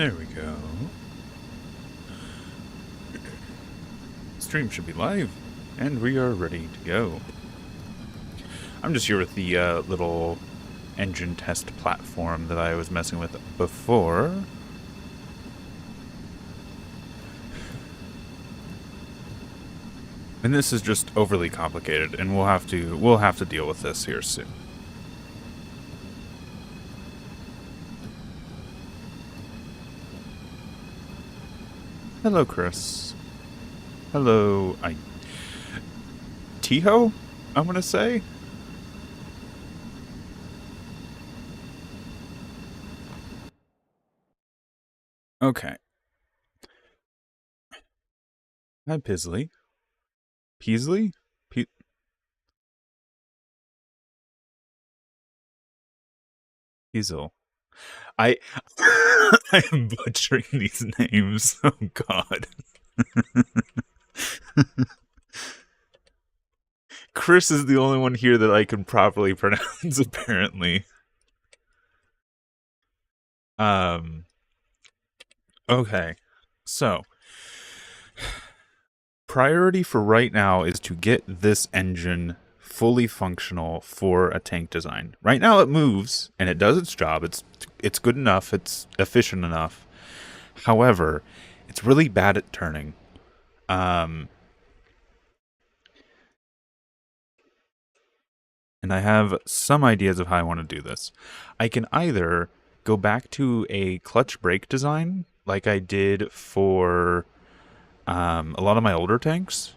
There we go. Stream should be live, and we are ready to go. I'm just here with the little engine test platform that I was messing with before. And this is just overly complicated, and we'll have to deal with this here soon. Hello, Chris. Hello, Tiho, I'm gonna say? Okay. Hi, Pisley. Peasley? Peasel. I am butchering these names. Oh God. Chris is the only one here that I can properly pronounce, apparently. Okay. So, priority for right now is to get this engine fully functional for a tank design. Right now it moves and it does its job. It's good enough. It's efficient enough. However, it's really bad at turning. And I have some ideas of how I want to do this. I can either go back to a clutch brake design like I did for a lot of my older tanks,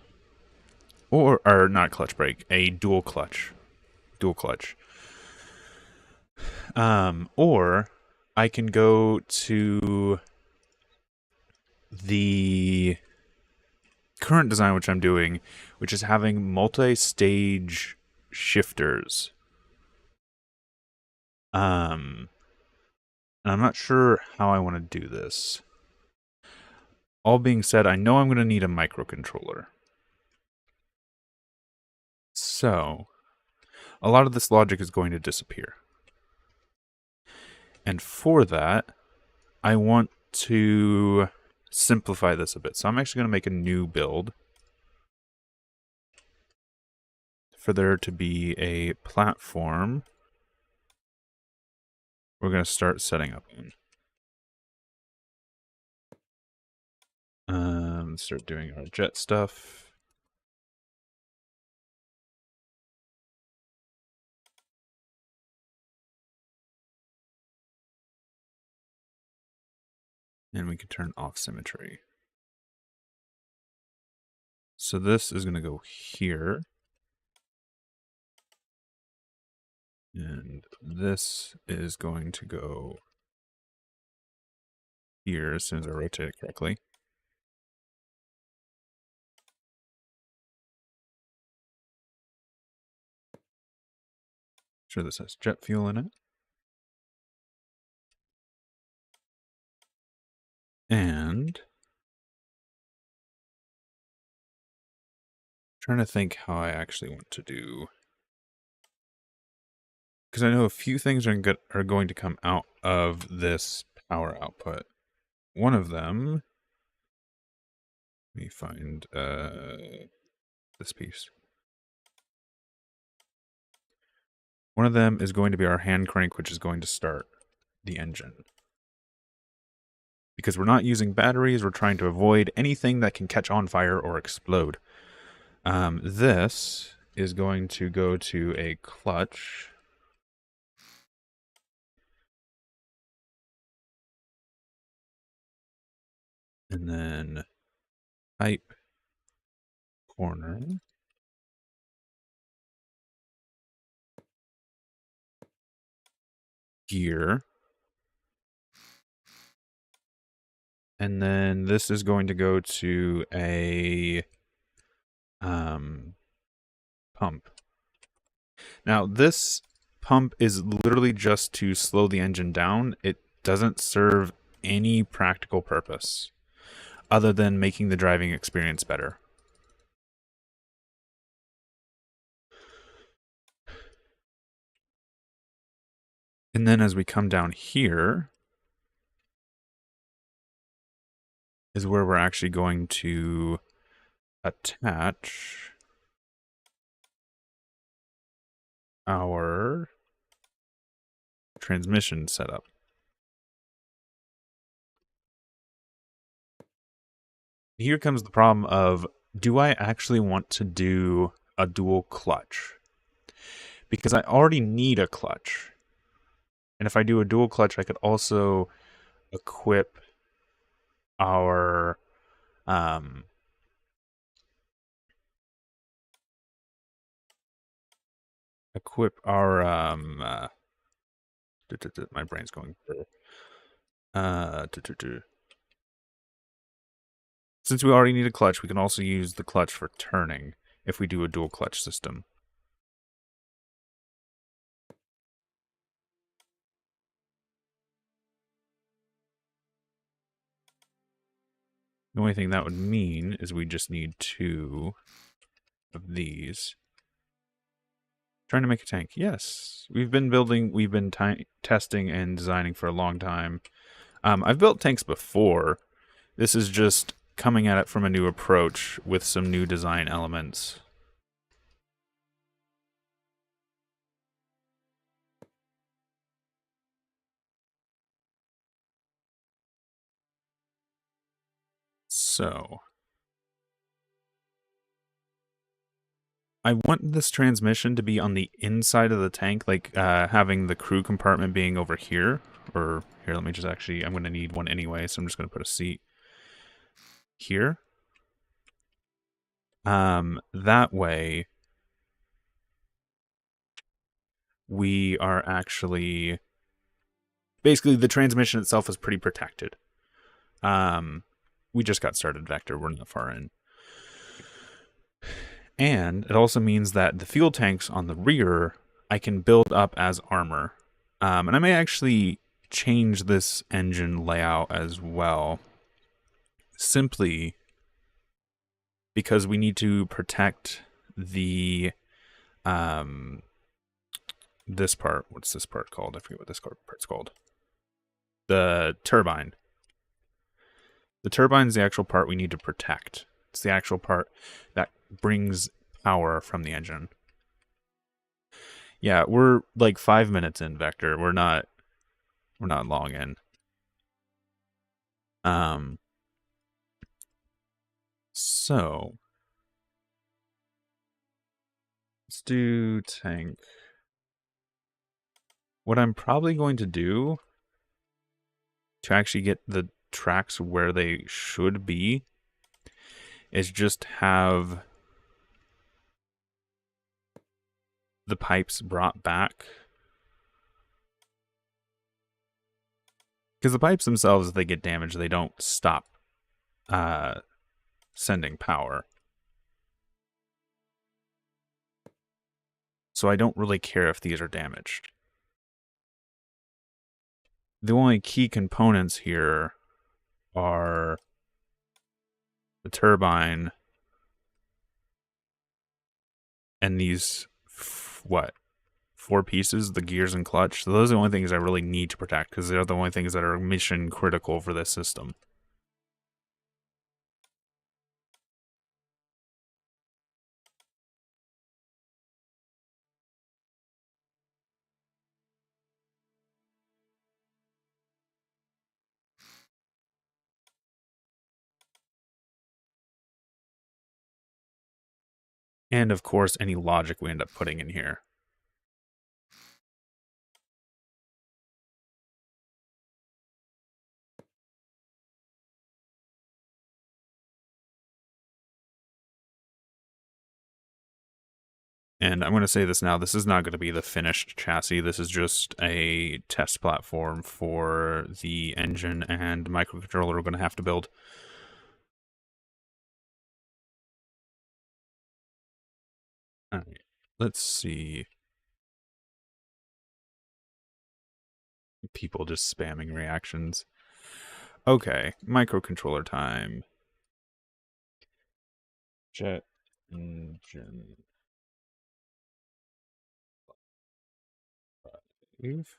or not clutch brake, a dual clutch. Or I can go to the current design, which I'm doing, which is having multi-stage shifters. And I'm not sure how I want to do this. All being said, I know I'm going to need a microcontroller. So, a lot of this logic is going to disappear. And for that, I want to simplify this a bit. So I'm actually going to make a new build for there to be a platform we're going to start setting up on. Start doing our jet stuff. And we can turn off symmetry. So this is going to go here. And this is going to go here as soon as I rotate it correctly. Sure, this has jet fuel in it. And trying to think how I actually want to do, because I know a few things are going to come out of this power output. One of them, let me find this piece. One of them is going to be our hand crank, which is going to start the engine. Because we're not using batteries, we're trying to avoid anything that can catch on fire or explode. This is going to go to a clutch. And then pipe corner. Gear. And then this is going to go to a pump. Now this pump is literally just to slow the engine down. It doesn't serve any practical purpose other than making the driving experience better. And then as we come down here, is where we're actually going to attach our transmission setup. Here comes the problem of, do I actually want to do a dual clutch? Because I already need a clutch. And if I do a dual clutch, I could also equip our my brain's going through. Since we already need a clutch, we can also use the clutch for turning if we do a dual clutch system. The only thing that would mean is we just need 2 of these. Trying to make a tank. Yes. We've been testing and designing for a long time. I've built tanks before. This is just coming at it from a new approach with some new design elements. So I want this transmission to be on the inside of the tank, like having the crew compartment being over here. Or here, let me just actually, I'm going to need one anyway, so I'm just going to put a seat here. That way, we are actually, basically the transmission itself is pretty protected. We just got started, Vector, we're not far in. And it also means that the fuel tanks on the rear, I can build up as armor. And I may actually change this engine layout as well, simply because we need to protect the this part. What's this part called? I forget what this part's called. The turbine. The turbine is the actual part we need to protect. It's the actual part that brings power from the engine. Yeah, we're like 5 minutes in, Vector. We're not long in. So let's do tank. What I'm probably going to do to actually get the tracks where they should be is just have the pipes brought back. Because the pipes themselves, if they get damaged, they don't stop sending power. So I don't really care if these are damaged. The only key components here are the turbine and these, 4 pieces, the gears and clutch. So those are the only things I really need to protect, because they're the only things that are mission critical for this system. And of course, any logic we end up putting in here. And I'm going to say this now, this is not going to be the finished chassis. This is just a test platform for the engine and microcontroller we're going to have to build. All right, let's see. People just spamming reactions. Okay, microcontroller time. Jet engine. 5.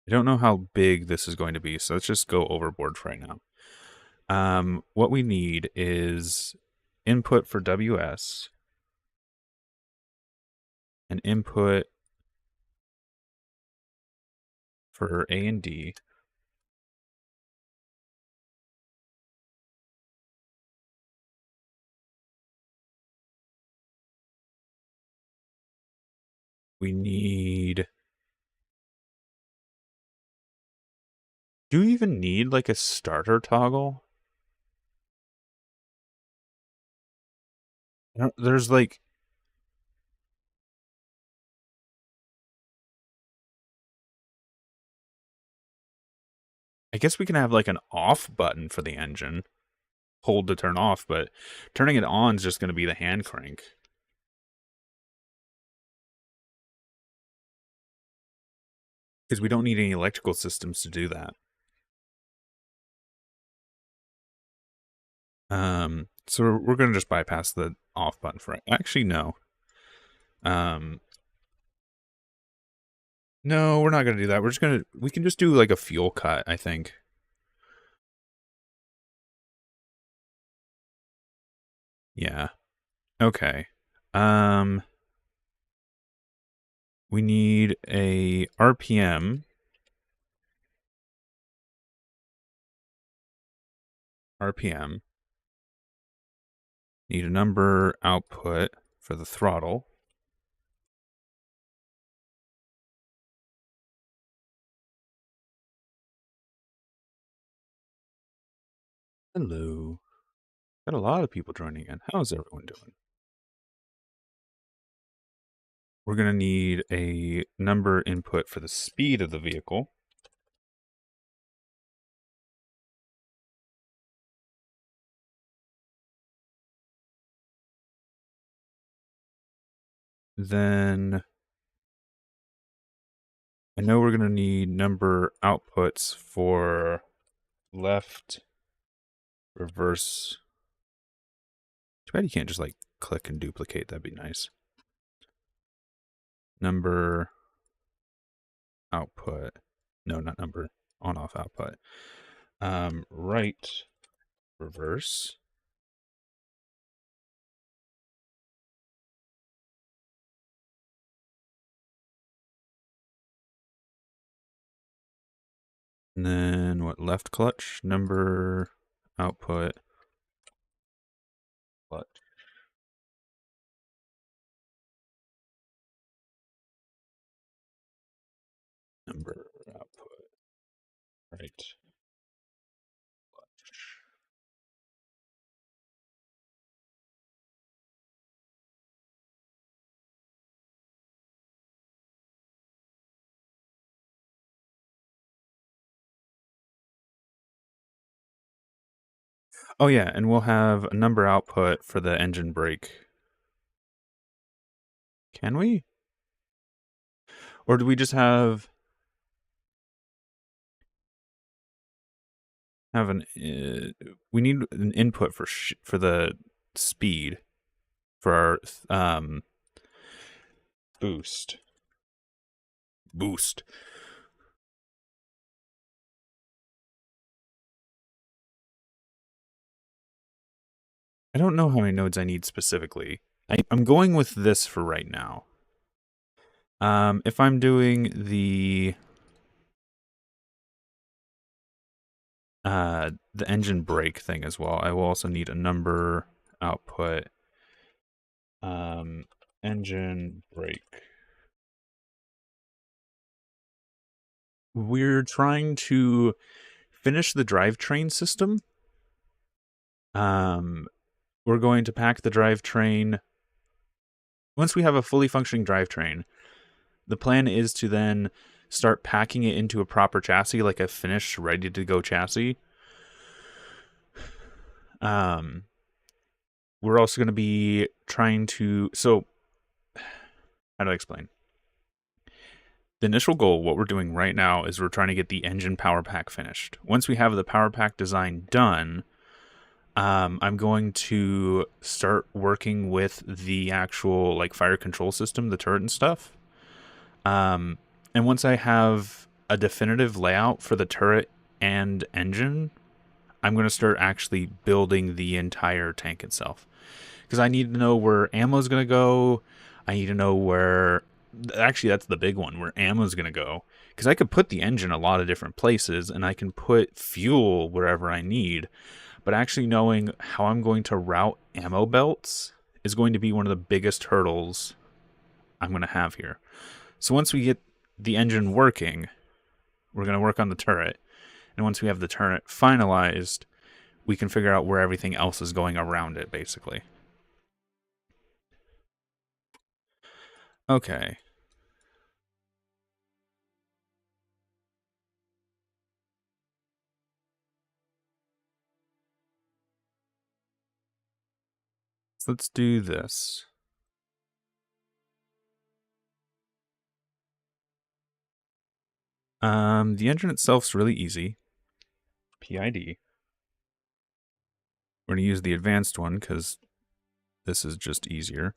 I don't know how big this is going to be, so let's just go overboard for right now. What we need is input for WS, an input for A and D, we need... Do you even need like a starter toggle? There's like... I guess we can have like an off button for the engine. Hold to turn off, but turning it on is just going to be the hand crank. Because we don't need any electrical systems to do that. So we're going to just bypass the off button for it. Actually, no. No, we're not going to do that. We can just do like a fuel cut, I think. Yeah. Okay. We need a RPM. Need a number output for the throttle. Hello. Got a lot of people joining in. How's everyone doing? We're going to need a number input for the speed of the vehicle. Then I know we're going to need number outputs for left, reverse. Too bad you can't just like click and duplicate. That'd be nice. Number output. No, not number. On-off output. Right, reverse. And then what? Left clutch, number output, clutch. Number output, right, clutch. Oh yeah, and we'll have a number output for the engine brake. Can we? Or do we just have an we need an input for the speed for our boost. I don't know how many nodes I need specifically. I'm going with this for right now. If I'm doing the engine brake thing as well, I will also need a number output. Engine brake. We're trying to finish the drivetrain system. We're going to pack the drivetrain. Once we have a fully functioning drivetrain, the plan is to then start packing it into a proper chassis, like a finished, ready to go chassis. We're also going to be trying to... So, how do I explain? The initial goal, what we're doing right now, is we're trying to get the engine power pack finished. Once we have the power pack design done, I'm going to start working with the actual like fire control system, the turret and stuff. And once I have a definitive layout for the turret and engine, I'm going to start actually building the entire tank itself. Because I need to know where ammo's going to go. I need to know where... Actually, that's the big one, where ammo's going to go. Because I could put the engine a lot of different places, and I can put fuel wherever I need. But actually knowing how I'm going to route ammo belts is going to be one of the biggest hurdles I'm going to have here. So once we get the engine working, we're going to work on the turret. And once we have the turret finalized, we can figure out where everything else is going around it, basically. Okay. So let's do this. The engine itself is really easy. PID. We're going to use the advanced one because this is just easier.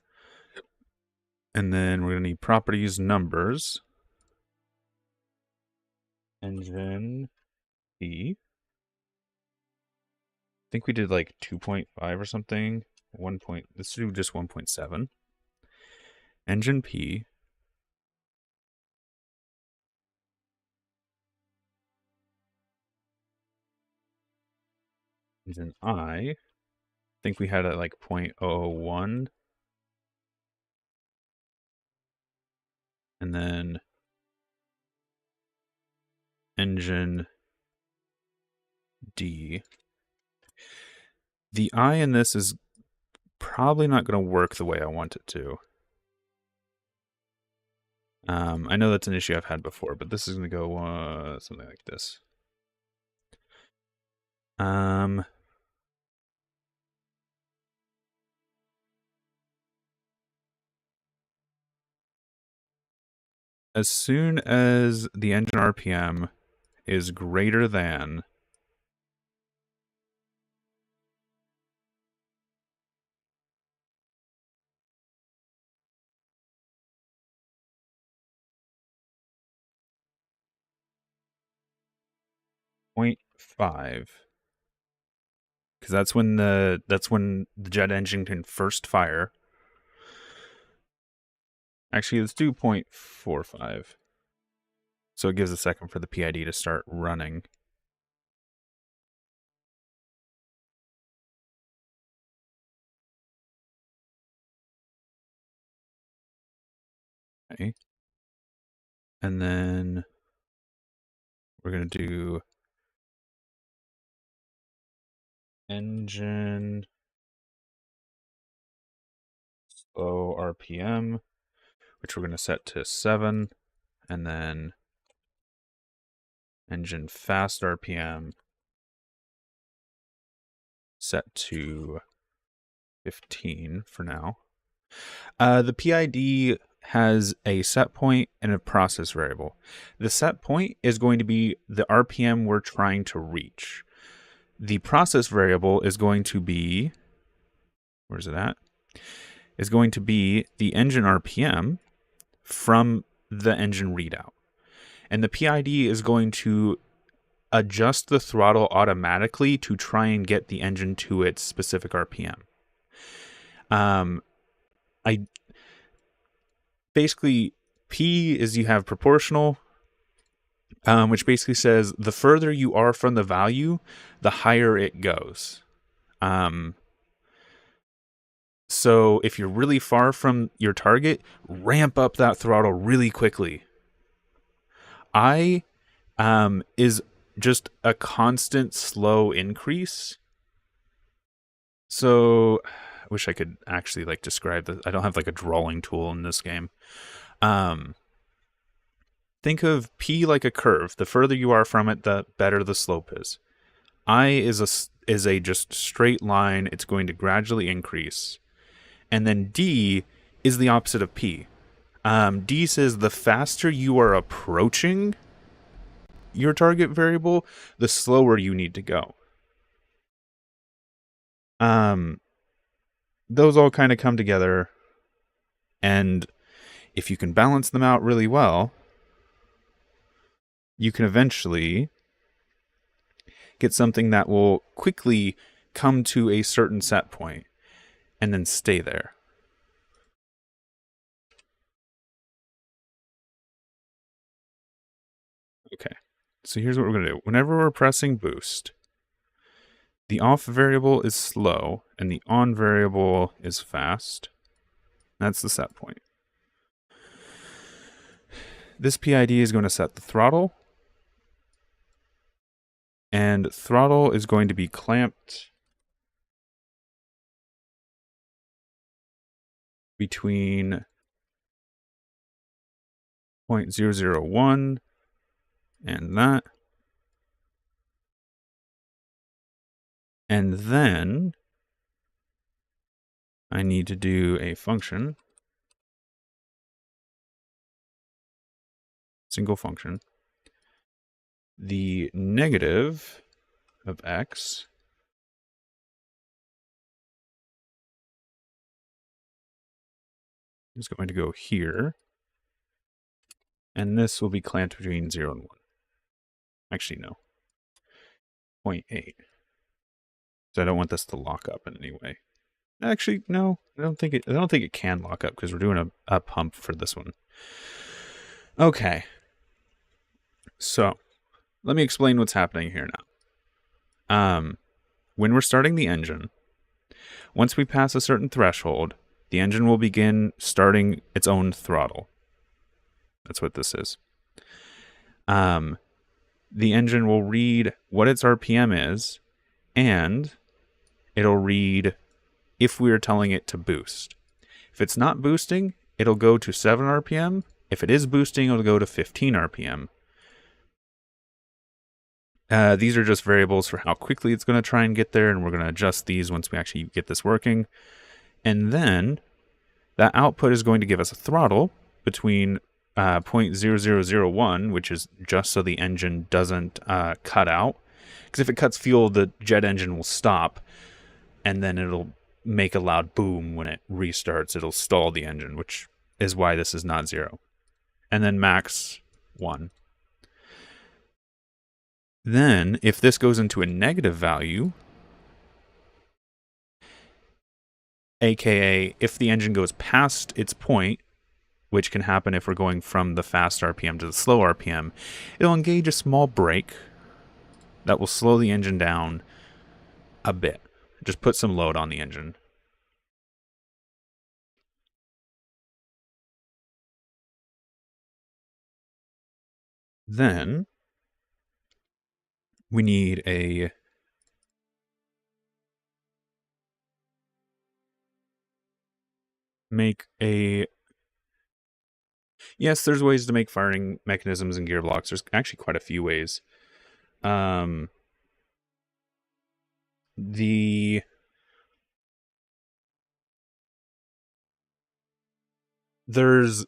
And then we're going to need properties numbers. Engine P. I think we did like 2.5 or something. Let's do just 1.7. Engine P. Engine I think we had it like 0.001. And then engine D. The I in this is probably not going to work the way I want it to. I know that's an issue I've had before, but this is going to go something like this. As soon as the engine RPM is greater than 0.5, because that's when the jet engine can first fire. Actually, let's do 0.45. So it gives a second for the PID to start running. Okay. And then we're going to do engine slow RPM, which we're going to set to 7, and then engine fast RPM set to 15 for now. The PID has a set point and a process variable. The set point is going to be the RPM we're trying to reach. The process variable is going to be, where's it at? Is going to be the engine RPM from the engine readout. And the PID is going to adjust the throttle automatically to try and get the engine to its specific RPM. Basically, P is you have proportional, which basically says the further you are from the value, the higher it goes. So if you're really far from your target, ramp up that throttle really quickly. I is just a constant slow increase. So I wish I could actually like describe this. I don't have like a drawing tool in this game. Think of P like a curve. The further you are from it, the better the slope is. I is a just straight line. It's going to gradually increase. And then D is the opposite of P. D says the faster you are approaching your target variable, the slower you need to go. Those all kind of come together, and if you can balance them out really well, you can eventually get something that will quickly come to a certain set point and then stay there. Okay, so here's what we're going to do. Whenever we're pressing boost, the off variable is slow and the on variable is fast. That's the set point. This PID is going to set the throttle, and throttle is going to be clamped between 0.001 and that. And then I need to do a function, single function. The negative of x is going to go here, and this will be clamped between 0 and 1. Actually, no. 0.8. So I don't want this to lock up in any way. Actually, no. I don't think it can lock up because we're doing a pump for this one. Okay. So, let me explain what's happening here now. When we're starting the engine, once we pass a certain threshold, the engine will begin starting its own throttle. That's what this is. The engine will read what its RPM is, and it'll read if we are telling it to boost. If it's not boosting, it'll go to 7 RPM. If it is boosting, it'll go to 15 RPM. These are just variables for how quickly it's going to try and get there, and we're going to adjust these once we actually get this working. And then that output is going to give us a throttle between 0.0001, which is just so the engine doesn't cut out. Because if it cuts fuel, the jet engine will stop, and then it'll make a loud boom when it restarts. It'll stall the engine, which is why this is not 0. And then max 1. Then, if this goes into a negative value, aka if the engine goes past its point, which can happen if we're going from the fast RPM to the slow RPM, it'll engage a small brake that will slow the engine down a bit. Just put some load on the engine. Then we need a yes, there's ways to make firing mechanisms and gearblocks. There's actually quite a few ways. There's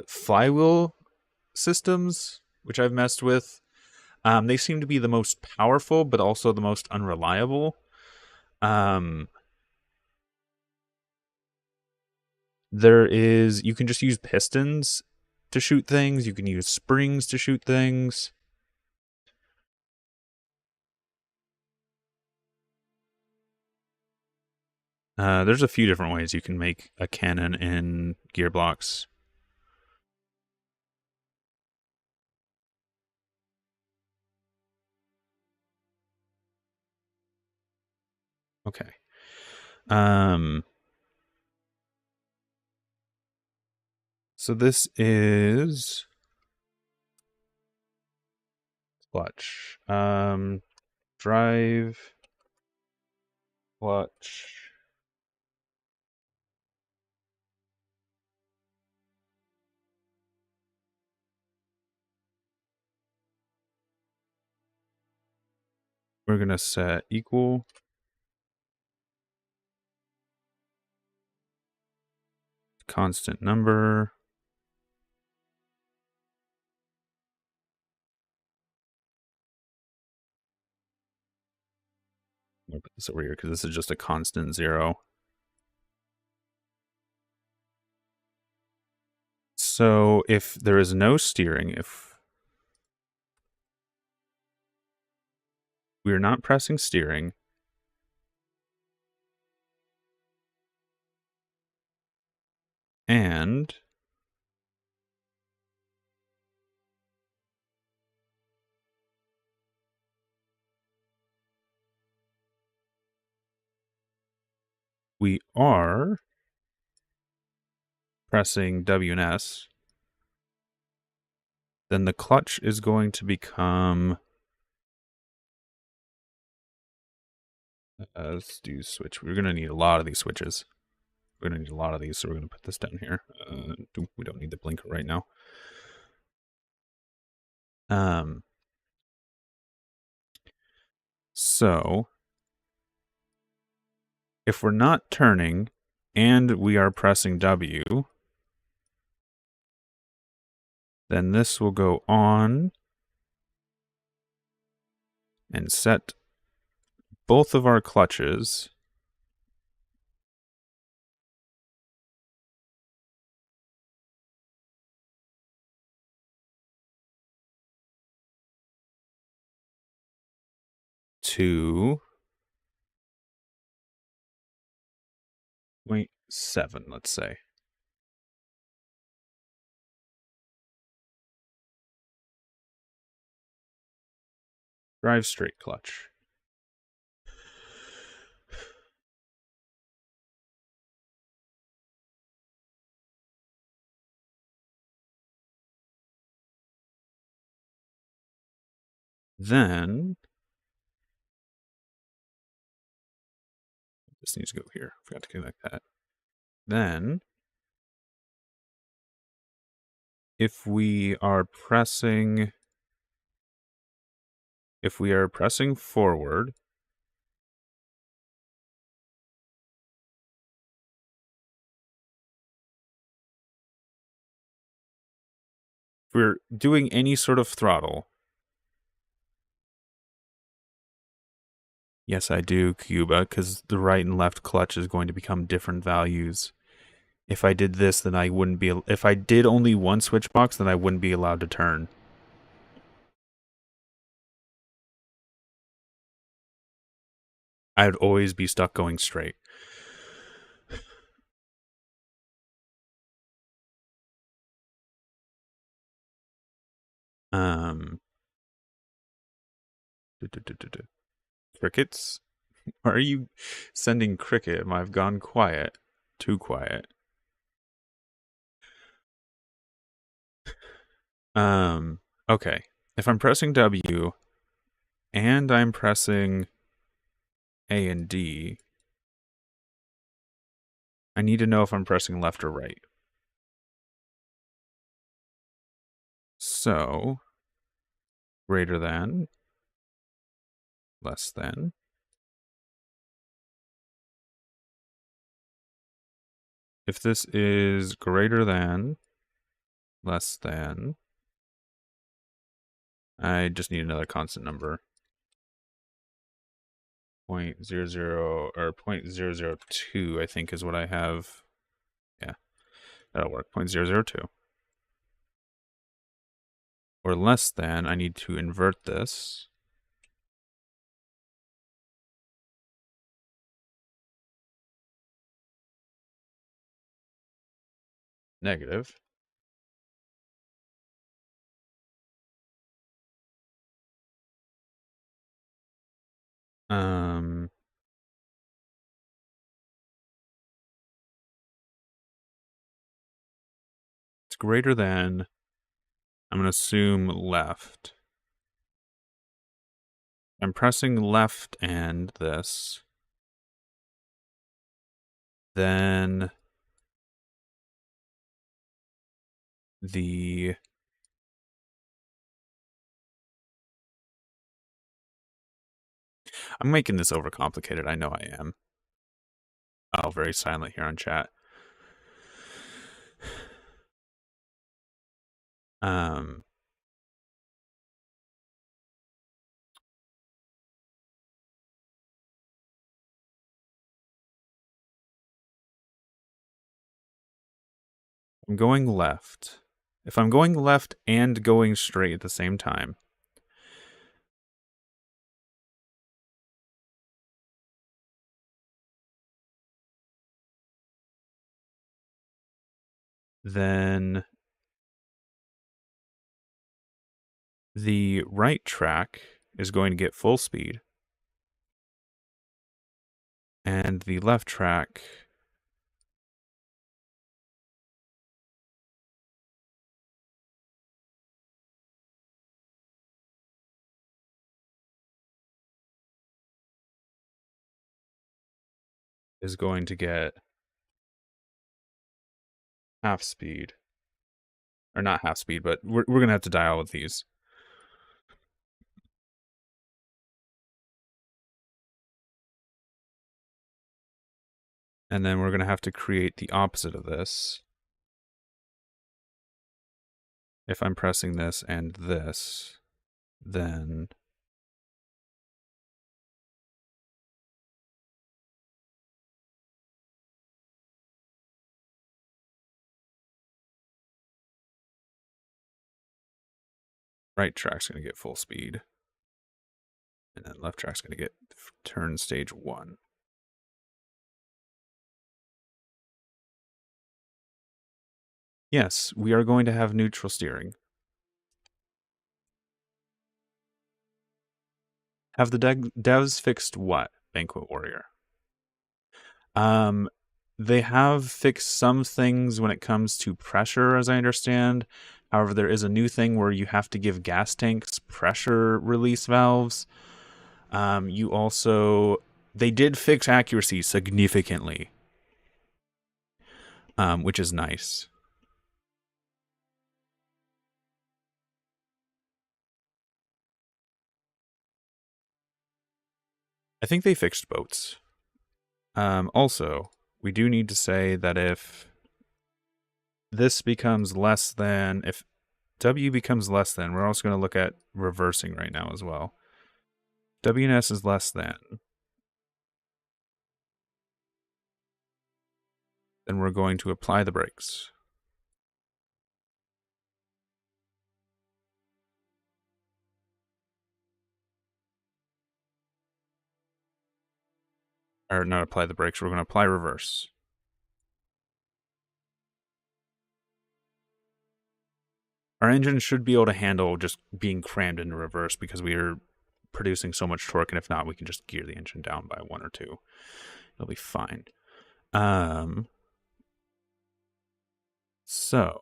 flywheel systems, which I've messed with. They seem to be the most powerful, but also the most unreliable. You can just use pistons to shoot things. You can use springs to shoot things. There's a few different ways you can make a cannon in gearblocks. Okay. So this is clutch. Drive, clutch. We're going to set equal. Constant number. I'll put this over here because this is just a constant 0. So if there is no steering, if We are not pressing steering. And we are pressing W and S. Then the clutch is going to become... let's do switch. We're going to need a lot of these switches. We're going to need a lot of these, so we're going to put this down here. We don't need the blinker right now. So if we're not turning and we are pressing W, then this will go on and set both of our clutches to 0.7, let's say. Drive straight clutch. Then this needs to go here. Forgot to connect that. Then if we are pressing forward, if we're doing any sort of throttle, yes, I do, Cuba, because the right and left clutch is going to become different values. If I did this, then I wouldn't be... If I did only one switch box, then I wouldn't be allowed to turn. I would always be stuck going straight. Crickets? Why are you sending cricket? I've gone quiet. Too quiet. Okay. If I'm pressing W and I'm pressing A and D, I need to know if I'm pressing left or right. So, greater than, less than. If this is greater than, less than, I just need another constant number. 0.00 or 0.002, I think, is what I have. Yeah, that'll work. 0.002. Or less than, I need to invert this. Negative. It's greater than, I'm going to assume left. I'm pressing left and this. Then the I'm making this overcomplicated. I know I am. Oh, very silent here on chat. I'm going left. If I'm going left and going straight at the same time, then the right track is going to get full speed, and the left track is going to get half speed. Or not half speed, but we're going to have to dial with these. And then we're going to have to create the opposite of this. If I'm pressing this and this, then right track's going to get full speed. And then left track's going to get turn stage 1. Yes, we are going to have neutral steering. Have the devs fixed what, Banquet Warrior? They have fixed some things when it comes to pressure, as I understand. However, there is a new thing where you have to give gas tanks pressure release valves. They did fix accuracy significantly, which is nice. I think they fixed boats. Also, we do need to say that if this becomes less than, if W becomes less than, we're also going to look at reversing right now as well. WNS is less than. Then we're going to apply the brakes. Or not apply the brakes, we're going to apply reverse. Our engine should be able to handle just being crammed into reverse because we are producing so much torque, and if not, we can just gear the engine down by 1 or 2. It'll be fine. So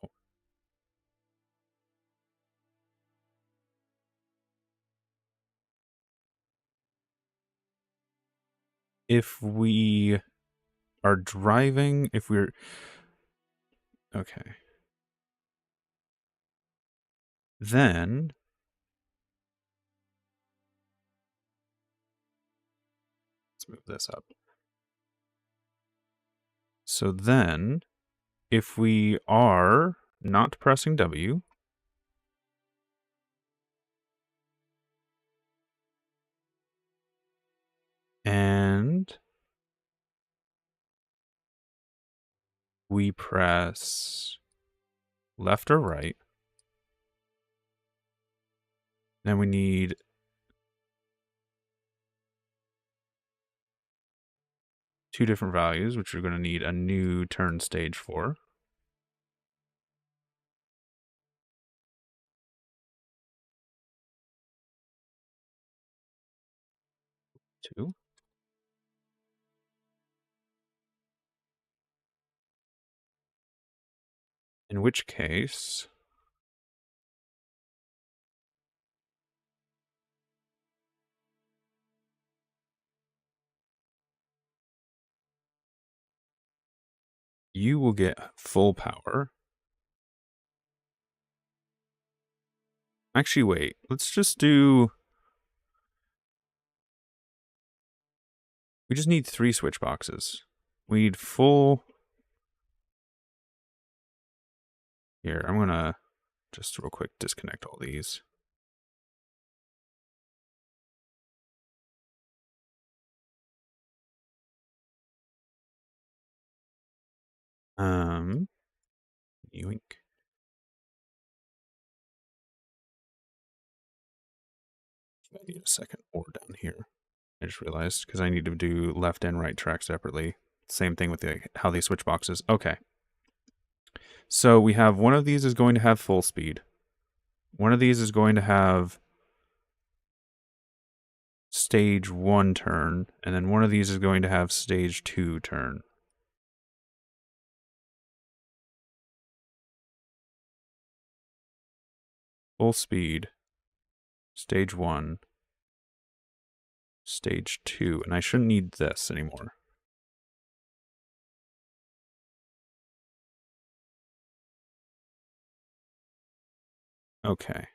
if we are driving, if we're okay, then let's move this up. So then if we are not pressing W, and we press left or right, then we need two different values, which we're going to need a new turn stage for. Two. In which case, you will get full power. Actually, wait, let's just do, we just need 3 switch boxes. We need full, here, I'm gonna just real quick disconnect all these. Yoink. I need a second or down here. I just realized because I need to do left and right track separately. Same thing with how they switch boxes. Okay. So we have one of these is going to have full speed. One of these is going to have stage 1 turn, and then one of these is going to have stage 2 turn. Full speed, stage 1, stage 2, and I shouldn't need this anymore. Okay.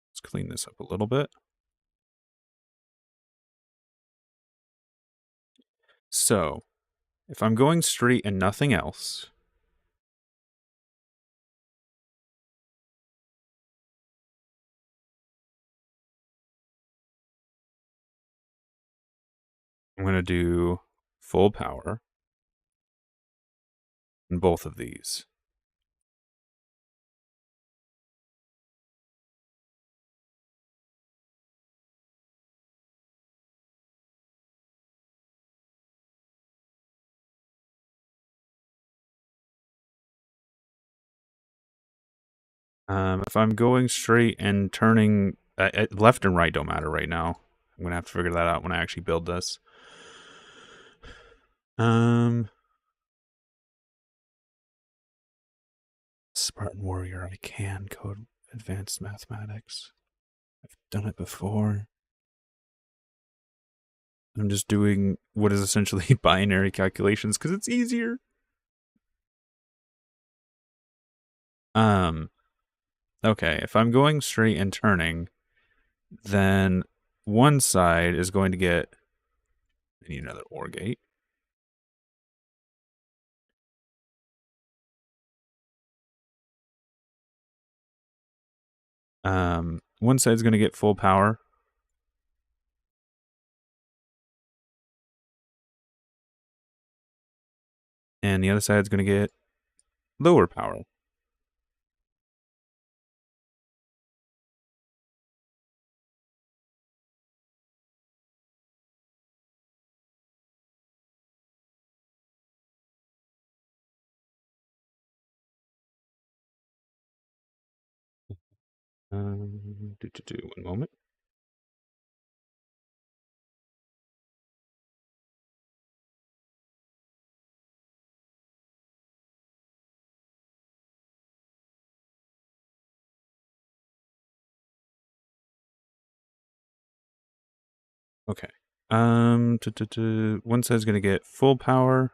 Let's clean this up a little bit. So, if I'm going straight and nothing else, I'm going to do full power in both of these. If I'm going straight and turning, left and right don't matter right now. I'm going to have to figure that out when I actually build this. Spartan Warrior, I can code advanced mathematics. I've done it before. I'm just doing what is essentially binary calculations because it's easier. Okay, if I'm going straight and turning, then one side is going to get, I need another OR gate. One side's going to get full power. And the other side's going to get lower power. One moment. Okay. One side's going to get full power.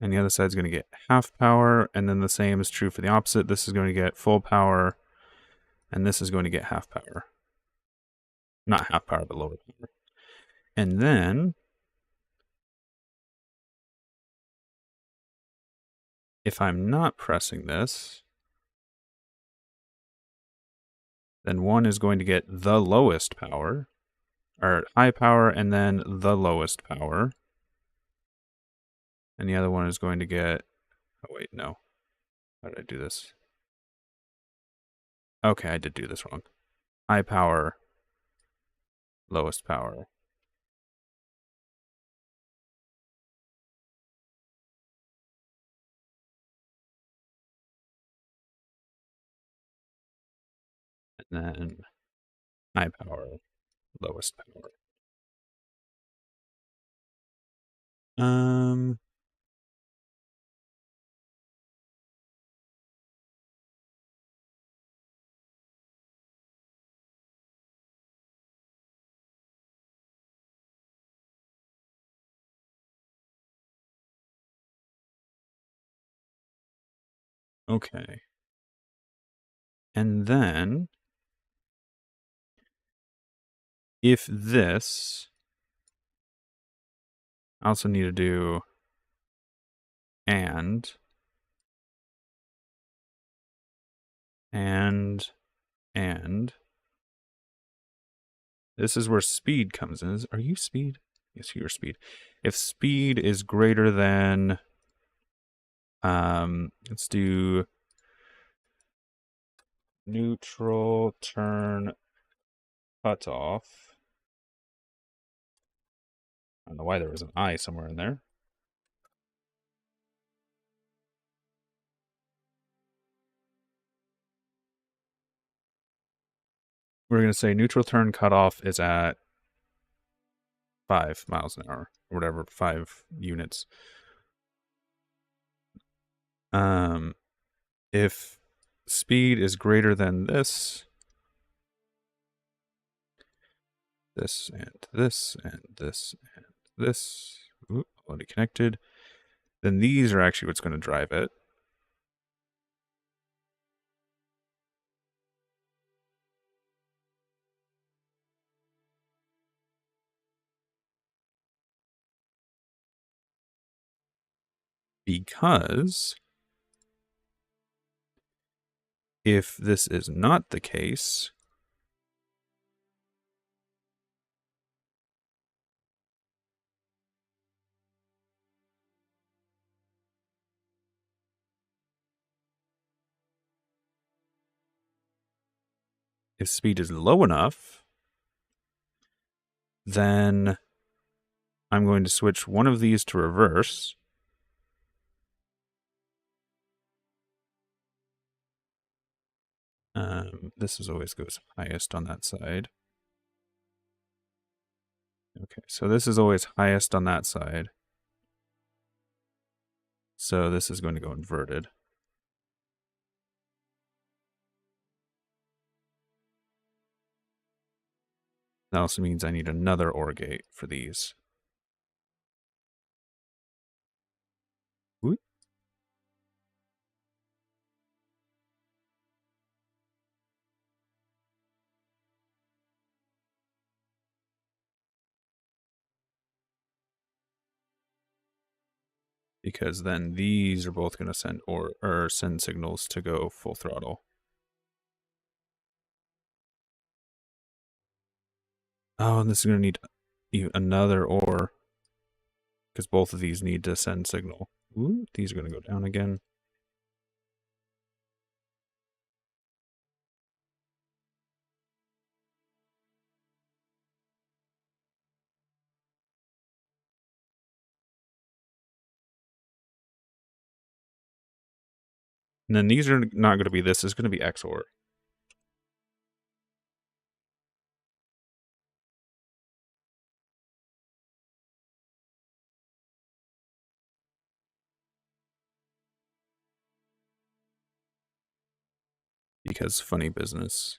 And the other side's going to get half power. And then the same is true for the opposite. This is going to get full power. And this is going to get half power. Not half power, but lower power. And then, if I'm not pressing this, then one is going to get the lowest power, or high power, and then the lowest power. And the other one is going to get, oh wait, no. How did I do this? Okay, I did do this wrong. High power, lowest power. And then high power, lowest power. Okay. And then, if this, I also need to do and this is where speed comes in. Are you speed? Yes, you're speed. If speed is greater than, let's do neutral turn cutoff. I don't know why there was an I somewhere in there. We're going to say neutral turn cutoff is at 5 miles an hour, or whatever, 5 units. If speed is greater than this and this and this and this, already connected, then these are actually what's going to drive it. Because if this is not the case, if speed is low enough, then I'm going to switch one of these to reverse. This is always goes highest on that side. Okay, so this is always highest on that side. So this is going to go inverted. That also means I need another OR gate for these. Ooh. Because then these are both going to send or send signals to go full throttle. Oh, and this is going to need another OR, because both of these need to send signal. Ooh, these are going to go down again. And then these are not going to be this. It's going to be XOR. Because funny business.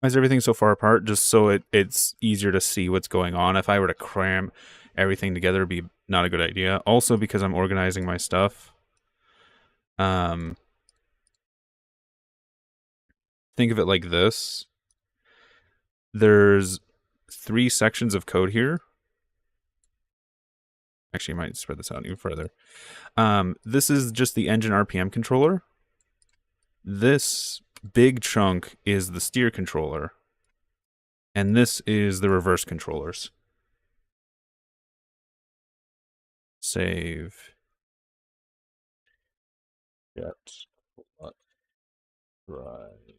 Why is everything so far apart? Just so it's easier to see what's going on. If I were to cram everything together, it'd be not a good idea. Also, because I'm organizing my stuff. Think of it like this. There's 3 sections of code here. Actually, I might spread this out even further. This is just the engine RPM controller. This big chunk is the steer controller. And this is the reverse controllers. Save. Yep. Right.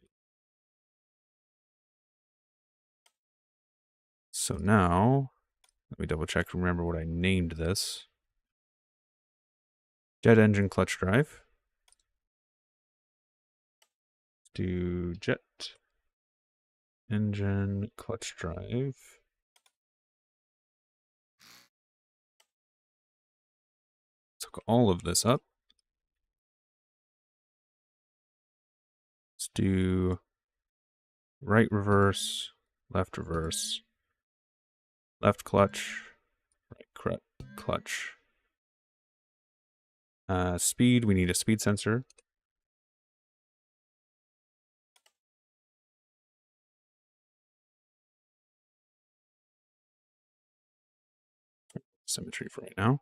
So now, let me double check, remember what I named this. Jet engine clutch drive. Do jet engine clutch drive. Took all of this up. Let's do right reverse, left clutch, right clutch. Speed, we need a speed sensor. symmetry for right now.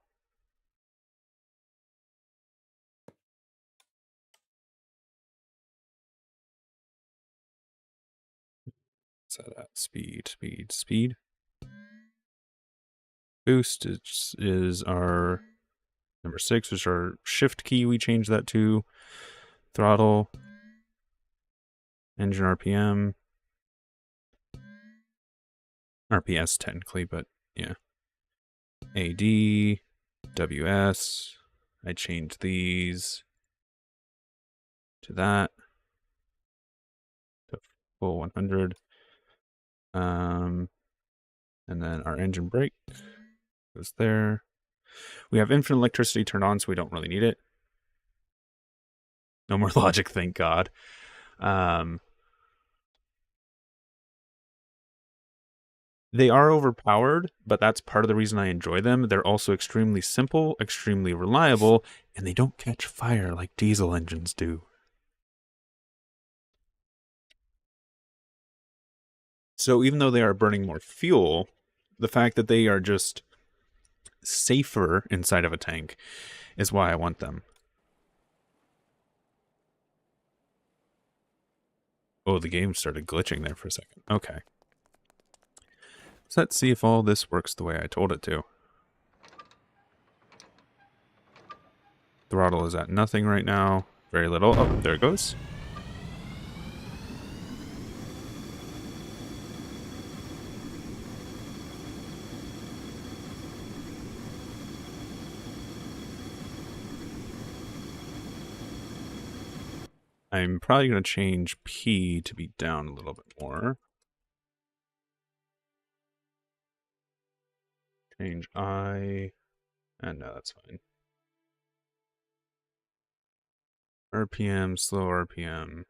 What's that at? Speed. Boost is our number 6, which is our shift key. We change that to throttle, engine RPM, RPS technically, but yeah. AD, WS. I change these to that, to full 100. And then our engine brake goes there. We have infinite electricity turned on, so we don't really need it. No more logic, thank God. They are overpowered, but that's part of the reason I enjoy them. They're also extremely simple, extremely reliable, and they don't catch fire like diesel engines do. So even though they are burning more fuel, the fact that they are just safer inside of a tank is why I want them. Oh, the game started glitching there for a second. Okay. So let's see if all this works the way I told it to. Throttle is at nothing right now. Very little. Oh, there it goes. I'm probably going to change P to be down a little bit more. Change I. And no, that's fine. RPM, slow RPM.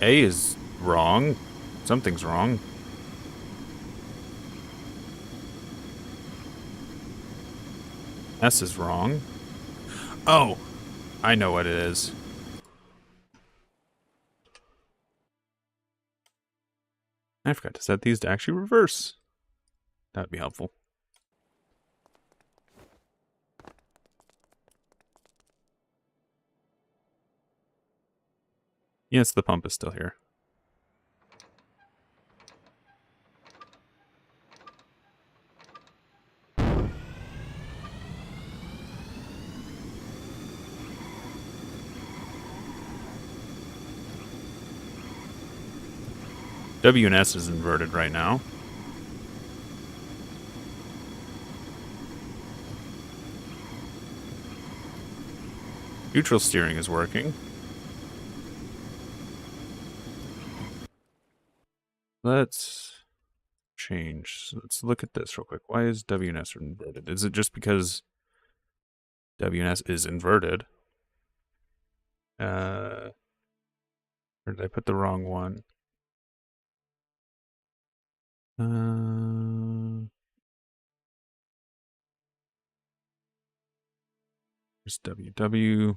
A is wrong. Something's wrong. S is wrong. Oh, I know what it is. I forgot to set these to actually reverse. That would be helpful. Yes, the pump is still here. W and S is inverted right now. Neutral steering is working. Let's change. Let's look at this real quick. Why is W and S inverted? Is it just because W and S is inverted? Or did I put the wrong one? Just WW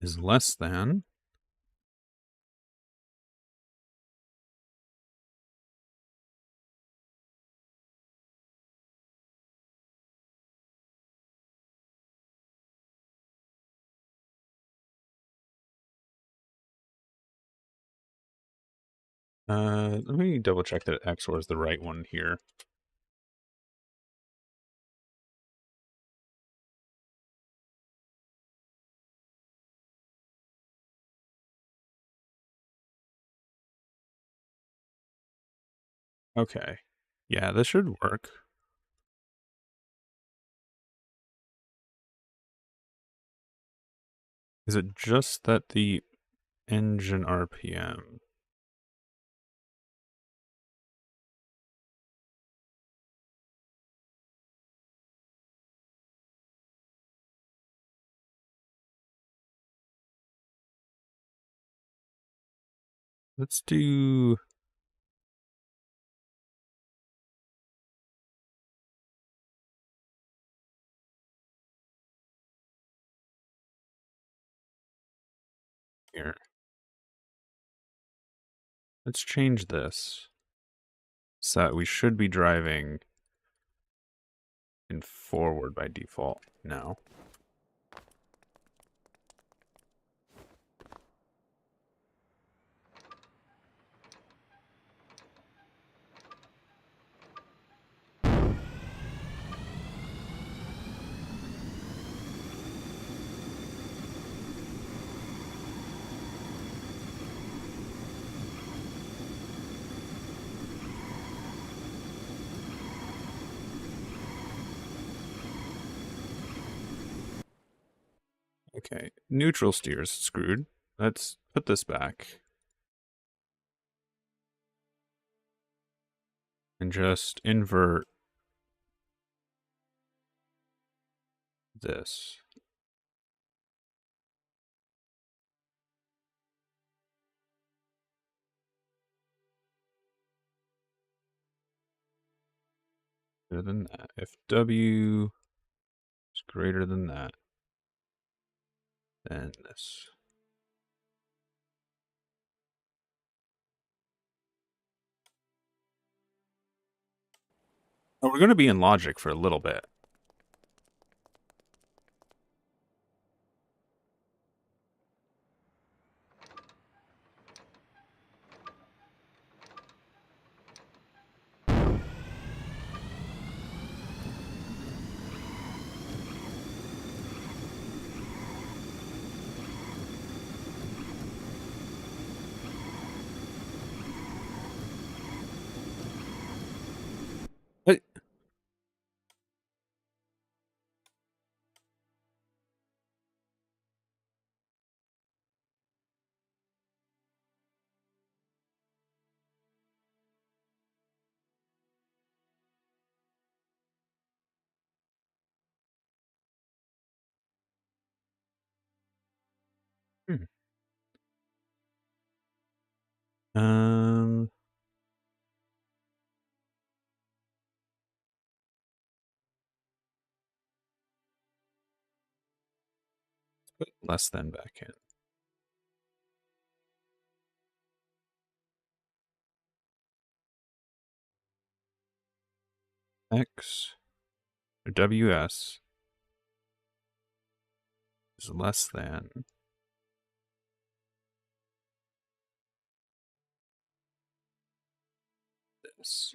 is less than. Let me double check that XOR is the right one here. Okay. Yeah, this should work. Is it just that the engine RPM? Let's do... Here. Let's change this. So that we should be driving in forward by default now. Okay, neutral steer's screwed. Let's put this back. And just invert this. Greater than that. If W is greater than that, then this. Oh, we're going to be in logic for a little bit. But hmm. Um, put less than back in. X or WS is less than this.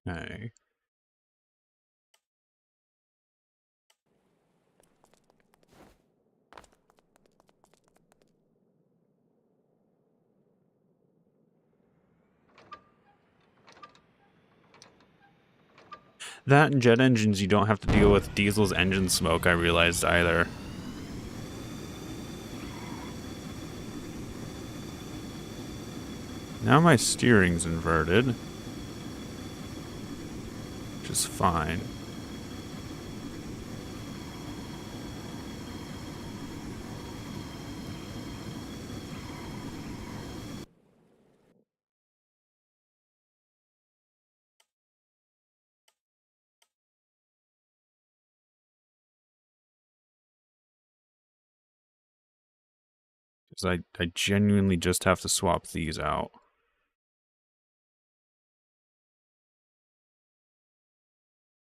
Okay. That and jet engines, you don't have to deal with diesel's engine smoke, I realized either. Now my steering's inverted, which is fine. I genuinely just have to swap these out.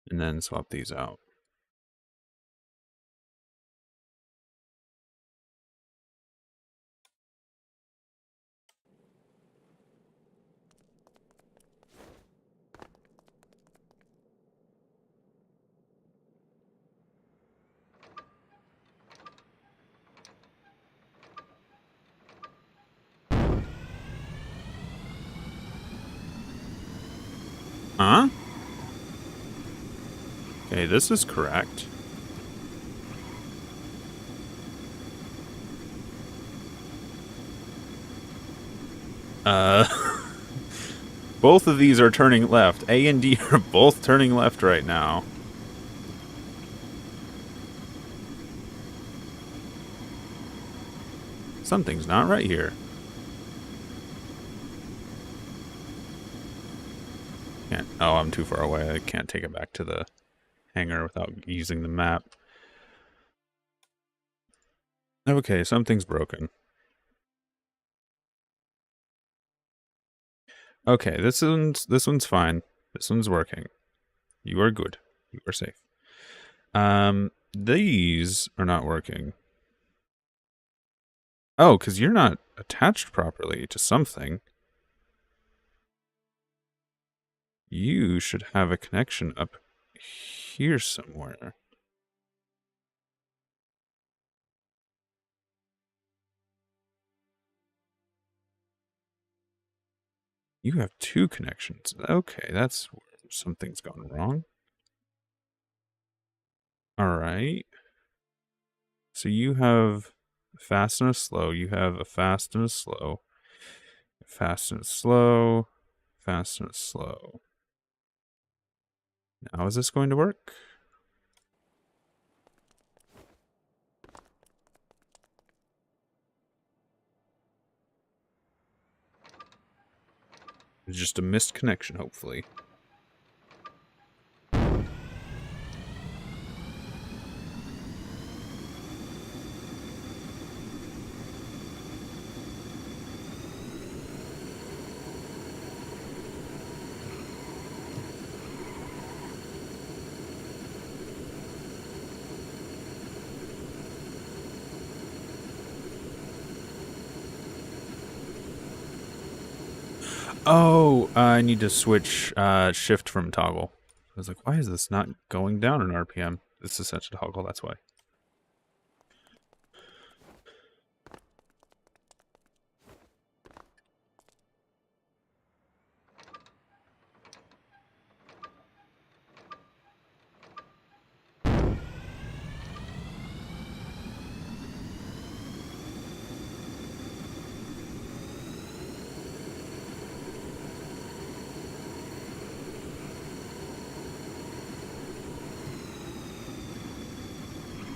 And then swap these out. Huh? Okay, this is correct. Both of these are turning left. A and D are both turning left right now. Something's not right here. Can't. Oh, I'm too far away. I can't take it back to the hangar without using the map. Okay, something's broken. Okay, this one's fine. This one's working. You are good. You are safe. These are not working. Oh, because you're not attached properly to something. You should have a connection up here somewhere. You have two connections. Okay, that's where something's gone wrong. All right. So you have fast and a slow. You have a fast and a slow. Fast and a slow. Fast and a slow. Now is this going to work? It's just a missed connection, hopefully. Oh, I need to switch shift from toggle. I was like, why is this not going down in RPM? This is such a toggle, that's why.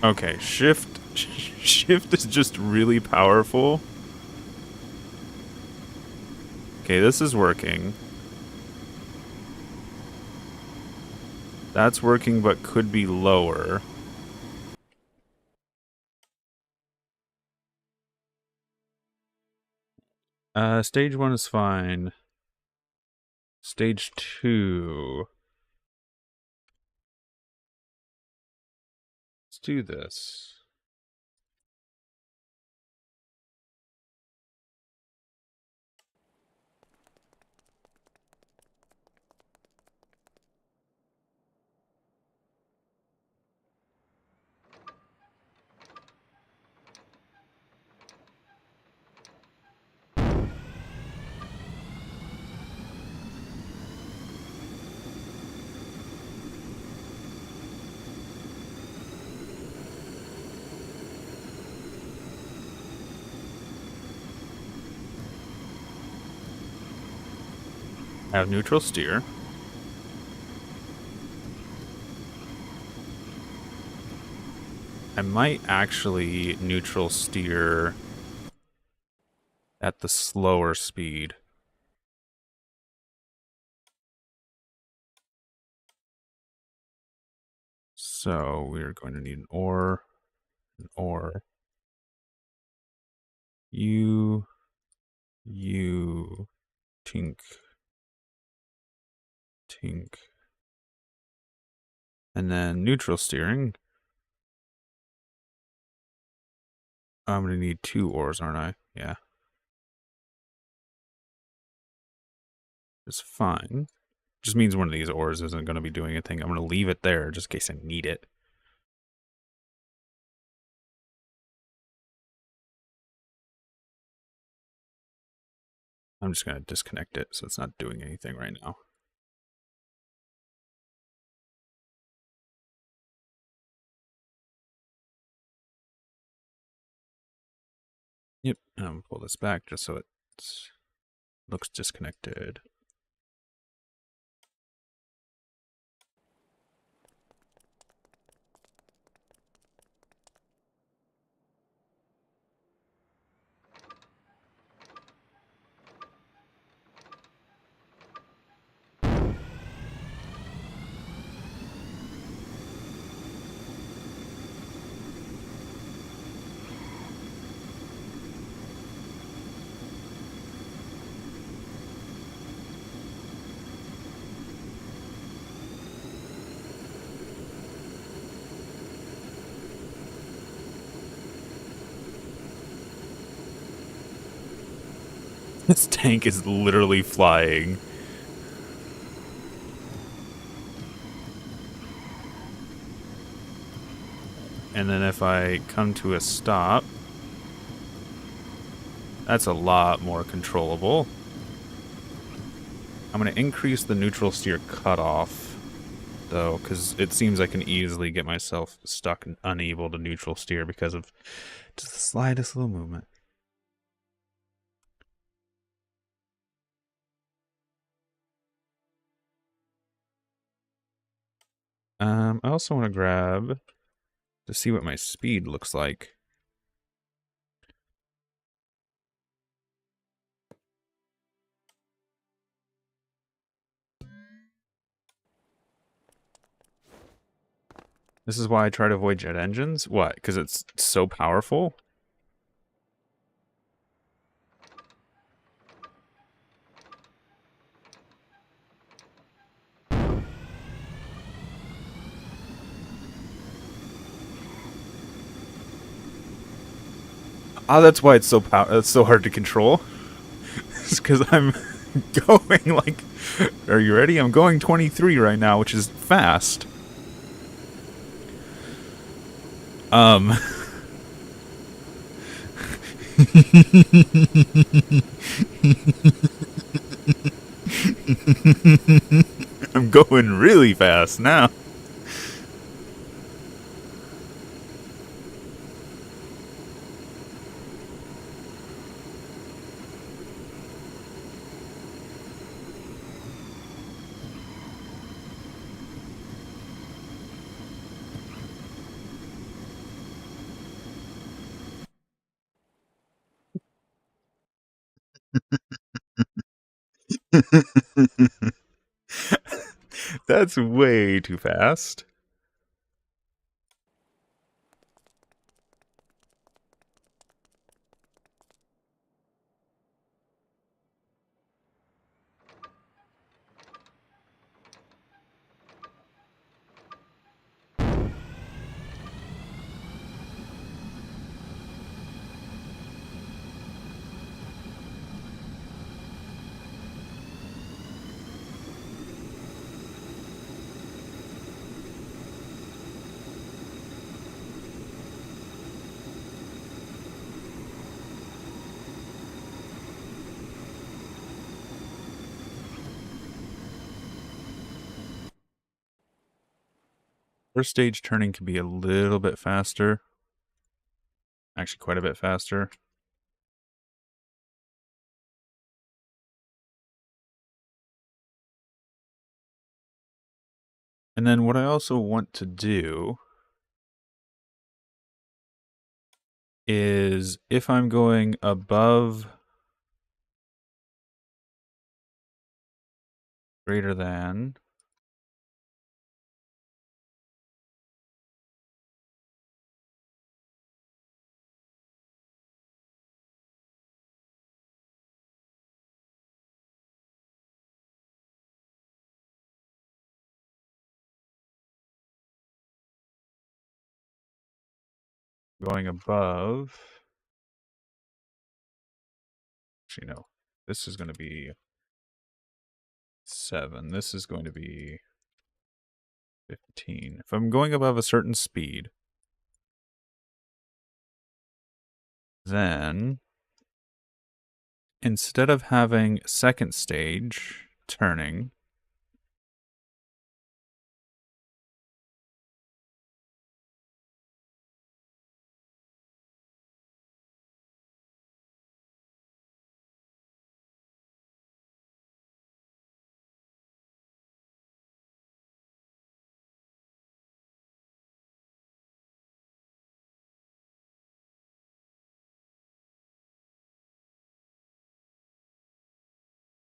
Okay, shift is just really powerful. Okay, this is working. That's working, but could be lower. Stage 1 is fine. Stage 2. Let's do this. I have neutral steer. I might actually neutral steer at the slower speed. So we're going to need an ore. you, tink. And then neutral steering. I'm going to need 2 ors, aren't I? Yeah. It's fine. Just means one of these ors isn't going to be doing anything. I'm going to leave it there just in case I need it. I'm just going to disconnect it so it's not doing anything right now. Yep, and I'm going to pull this back just so it looks disconnected. This tank is literally flying. And then if I come to a stop, that's a lot more controllable. I'm going to increase the neutral steer cutoff, though, because it seems I can easily get myself stuck and unable to neutral steer because of just the slightest little movement. I also want to grab to see what my speed looks like. This is why I try to avoid jet engines. What? Because it's so powerful? Oh, that's why it's so it's so hard to control. It's because I'm going like... Are you ready? I'm going 23 right now, which is fast. I'm going really fast now. That's way too fast. First stage turning can be a little bit faster. Actually, quite a bit faster. And then what I also want to do is if I'm going above greater than going above. Actually, no. This is going to be 7. This is going to be 15. If I'm going above a certain speed, then instead of having second stage turning,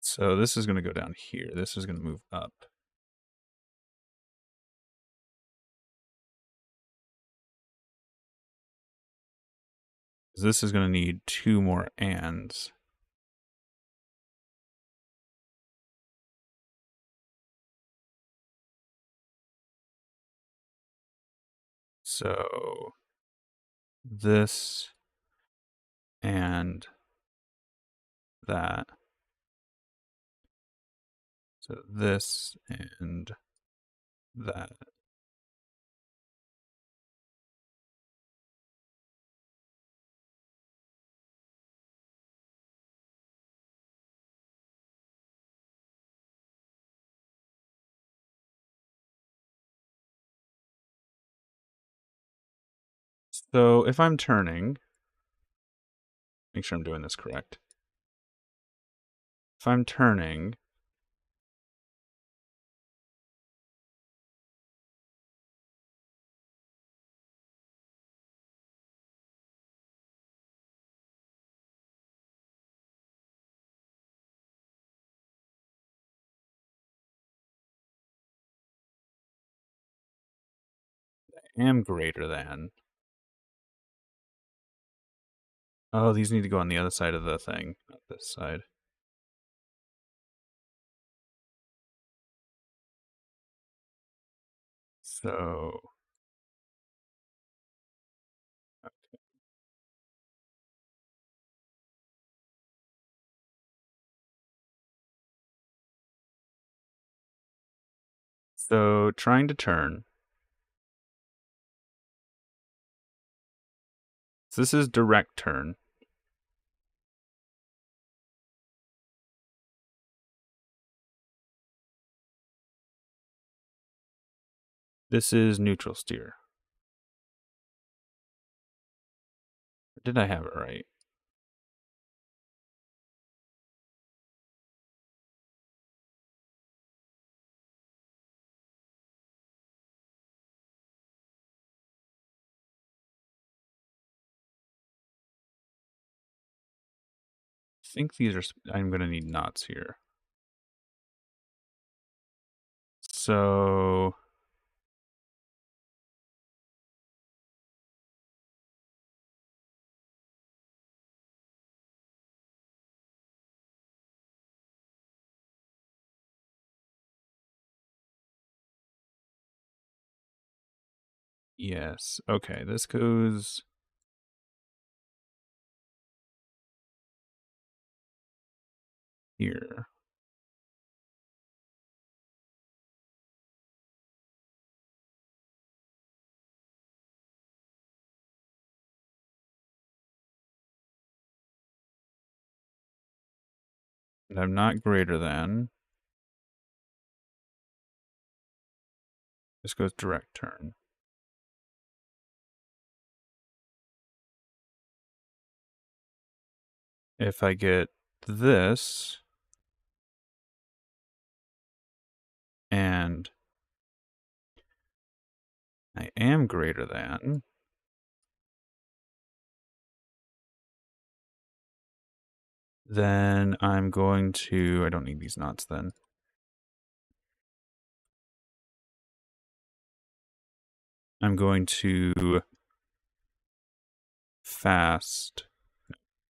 so this is going to go down here. This is going to move up. This is going to need 2 more ands. So this and that. So this and that. So if I'm turning, make sure I'm doing this correct. If I'm turning, I am greater than. Oh, these need to go on the other side of the thing, not this side. So trying to turn. So this is direct turn. This is neutral steer. Did I have it right? I think these are, I'm going to need knots here. So yes, okay, this goes here. And I'm not greater than. This goes direct turn. If I get this and I am greater than, then I'm going to, I don't need these knots then. I'm going to fast,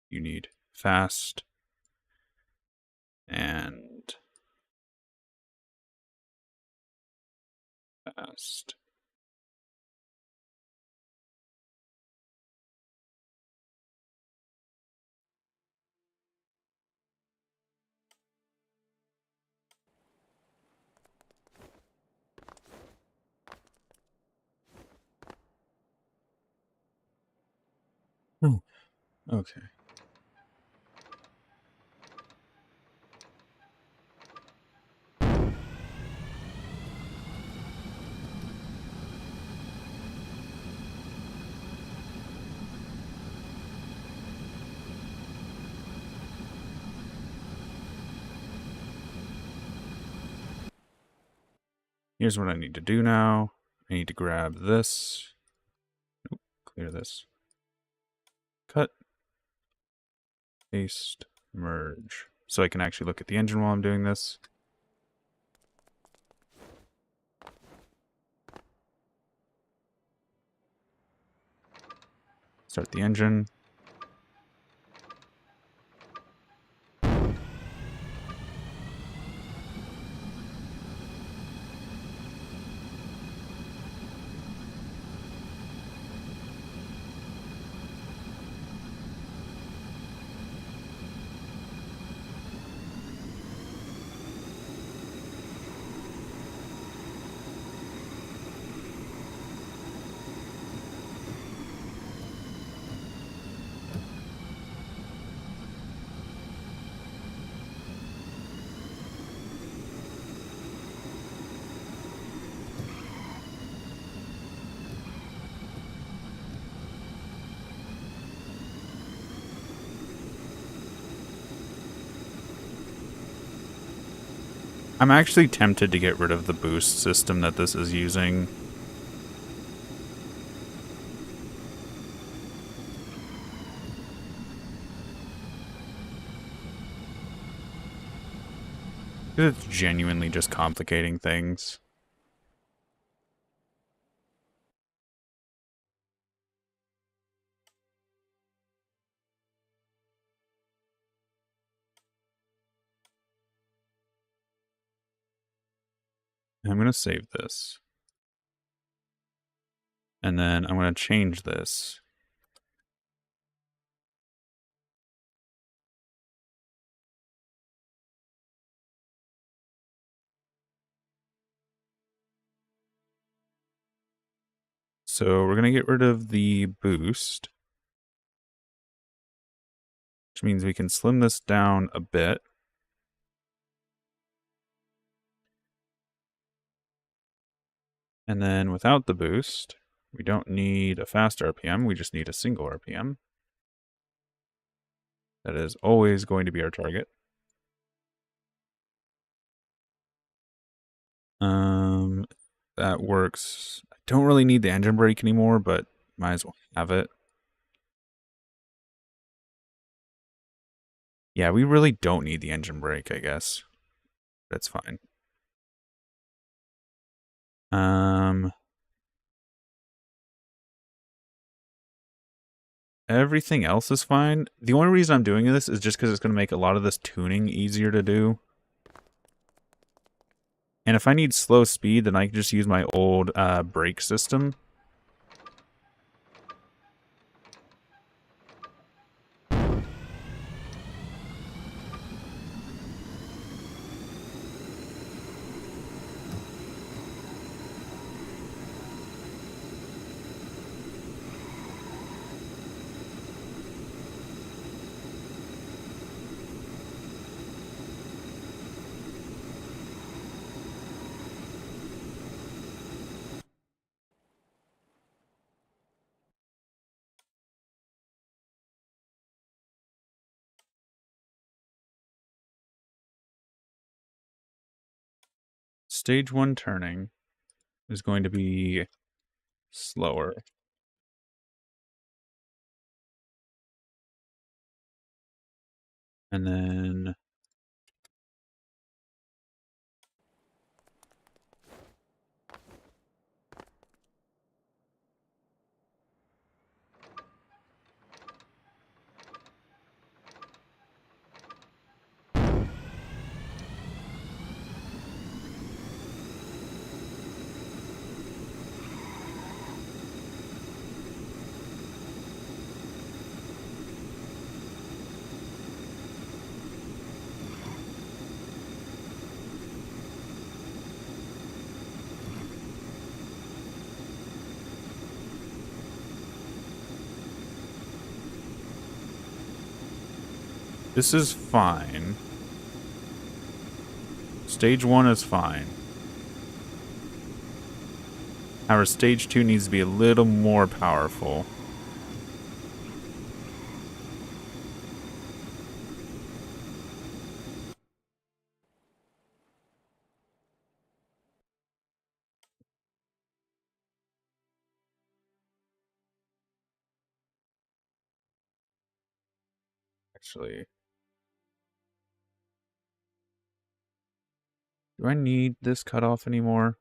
you need fast and fast. Oh, okay. Here's what I need to do now. I need to grab this. Nope, clear this. Cut. Paste. Merge. So I can actually look at the engine while I'm doing this. Start the engine. I'm actually tempted to get rid of the boost system that this is using. It's genuinely just complicating things. I'm going to save this. And then I'm going to change this. So we're going to get rid of the boost, which means we can slim this down a bit. And then without the boost, we don't need a fast RPM, we just need a single RPM. That is always going to be our target. That works. I don't really need the engine brake anymore, but might as well have it. Yeah, we really don't need the engine brake, I guess. That's fine. Everything else is fine. The only reason I'm doing this is just because it's going to make a lot of this tuning easier to do. And if I need slow speed, then I can just use my old brake system. Stage 1 turning is going to be slower. And then This is fine. Stage 1 is fine. However, stage 2 needs to be a little more powerful. Actually, do I need this cutoff anymore?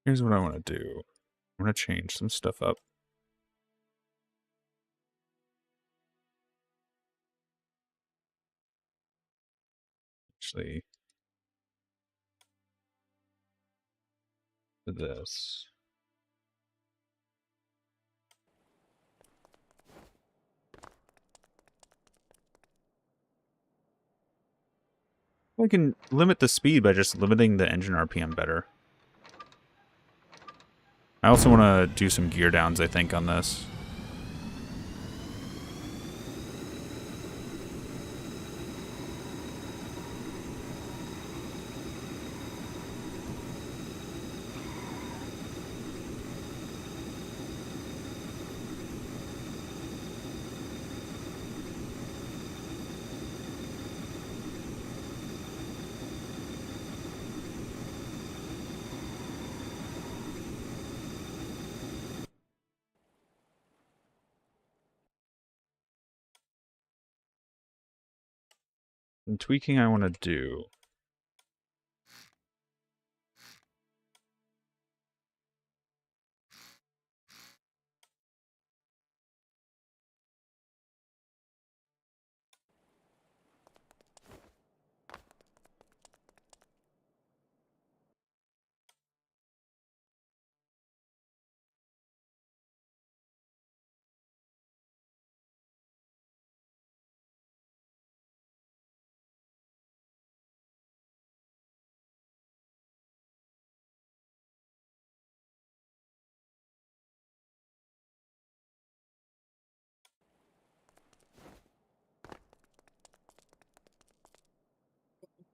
Here's what I want to do. I'm going to change some stuff up. Actually, this. I can limit the speed by just limiting the engine RPM better. I also want to do some gear downs, I think, on this. Some tweaking I want to do.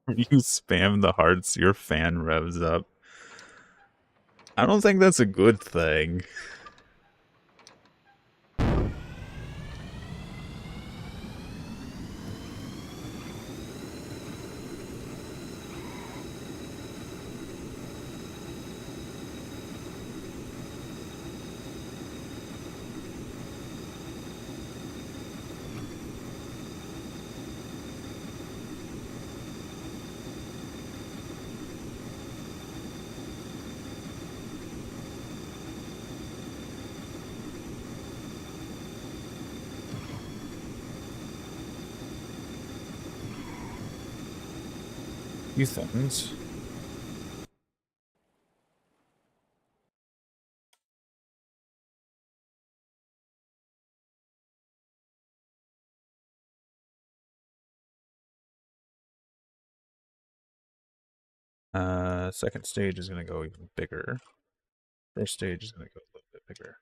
You spam the hearts, your fan revs up. I don't think that's a good thing. Few things. Second stage is going to go even bigger. First stage is going to go a little bit bigger.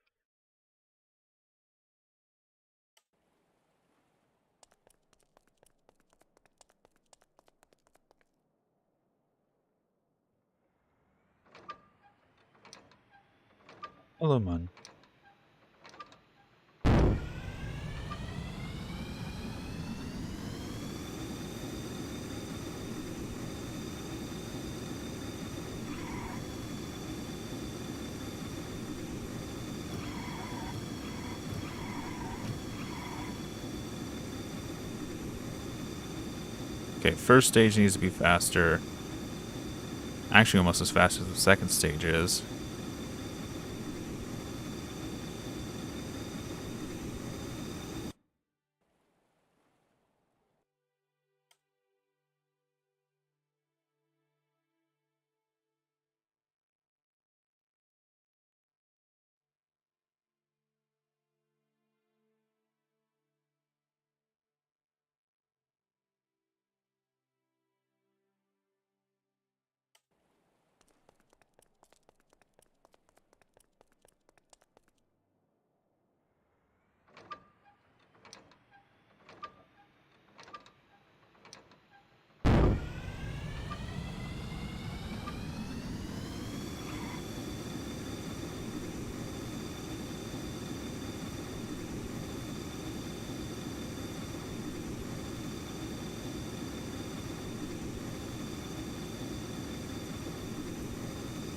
Hello, man. Okay, first stage needs to be faster. Actually, almost as fast as the second stage is.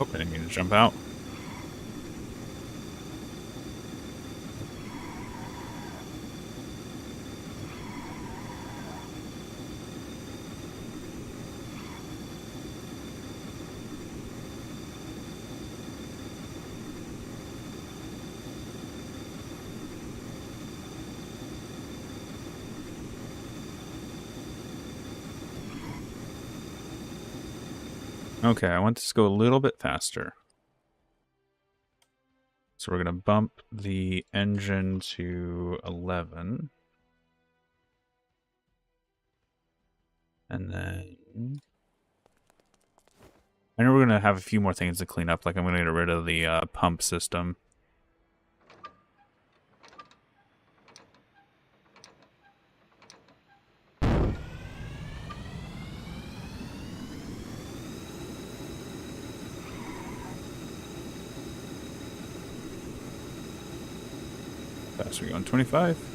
Oop, I didn't mean to jump out. Okay, I want this to go a little bit faster. So we're going to bump the engine to 11. And then... I know we're going to have a few more things to clean up, like I'm going to get rid of the pump system. Fast we go on 25.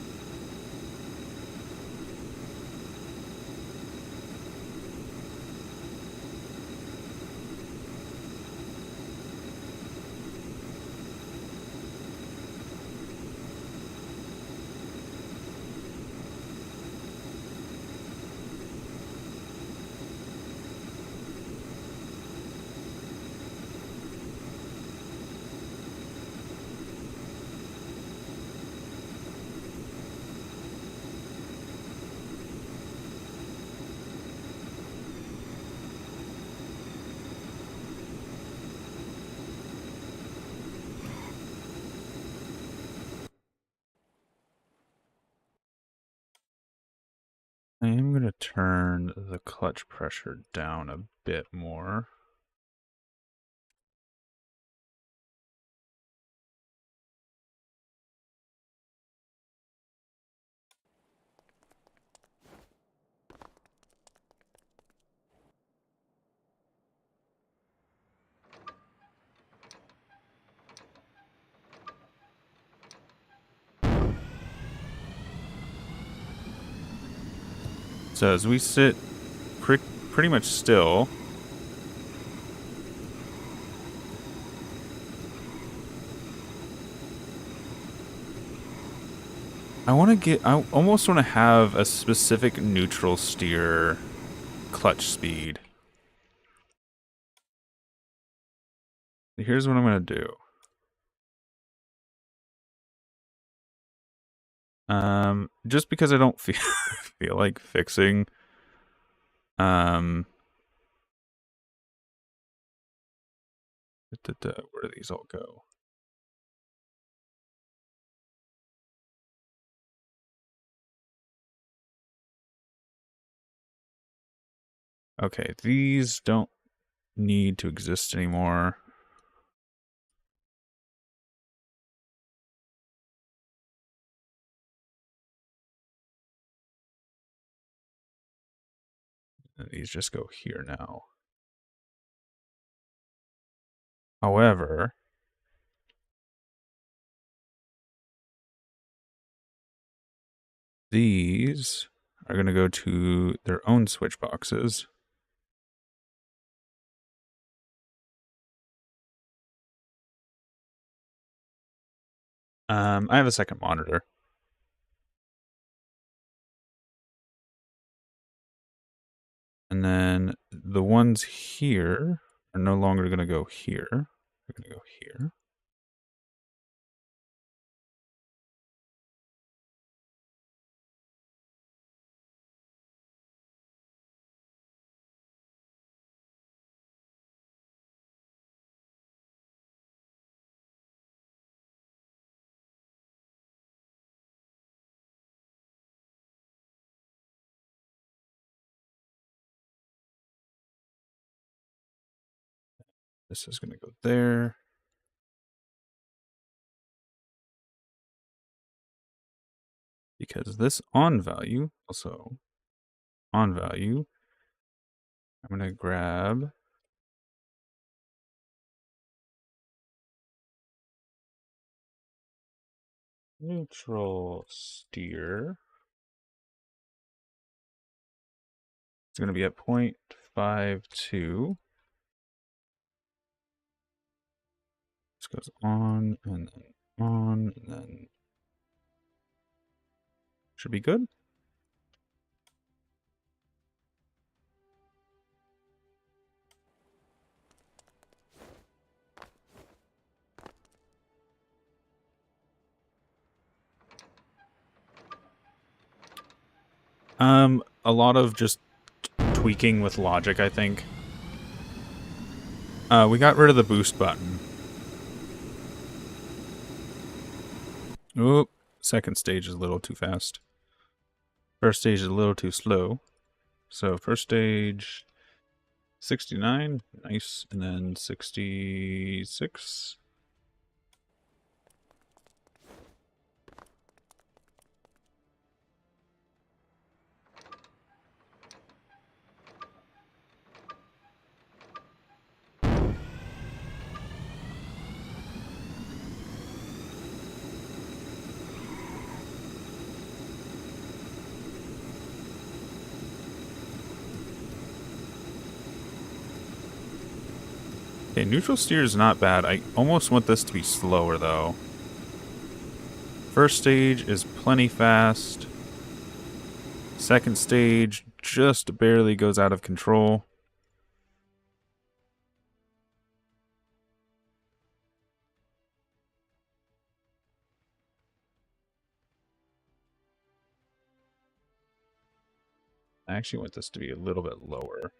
I am going to turn the clutch pressure down a bit more. So as we sit pretty much still, I almost want to have a specific neutral steer clutch speed. Here's what I'm going to do. Just because I don't feel like fixing, where do these all go? Okay, these don't need to exist anymore. And these just go here now. However, these are going to go to their own switch boxes. I have a second monitor. And then the ones here are no longer going to go here. They're going to go here. This is going to go there. Because this on value, also on value, I'm going to grab neutral steer. It's going to be at 0.52. goes on and then on and then should be good. A lot of just tweaking with logic, I think. We got rid of the boost button. Oop, second stage is a little too fast. First stage is a little too slow. So first stage, 69, nice, and then 66. Okay, neutral steer is not bad. I almost want this to be slower, though. First stage is plenty fast. Second stage just barely goes out of control. I actually want this to be a little bit lower.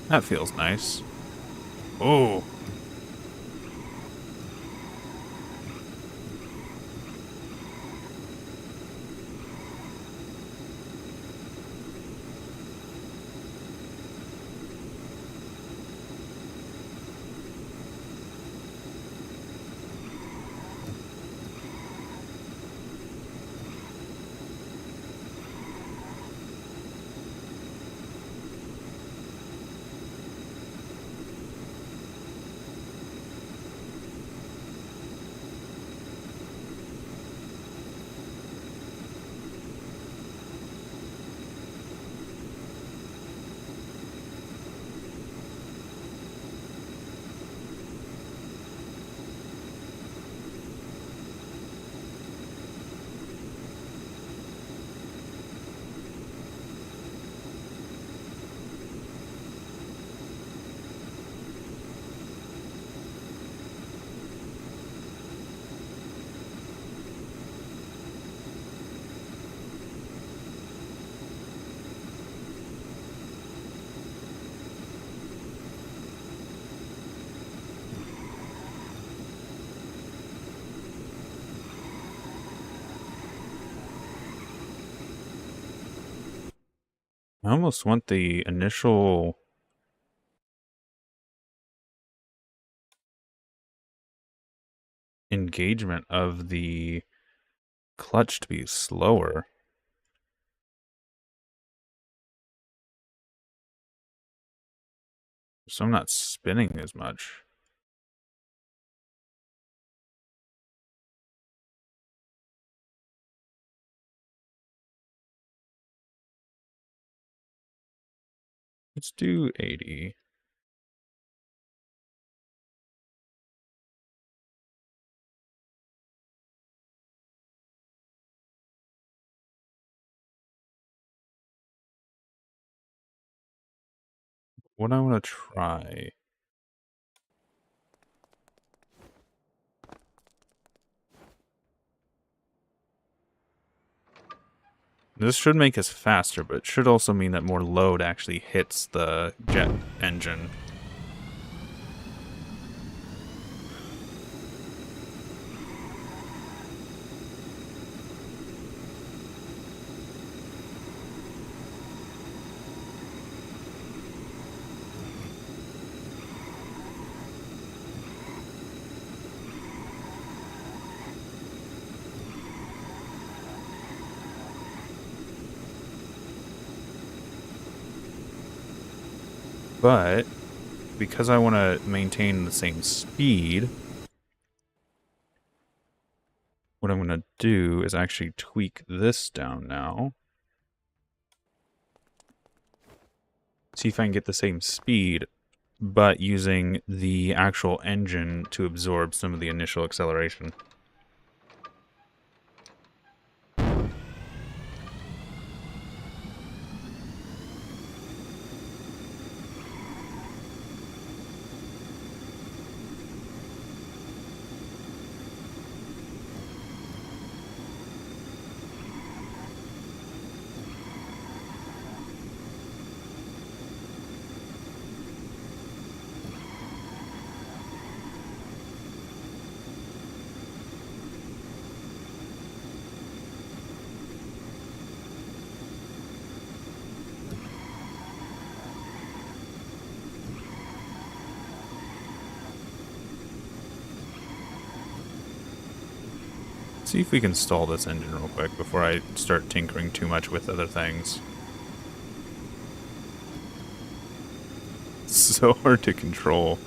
That feels nice. Oh. I almost want the initial engagement of the clutch to be slower, so I'm not spinning as much. Let's do 80. what I want to try. This should make us faster, but it should also mean that more load actually hits the jet engine. But because I want to maintain the same speed, what I'm going to do is actually tweak this down now. See if I can get the same speed, but using the actual engine to absorb some of the initial acceleration. See if we can stall this engine real quick before I start tinkering too much with other things. It's so hard to control.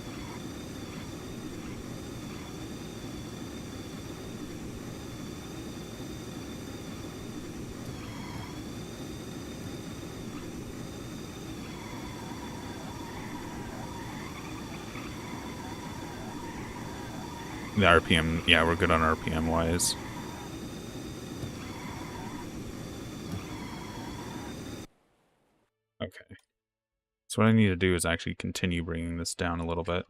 The RPM, yeah, we're good on RPM wise. Okay. So what I need to do is actually continue bringing this down a little bit.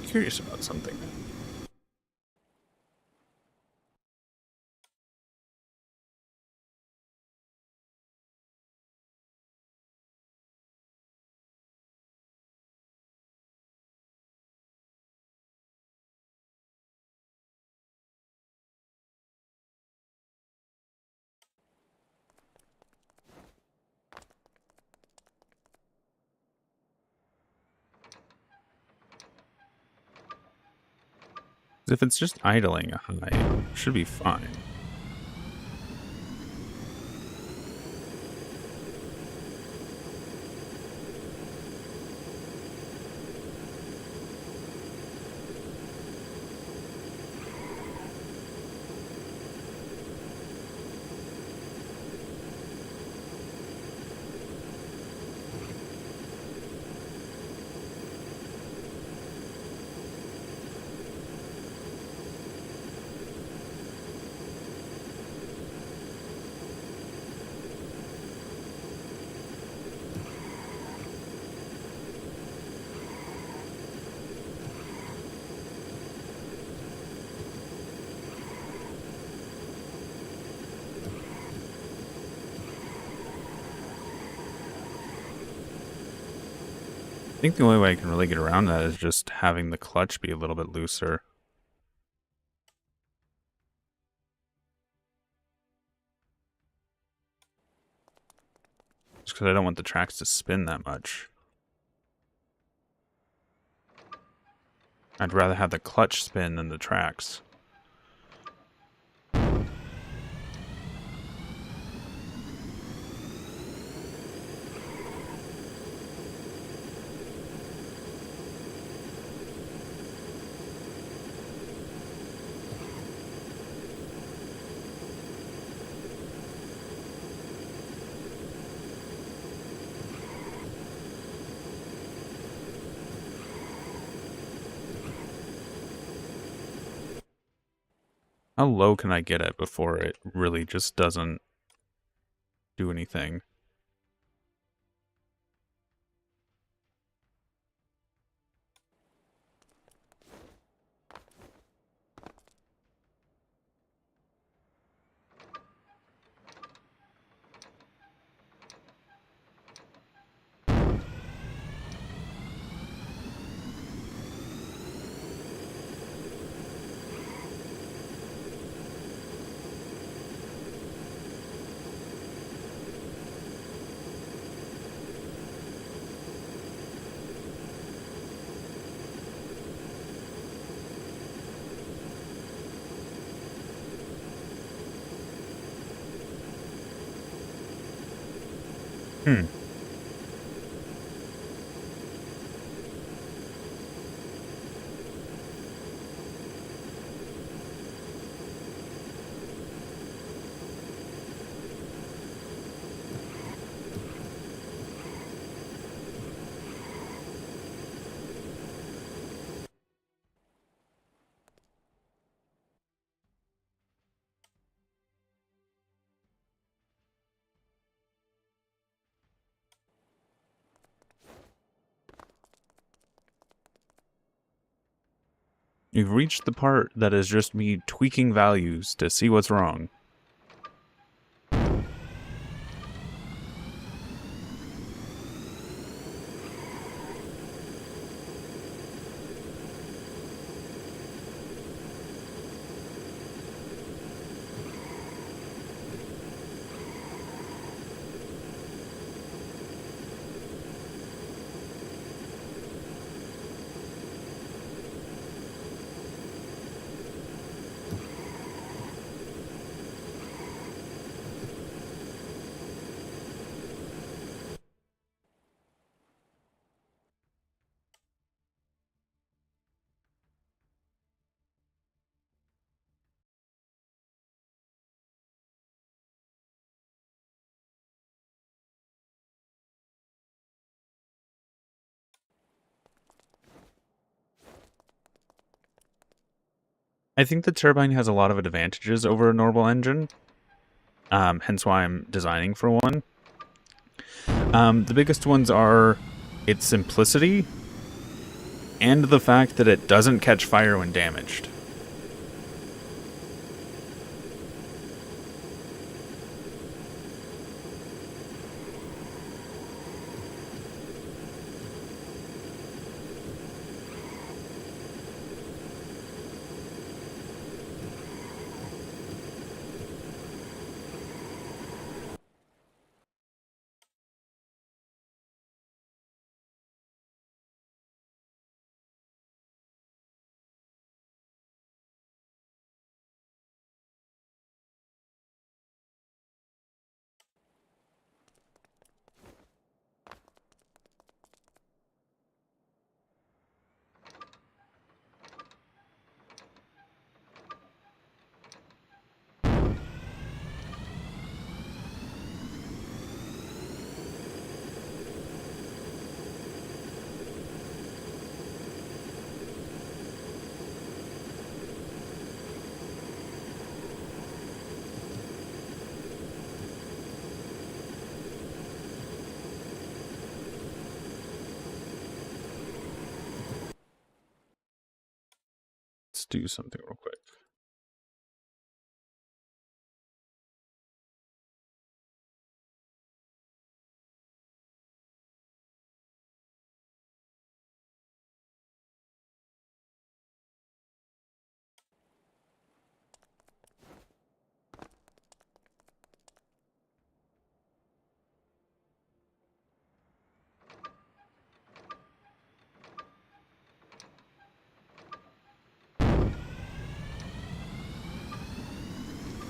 I'm curious about something. If it's just idling a high, it should be fine. think the only way I can really get around that is just having the clutch be a little bit looser. Just because I don't want the tracks to spin that much. I'd rather have the clutch spin than the tracks. How low can I get it before it really just doesn't do anything? Hmm. You've reached the part that is just me tweaking values to see what's wrong. I think the turbine has a lot of advantages over a normal engine, hence why I'm designing for one. The biggest ones are its simplicity and the fact that it doesn't catch fire when damaged. Let's do something real quick.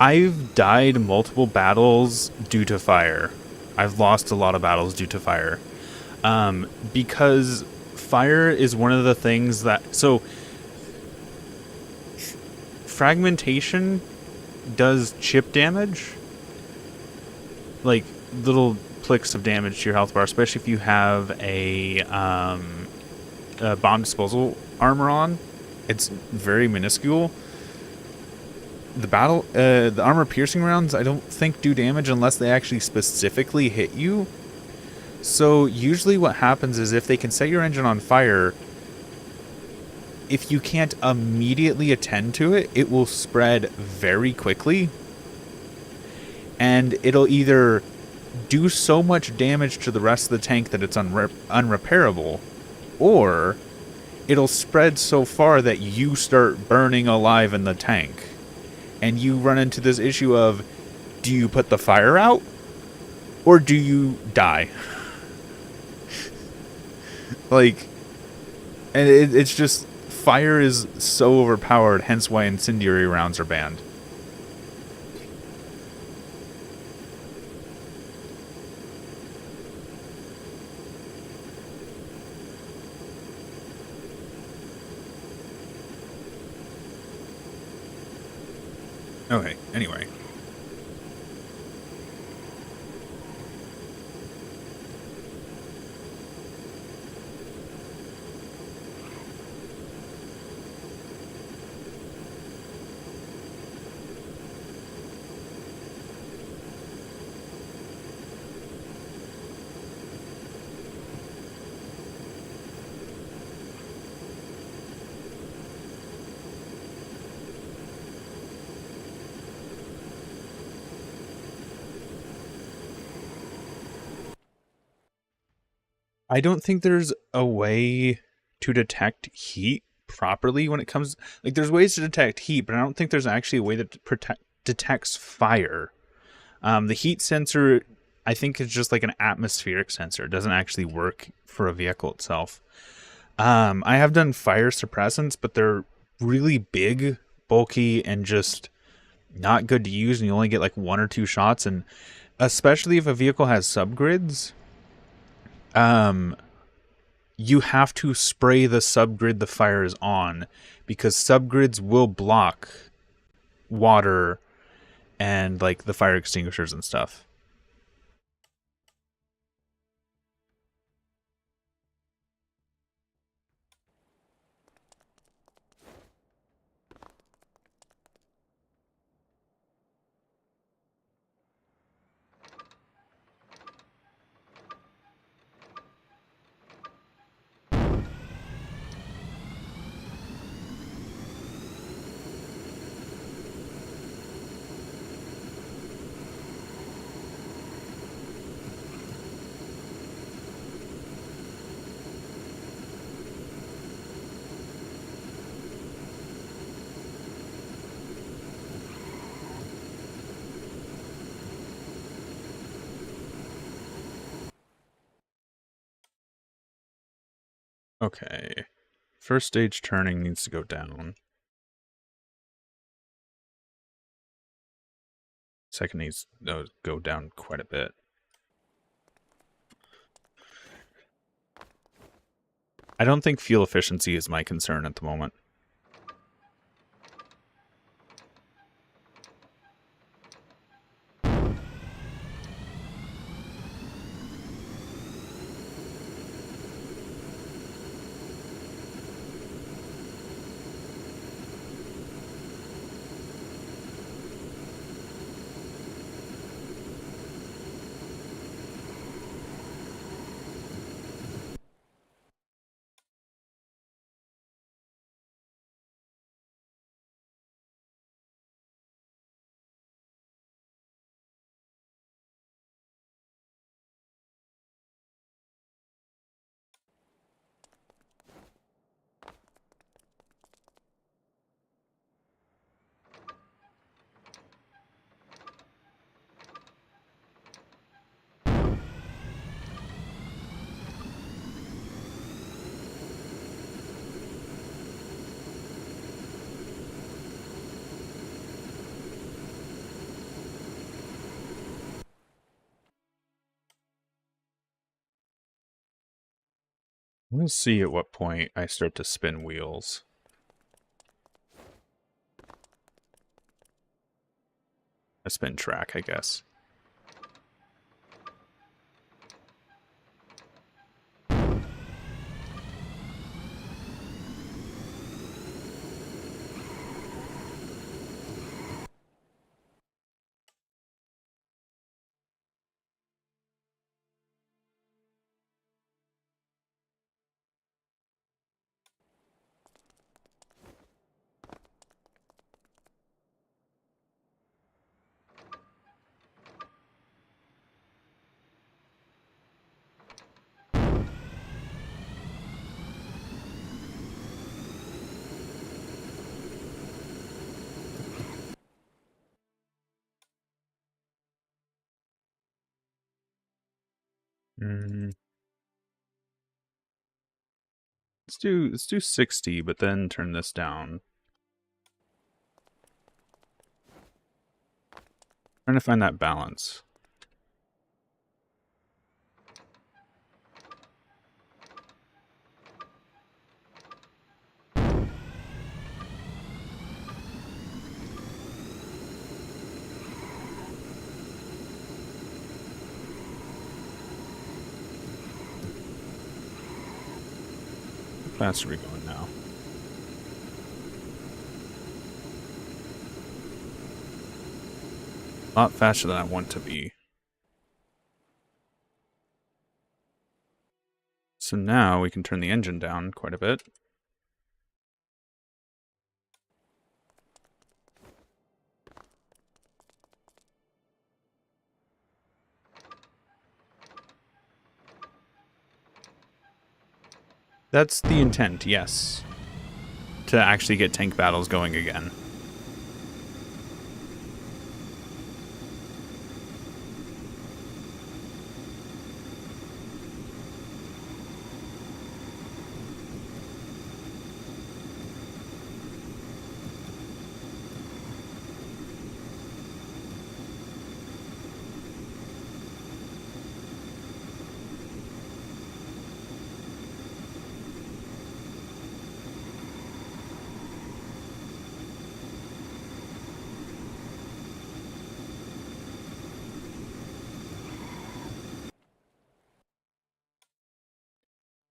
I've died multiple battles due to fire. I've lost a lot of battles due to fire. Because fire is one of the things that... So, fragmentation does chip damage. Like, little clicks of damage to your health bar, especially if you have a bomb disposal armor on. It's very minuscule. The armor piercing rounds, I don't think do damage unless they actually specifically hit you. So usually what happens is if they can set your engine on fire, if you can't immediately attend to it, it will spread very quickly. And it'll either do so much damage to the rest of the tank that it's unrepairable, or it'll spread so far that you start burning alive in the tank. And you run into this issue of, do you put the fire out, or do you die? Like, and it's just, fire is so overpowered, hence why incendiary rounds are banned. Okay, anyway. I don't think there's a way to detect heat properly when it comes... Like, there's ways to detect heat, but I don't think there's actually a way that detects fire. The heat sensor, I think, is just like an atmospheric sensor. It doesn't actually work for a vehicle itself. I have done fire suppressants, but they're really big, bulky, and just not good to use, and you only get like 1 or 2 shots. And especially if a vehicle has subgrids, you have to spray the subgrid the fire is on, because subgrids will block water and like the fire extinguishers and stuff. Okay. First stage turning needs to go down. Second needs to go down quite a bit. I don't think fuel efficiency is my concern at the moment. We'll see at what point I start to spin wheels. A spin track, I guess. Let's do 60, but then turn this down. Trying to find that balance. How fast are we going now? A lot faster than I want to be. So now we can turn the engine down quite a bit. That's the intent, yes. To actually get tank battles going again.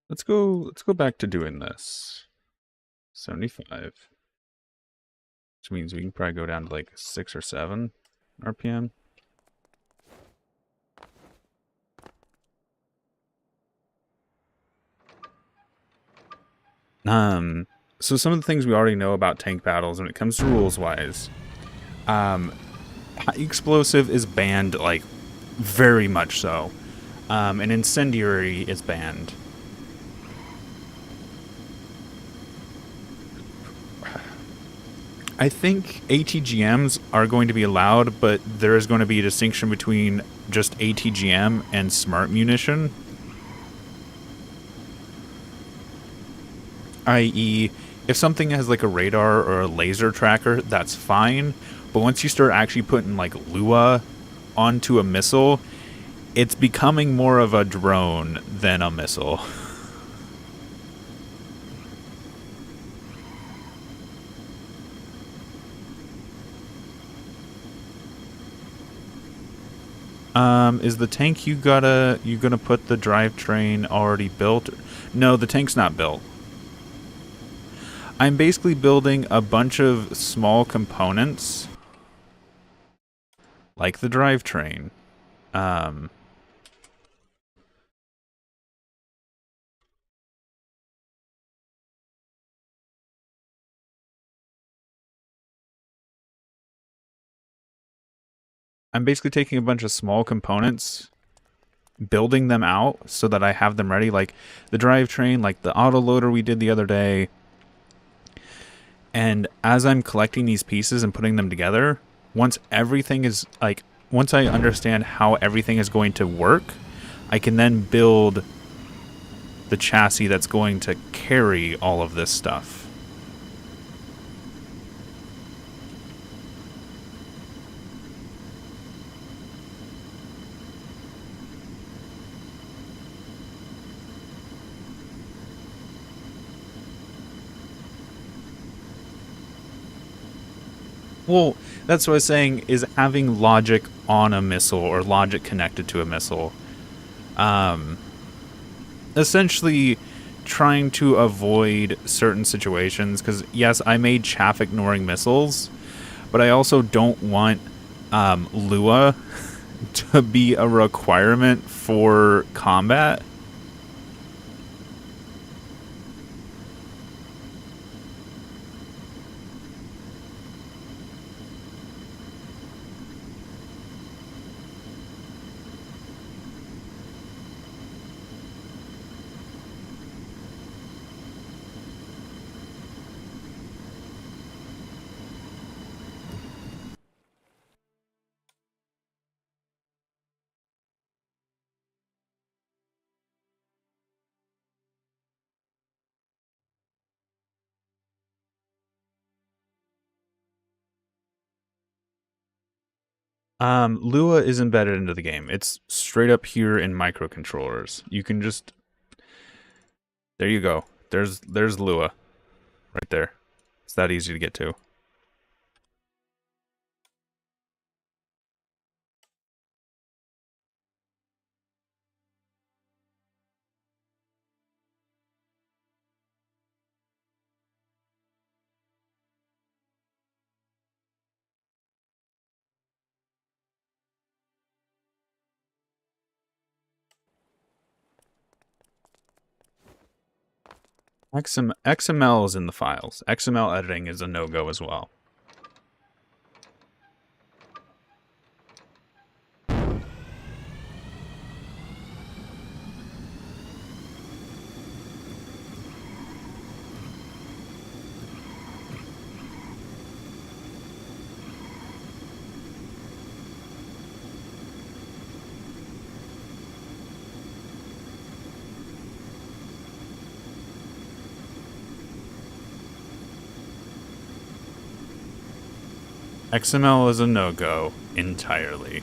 Let's go back to doing this. 75. Which means we can probably go down to like 6 or 7 RPM. So some of the things we already know about tank battles when it comes to rules-wise. High explosive is banned, like, very much so. And incendiary is banned. I think ATGMs are going to be allowed, but there is going to be a distinction between just ATGM and smart munition. I.e., if something has like a radar or a laser tracker, that's fine. But once you start actually putting like Lua onto a missile, it's becoming more of a drone than a missile. Is the tank you gonna put the drivetrain already built? No, the tank's not built. I'm basically building a bunch of small components, like the drivetrain. I'm basically taking a bunch of small components, building them out so that I have them ready, like the drivetrain, like the autoloader we did the other day. And as I'm collecting these pieces and putting them together, once everything is like, once I understand how everything is going to work, I can then build the chassis that's going to carry all of this stuff. Well, that's what I was saying, is having logic on a missile or logic connected to a missile. Essentially trying to avoid certain situations, because yes, I made chaff ignoring missiles, but I also don't want Lua to be a requirement for combat. Lua is embedded into the game. It's straight up here in microcontrollers. You can just... There you go. There's Lua. Right there. It's that easy to get to. XML is in the files. XML editing is a no-go as well. XML is a no-go entirely.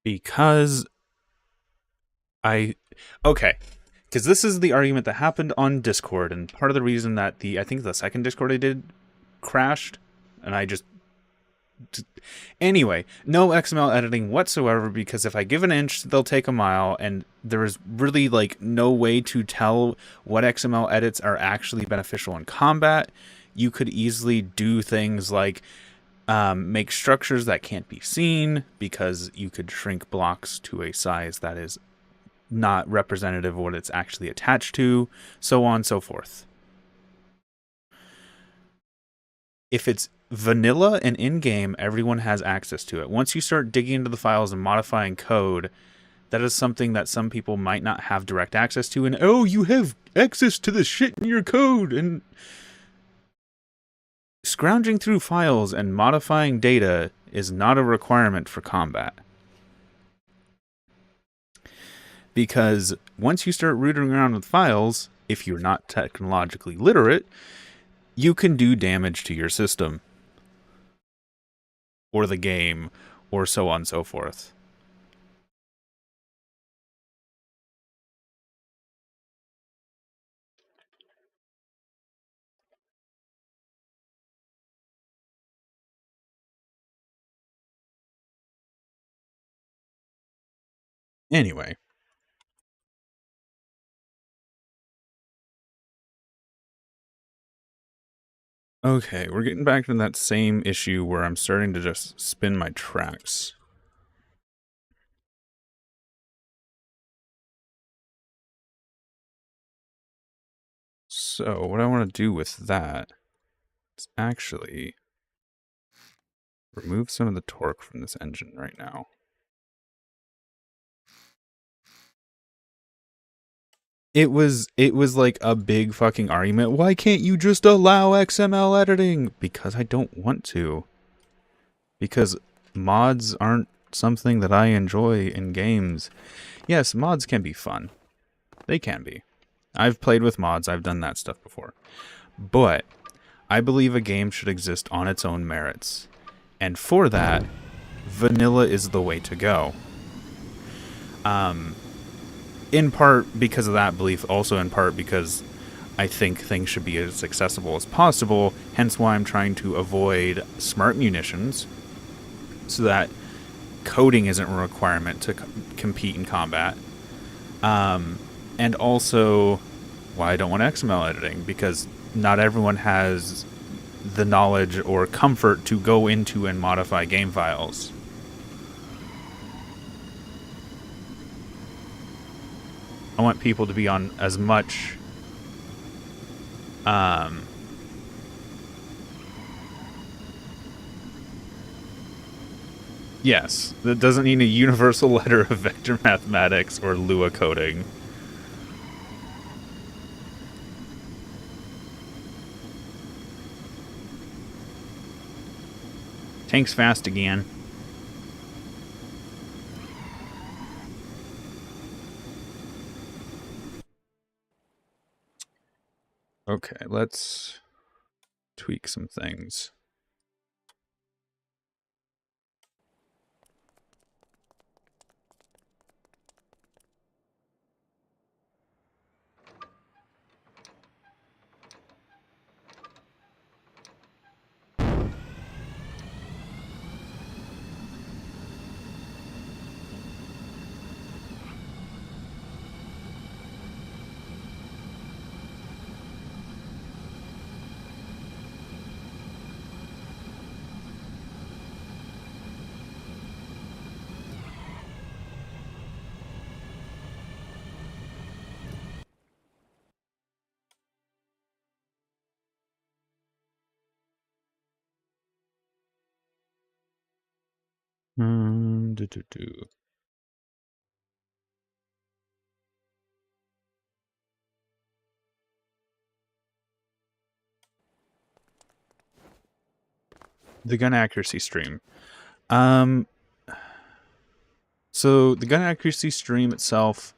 Because because this is the argument that happened on Discord, and part of the reason that I think the second Discord I did crashed, and I just... Anyway, no XML editing whatsoever, because if I give an inch, they'll take a mile, and there is really, like, no way to tell what XML edits are actually beneficial in combat. You could easily do things like make structures that can't be seen, because you could shrink blocks to a size that is not representative of what it's actually attached to, so on and so forth. If it's vanilla and in-game, everyone has access to it. Once you start digging into the files and modifying code, that is something that some people might not have direct access to, and oh, you have access to the shit in your code, and scrounging through files and modifying data is not a requirement for combat. Because once you start rooting around with files, if you're not technologically literate, you can do damage to your system, or the game, or so on and so forth. Anyway. Okay, we're getting back to that same issue where I'm starting to just spin my tracks. So, what I want to do with that is actually remove some of the torque from this engine right now. It was like a big fucking argument. Why can't you just allow XML editing? Because I don't want to. Because mods aren't something that I enjoy in games. Yes, mods can be fun. They can be. I've played with mods. I've done that stuff before. But I believe a game should exist on its own merits. And for that, vanilla is the way to go. In part because of that belief, also in part because I think things should be as accessible as possible, hence why I'm trying to avoid smart munitions, so that coding isn't a requirement to compete in combat. And also why I don't want XML editing, because not everyone has the knowledge or comfort to go into and modify game files. I want people to be on as much yes, that doesn't need a universal letter of vector mathematics or Lua coding. Tank's fast again. Okay, let's tweak some things. The gun accuracy stream. So the gun accuracy stream itself,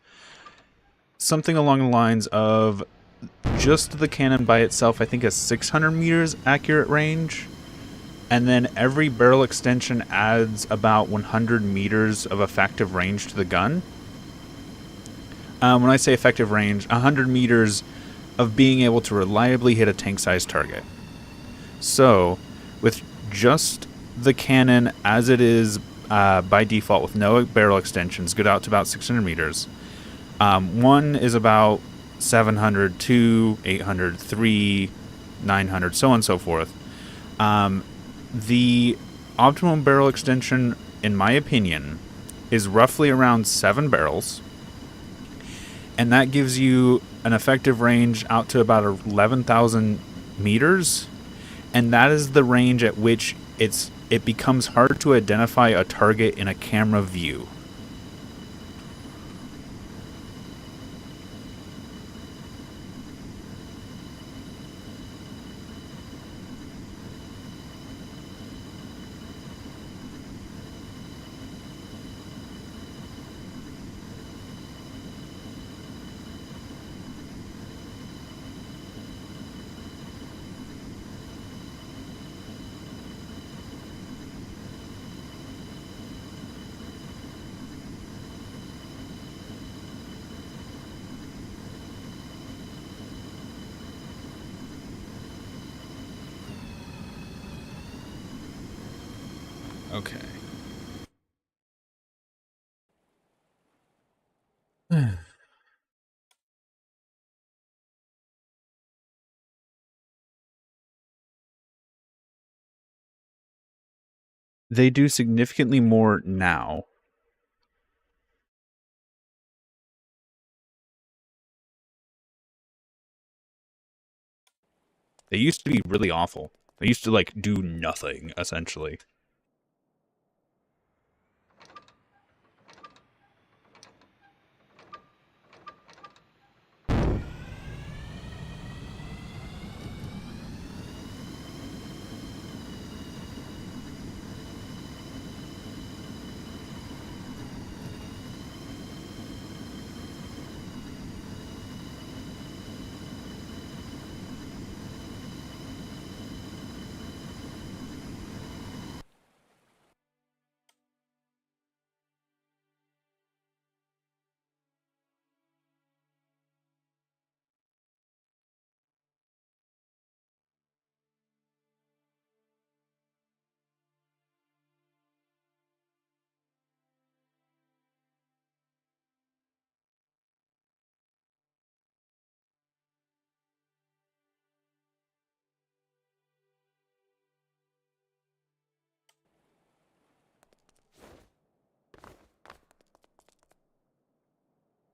something along the lines of just the cannon by itself, I think, has 600 meters accurate range. And then every barrel extension adds about 100 meters of effective range to the gun. When I say effective range, 100 meters of being able to reliably hit a tank-sized target. So, with just the cannon as it is by default, with no barrel extensions, good out to about 600 meters. One is about 700, 2, 800, 3, 900, so on and so forth. The optimum barrel extension, in my opinion, is roughly around 7 barrels. And that gives you an effective range out to about 11,000 meters. And that is the range at which it becomes hard to identify a target in a camera view. Okay. They do significantly more now. They used to be really awful. They used to, like, do nothing, essentially.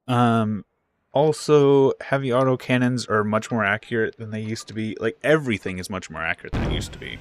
Also, heavy autocannons are much more accurate than they used to be. Like, everything is much more accurate than it used to be.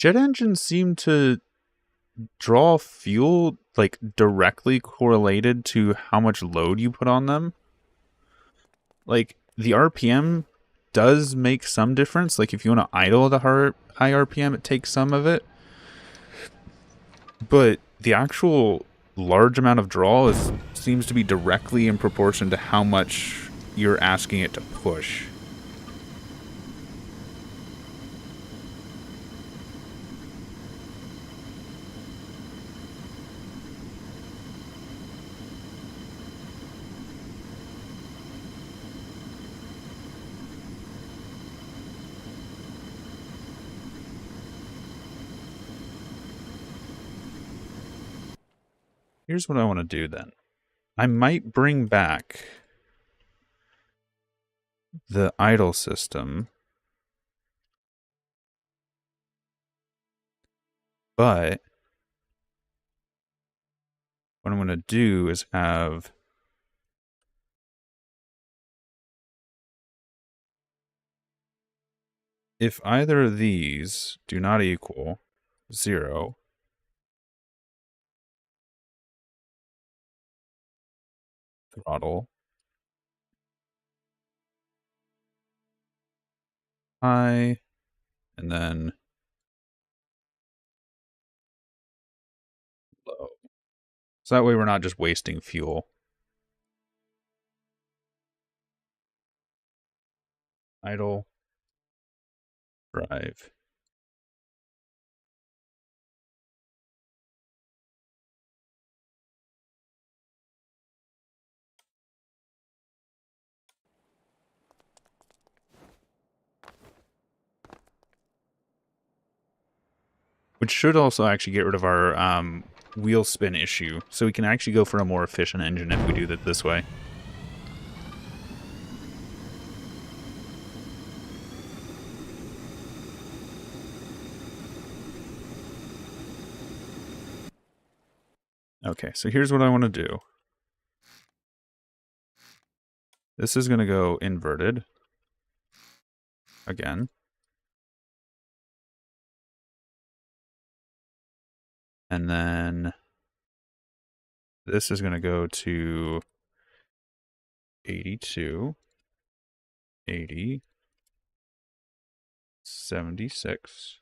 Jet engines seem to draw fuel like directly correlated to how much load you put on them. Like the RPM does make some difference. Like if you want to idle at a high RPM, it takes some of it. But the actual large amount of draw seems to be directly in proportion to how much you're asking it to push. Here's what I want to do then. I might bring back the idle system, but what I'm going to do is have if either of these do not equal 0, throttle high, and then low. So that way we're not just wasting fuel. Idle, drive. Which should also actually get rid of our wheel spin issue. So we can actually go for a more efficient engine if we do that this way. Okay, so here's what I want to do. This is going to go inverted. Again. And then this is going to go to 82, 80, 76.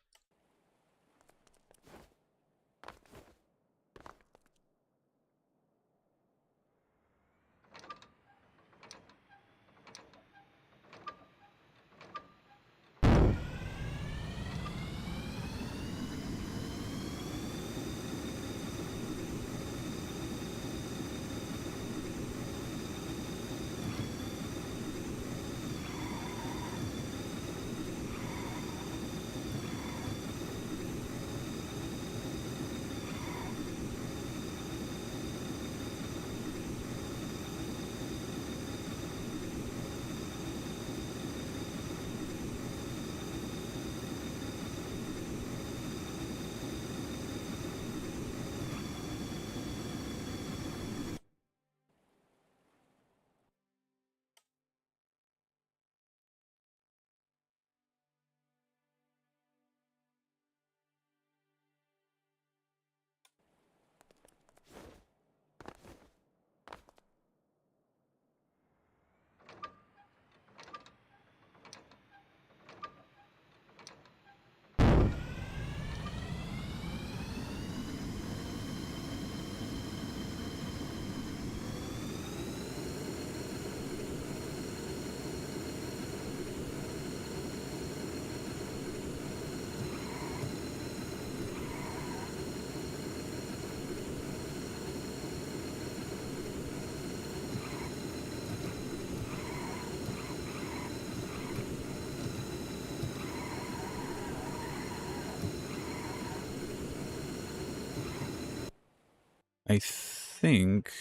think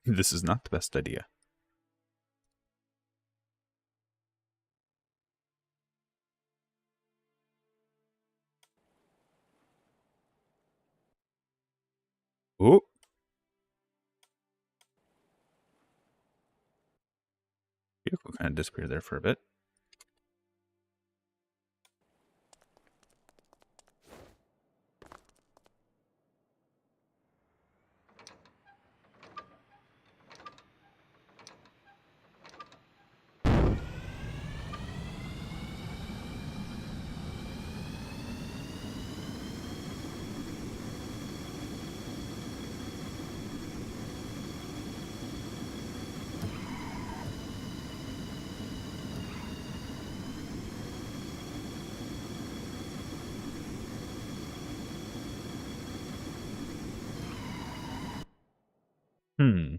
this is not the best idea. Oh. Vehicle kind of disappeared there for a bit. Hmm.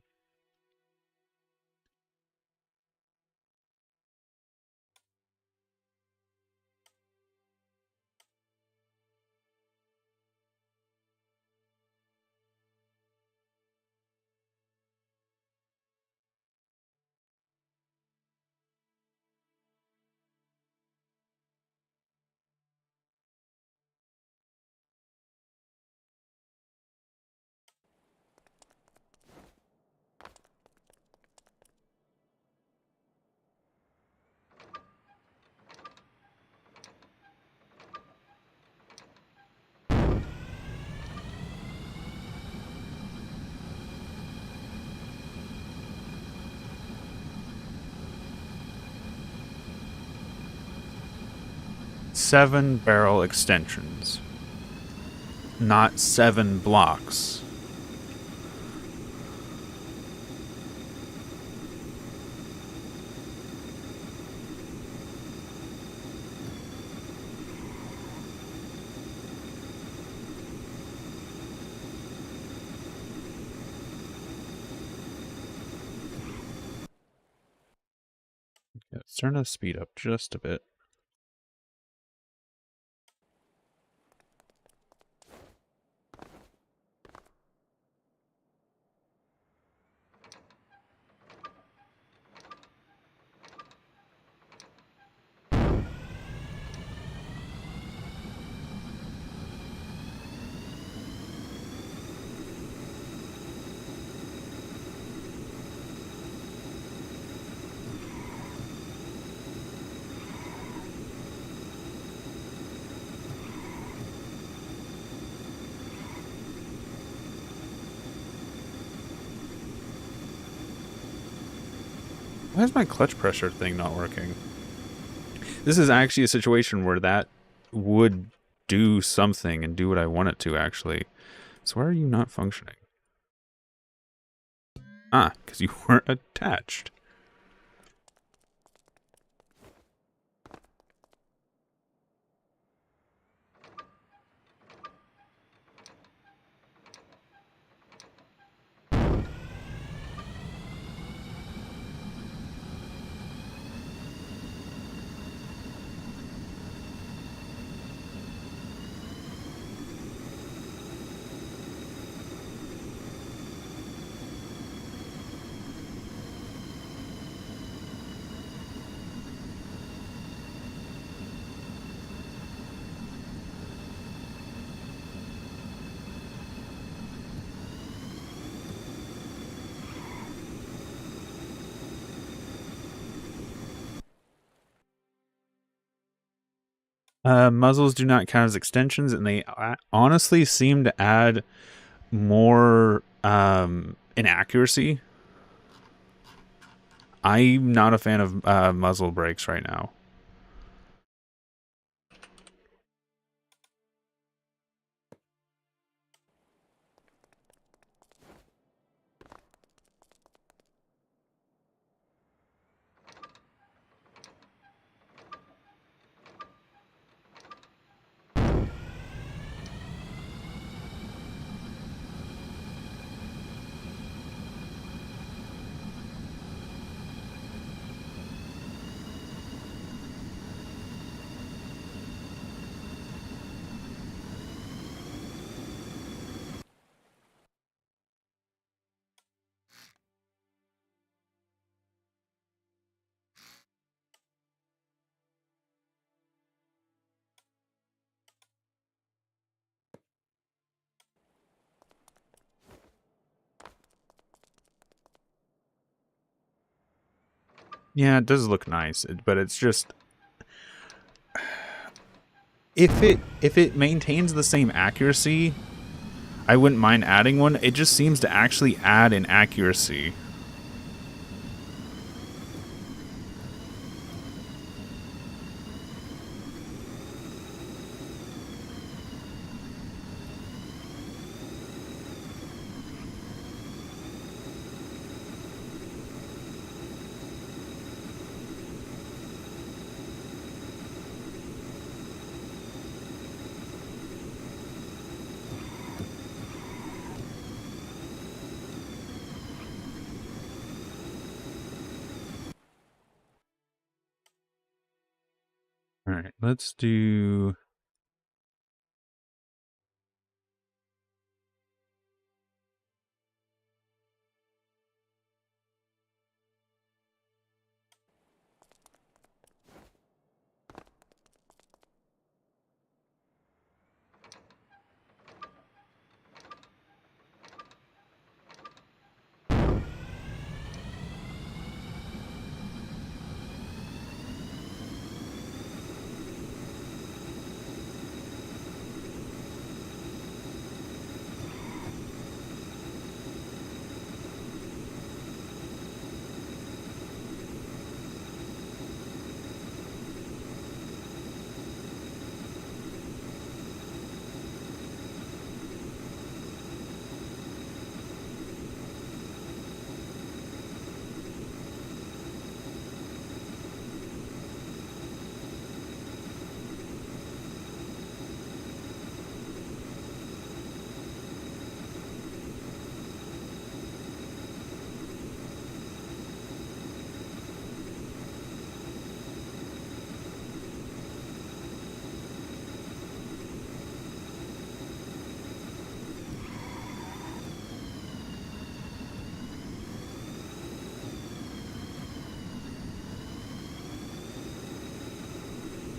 Seven barrel extensions, not 7 blocks. Okay, let's turn the speed up just a bit. Why is my clutch pressure thing not working? This is actually a situation where that would do something and do what I want it to, actually. So why are you not functioning? Ah, because you weren't attached. Muzzles do not count as extensions, and they honestly seem to add more inaccuracy. I'm not a fan of muzzle brakes right now. Yeah, it does look nice, but it's just if it maintains the same accuracy, I wouldn't mind adding one. It just seems to actually add an accuracy. All right, let's do...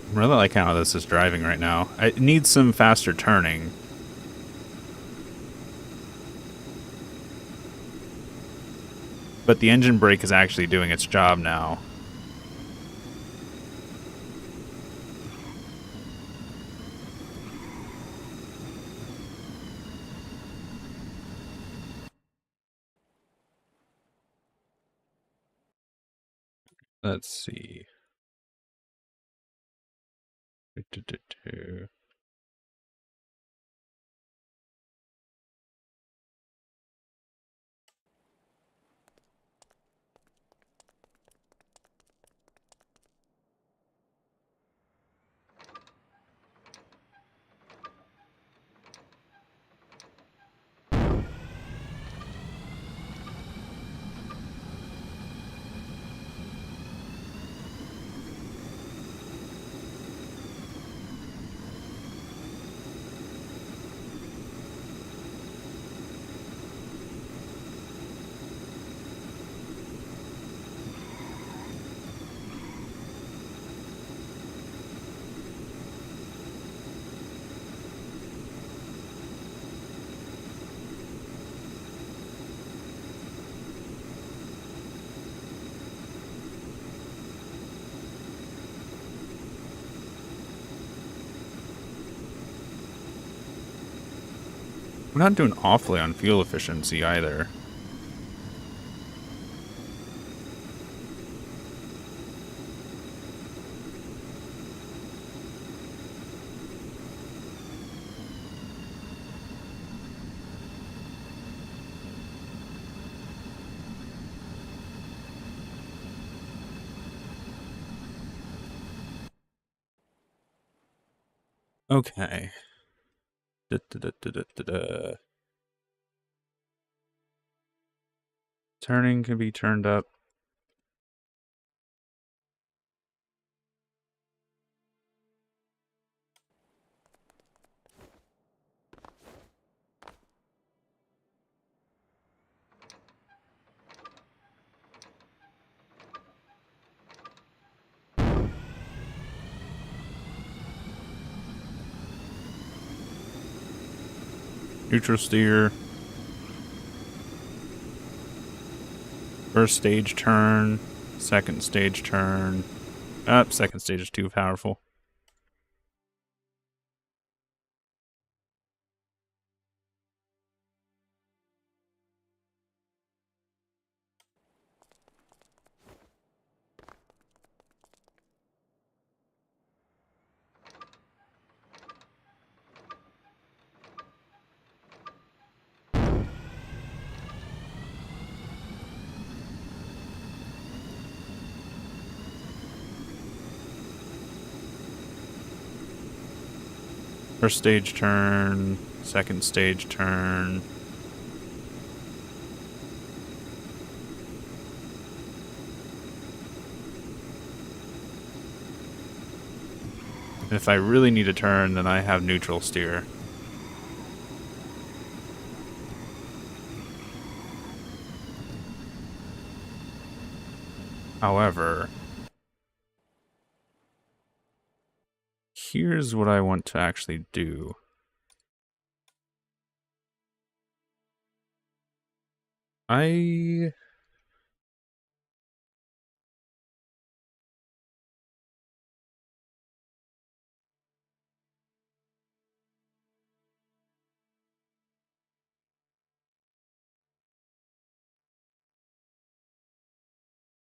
I really like how this is driving right now. It needs some faster turning. But the engine brake is actually doing its job now. Let's see. We're not doing awfully on fuel efficiency either. Okay. Turning can be turned up. Neutral steer. First stage turn. Second stage turn. Up, second stage is too powerful. First stage turn, second stage turn. And if I really need a turn, then I have neutral steer. However, here's what I want to actually do. I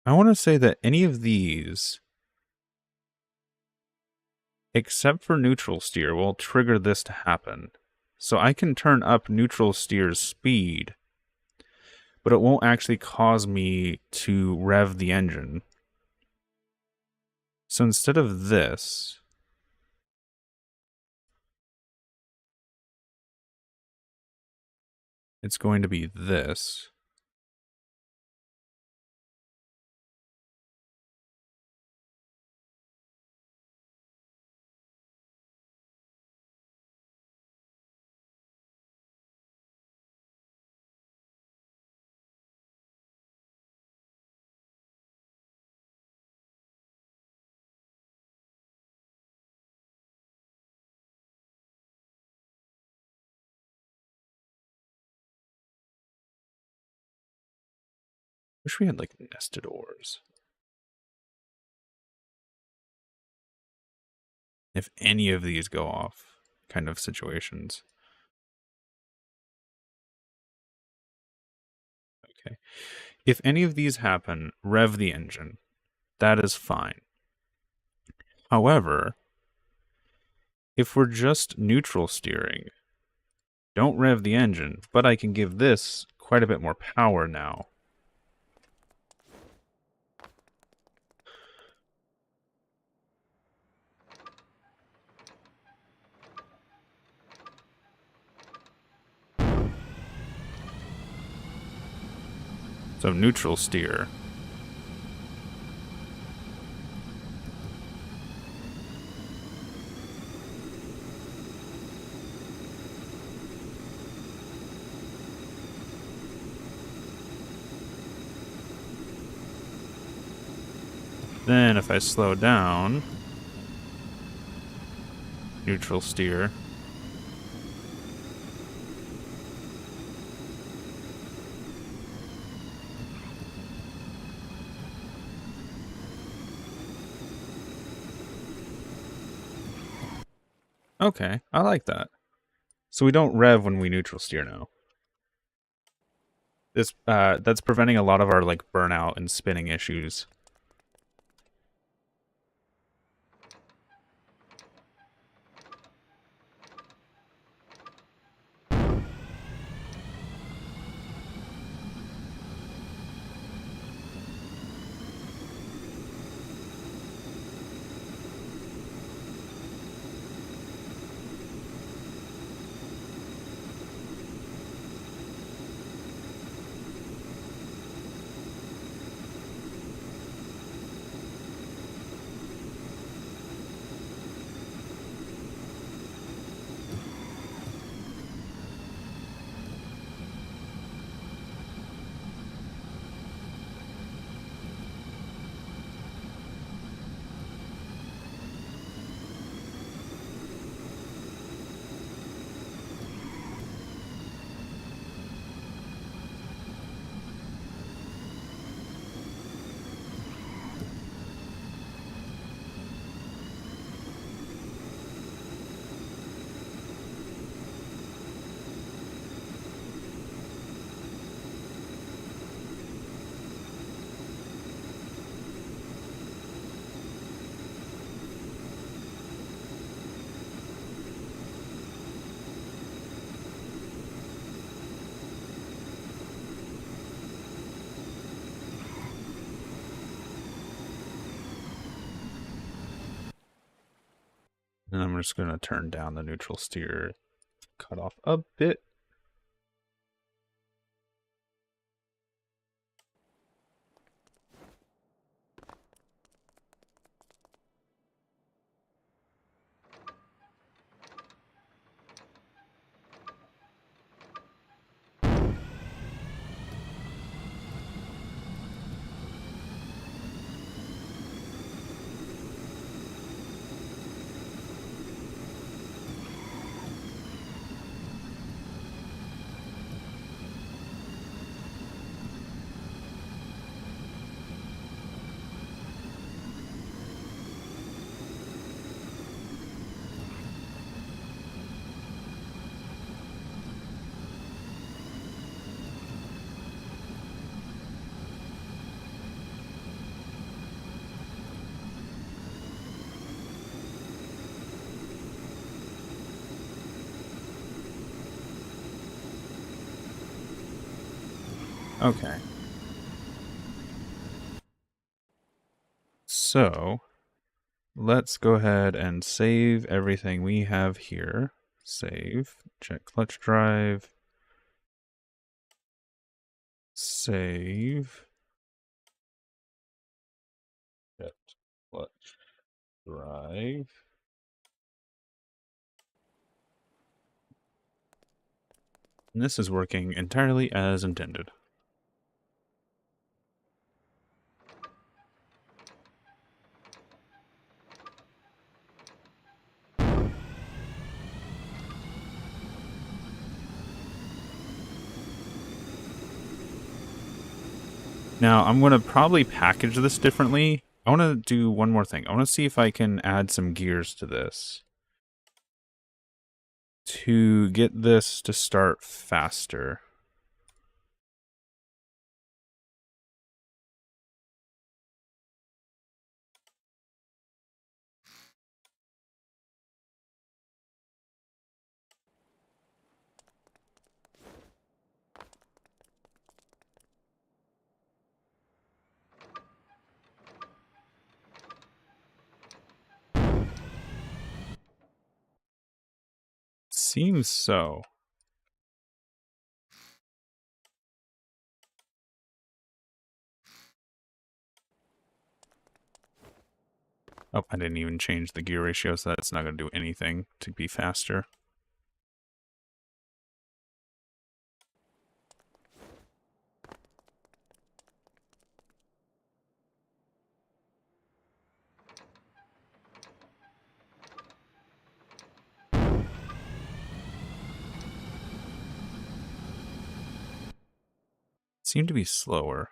want to say that any of these, except for neutral steer, will trigger this to happen. So I can turn up neutral steer's speed, but it won't actually cause me to rev the engine. So instead of this, it's going to be this. Wish we had like nested ores. If any of these go off, kind of situations. Okay. If any of these happen, rev the engine. That is fine. However, if we're just neutral steering, don't rev the engine, but I can give this quite a bit more power now. So neutral steer. Then if I slow down, neutral steer. Okay, I like that. So we don't rev when we neutral steer now. This that's preventing a lot of our like burnout and spinning issues. And I'm just going to turn down the neutral steer, cut off a bit. Okay. So let's go ahead and save everything we have here. Save, check clutch drive, save, check clutch drive. And this is working entirely as intended. Now, I'm going to probably package this differently. I want to do one more thing. I want to see if I can add some gears to this to get this to start faster. Seems so. Oh, I didn't even change the gear ratio, so that's not going to do anything to be faster. Seem to be slower.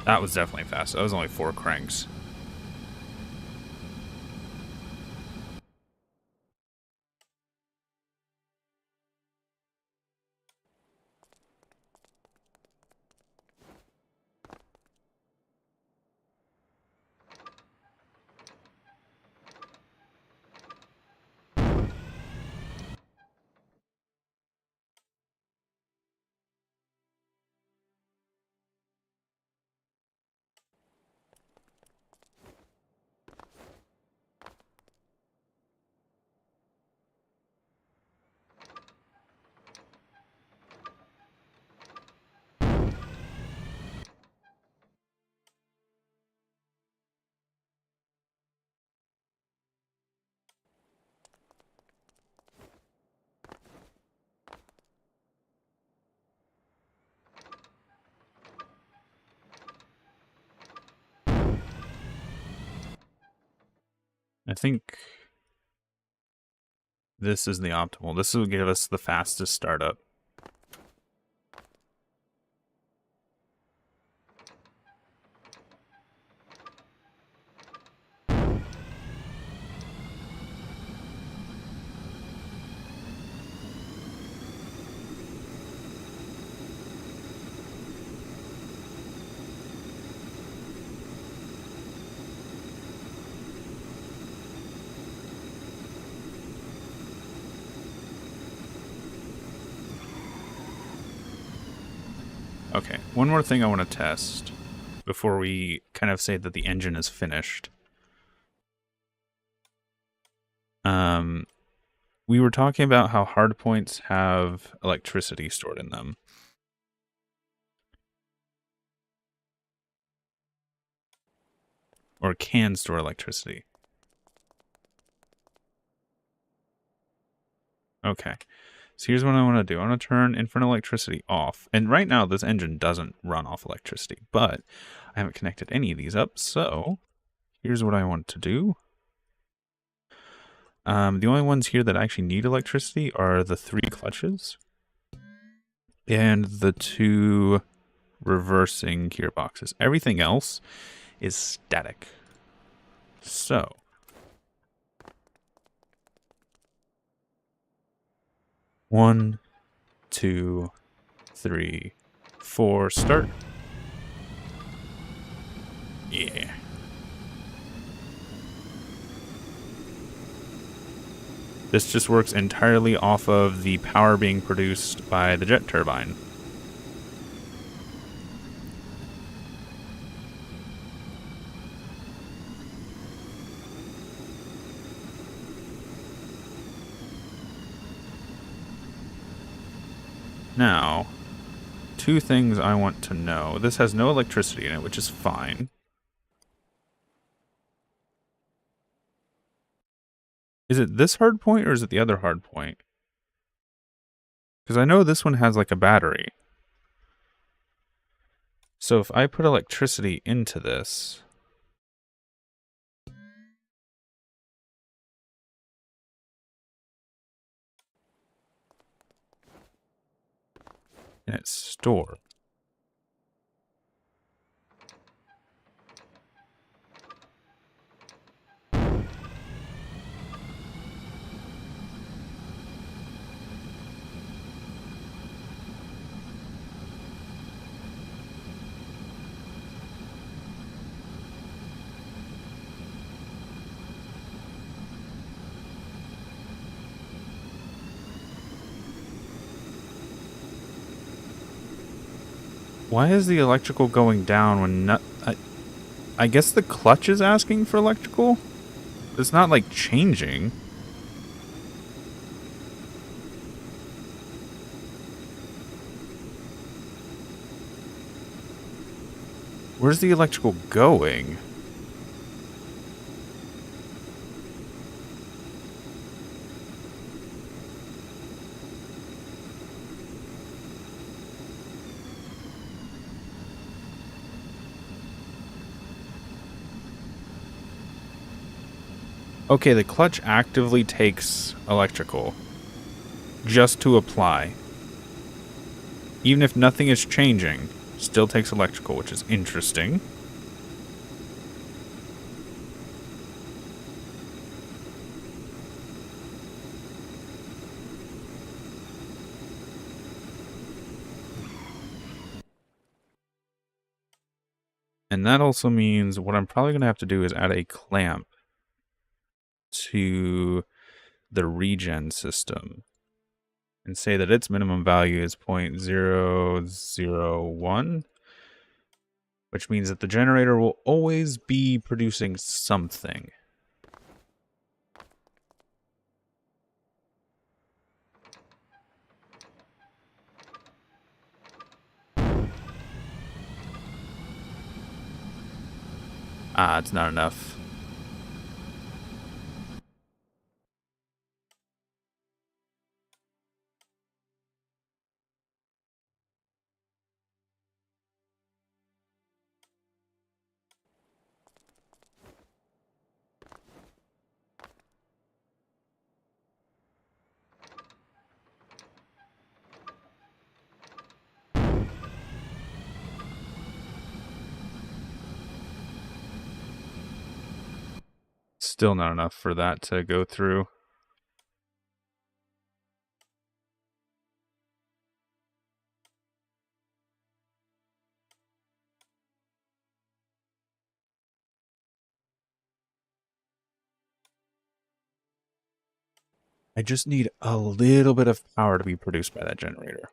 That was definitely fast. That was only 4 cranks. I think this is the optimal. This will give us the fastest startup. Okay, one more thing I want to test before we kind of say that the engine is finished. We were talking about how hardpoints have electricity stored in them. Or can store electricity. Okay. So here's what I want to do. I want to turn infernal electricity off. And right now, this engine doesn't run off electricity, but I haven't connected any of these up, so here's what I want to do. The only ones here that actually need electricity are the 3 clutches and the 2 reversing gearboxes. Everything else is static. So, 1, 2, 3, 4, start. Yeah. This just works entirely off of the power being produced by the jet turbine. Now, 2 things I want to know. This has no electricity in it, which is fine. Is it this hard point or is it the other hard point? Because I know this one has like a battery. So if I put electricity into this, and it's stored. Why is the electrical going down when not... I guess the clutch is asking for electrical? It's not like changing. Where's the electrical going? Okay, the clutch actively takes electrical just to apply. Even if nothing is changing, still takes electrical, which is interesting. And that also means what I'm probably going to have to do is add a clamp to the regen system and say that its minimum value is 0.001, which means that the generator will always be producing something. Ah, it's not enough. Still not enough for that to go through. I just need a little bit of power to be produced by that generator.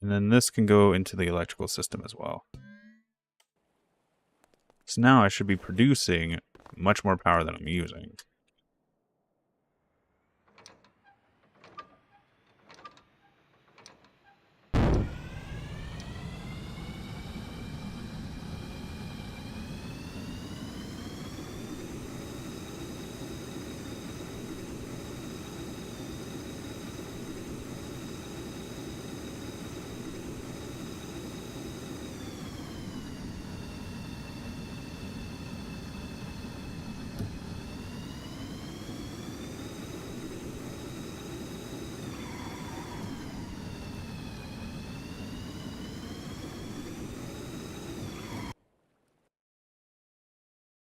And then this can go into the electrical system as well. So now I should be producing much more power than I'm using.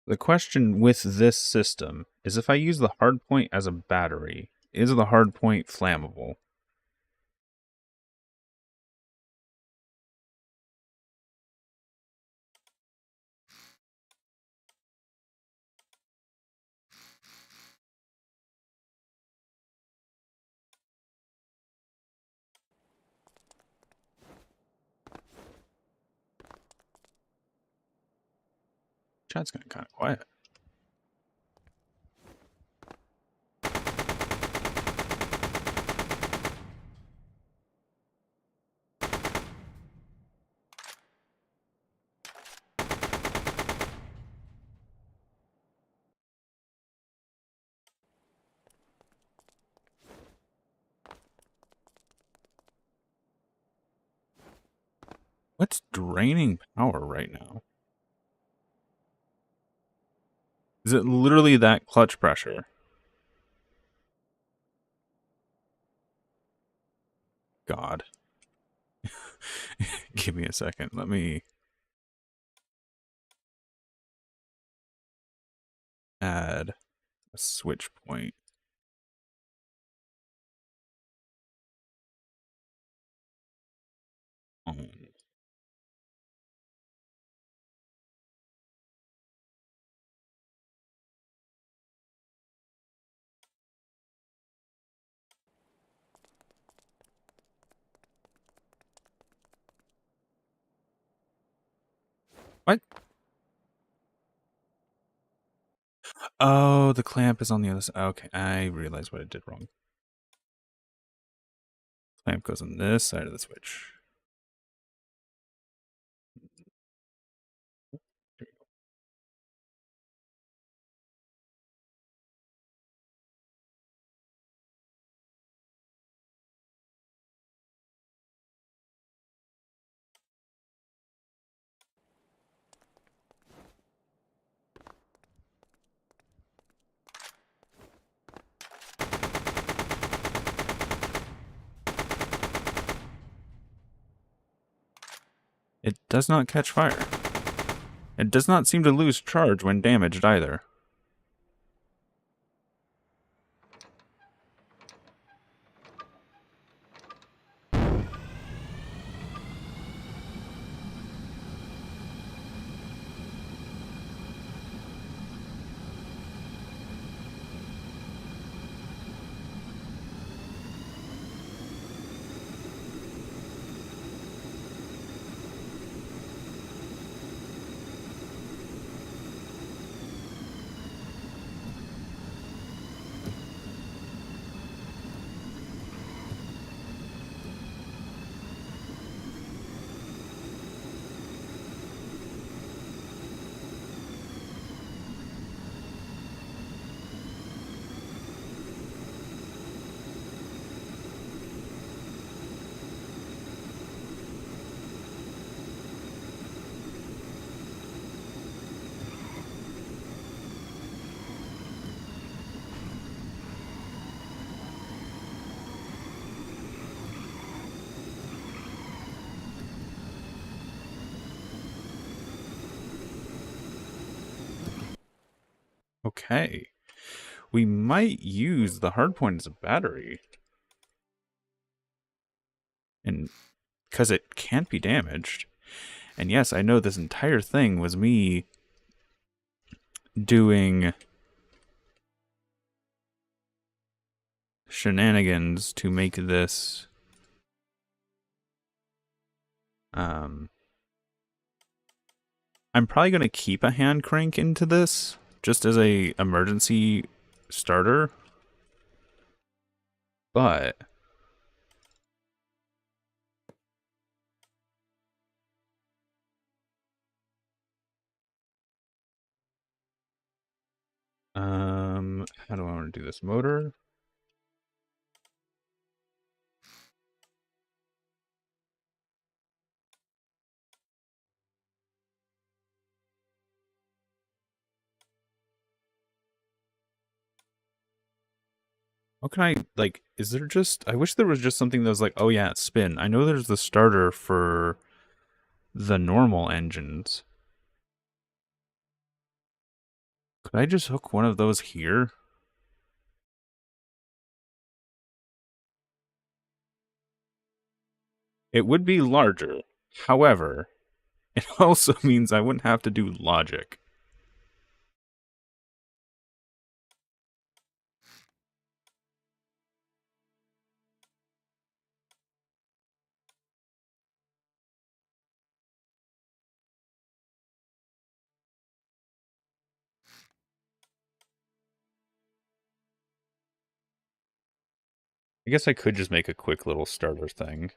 The question with this system is if I use the hardpoint as a battery, is the hardpoint flammable? Chat's getting kind of quiet. What's draining power right now? Is it literally that clutch pressure? God. Give me a second. Let me add a switch point. On. What? Oh, the clamp is on the other side. Okay, I realized what I did wrong. Clamp goes on this side of the switch. It does not catch fire. It does not seem to lose charge when damaged either. Okay. We might use the hardpoint as a battery. And because it can't be damaged. And yes, I know this entire thing was me doing shenanigans to make this I'm probably going to keep a hand crank into this just as a emergency starter. But how do I want to do this? Motor. What can I, like, is there just, I wish there was just something that was like, oh yeah, spin. I know there's the starter for the normal engines. Could I just hook one of those here? It would be larger. However, it also means I wouldn't have to do logic. I guess I could just make a quick little starter thing.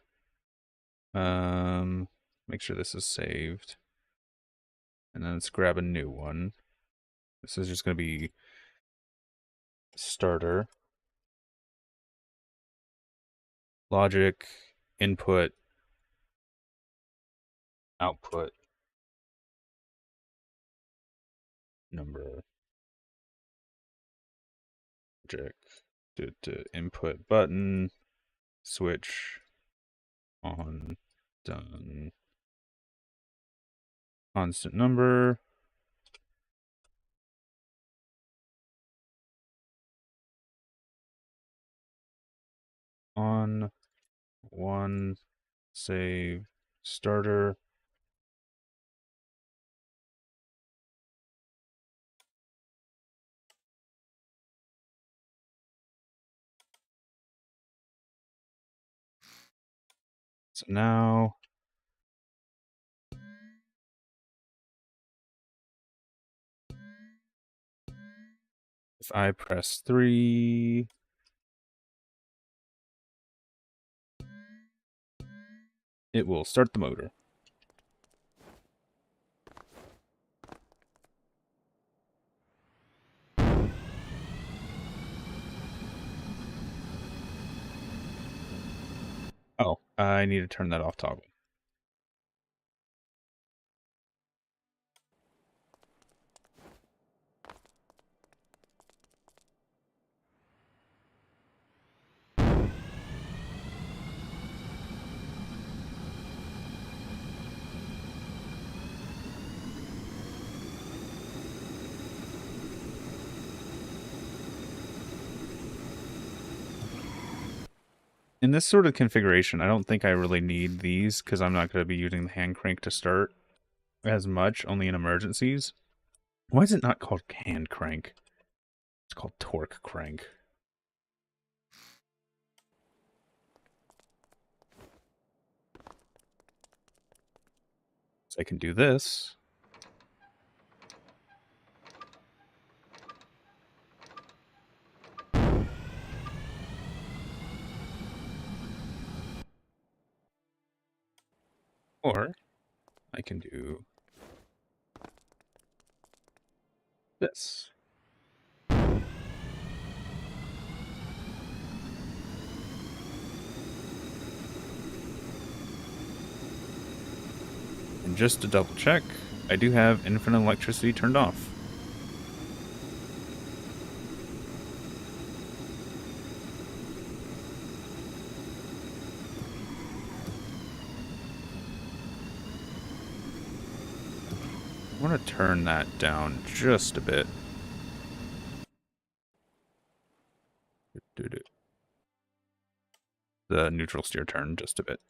Make sure this is saved. And then let's grab a new one. This is just going to be starter. Logic, input, output, number, logic, to input button, switch, on, done, constant number, on, one, save, starter. So now if I press 3, it will start the motor. Oh, I need to turn that off toggle. In this sort of configuration, I don't think I really need these because I'm not going to be using the hand crank to start as much, only in emergencies. Why is it not called hand crank? It's called torque crank. So I can do this. Or I can do this. And just to double check, I do have infinite electricity turned off. I want to turn that down just a bit. The neutral steer turn just a bit.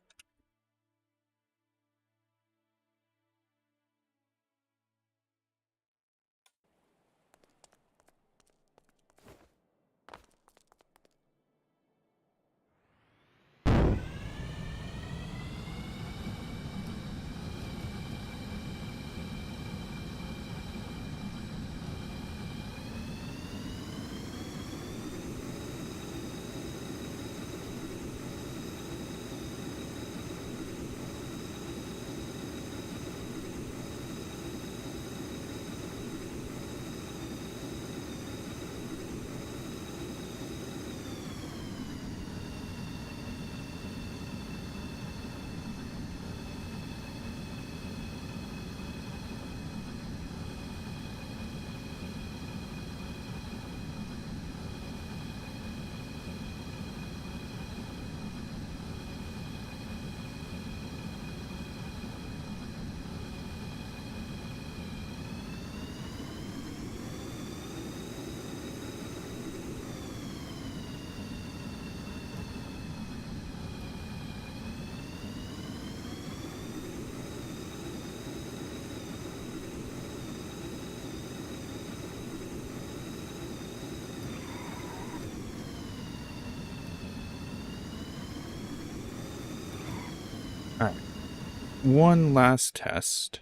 one last test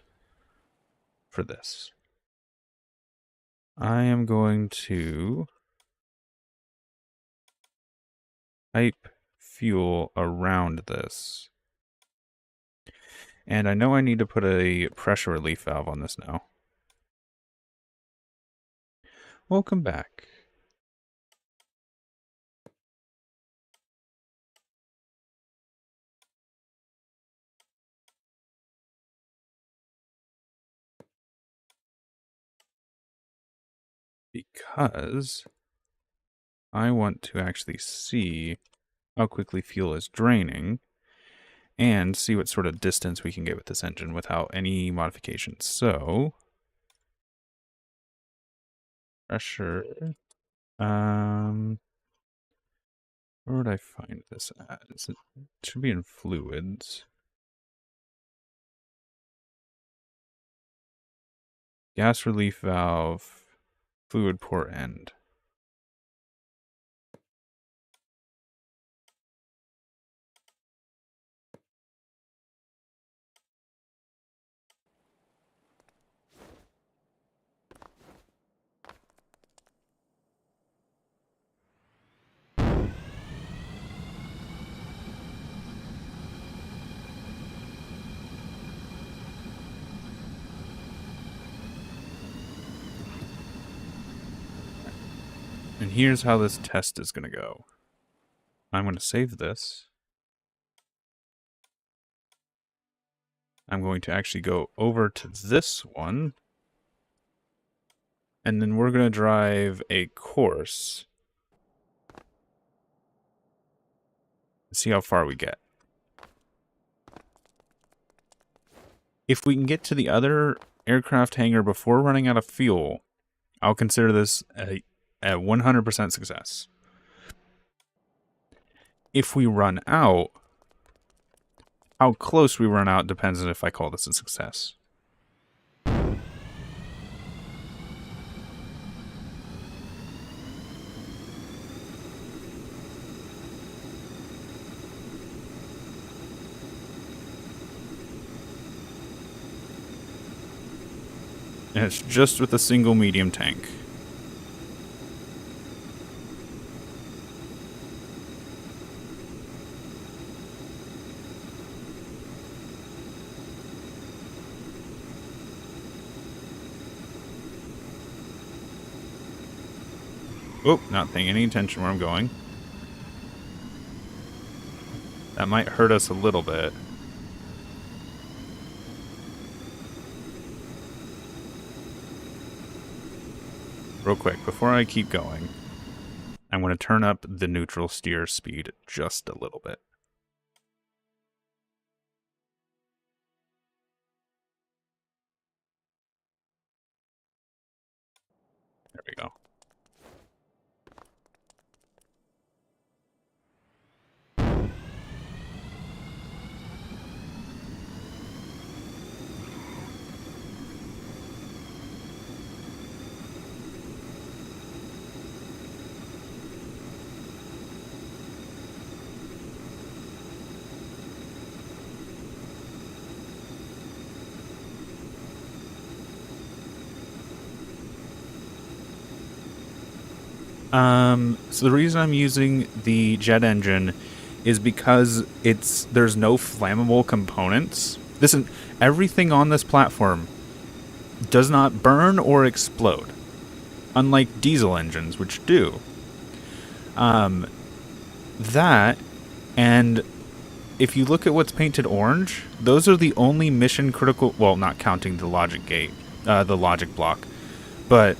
for this. I am going to pipe fuel around this. And I know I need to put a pressure relief valve on this now. Welcome back. Because I want to actually see how quickly fuel is draining and see what sort of distance we can get with this engine without any modifications. So, pressure. Where would I find this at? It should be in fluids. Gas relief valve, fluid port end. And here's how this test is going to go. I'm going to save this. I'm going to actually go over to this one. And then we're going to drive a course. See how far we get. If we can get to the other aircraft hangar before running out of fuel, I'll consider this a 100% success. If we run out, how close we run out depends on if I call this a success. And it's just with a single medium tank. Oh, not paying any attention where I'm going. That might hurt us a little bit. Real quick, before I keep going, I'm going to turn up the neutral steer speed just a little bit. There we go. So the reason I'm using the jet engine is because there's no flammable components. Everything on this platform does not burn or explode, unlike diesel engines, which do. That, and if you look at what's painted orange, those are the only mission critical, well, not counting the logic gate, the logic block, but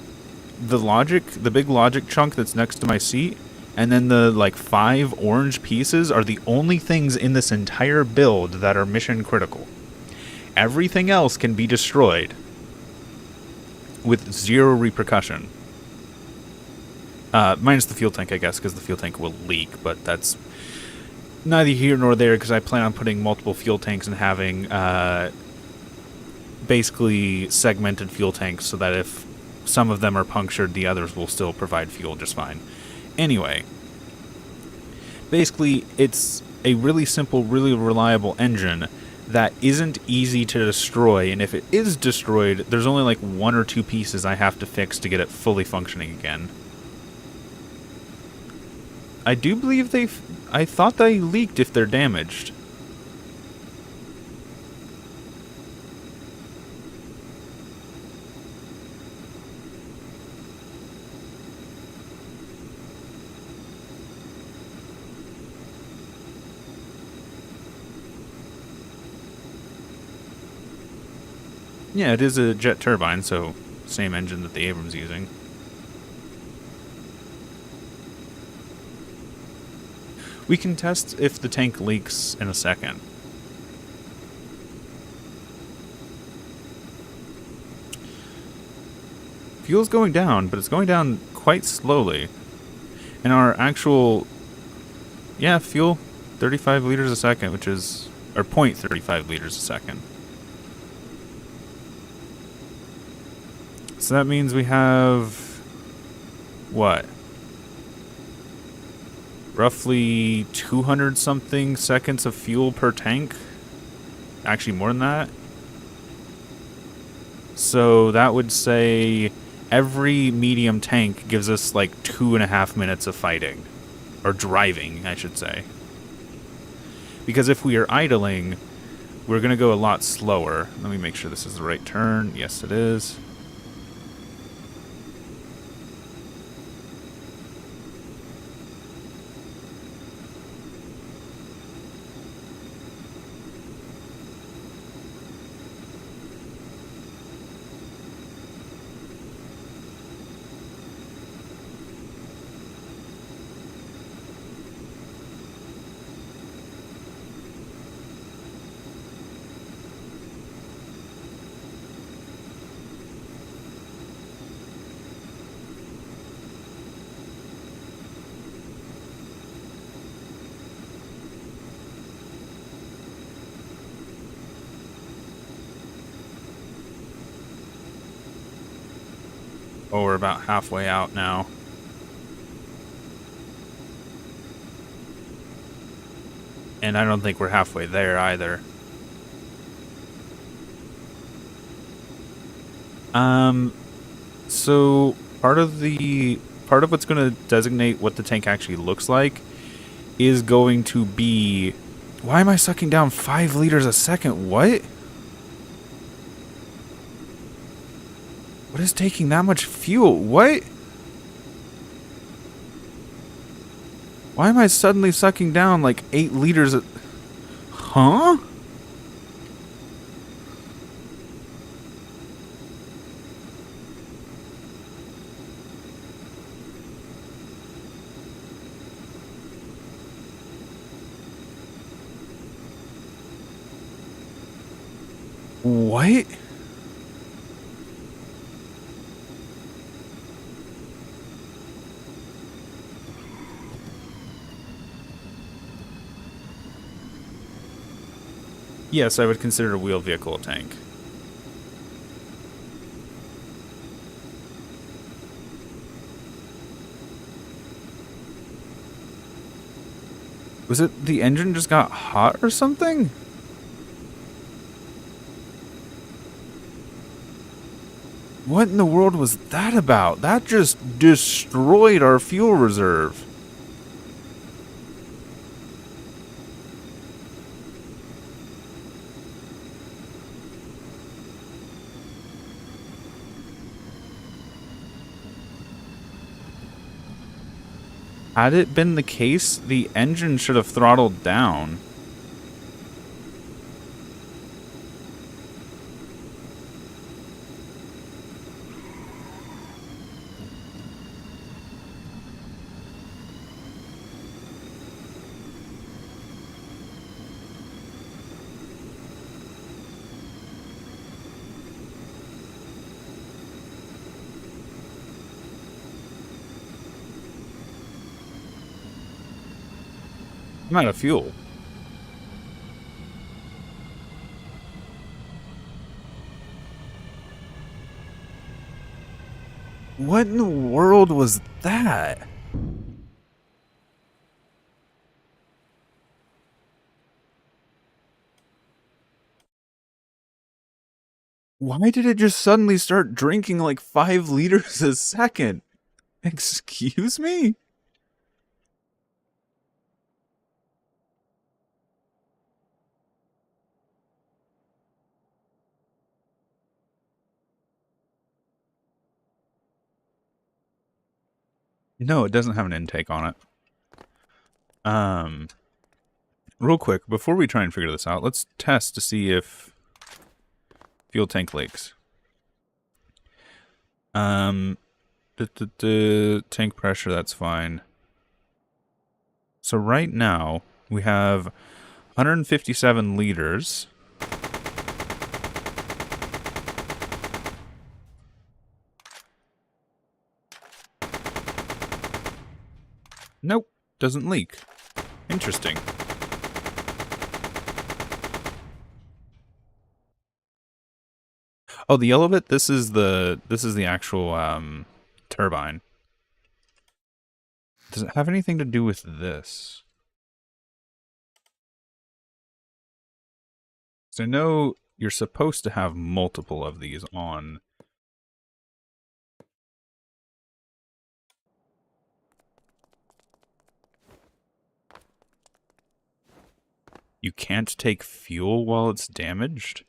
the big logic chunk that's next to my seat, and then the like 5 orange pieces are the only things in this entire build that are mission critical. Everything else can be destroyed with 0 repercussion. Minus the fuel tank, I guess, because the fuel tank will leak, but that's neither here nor there, because I plan on putting multiple fuel tanks and having basically segmented fuel tanks so that if some of them are punctured, the others will still provide fuel just fine. Anyway, basically, it's a really simple, really reliable engine that isn't easy to destroy, and if it is destroyed, there's only like 1 or 2 pieces I have to fix to get it fully functioning again. I do believe I thought they leaked if they're damaged. Yeah, it is a jet turbine, so same engine that the Abrams using. We can test if the tank leaks in a second. Fuel's going down, but it's going down quite slowly. And our actual, yeah, fuel, 35 liters a second, which is, or 0.35 liters a second. So that means we have, what? Roughly 200 something seconds of fuel per tank. Actually more than that. So that would say every medium tank gives us like 2.5 minutes of fighting. Or driving, I should say. Because if we are idling, we're going to go a lot slower. Let me make sure this is the right turn. Yes, it is. Oh, we're about halfway out now. And I don't think we're halfway there either. So part of what's going to designate what the tank actually looks like is going to be, why am I sucking down 5 liters a second? What? What is taking that much fuel? What? Why am I suddenly sucking down like 8 liters a... Huh? What? Yes, I would consider a wheeled vehicle a tank. Was it the engine just got hot or something? What in the world was that about? That just destroyed our fuel reserve. Had it been the case, the engine should have throttled down. I'm out of fuel. What in the world was that? Why did it just suddenly start drinking like 5 liters a second? Excuse me? No, it doesn't have an intake on it. Real quick, before we try and figure this out, let's test to see if fuel tank leaks. Tank pressure, that's fine. So right now, we have 157 liters. Nope, doesn't leak. Interesting. Oh, the yellow bit, this is the actual turbine. Does it have anything to do with this? So I know you're supposed to have multiple of these on. You can't take fuel while it's damaged?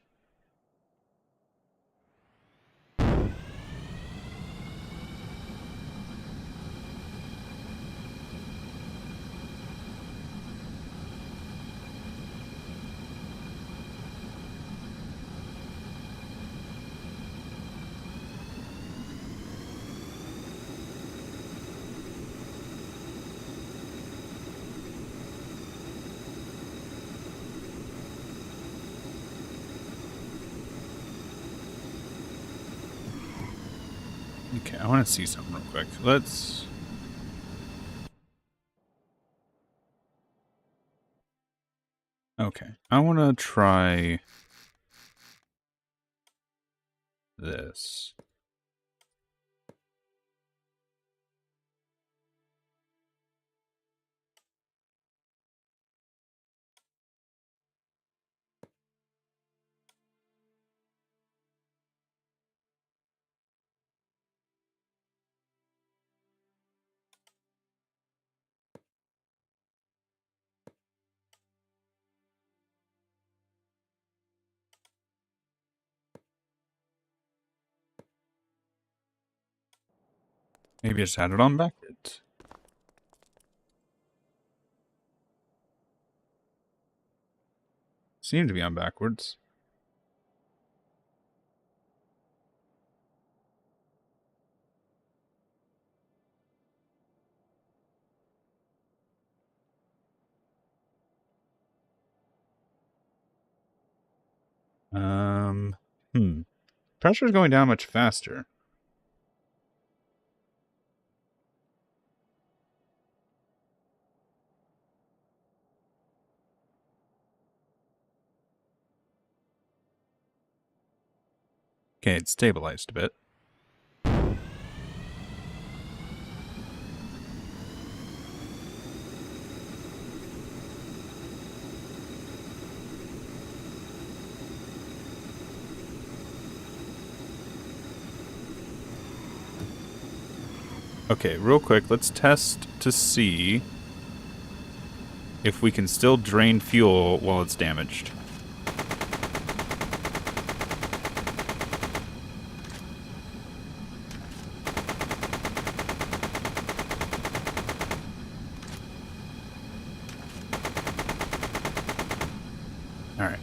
Okay, I want to see something real quick. Let's... Okay, I want to try this. Maybe I just had it on backwards. Seemed to be on backwards. Pressure's going down much faster. Okay, it's stabilized a bit. Okay, real quick, let's test to see if we can still drain fuel while it's damaged. Alright.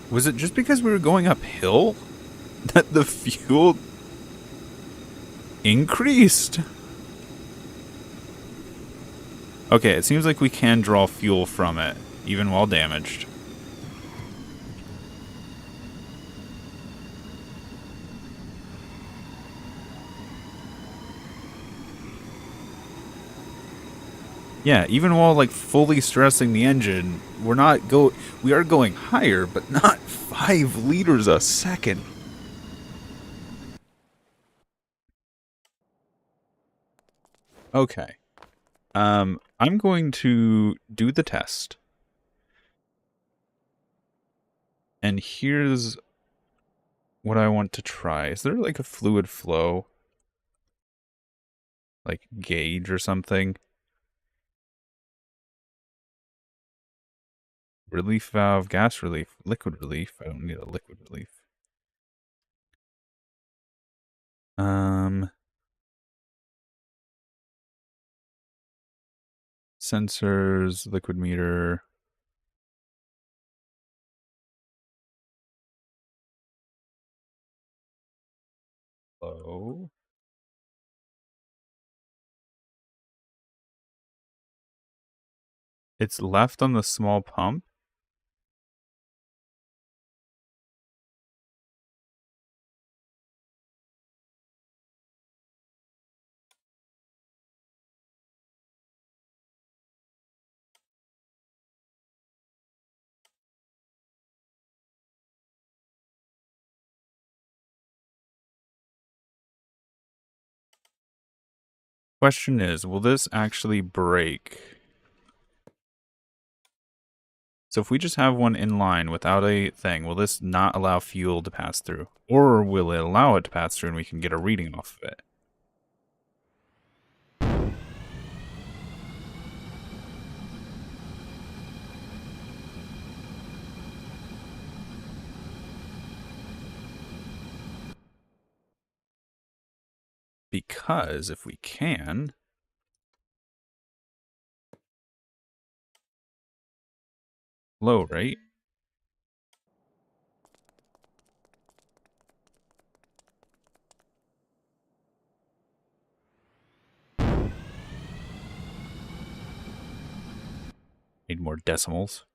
Was it just because we were going uphill that the fuel increased? Okay, it seems like we can draw fuel from it, even while damaged. Yeah, even while like fully stressing the engine, we are going higher, but not 5 liters a second. Okay. I'm going to do the test. And here's what I want to try. Is there like a fluid flow? Like gauge or something? Relief valve, gas relief, liquid relief. I don't need a liquid relief. Sensors, liquid meter. Flow. It's left on the small pump. Question is, will this actually break? So if we just have one in line without a thing, will this not allow fuel to pass through? Or will it allow it to pass through and we can get a reading off of it? Because if we can... Low rate. Need more decimals.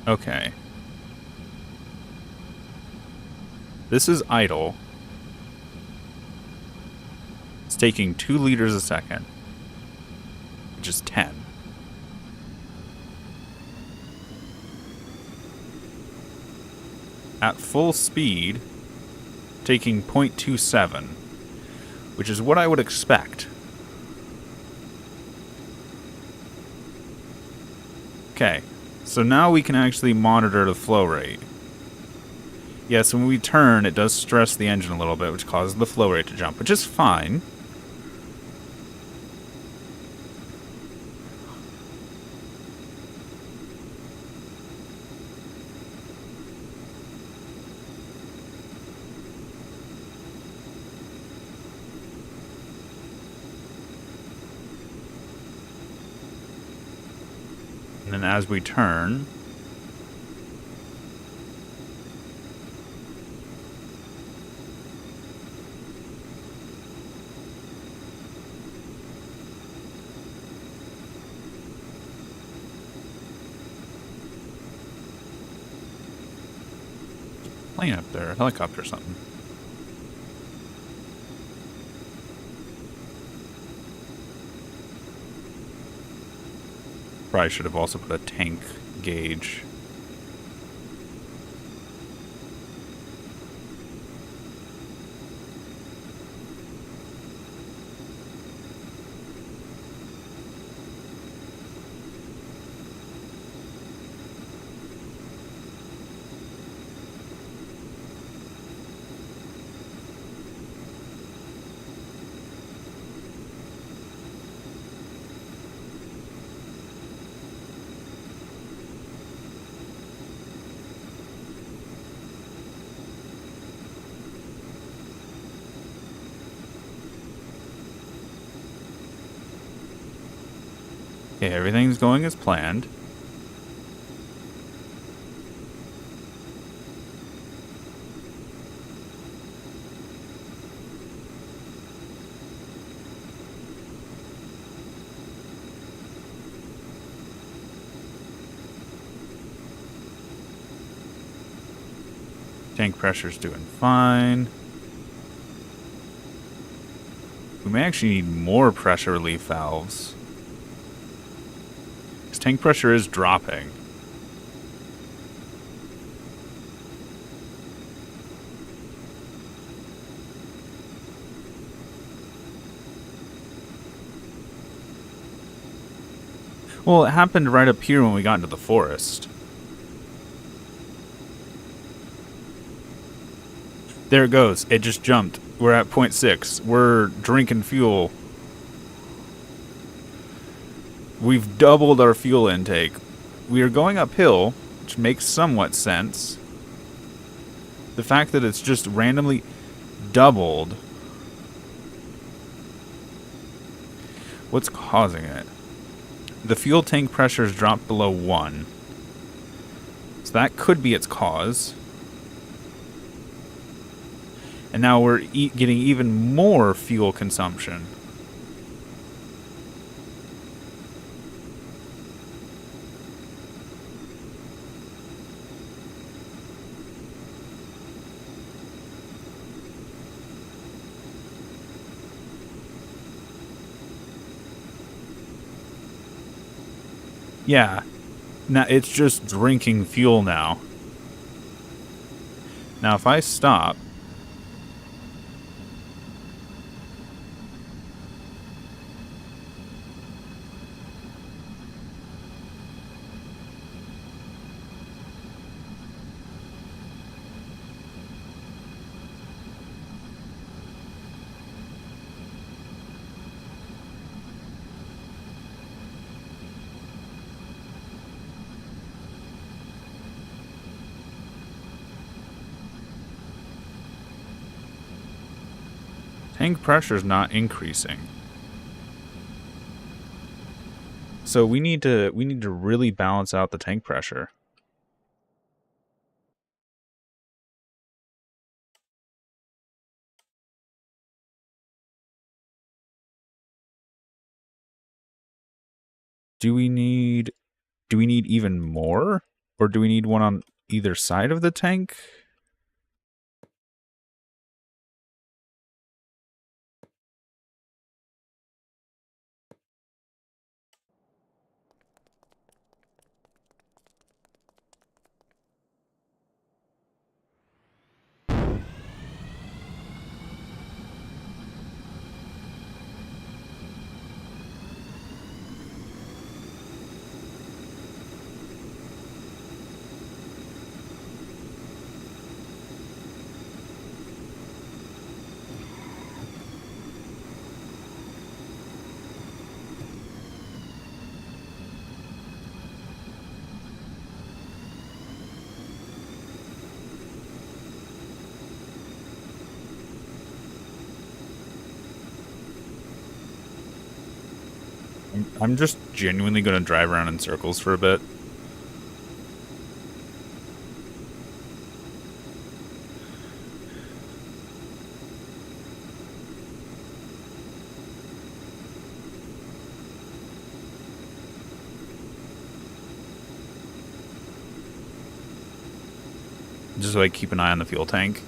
Okay. This is idle. It's taking 2 liters a second, which is 10. At full speed, taking 0.27, which is what I would expect. Okay, so now we can actually monitor the flow rate. Yes, when we turn, it does stress the engine a little bit, which causes the flow rate to jump, which is fine. And then as we turn... plane up there, a helicopter or something. Probably should have also put a tank gauge. Okay, everything's going as planned. Tank pressure's doing fine. We may actually need more pressure relief valves. tank pressure is dropping. Well, it happened right up here when we got into the forest. There it goes. It just jumped. We're at 0.6. We're drinking fuel. We've doubled our fuel intake. We are going uphill, which makes somewhat sense. The fact that it's just randomly doubled. What's causing it? The fuel tank pressure has dropped below 1. So that could be its cause. And now we're getting even more fuel consumption. Yeah. Now it's just drinking fuel now. Now if I stop, tank pressure's not increasing. So we need to really balance out the tank pressure. Do we need even more? Or do we need one on either side of the tank? I'm just genuinely going to drive around in circles for a bit. Just so I keep an eye on the fuel tank.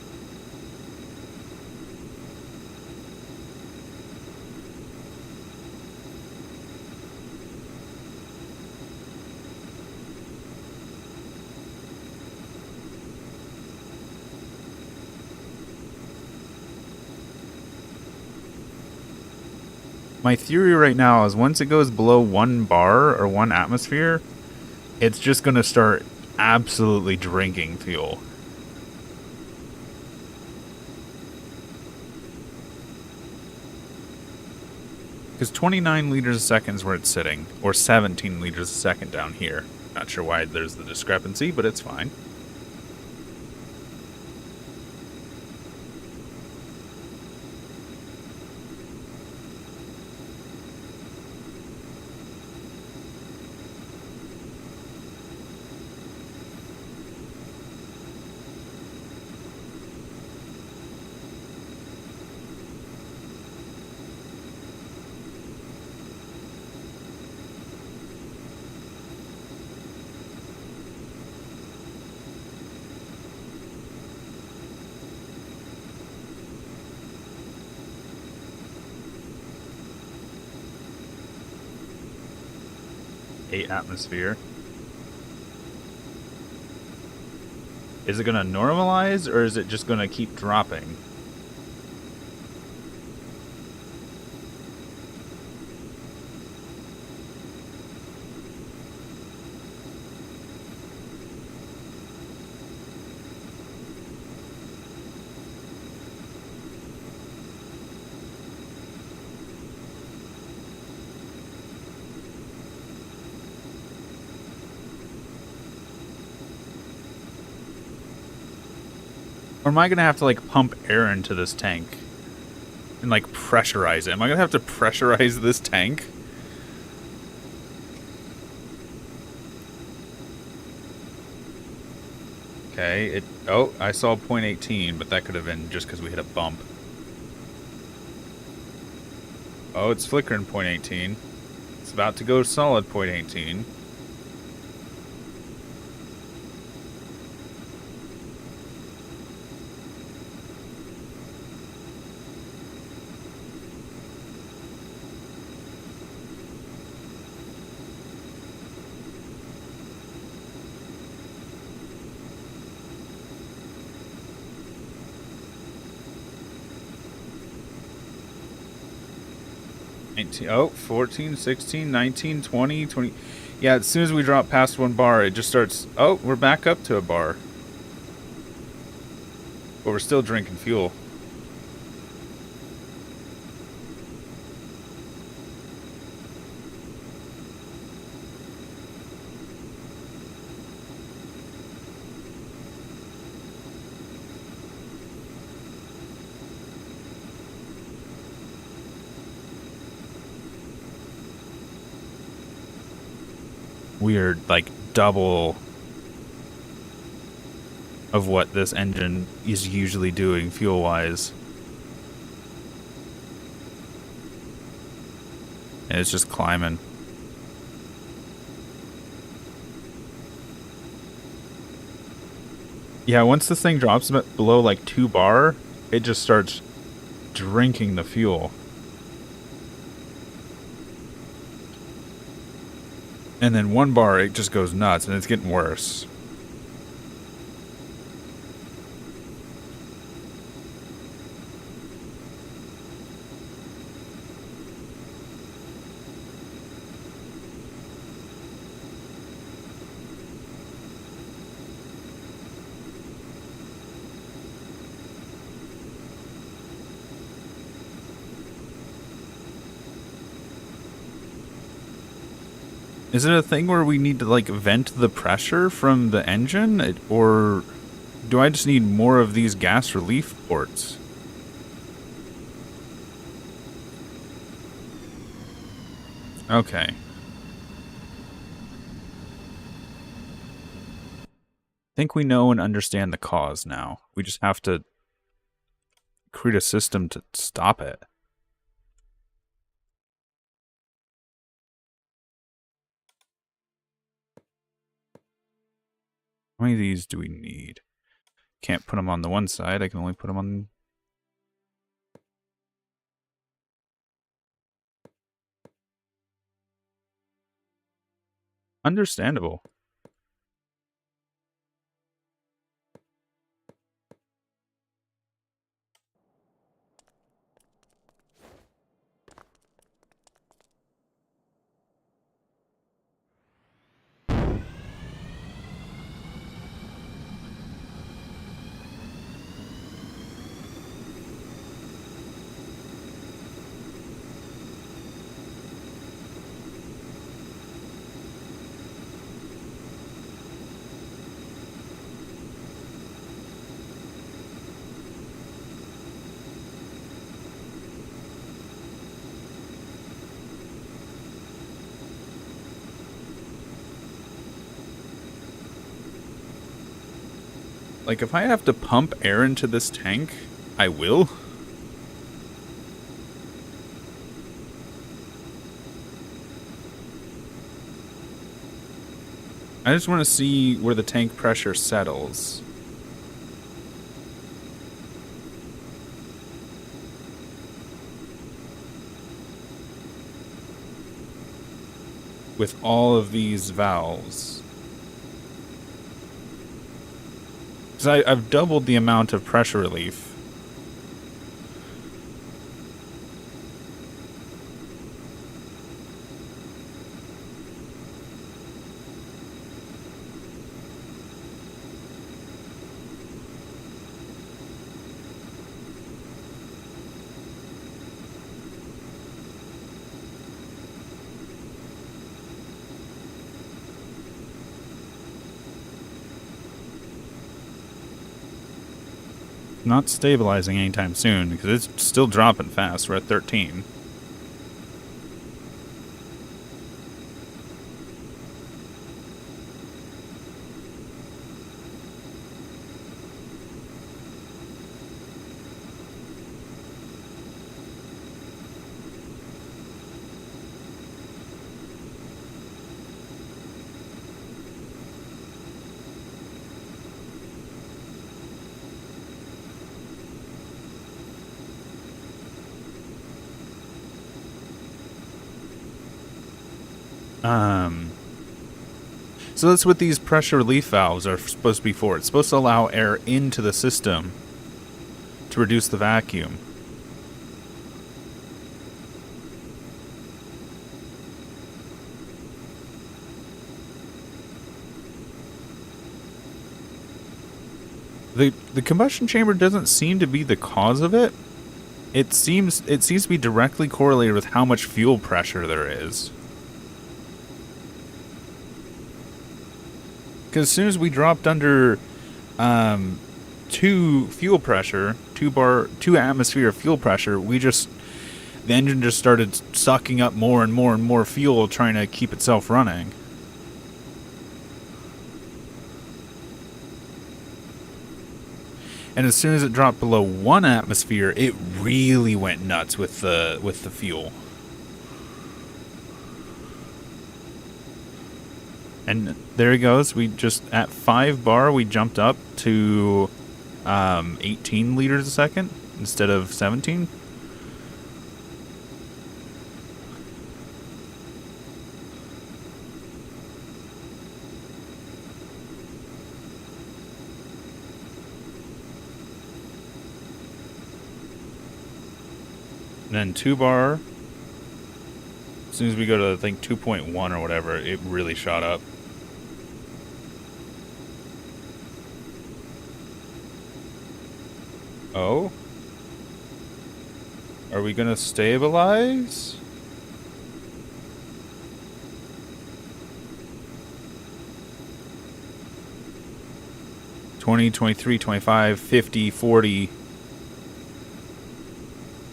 My theory right now is once it goes below 1 bar or 1 atmosphere, it's just going to start absolutely drinking fuel. Because 29 liters a second is where it's sitting, or 17 liters a second down here. Not sure why there's the discrepancy, but it's fine. 8 atmosphere. Is it going to normalize, or is it just going to keep dropping? Or am I going to have to, like, pump air into this tank? And, like, pressurize it? Am I going to have to pressurize this tank? Okay, oh, I saw 0.18, but that could have been just because we hit a bump. Oh, it's flickering 0.18. It's about to go solid 0.18. Oh, 14, 16, 19, 20, 20. Yeah, as soon as we drop past 1 bar, it just starts... Oh, we're back up to a bar. But we're still drinking fuel. We are like double of what this engine is usually doing fuel-wise. And it's just climbing. Yeah, once this thing drops below like 2 bar, it just starts drinking the fuel. And then 1 bar, it just goes nuts, and it's getting worse. Is it a thing where we need to, like, vent the pressure from the engine? Or do I just need more of these gas relief ports? Okay. I think we know and understand the cause now. We just have to create a system to stop it. How many of these do we need? Can't put them on the one side. I can only put them on... Understandable. Like, if I have to pump air into this tank, I will. I just want to see where the tank pressure settles. with all of these valves. Because I've doubled the amount of pressure relief. Not stabilizing anytime soon because it's still dropping fast. We're at 13. So that's what these pressure relief valves are supposed to be for. It's supposed to allow air into the system to reduce the vacuum. The combustion chamber doesn't seem to be the cause of it. It seems to be directly correlated with how much fuel pressure there is. Because as soon as we dropped under 2 fuel pressure, 2 atmosphere of fuel pressure, the engine just started sucking up more and more and more fuel, trying to keep itself running. And as soon as it dropped below 1 atmosphere, it really went nuts with the fuel. And there he goes. We just, at 5 bar, we jumped up to 18 liters a second instead of 17. And then 2 bar, as soon as we go to, I think, 2.1 or whatever, it really shot up. Oh? Are we gonna stabilize? $20, $23, $25, $50, $40.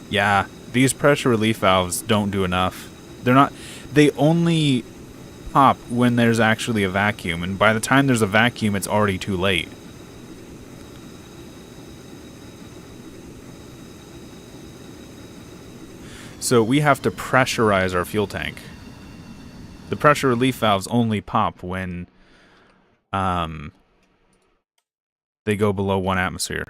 Yeah, these pressure relief valves don't do enough. They only pop when there's actually a vacuum, and by the time there's a vacuum, it's already too late. So we have to pressurize our fuel tank. The pressure relief valves only pop when they go below 1 atmosphere.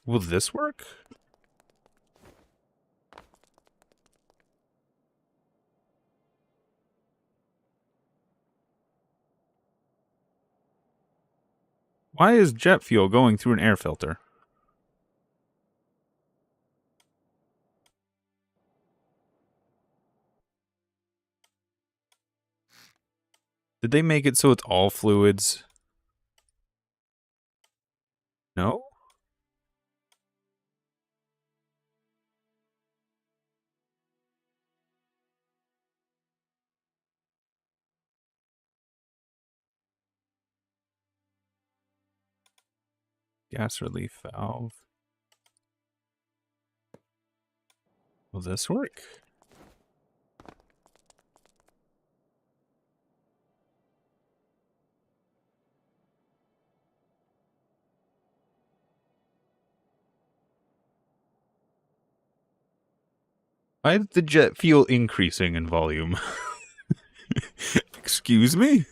Will this work? Why is jet fuel going through an air filter? Did they make it so it's all fluids? No? Gas relief valve. Will this work? Why did the jet feel increasing in volume? Excuse me?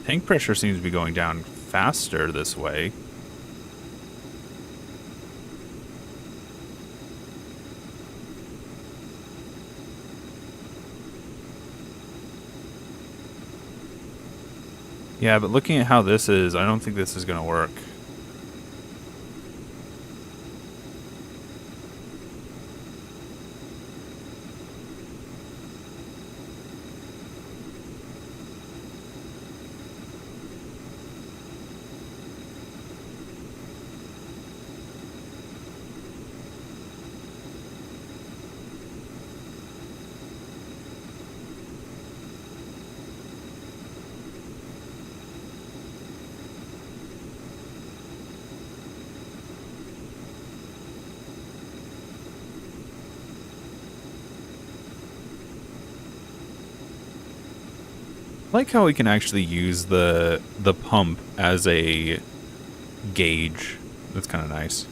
Tank pressure seems to be going down faster this way. Yeah, but looking at how this is, I don't think this is going to work. I like how we can actually use the pump as a gauge. That's kind of nice.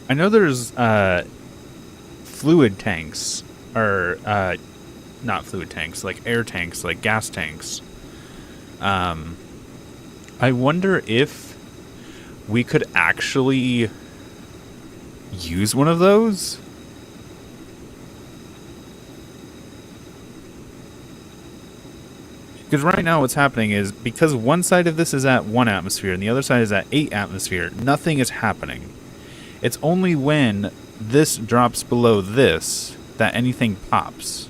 I know there's fluid tanks, or not fluid tanks, like air tanks, like gas tanks. I wonder if we could actually use one of those. Because right now what's happening is, because one side of this is at 1 atmosphere and the other side is at 8 atmosphere, nothing is happening. It's only when this drops below this that anything pops.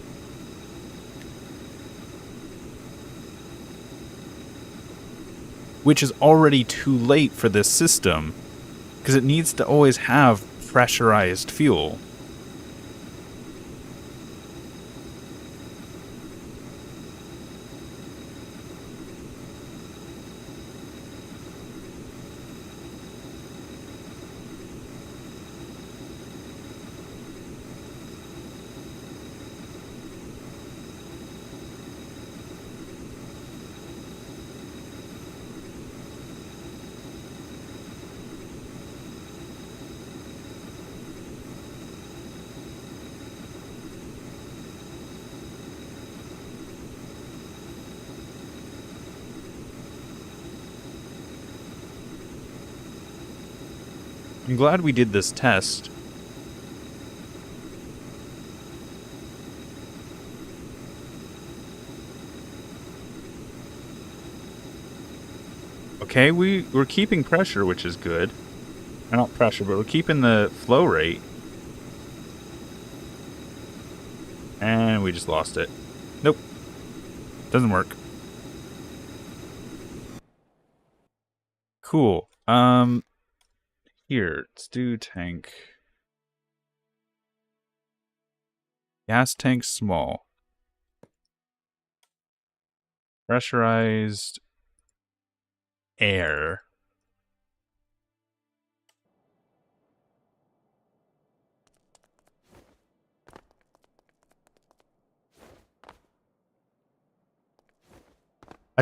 Which is already too late for this system, because it needs to always have pressurized fuel. I'm glad we did this test. Okay, we're keeping pressure, which is good. Not pressure, but we're keeping the flow rate. And we just lost it. Nope. Doesn't work. Cool. Here, let's do tank. Gas tank small. Pressurized air.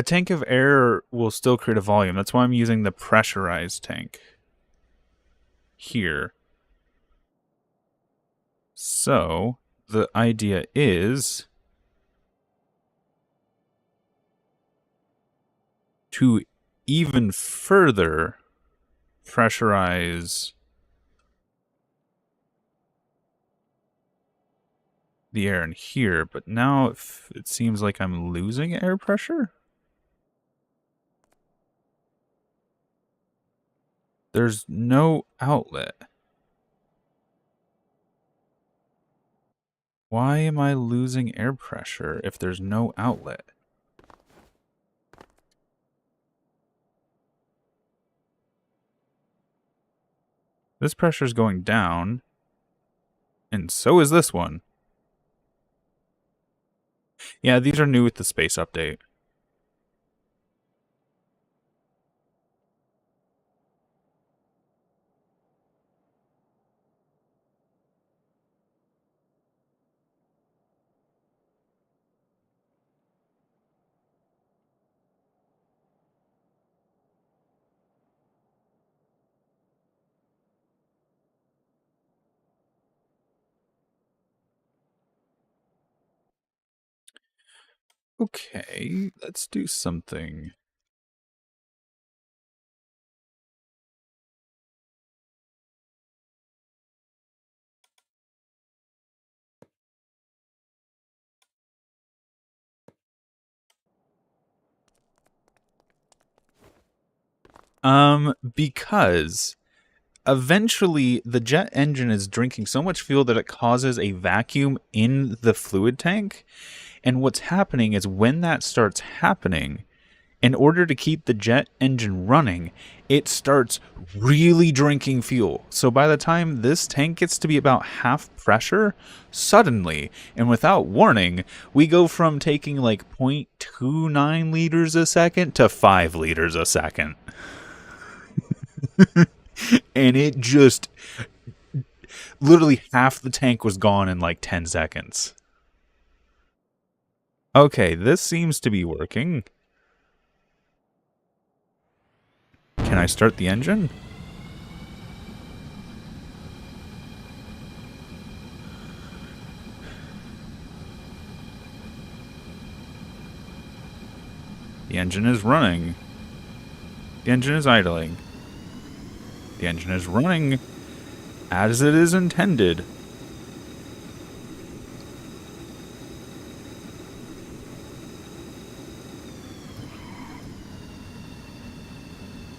A tank of air will still create a volume. That's why I'm using the pressurized tank here. So the idea is to even further pressurize the air in here, but now it seems like I'm losing air pressure. There's no outlet. Why am I losing air pressure if there's no outlet? This pressure is going down, and so is this one. Yeah, these are new with the space update. Okay, let's do something. Because eventually the jet engine is drinking so much fuel that it causes a vacuum in the fluid tank. And what's happening is when that starts happening, in order to keep the jet engine running, it starts really drinking fuel. So by the time this tank gets to be about half pressure, suddenly, and without warning, we go from taking like 0.29 liters a second to 5 liters a second. And it just... literally half the tank was gone in like 10 seconds. Okay, this seems to be working. Can I start the engine? The engine is running. The engine is idling. The engine is running as it is intended.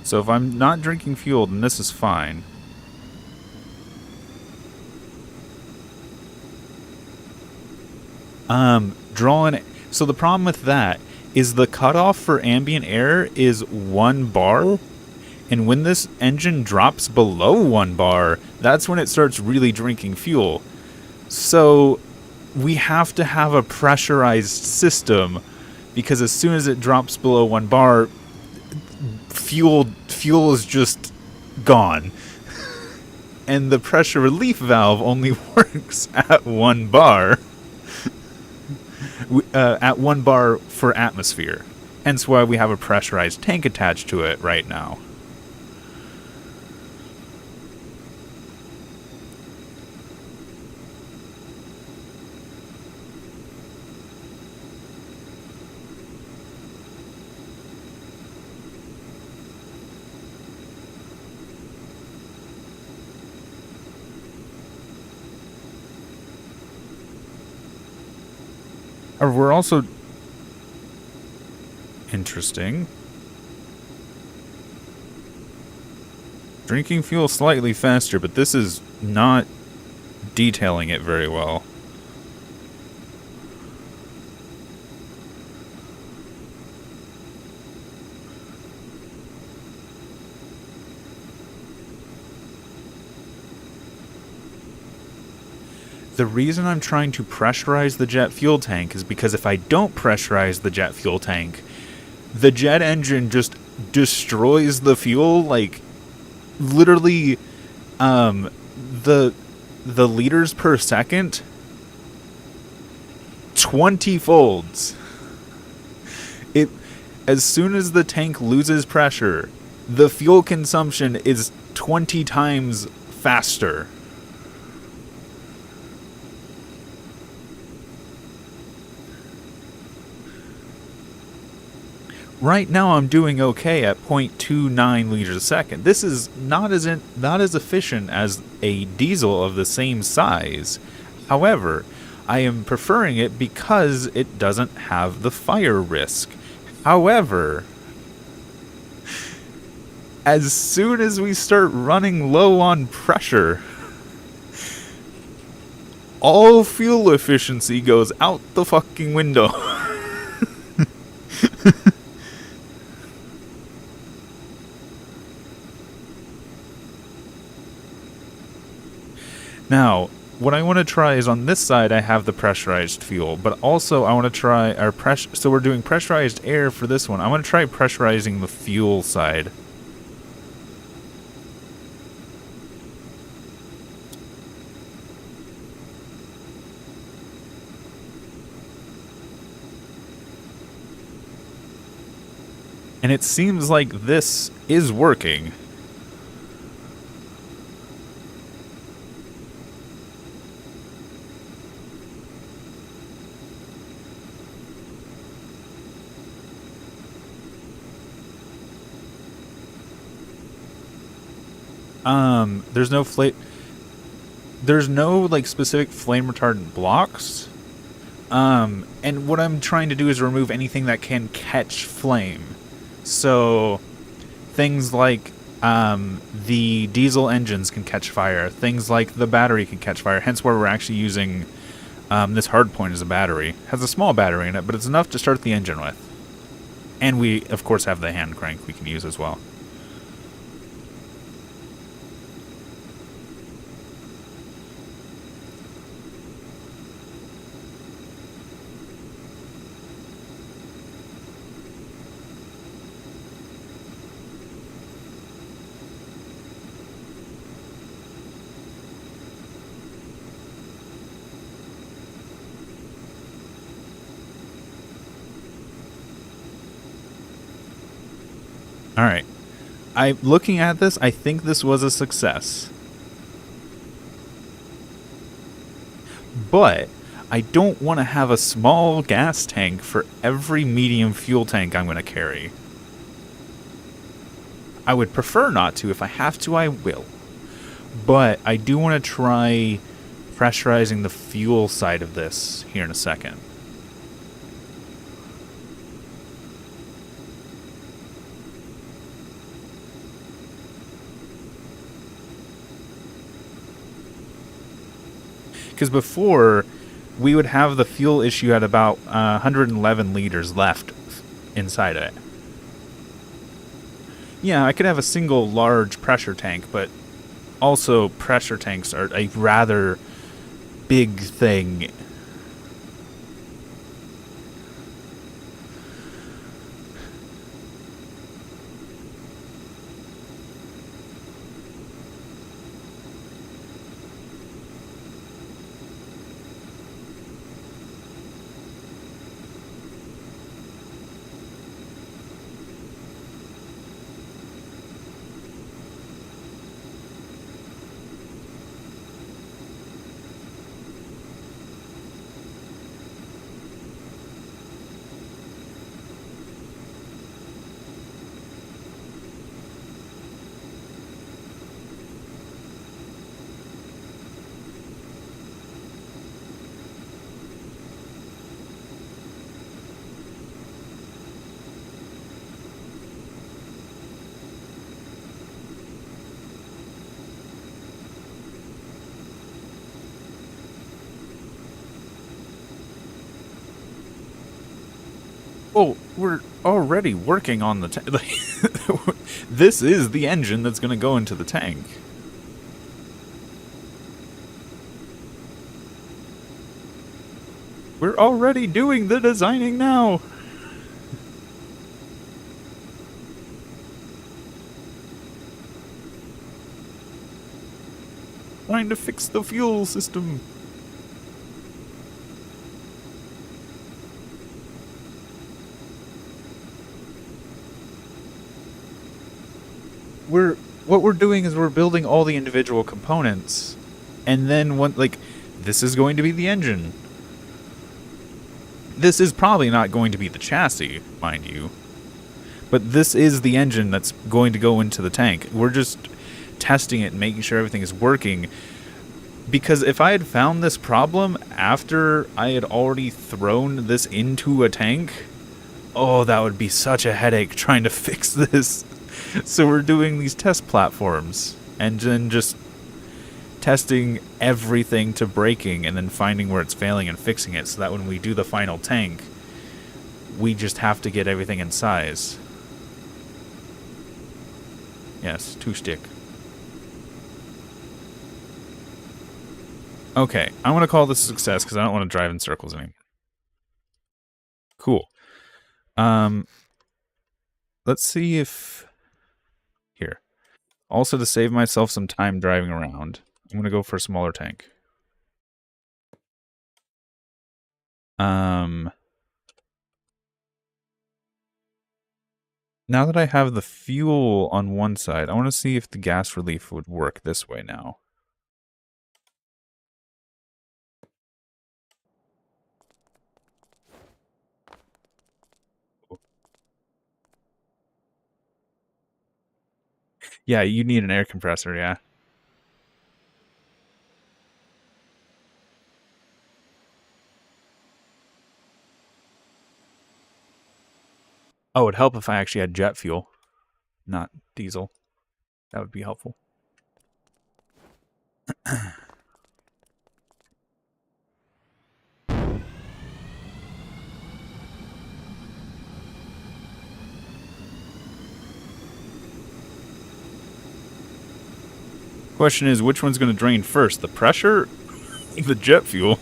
So if I'm not drinking fuel, then this is fine. Drawing... So the problem with that is the cutoff for ambient air is 1 bar. And when this engine drops below 1 bar, that's when it starts really drinking fuel. So we have to have a pressurized system, because as soon as it drops below 1 bar, fuel is just gone. And the pressure relief valve only works at 1 bar. At 1 bar for atmosphere. Hence why we have a pressurized tank attached to it right now. We're also... Interesting. Drinking fuel slightly faster, but this is not detailing it very well. The reason I'm trying to pressurize the jet fuel tank is because if I don't pressurize the jet fuel tank, the jet engine just destroys the fuel, like, literally, the liters per second 20 folds. As soon as the tank loses pressure, the fuel consumption is 20 times faster. Right now I'm doing okay at 0.29 liters a second. This is not as efficient as a diesel of the same size. However, I am preferring it because it doesn't have the fire risk. However, as soon as we start running low on pressure, all fuel efficiency goes out the fucking window. Now, what I want to try is on this side I have the pressurized fuel, but also I want to try our pressure. So we're doing pressurized air for this one. I want to try pressurizing the fuel side. And it seems like this is working. There's no like specific flame retardant blocks. And what I'm trying to do is remove anything that can catch flame. So things like the diesel engines can catch fire. Things like the battery can catch fire. Hence why we're actually using this hardpoint as a battery. It has a small battery in it, but it's enough to start the engine with. And we, of course, have the hand crank we can use as well. Alright. Looking at this, I think this was a success. But I don't want to have a small gas tank for every medium fuel tank I'm going to carry. I would prefer not to. If I have to, I will. But I do want to try pressurizing the fuel side of this here in a second. Because before, we would have the fuel issue at about 111 liters left inside it. Yeah, I could have a single large pressure tank, but also pressure tanks are a rather big thing. Oh, we're already working on the tank. This is the engine that's going to go into the tank. We're already doing the designing now. Trying to fix the fuel system. what we're doing is we're building all the individual components, and then this is going to be the engine. This is probably not going to be the chassis, mind you, but this is the engine that's going to go into the tank. We're just testing it and making sure everything is working. Because if I had found this problem after I had already thrown this into a tank, oh, that would be such a headache trying to fix this. So we're doing these test platforms and then just testing everything to breaking and then finding where it's failing and fixing it, so that when we do the final tank, we just have to get everything in size. Yes, 2-stick. Okay, I want to call this a success because I don't want to drive in circles anymore. Cool. Let's see if... Here. Also, to save myself some time driving around, I'm going to go for a smaller tank. Now that I have the fuel on one side, I want to see if the gas relief would work this way now. Yeah, you need an air compressor, yeah. Oh, it'd help if I actually had jet fuel, not diesel. That would be helpful. Question is, which one's going to drain first, the pressure, the jet fuel?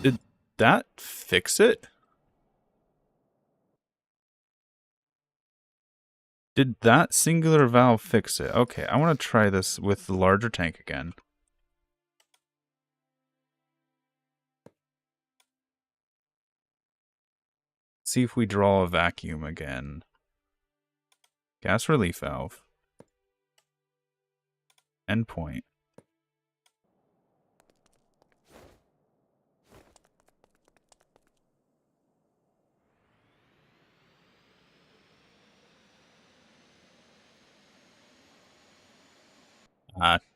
Did that fix it? Did that singular valve fix it? Okay, I want to try this with the larger tank again. See if we draw a vacuum again. Gas relief valve. Endpoint.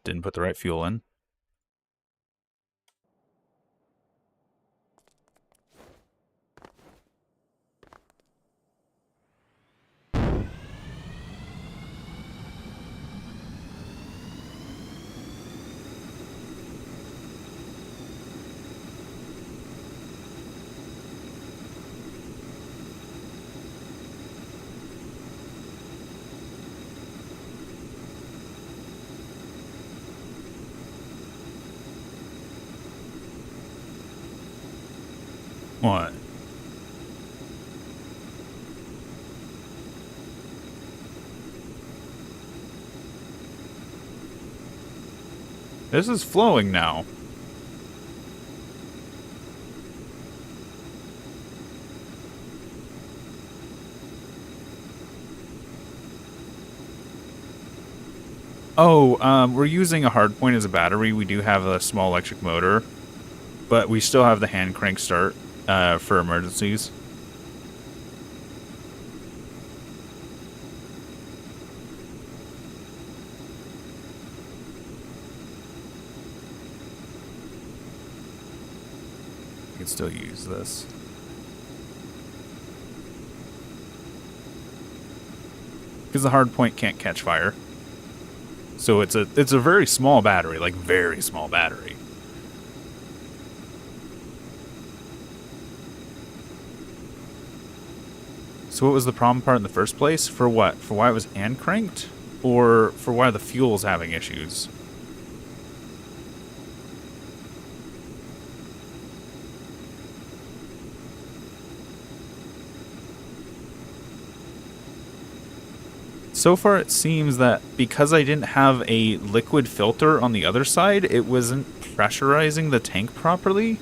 Didn't put the right fuel in. What? This is flowing now. Oh, we're using a hardpoint as a battery. We do have a small electric motor, but we still have the hand crank start for emergencies. I can still use this. Because the hardpoint can't catch fire. So it's a very small battery, like very small battery. So what was the problem part in the first place? For what? For why it was hand cranked? Or for why the fuel's having issues? So far it seems that because I didn't have a liquid filter on the other side, it wasn't pressurizing the tank properly.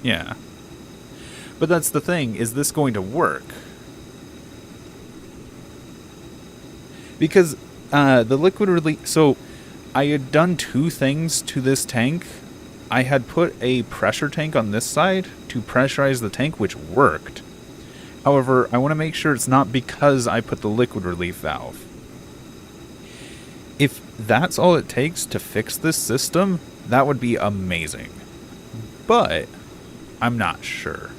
Yeah. But that's the thing, is this going to work? Because the liquid release... So, I had done two things to this tank. I had put a pressure tank on this side to pressurize the tank, which worked. However, I want to make sure it's not because I put the liquid relief valve. If that's all it takes to fix this system, that would be amazing. But I'm not sure.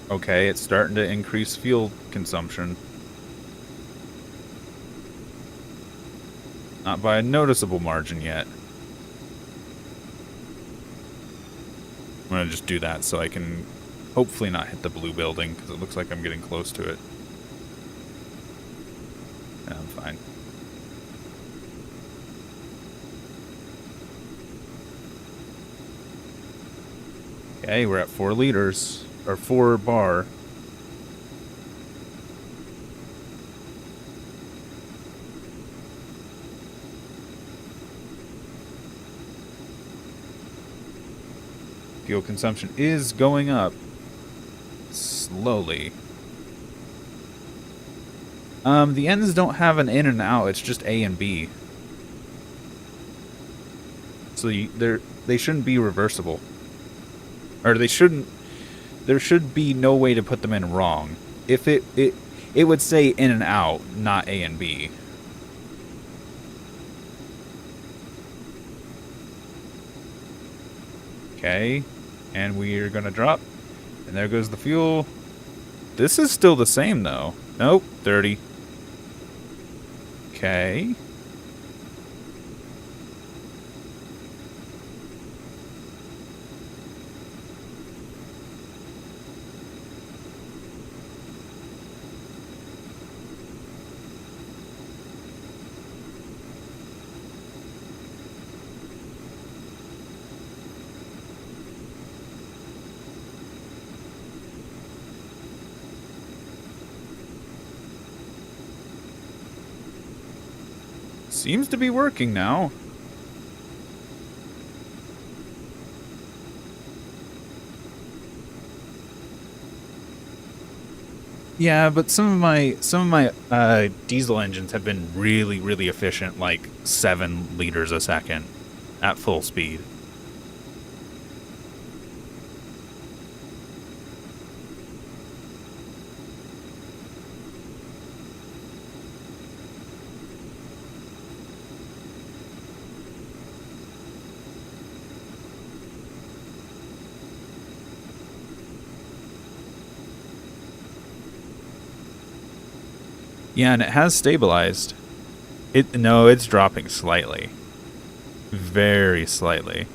Okay, it's starting to increase fuel consumption. Not by a noticeable margin yet. I'm going to just do that so I can hopefully not hit the blue building, because it looks like I'm getting close to it. Yeah, I'm fine. Okay, we're at 4 liters. Or 4 bar. Fuel consumption is going up. Slowly. The ends don't have an in and out, it's just A and B. So they shouldn't be reversible. Or they shouldn't... There should be no way to put them in wrong. If it would say in and out, not A and B. Okay, and we're gonna drop, and there goes the fuel. This is still the same though. Nope, 30. Okay. Seems to be working now. Yeah, but some of my diesel engines have been really efficient, like 7 liters a second at full speed. Yeah, and it has stabilized. No, it's dropping slightly. Very slightly.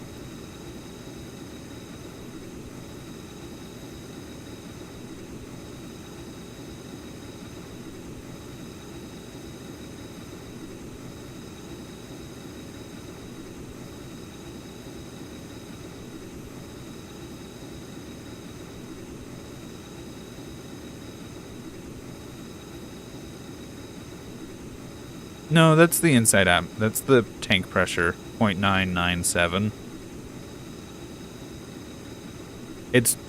No, that's the inside app. That's the tank pressure, 0.997.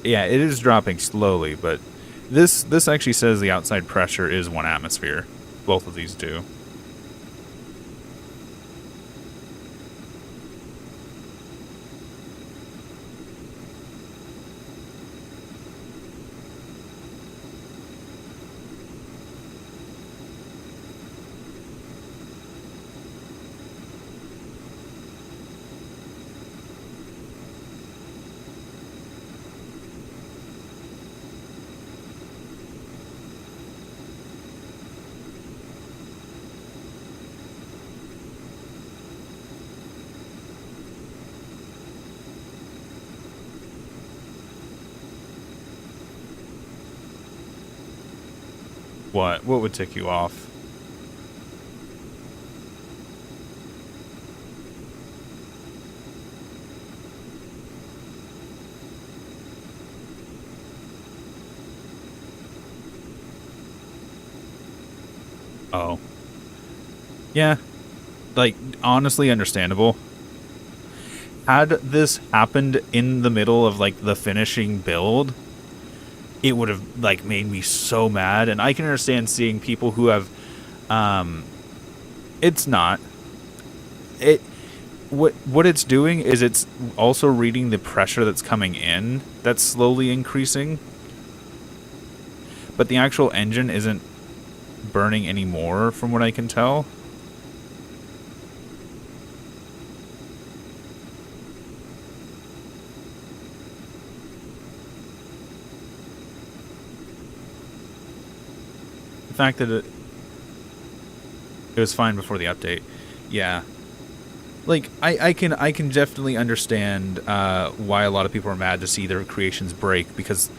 Yeah, it is dropping slowly, but this actually says the outside pressure is 1 atmosphere. Both of these do. What? What would tick you off? Oh. Yeah. Like, honestly understandable. Had this happened in the middle of, like, the finishing build, it would have, like, made me so mad. And I can understand seeing people who have, it's not. What it's doing is it's also reading the pressure that's coming in that's slowly increasing. But the actual engine isn't burning anymore, from what I can tell. The fact that it was fine before the update, yeah. Like, I can definitely understand why a lot of people are mad to see their creations break, because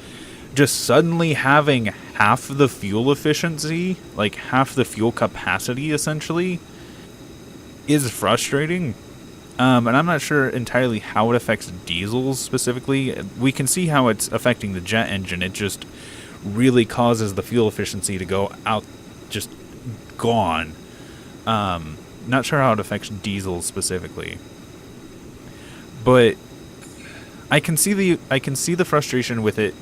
just suddenly having half the fuel efficiency, like half the fuel capacity essentially, is frustrating. And I'm not sure entirely how it affects diesels specifically. We can see how it's affecting the jet engine. It just really causes the fuel efficiency to go out, just gone. Not sure how it affects diesels specifically, but I can see the frustration with it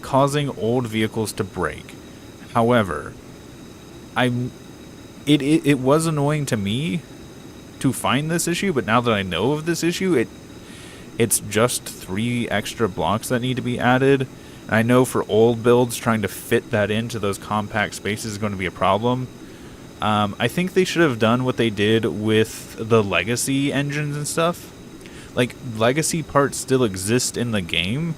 causing old vehicles to break. However, it was annoying to me to find this issue, but now that I know of this issue, it's just 3 extra blocks that need to be added. And I know for old builds, trying to fit that into those compact spaces is going to be a problem. I think they should have done what they did with the legacy engines and stuff. Like, legacy parts still exist in the game,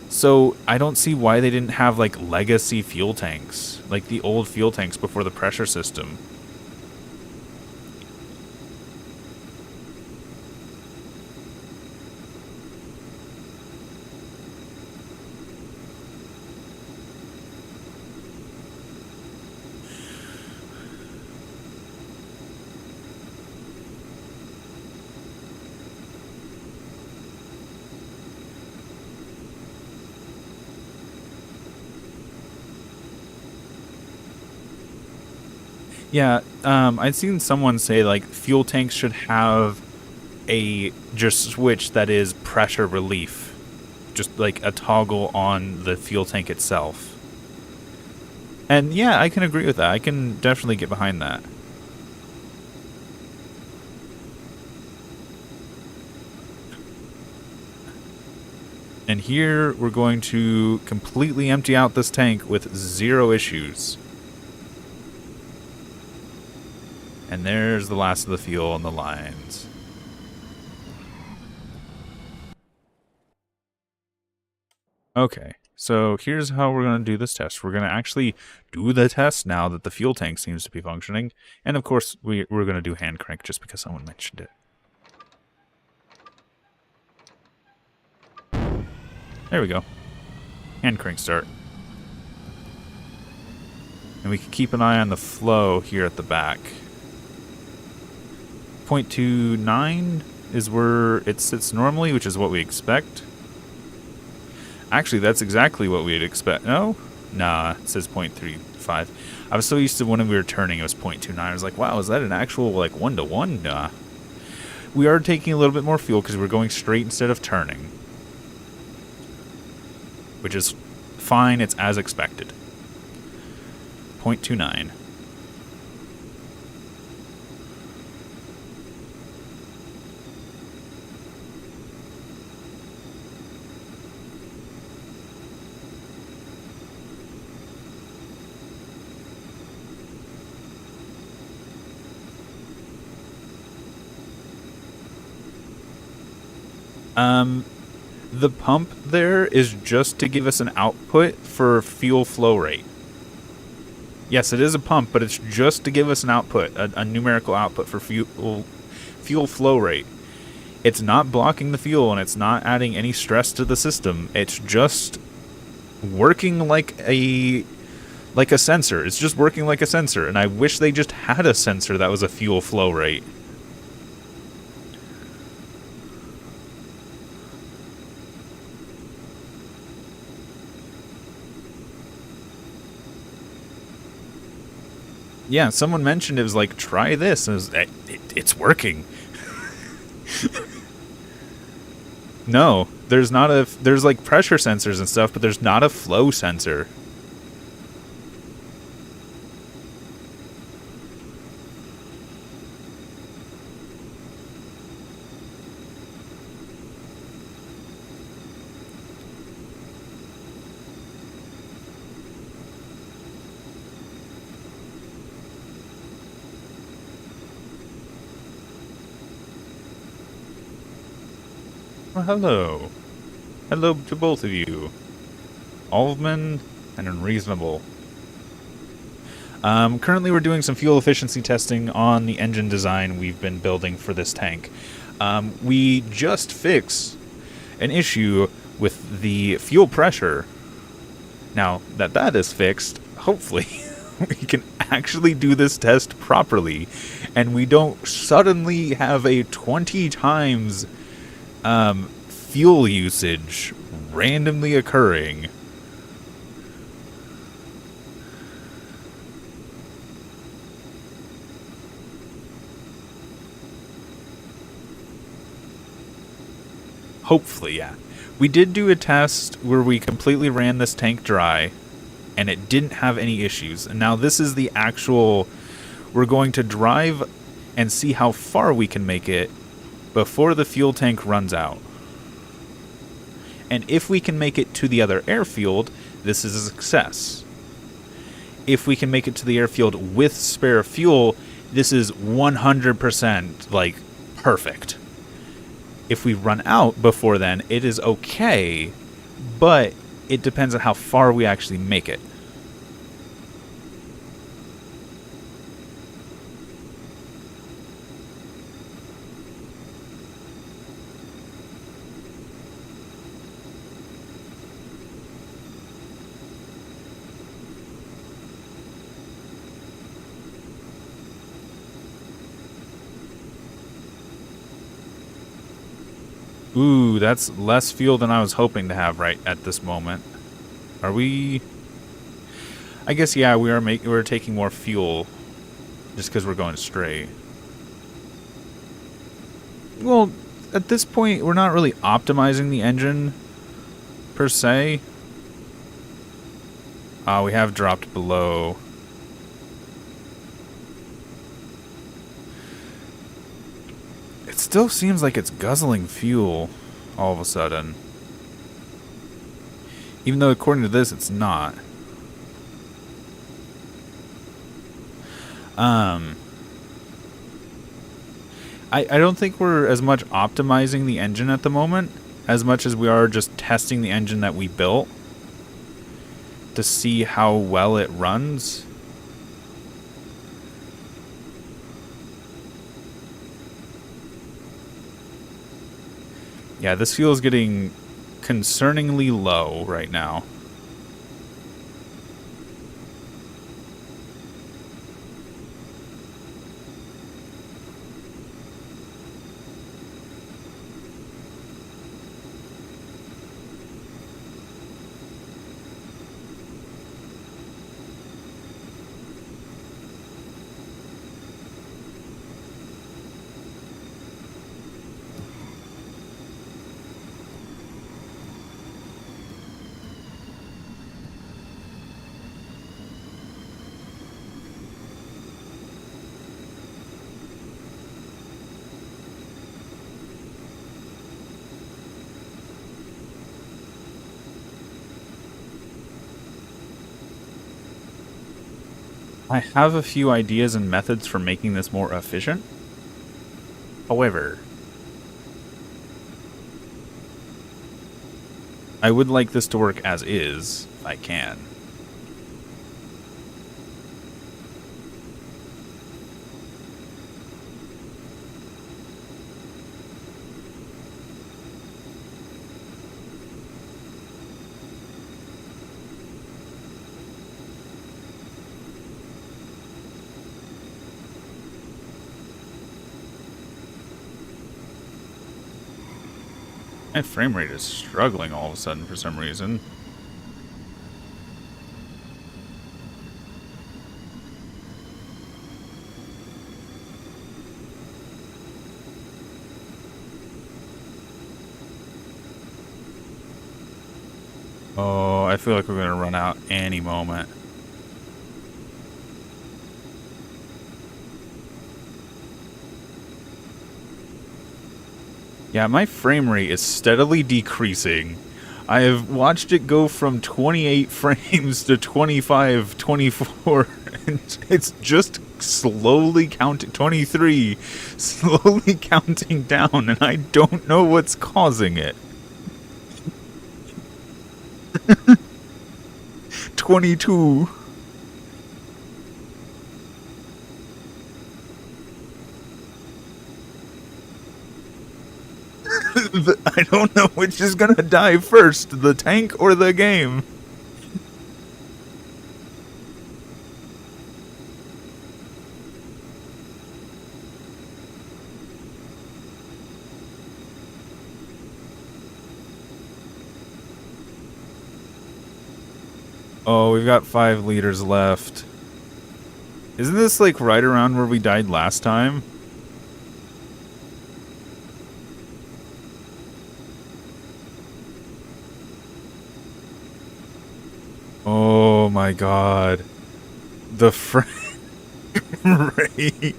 so I don't see why they didn't have, like, legacy fuel tanks, like the old fuel tanks before the pressure system. Yeah, I'd seen someone say, like, fuel tanks should have a just switch that is pressure relief. Just like a toggle on the fuel tank itself. And yeah, I can agree with that. I can definitely get behind that. And here we're going to completely empty out this tank with 0 issues. And there's the last of the fuel on the lines. Okay, so here's how we're going to do this test. We're going to actually do the test now that the fuel tank seems to be functioning. And of course, we're going to do hand crank just because someone mentioned it. There we go. Hand crank start. And we can keep an eye on the flow here at the back. 0.29 is where it sits normally, which is what we expect. Actually, that's exactly what we'd expect. No? Nah, it says 0.35. 0.5. I was so used to when we were turning, it was 0.29. I was like, wow, is that an actual, like, 1-to-1? Nah. We are taking a little bit more fuel because we're going straight instead of turning. Which is fine. It's as expected. 0.29. The pump there is just to give us an output for fuel flow rate. Yes, it is a pump, but it's just to give us an output, a numerical output for fuel flow rate. It's not blocking the fuel, and it's not adding any stress to the system. It's just working like a sensor. It's just working like a sensor, and I wish they just had a sensor that was a fuel flow rate. Yeah, someone mentioned it was like, try this. And it's working. No, there's like pressure sensors and stuff, but there's not a flow sensor. Well, hello. Hello to both of you. Alvman and Unreasonable. Currently we're doing some fuel efficiency testing on the engine design we've been building for this tank. We just fixed an issue with the fuel pressure. Now that is fixed, hopefully we can actually do this test properly, and we don't suddenly have a 20 times fuel usage randomly occurring. Hopefully, yeah. We did do a test where we completely ran this tank dry, and it didn't have any issues. And now this is the actual... We're going to drive and see how far we can make it before the fuel tank runs out. And if we can make it to the other airfield, this is a success. If we can make it to the airfield with spare fuel, this is 100% like perfect. If we run out before then, it is okay, but it depends on how far we actually make it. Ooh, that's less fuel than I was hoping to have right at this moment. Are we... I guess, yeah, we're taking more fuel just because we're going straight. Well, at this point, we're not really optimizing the engine, per se. We have dropped below. It still seems like it's guzzling fuel all of a sudden. Even though according to this, it's not. I don't think we're as much optimizing the engine at the moment as much as we are just testing the engine that we built to see how well it runs. Yeah, this fuel is getting concerningly low right now. I have a few ideas and methods for making this more efficient. However, I would like this to work as is, if I can. My frame rate is struggling all of a sudden for some reason. Oh, I feel like we're gonna run out any moment. Yeah, my frame rate is steadily decreasing. I have watched it go from 28 frames to 25, 24, and it's just slowly counting, 23, slowly counting down, and I don't know what's causing it. 22. I don't know which is gonna die first, the tank or the game. Oh, we've got 5 liters left. Isn't this like right around where we died last time? Oh my god. The frame rate.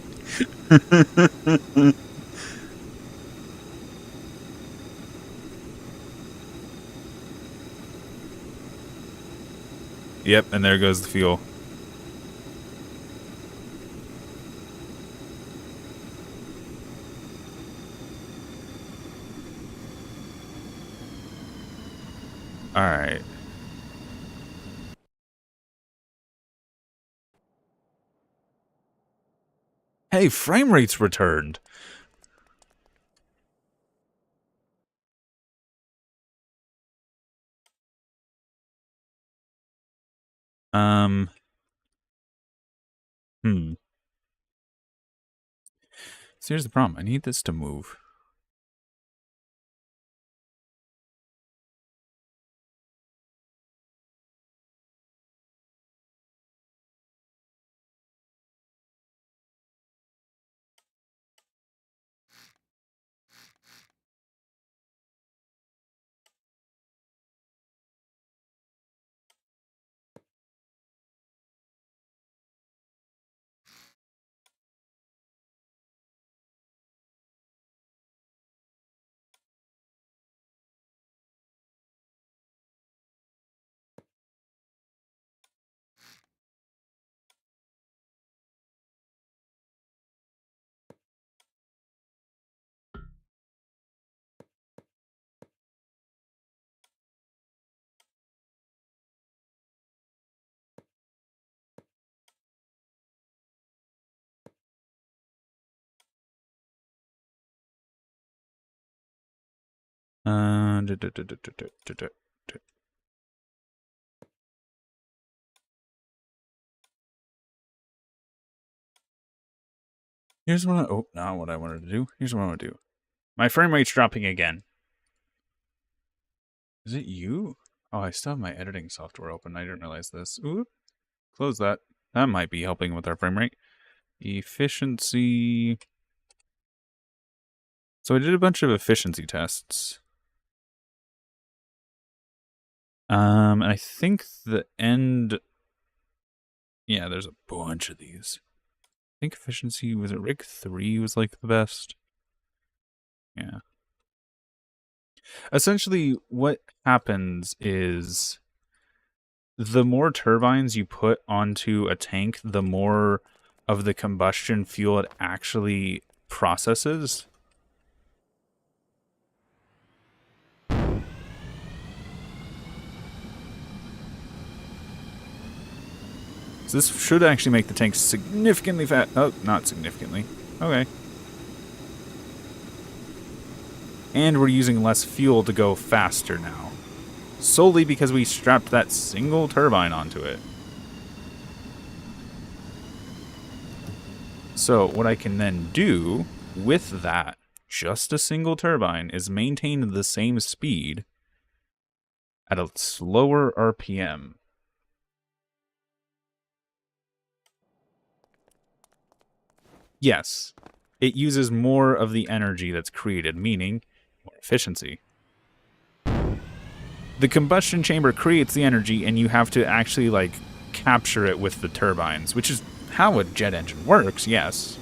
Yep, and there goes the fuel. Alright. Hey, frame rate's returned. So here's the problem. I need this to move. Here's what oh, not what I wanted to do. Here's what I want to do. My frame rate's dropping again. Is it you? Oh, I still have my editing software open. I didn't realize this. Oop. Close that. That might be helping with our frame rate. Efficiency. So I did a bunch of efficiency tests. And I think the end... Yeah, there's a bunch of these. I think efficiency, was it rig 3 was like the best? Yeah. Essentially, what happens is the more turbines you put onto a tank, the more of the combustion fuel it actually processes. So this should actually make the tank significantly fat. Oh, not significantly. Okay. And we're using less fuel to go faster now. Solely because we strapped that single turbine onto it. So what I can then do with that, just a single turbine, is maintain the same speed at a slower RPM. Yes, it uses more of the energy that's created, meaning more efficiency. The combustion chamber creates the energy, and you have to actually, like, capture it with the turbines, which is how a jet engine works, yes.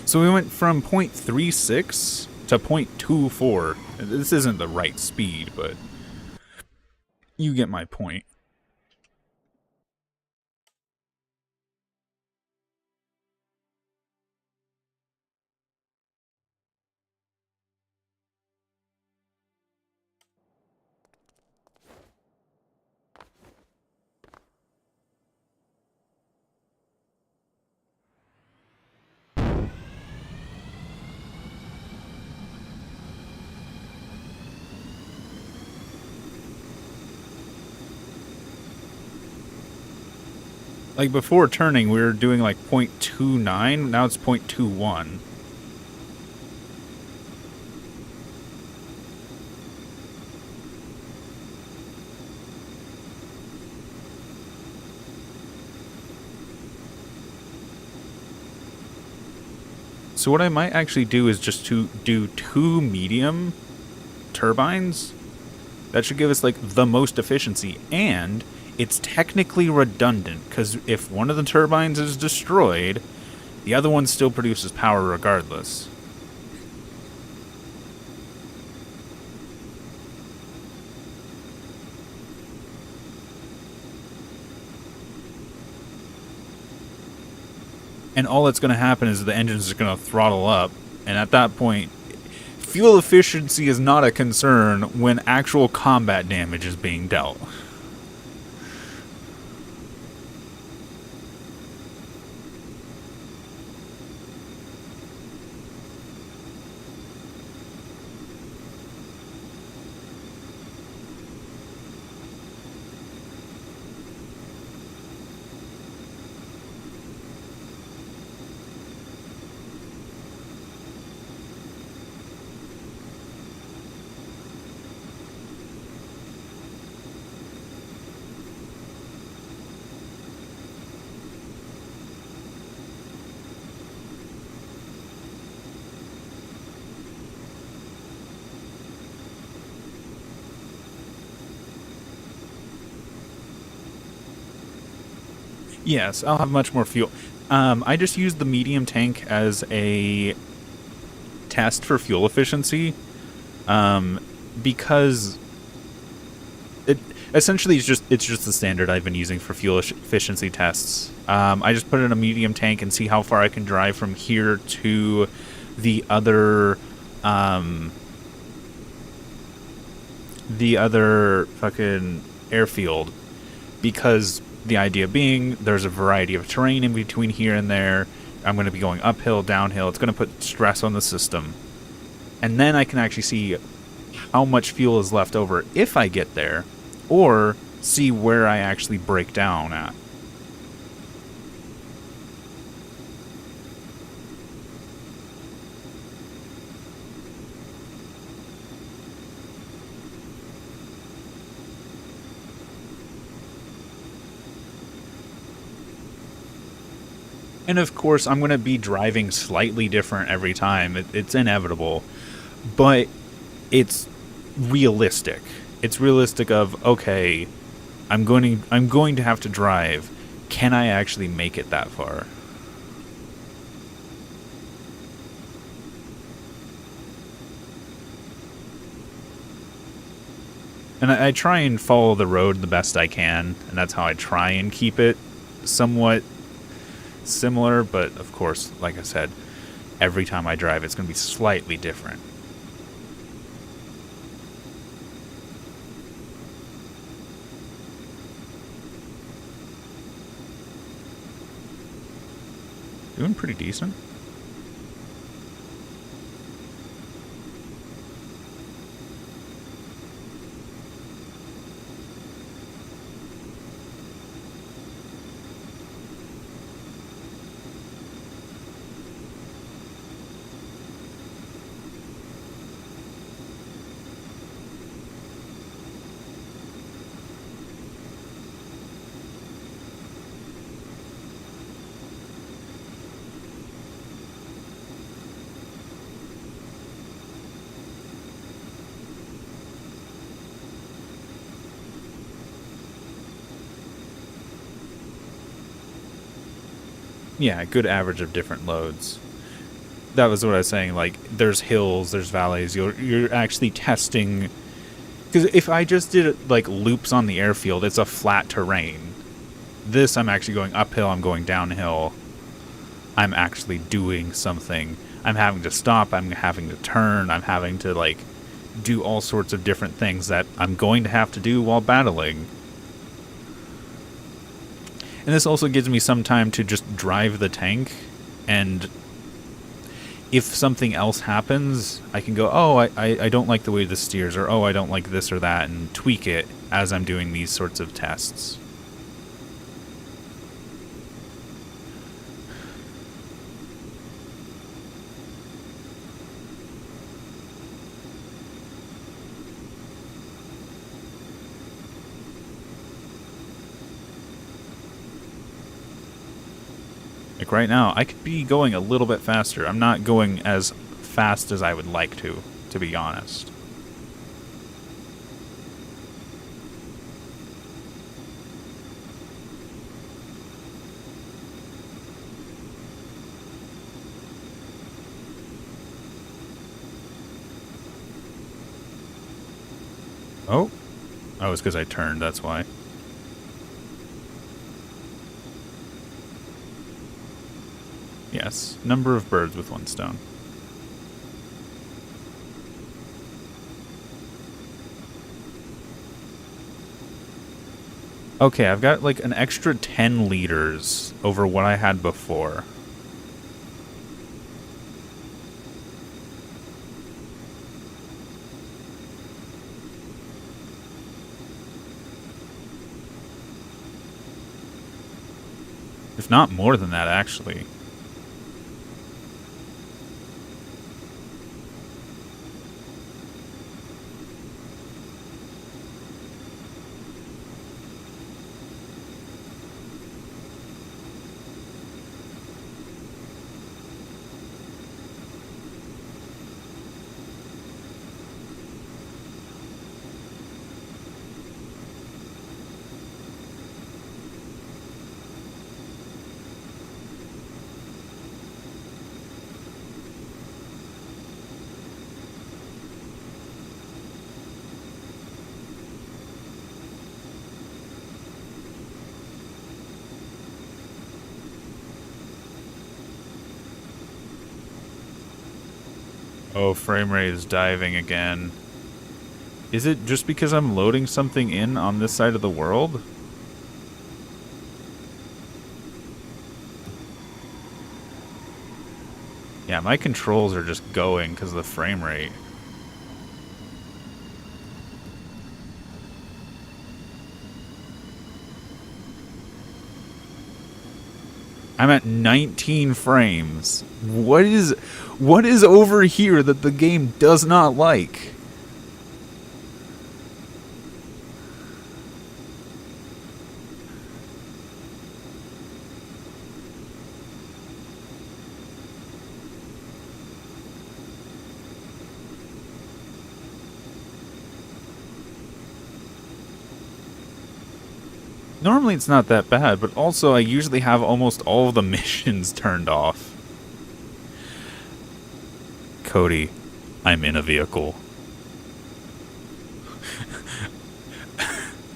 So we went from 0.36 to 0.24. This isn't the right speed, but you get my point. Like before turning, we were doing like 0.29. Now it's 0.21. So what I might actually do is just to do 2 medium turbines. That should give us like the most efficiency, and it's technically redundant, because if one of the turbines is destroyed, the other one still produces power regardless. And all that's going to happen is the engines are going to throttle up, and at that point, fuel efficiency is not a concern when actual combat damage is being dealt. Yes, I'll have much more fuel. I just used the medium tank as a test for fuel efficiency, because it essentially is it's just the standard I've been using for fuel efficiency tests. I just put in a medium tank and see how far I can drive from here to the other fucking airfield, because the idea being there's a variety of terrain in between here and there. I'm going to be going uphill, downhill. It's going to put stress on the system. And then I can actually see how much fuel is left over if I get there, or see where I actually break down at. And of course, I'm going to be driving slightly different every time. It's inevitable. But it's realistic. It's realistic of, okay, I'm going to have to drive. Can I actually make it that far? And I try and follow the road the best I can, and that's how I try and keep it somewhat similar, but of course, like I said, every time I drive it's going to be slightly different. Doing pretty decent. Yeah, good average of different loads. That was what I was saying, like, there's hills, there's valleys, you're actually testing... Because if I just did, like, loops on the airfield, it's a flat terrain. This, I'm actually going uphill, I'm going downhill. I'm actually doing something. I'm having to stop, I'm having to turn, I'm having to, like, do all sorts of different things that I'm going to have to do while battling. And this also gives me some time to just drive the tank, and if something else happens, I can go, oh, I don't like the way this steers, or oh, I don't like this or that, and tweak it as I'm doing these sorts of tests. Like right now, I could be going a little bit faster. I'm not going as fast as I would like to be honest. Oh, it's because I turned, that's why. Yes, number of birds with one stone. Okay, I've got like an extra 10 liters over what I had before. If not more than that, actually. Oh, frame rate is diving again. Is it just because I'm loading something in on this side of the world? Yeah, my controls are just going because of the frame rate. I'm at 19 frames. What is over here that the game does not like? Normally it's not that bad, but also I usually have almost all of the missions turned off. Cody, I'm in a vehicle.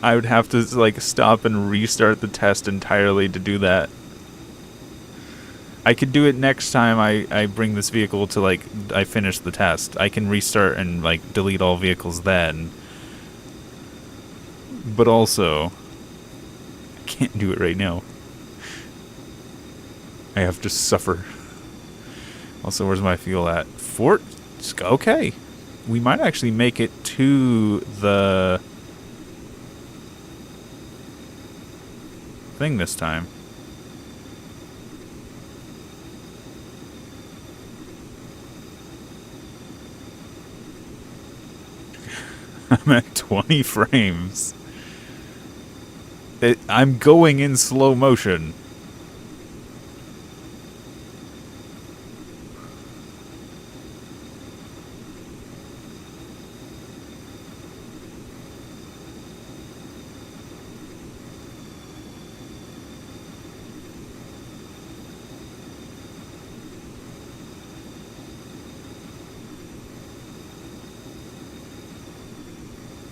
I would have to like stop and restart the test entirely to do that. I could do it next time I bring this vehicle to like I finish the test. I can restart and like delete all vehicles then. But also, I can't do it right now. I have to suffer. Also, where's my fuel at? Fort? Okay. We might actually make it to the thing this time. I'm at 20 frames. I'm going in slow motion.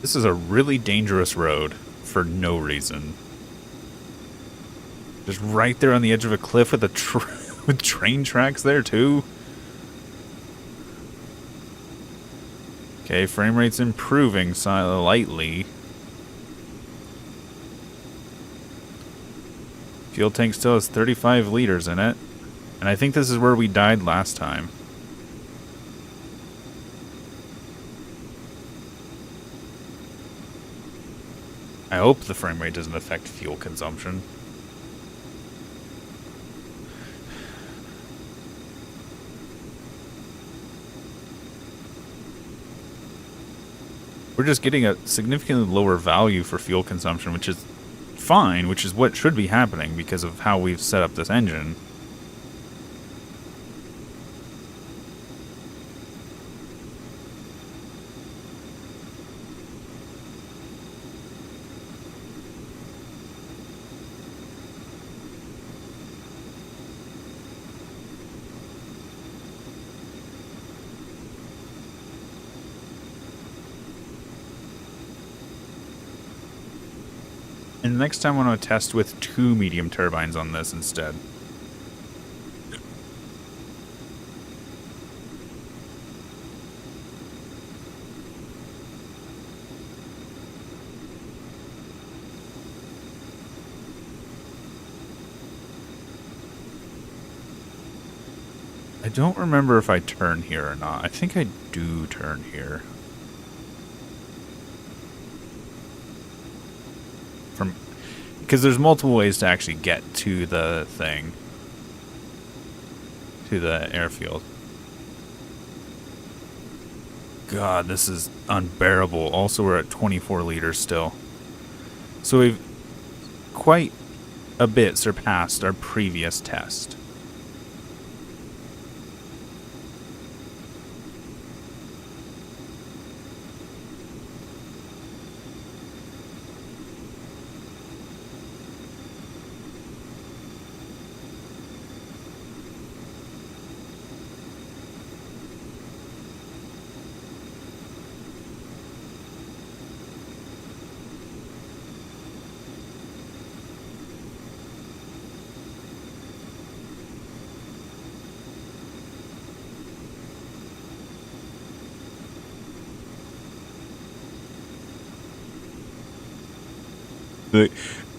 This is a really dangerous road for no reason. Just right there on the edge of a cliff with with train tracks there too. Okay, frame rate's improving slightly. Fuel tank still has 35 liters in it. And I think this is where we died last time. I hope the frame rate doesn't affect fuel consumption. We're just getting a significantly lower value for fuel consumption, which is fine, which is what should be happening because of how we've set up this engine. And next time I want to test with 2 medium turbines on this instead. I don't remember if I turn here or not. I think I do turn here. Because there's multiple ways to actually get to the thing. To the airfield. God, this is unbearable. Also, we're at 24 liters still. So we've quite a bit surpassed our previous test.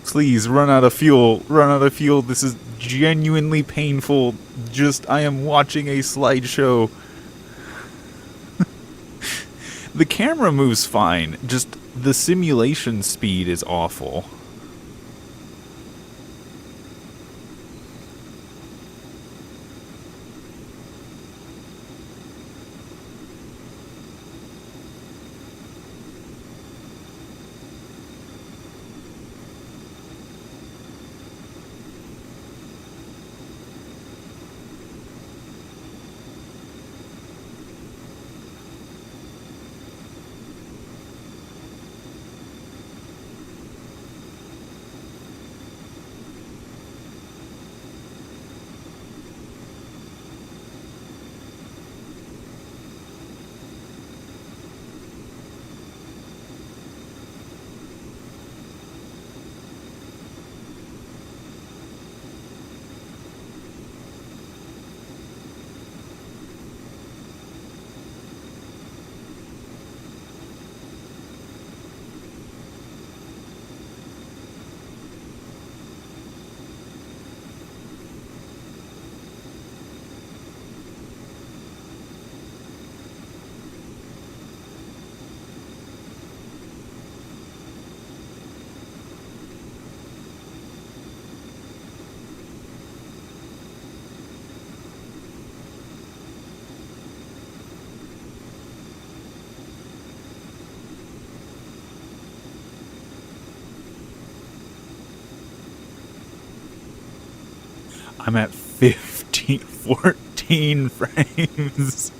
Please, run out of fuel. Run out of fuel. This is genuinely painful. I am watching a slideshow. The camera moves fine. Just the simulation speed is awful. I'm at 14 frames.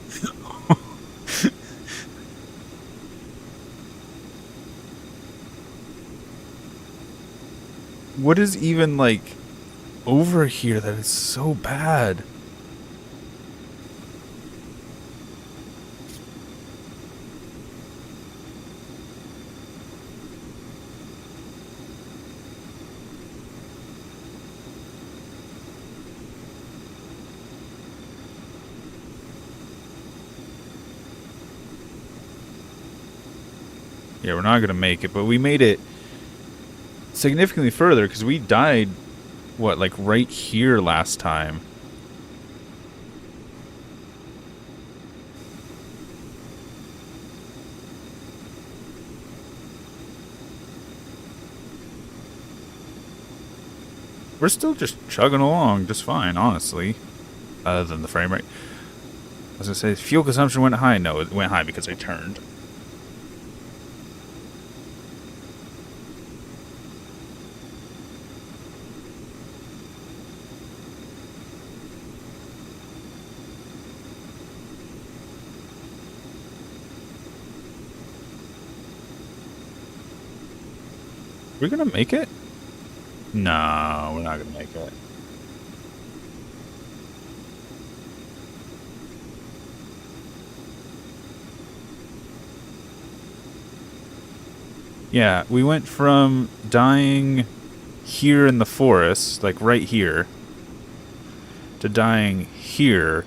What is even, like, over here that is so bad? Yeah, we're not going to make it, but we made it significantly further because we died, what, like right here last time. We're still just chugging along just fine, honestly. Other than the frame rate. I was going to say, fuel consumption went high. No, it went high because I turned. We're going to make it? No, we're not going to make it. Yeah, we went from dying here in the forest, like right here, to dying here,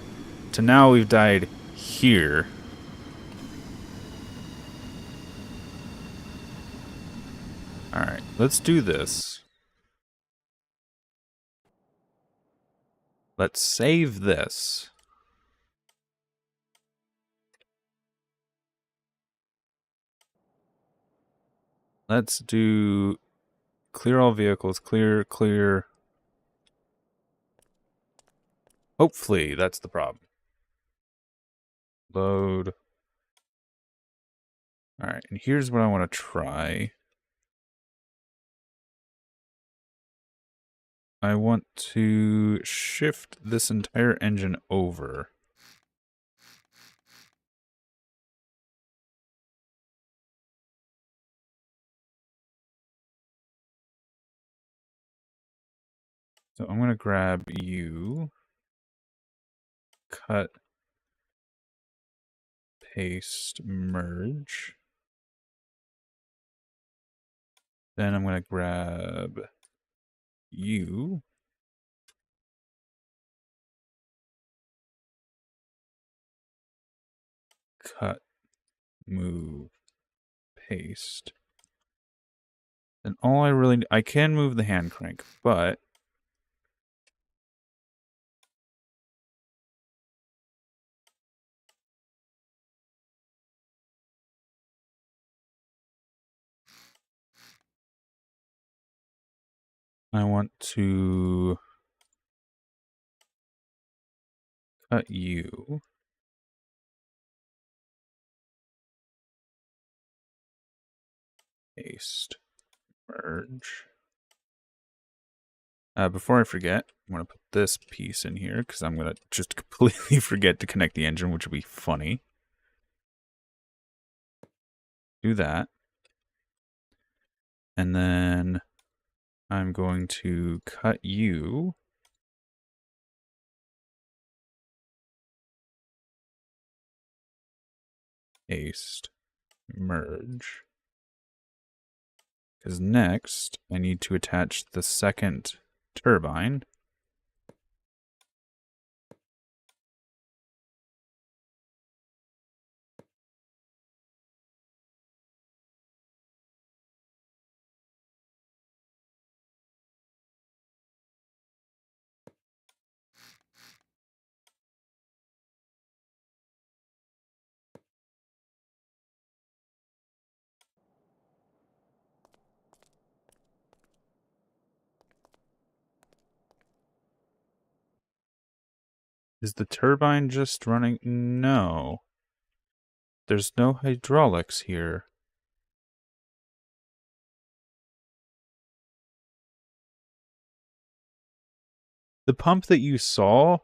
to now we've died here. Alright, let's do this. Let's save this. Let's do clear all vehicles, clear. Hopefully, that's the problem. Load. Alright, and here's what I want to try. I want to shift this entire engine over. So I'm going to grab you, cut, paste, merge. Then I'm going to grab you, cut, move, paste. And all I really... I can move the hand crank, but... I want to cut you. Paste. Merge. Before I forget, I'm going to put this piece in here because I'm going to just completely forget to connect the engine, which would be funny. Do that. And then I'm going to cut you. Paste. Merge. Because next, I need to attach the second turbine. Is the turbine just running? No. There's no hydraulics here. The pump that you saw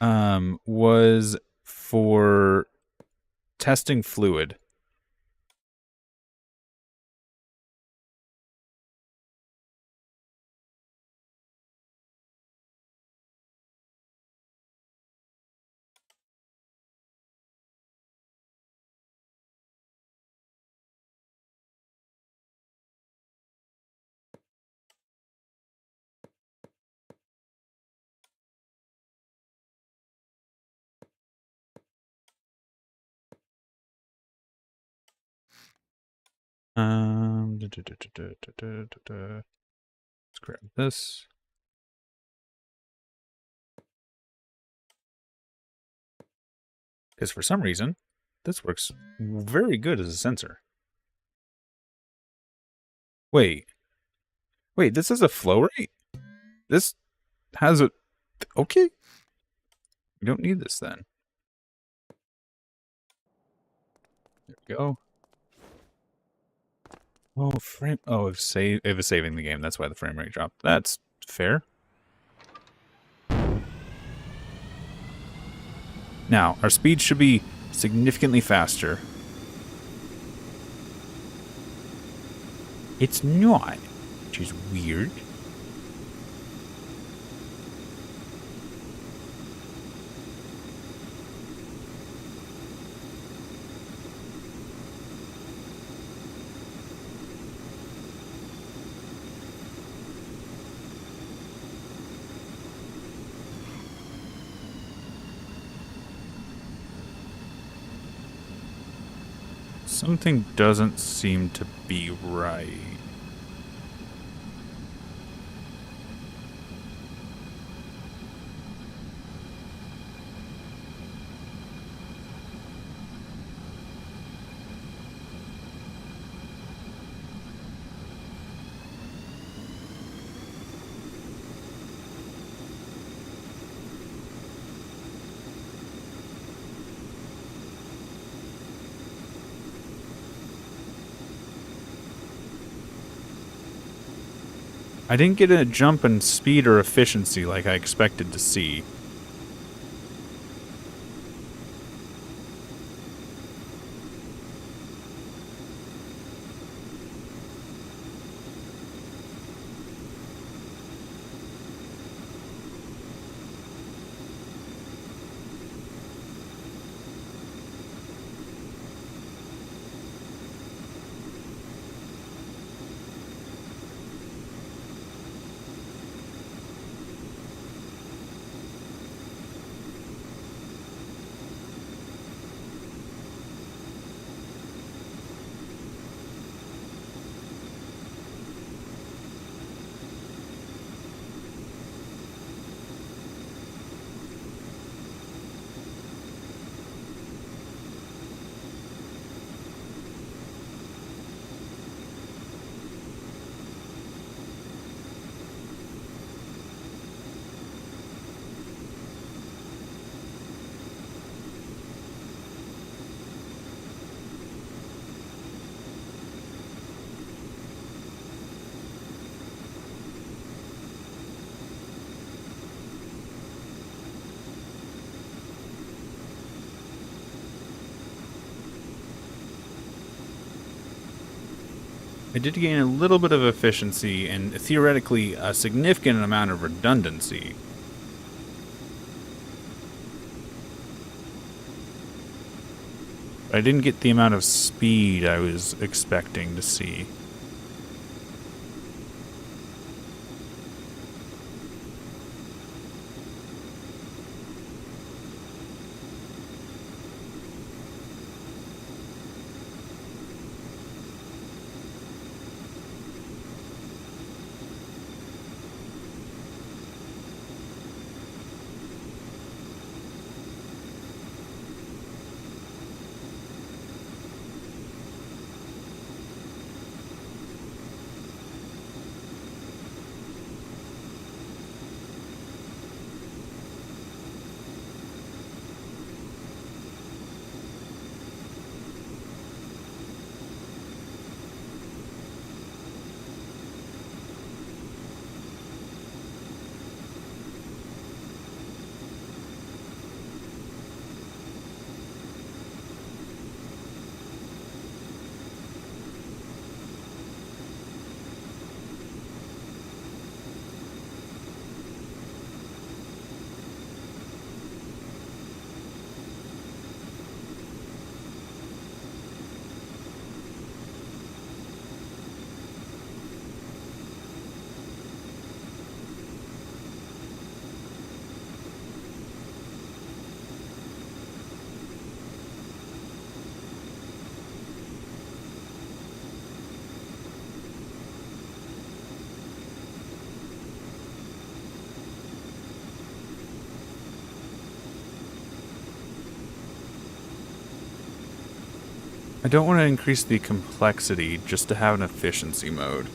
was for testing fluid. Let's grab this. Because for some reason, this works very good as a sensor. Wait, this is a flow rate? This has a... Okay. We don't need this then. There we go. Oh, frame... Oh, it was saving the game. That's why the frame rate dropped. That's fair. Now, our speed should be significantly faster. It's not, which is weird. Something doesn't seem to be right. I didn't get a jump in speed or efficiency like I expected to see. I did gain a little bit of efficiency and theoretically a significant amount of redundancy. But I didn't get the amount of speed I was expecting to see. I don't want to increase the complexity just to have an efficiency mode.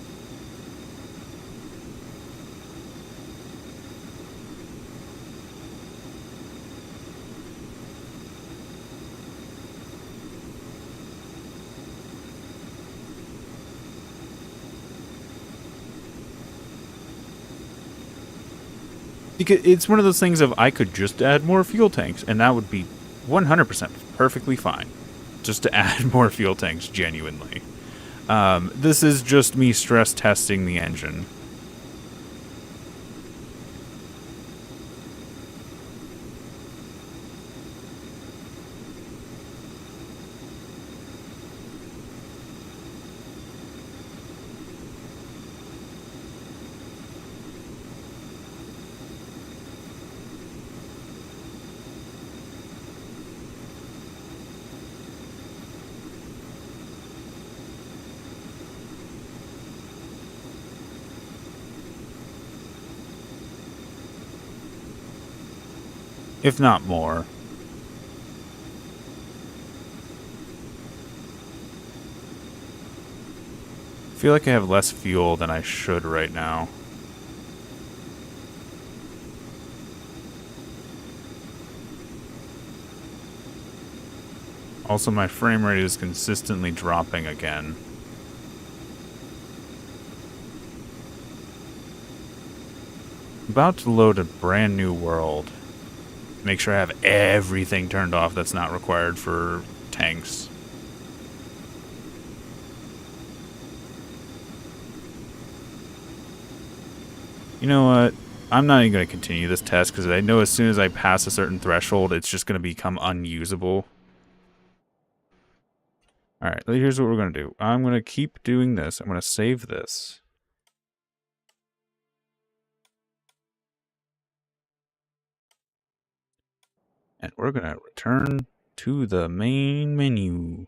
Because it's one of those things of I could just add more fuel tanks, and that would be 100% perfectly fine. Just to add more fuel tanks, genuinely. This is just me stress testing the engine. If not more. I feel like I have less fuel than I should right now. Also, my frame rate is consistently dropping again. About to load a brand new world. Make sure I have everything turned off that's not required for tanks. You know what? I'm not even going to continue this test because I know as soon as I pass a certain threshold, it's just going to become unusable. Alright, here's what we're going to do. I'm going to keep doing this. I'm going to save this. And we're going to return to the main menu.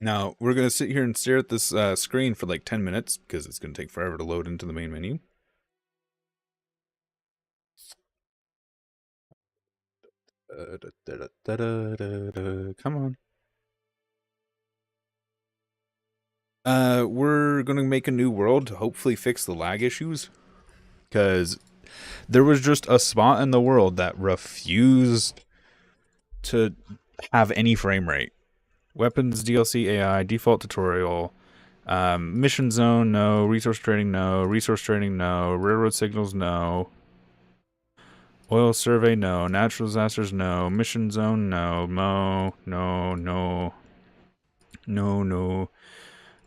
Now, we're going to sit here and stare at this screen for like 10 minutes because it's going to take forever to load into the main menu. Come on. We're going to make a new world to hopefully fix the lag issues. Because there was just a spot in the world that refused to have any frame rate. Weapons, DLC, AI, default tutorial, mission zone, no. Resource trading, no. Resource trading, no. Railroad signals, no. Oil survey, no. Natural disasters, no. Mission zone, no. No.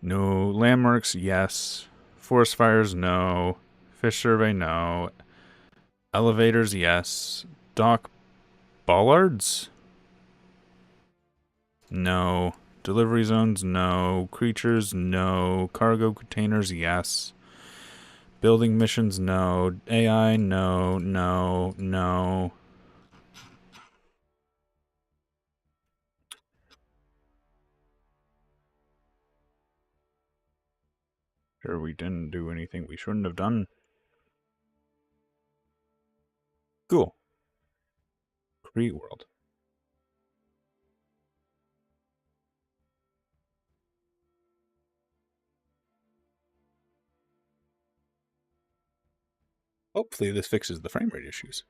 No. Landmarks, yes. Forest fires, no. Fish survey, no. Elevators, yes. Dock bollards? No. Delivery zones, no. Creatures, no. Cargo containers, yes. Building missions, no. AI, no. Sure, we didn't do anything we shouldn't have done. Cool. Create world. Hopefully this fixes the frame rate issues.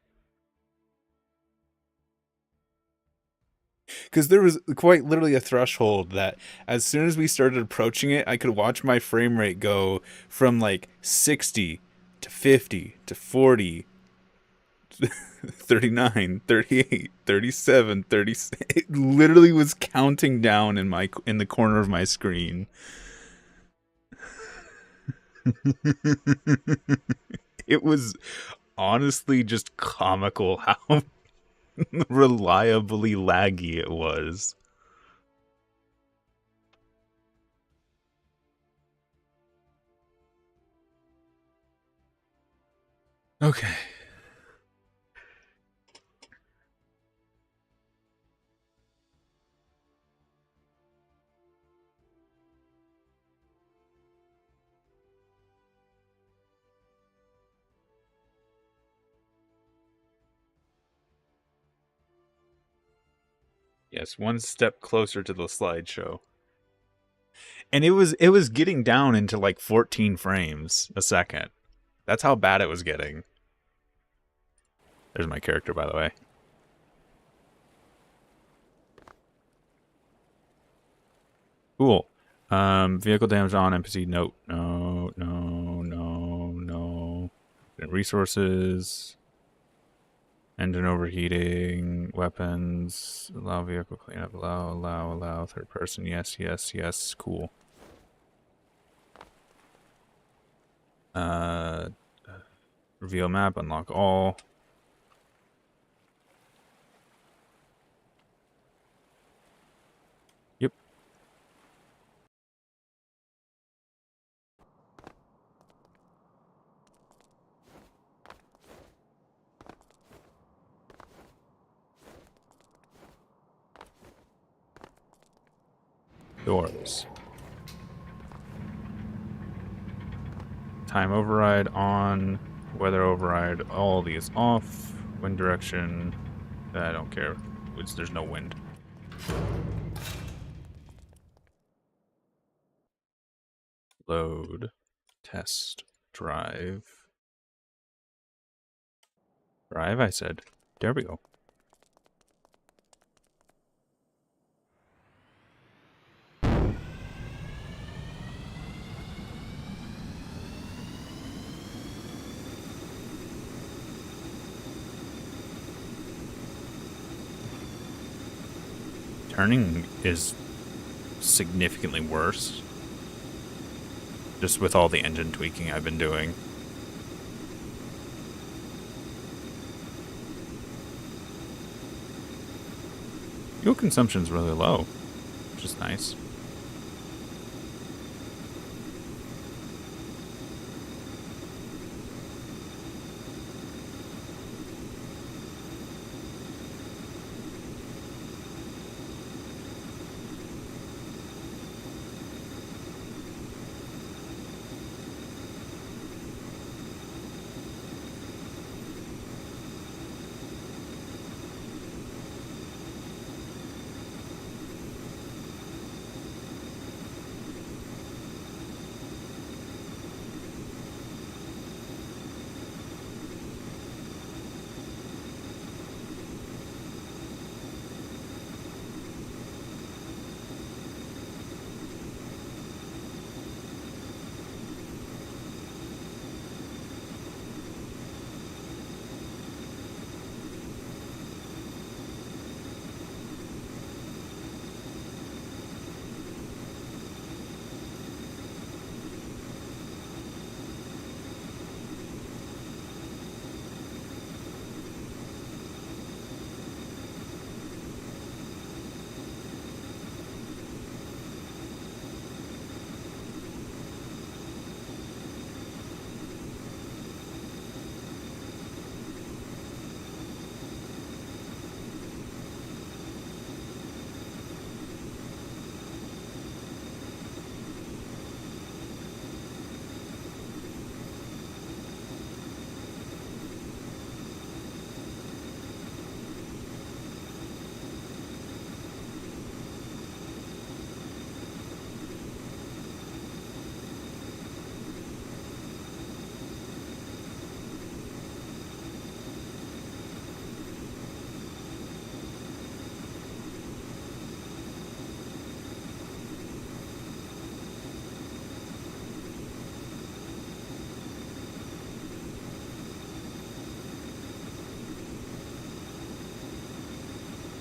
Because there was quite literally a threshold that as soon as we started approaching it, I could watch my frame rate go from like 60 to 50 to 40, 39, 38, 37, 36. It literally was counting down in the corner of my screen. It was honestly just comical how reliably laggy it was. Okay. Yes, one step closer to the slideshow. And it was getting down into like 14 frames a second. That's how bad it was getting. There's my character, by the way. Cool. Vehicle damage on NPC. Nope. No. Resources. Engine overheating. Weapons. Allow vehicle cleanup. Allow. Third person. Yes. Cool. Reveal map. Unlock all. Yep. Doors. Time override on. Weather override. All these off. Wind direction. I don't care. There's no wind. Load. Test. Drive. Drive, I said. There we go. Turning is significantly worse. Just with all the engine tweaking I've been doing. Fuel consumption's really low, which is nice.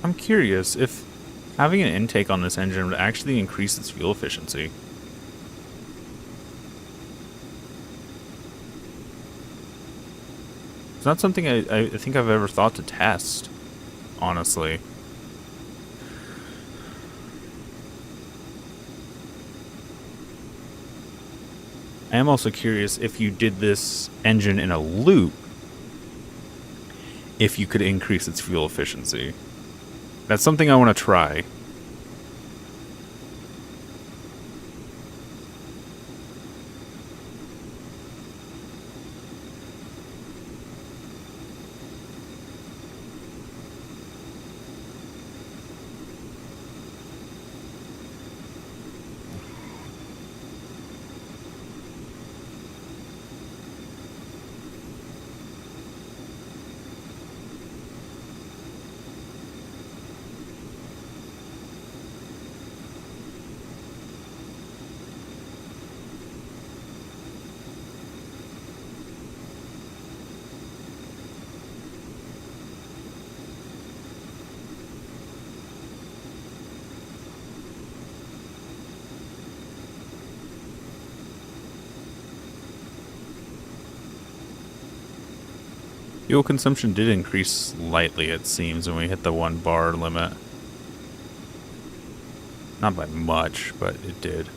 I'm curious if having an intake on this engine would actually increase its fuel efficiency. not something I think I've ever thought to test, honestly. I am also curious if you did this engine in a loop, if you could increase its fuel efficiency. That's something I want to try. Fuel consumption did increase slightly, it seems, when we hit the 1 bar limit. Not by much, but it did.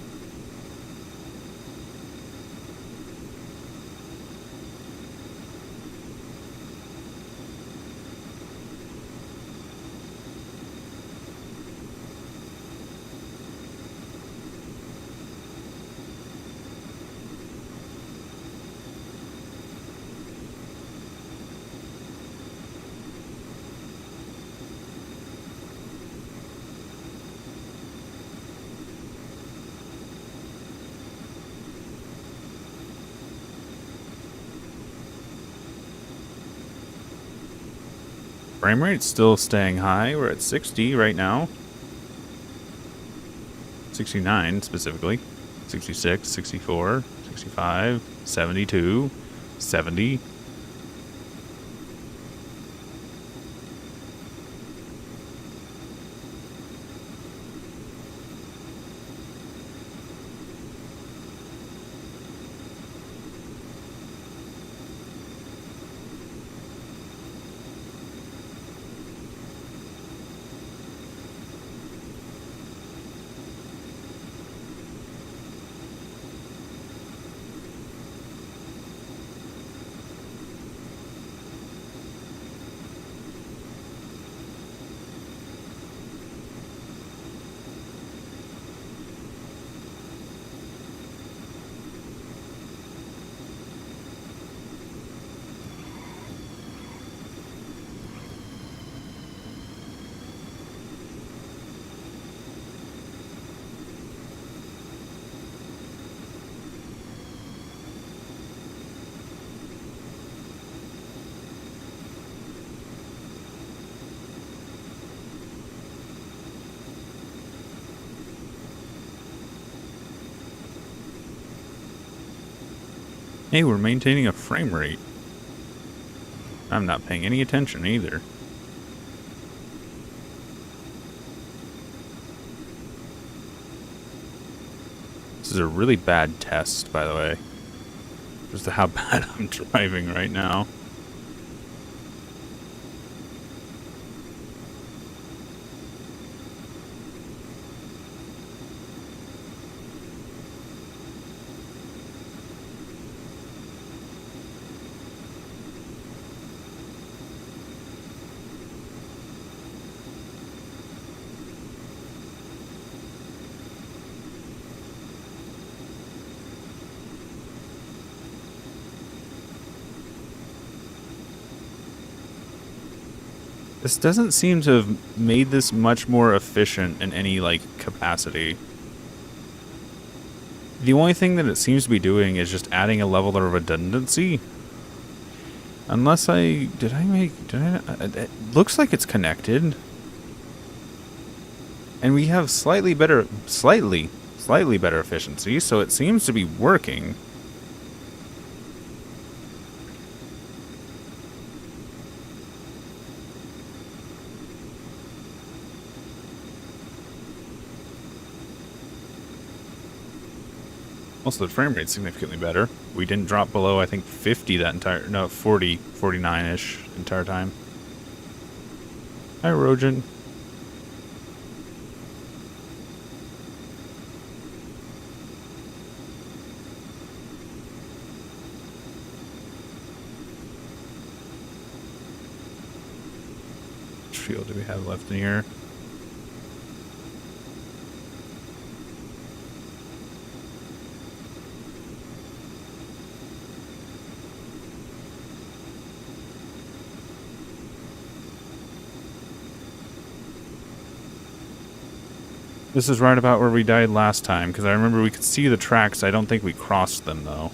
Frame rate's still staying high. We're at 60 right now. 69 specifically. 66, 64, 65, 72, 70. Hey, we're maintaining a frame rate. I'm not paying any attention either. This is a really bad test, by the way. Just how bad I'm driving right now. This doesn't seem to have made this much more efficient in any, like, capacity. The only thing that it seems to be doing is just adding a level of redundancy. Unless it looks like it's connected. And we have slightly better efficiency, so it seems to be working. Also, the frame rate's significantly better. We didn't drop below, I think, 50 that entire... No, 40, 49-ish entire time. Hi, Rojan. Which field do we have left in here? This is right about where we died last time, because I remember we could see the tracks. I don't think we crossed them, though.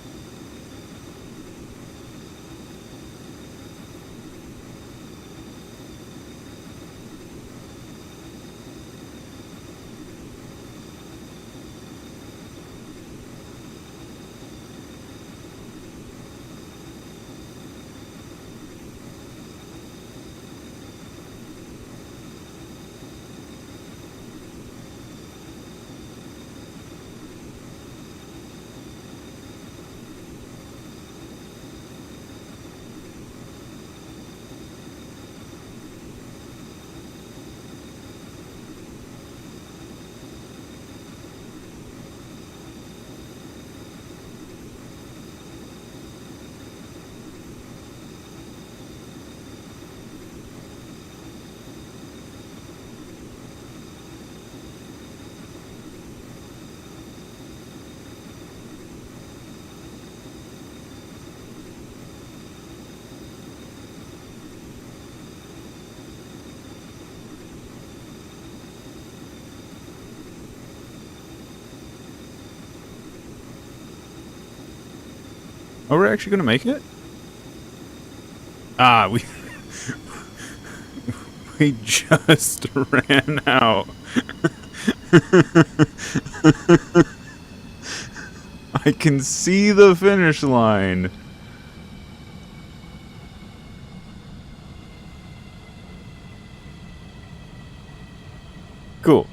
Oh, we're actually going to make it? Ah, we... we just ran out. I can see the finish line. Cool.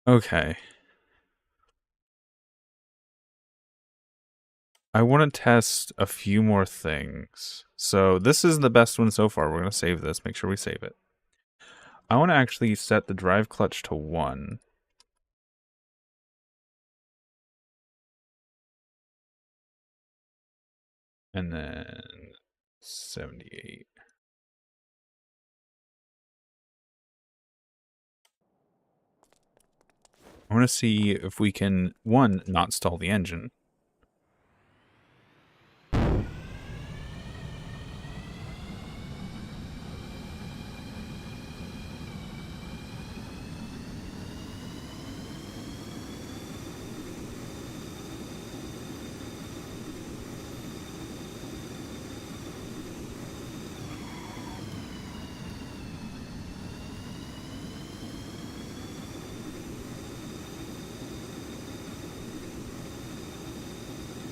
Okay. I want to test a few more things. So this is the best one so far. We're going to save this. Make sure we save it. I want to actually set the drive clutch to 1. And then 78. I want to see if we can, 1, not stall the engine.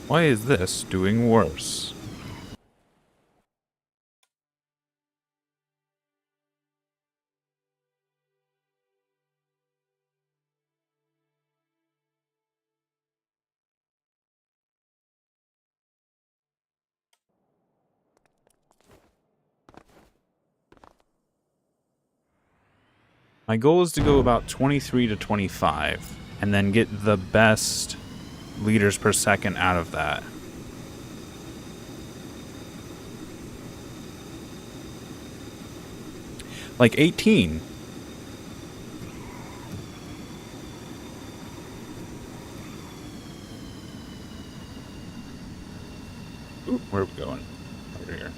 Why is this doing worse? My goal is to go about 23 to 25, and then get the best liters per second out of that. Like 18. Ooh, where are we going? Over here.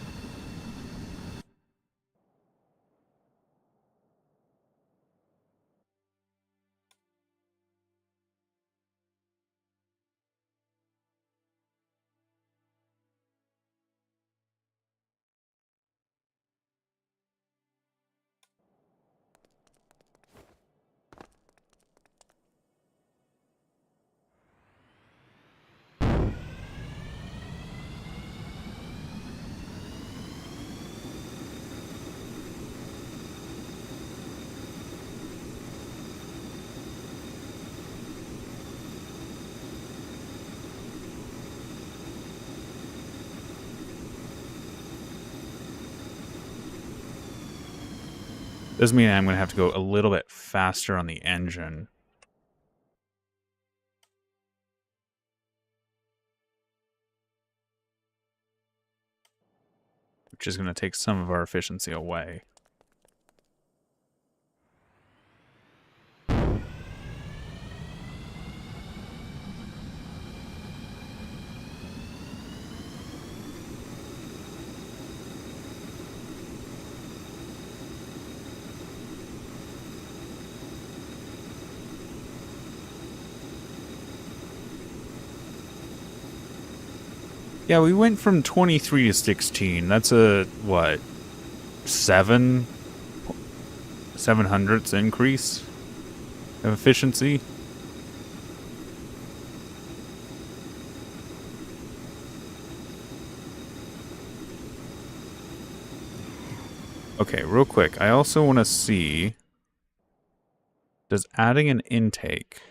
This means I'm going to have to go a little bit faster on the engine. Which is going to take some of our efficiency away. Yeah, we went from 23 to 16. That's a, what, 7/700ths increase of efficiency? Okay, real quick. I also want to see, does adding an intake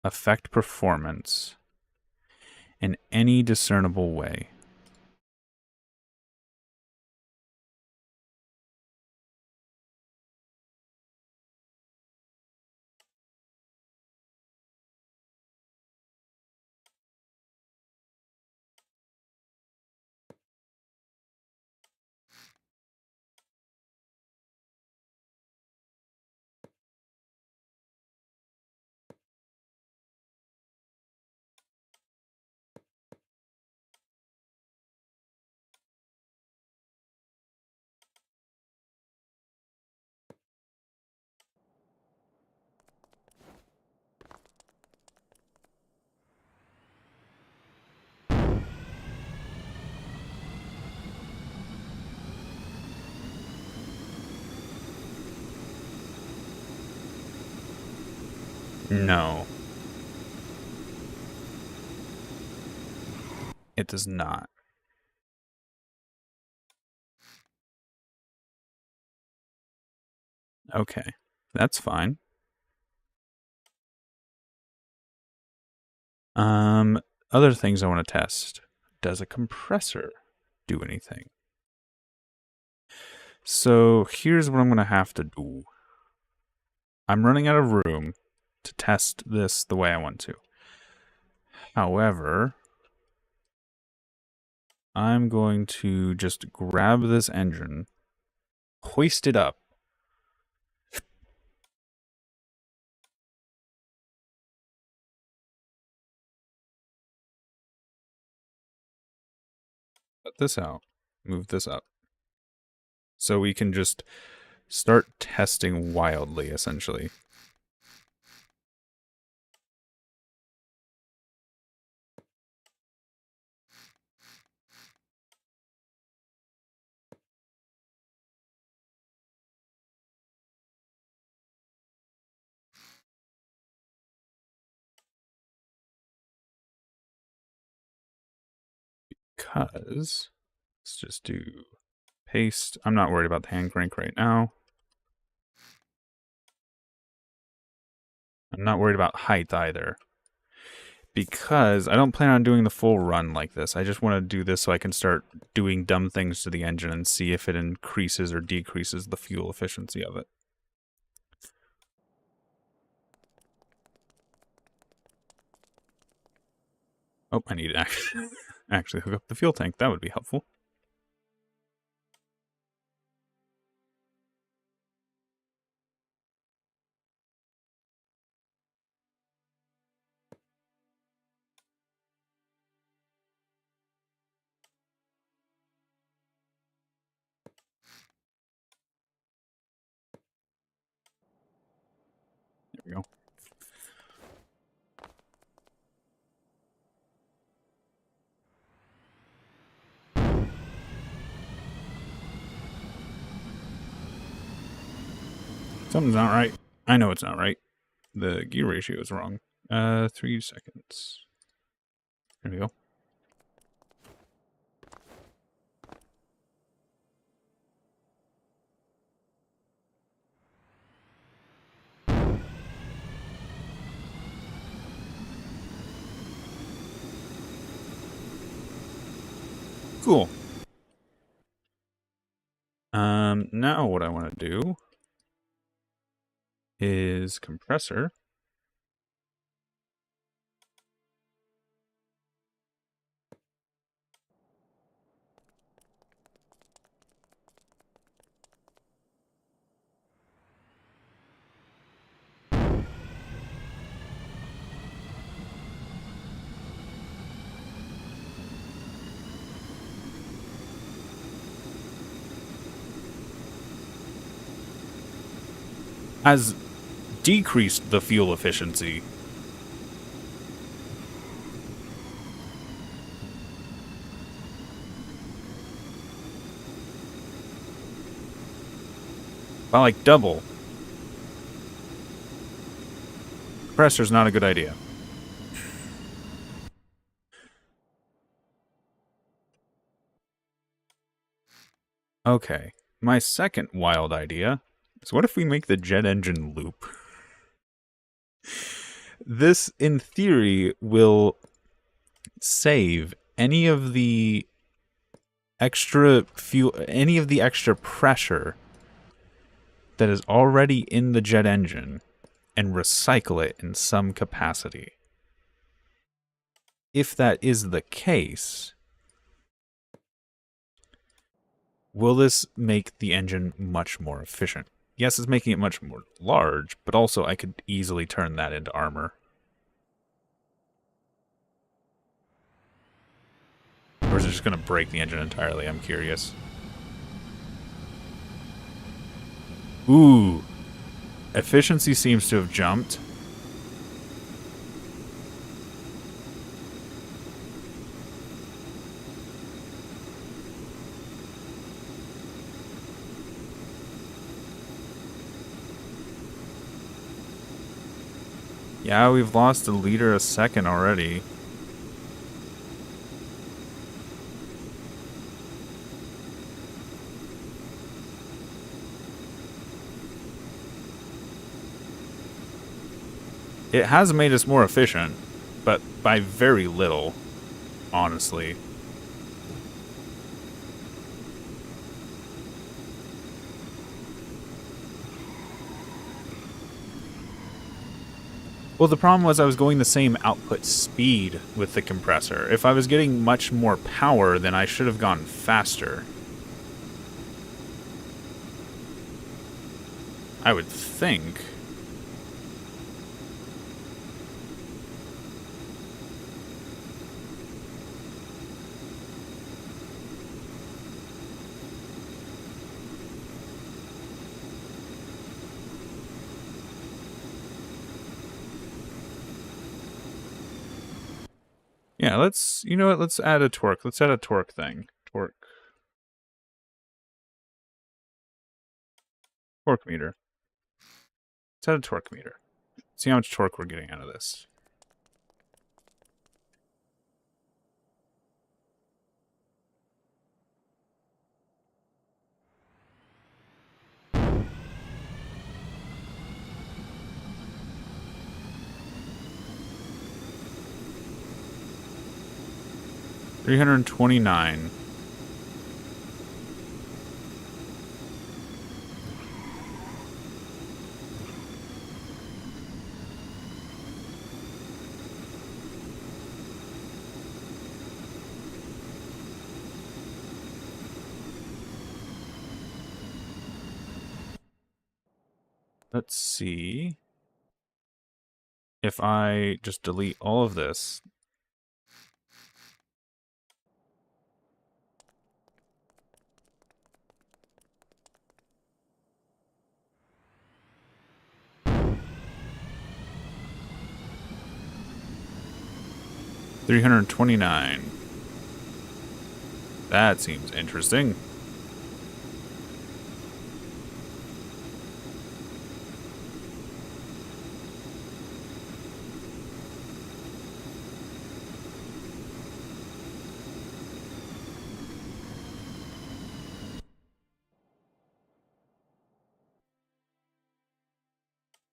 affect performance in any discernible way? No. It does not. Okay, that's fine. Other things I want to test. Does a compressor do anything? So here's what I'm going to have to do. I'm running out of room to test this the way I want to. However, I'm going to just grab this engine, hoist it up, put this out, move this up. So we can just start testing wildly, essentially. Because, let's just do paste. I'm not worried about the hand crank right now. I'm not worried about height either. Because I don't plan on doing the full run like this. I just want to do this so I can start doing dumb things to the engine and see if it increases or decreases the fuel efficiency of it. Oh, I need to actually hook up the fuel tank. That would be helpful. There we go. Something's not right. I know it's not right. The gear ratio is wrong. 3 seconds. There we go. Cool. Now what I want to do is compressor. Has decreased the fuel efficiency. By like double. Compressor's not a good idea. Okay, my second wild idea is what if we make the jet engine loop? This, in theory, will save any of the extra fuel, any of the extra pressure that is already in the jet engine and recycle it in some capacity. If that is the case, will this make the engine much more efficient? Yes, it's making it much more large, but also I could easily turn that into armor. Or is it just going to break the engine entirely? I'm curious. Ooh. Efficiency seems to have jumped. Yeah, we've lost a liter a second already. It has made us more efficient, but by very little, honestly. Well, the problem was I was going the same output speed with the compressor. If I was getting much more power, then I should have gone faster. I would think. Yeah, let's, you know what, let's add a torque. Let's add a torque thing. Torque meter. Let's add a torque meter. See how much torque we're getting out of this. $329. Let's see if I just delete all of this. $329. That seems interesting.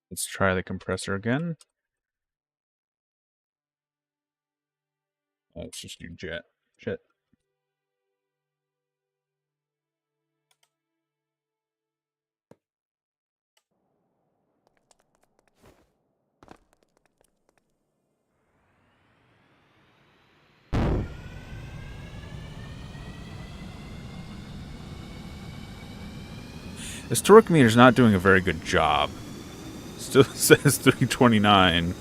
Let's try the compressor again. Oh, let's just do jet. Shit. This torque meter's not doing a very good job. Still says 329.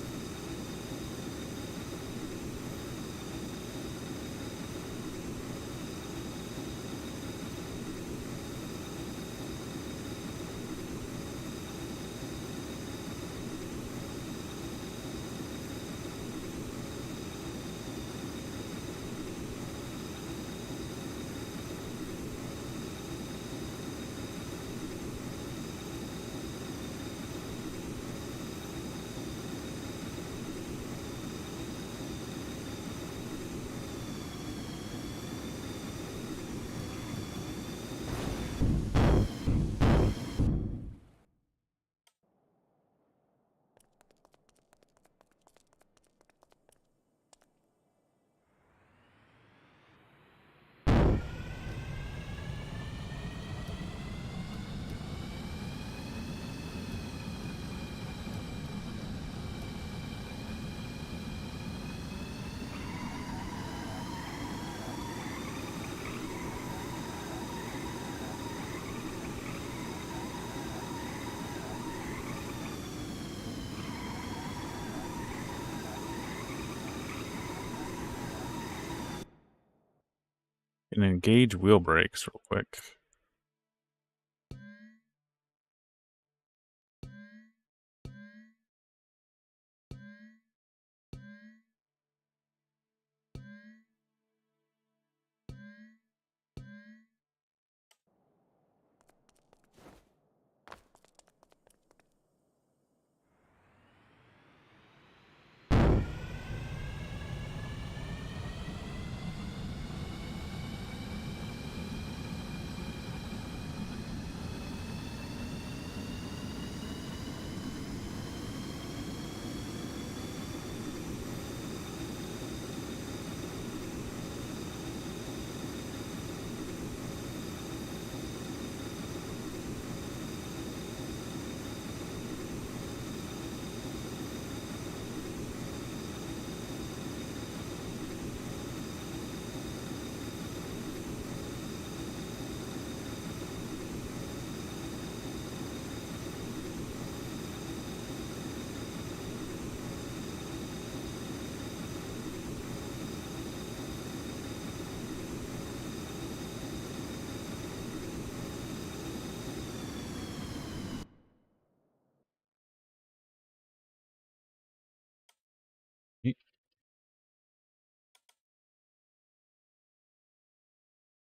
And engage wheel brakes real quick.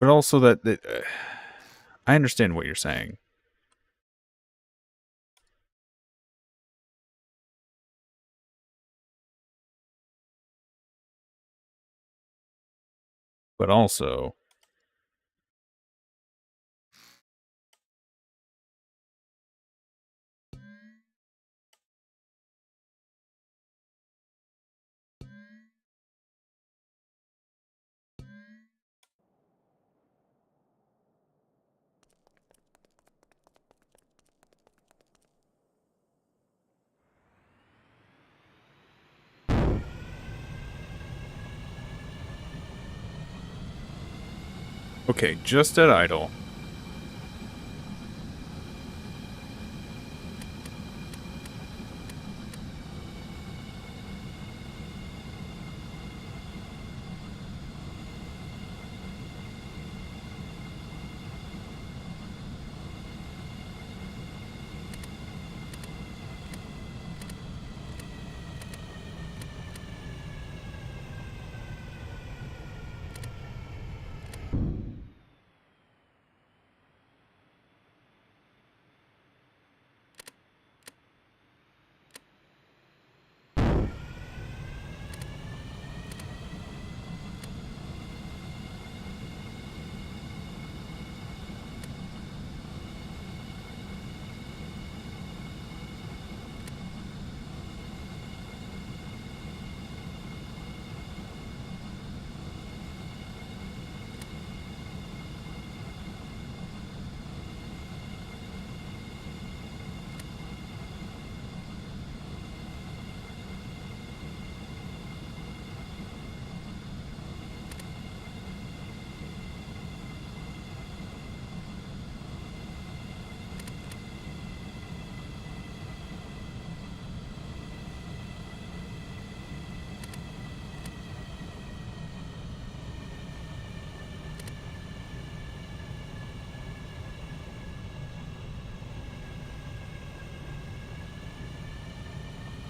But also that I understand what you're saying. But also, okay, just at idle.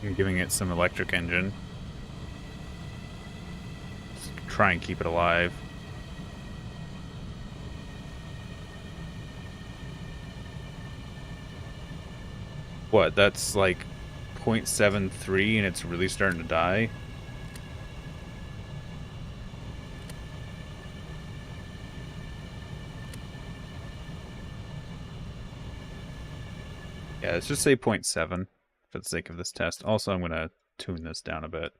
I'm giving it some electric engine. Just try and keep it alive. What, that's like 0.73 and it's really starting to die? Yeah, let's just say 0.7 for the sake of this test. Also, I'm going to tune this down a bit.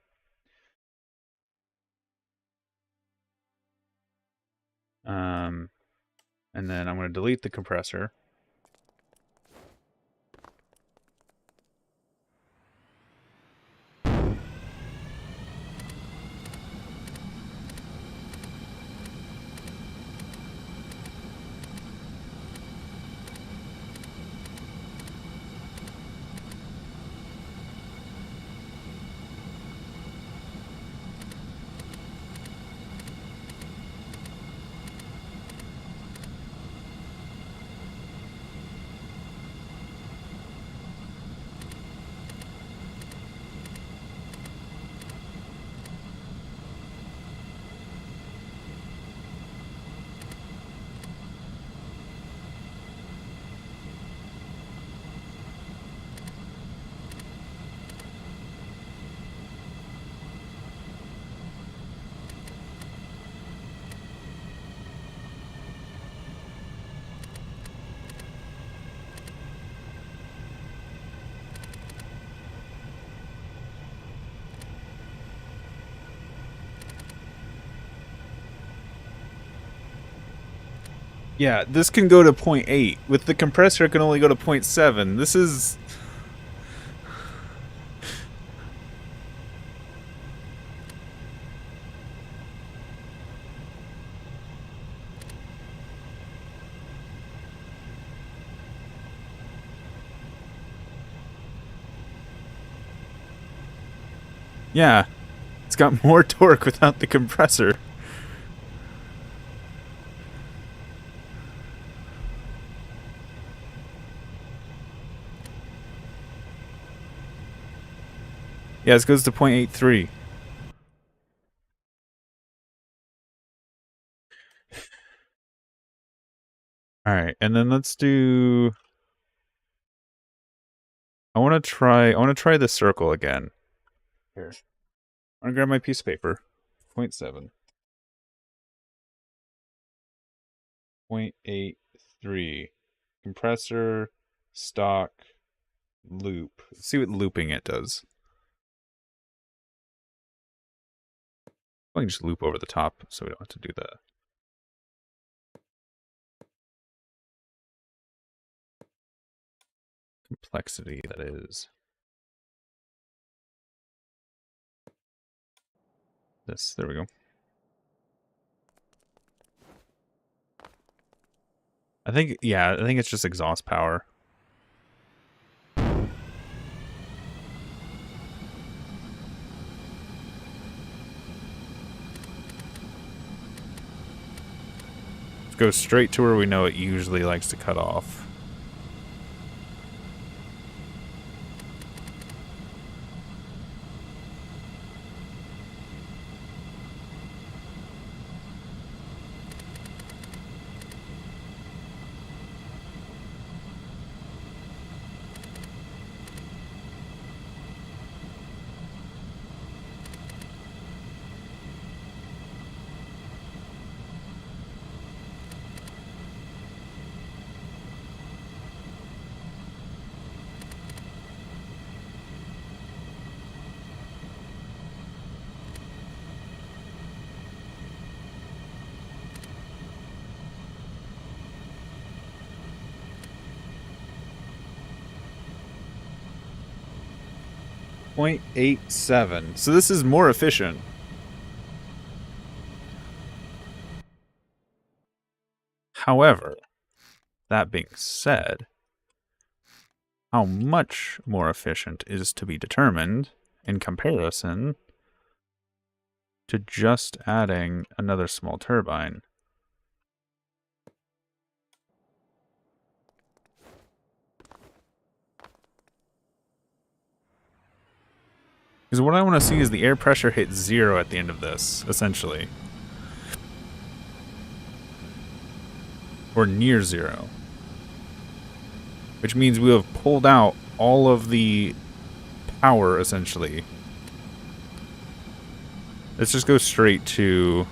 And then I'm going to delete the compressor. Yeah, this can go to 0.8. With the compressor, it can only go to 0.7. This is... Yeah, it's got more torque without the compressor. Yeah, this goes to 0.83. Alright, and then let's do... I want to try the circle again. Here. I'm going to grab my piece of paper. 0.7. 0.83. Compressor, stock, loop. Let's see what looping it does. I can just loop over the top so we don't have to do the complexity that is. This, there we go. I think it's just exhaust power. Let's go straight to where we know it usually likes to cut off. .87. So this is more efficient. However, that being said, how much more efficient is to be determined in comparison to just adding another small turbine. Because what I want to see is the air pressure hit 0 at the end of this, essentially. Or near 0. Which means we have pulled out all of the power, essentially. Let's just go straight to...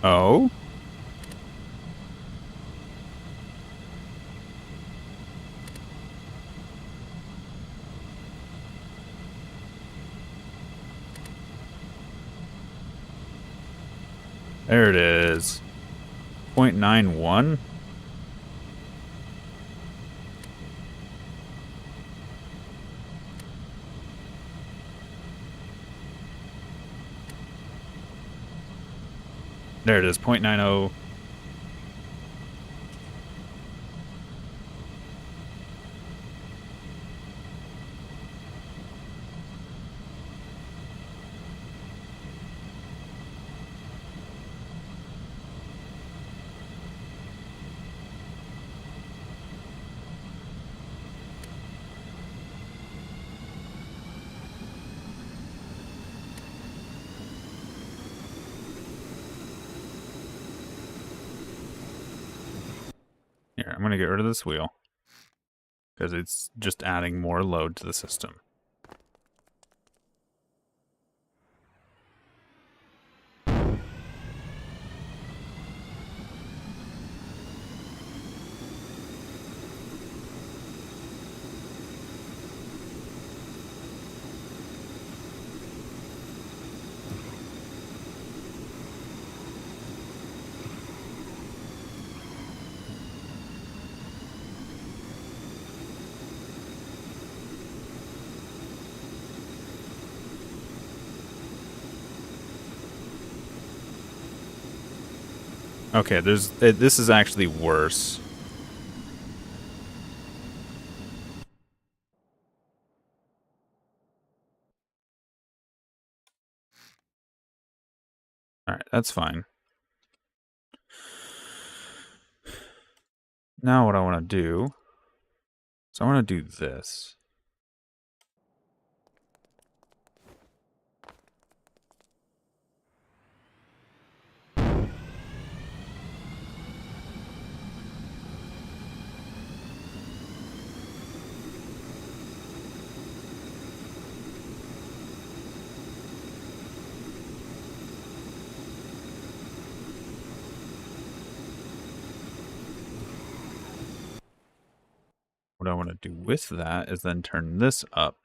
Oh? There it is. 0.91? There it is, 0.90. Here, I'm going to get rid of this wheel. Because it's just adding more load to the system. Okay, this is actually worse. Alright, that's fine. Now what I want to do is I want to do this. What I want to do with that is then turn this up.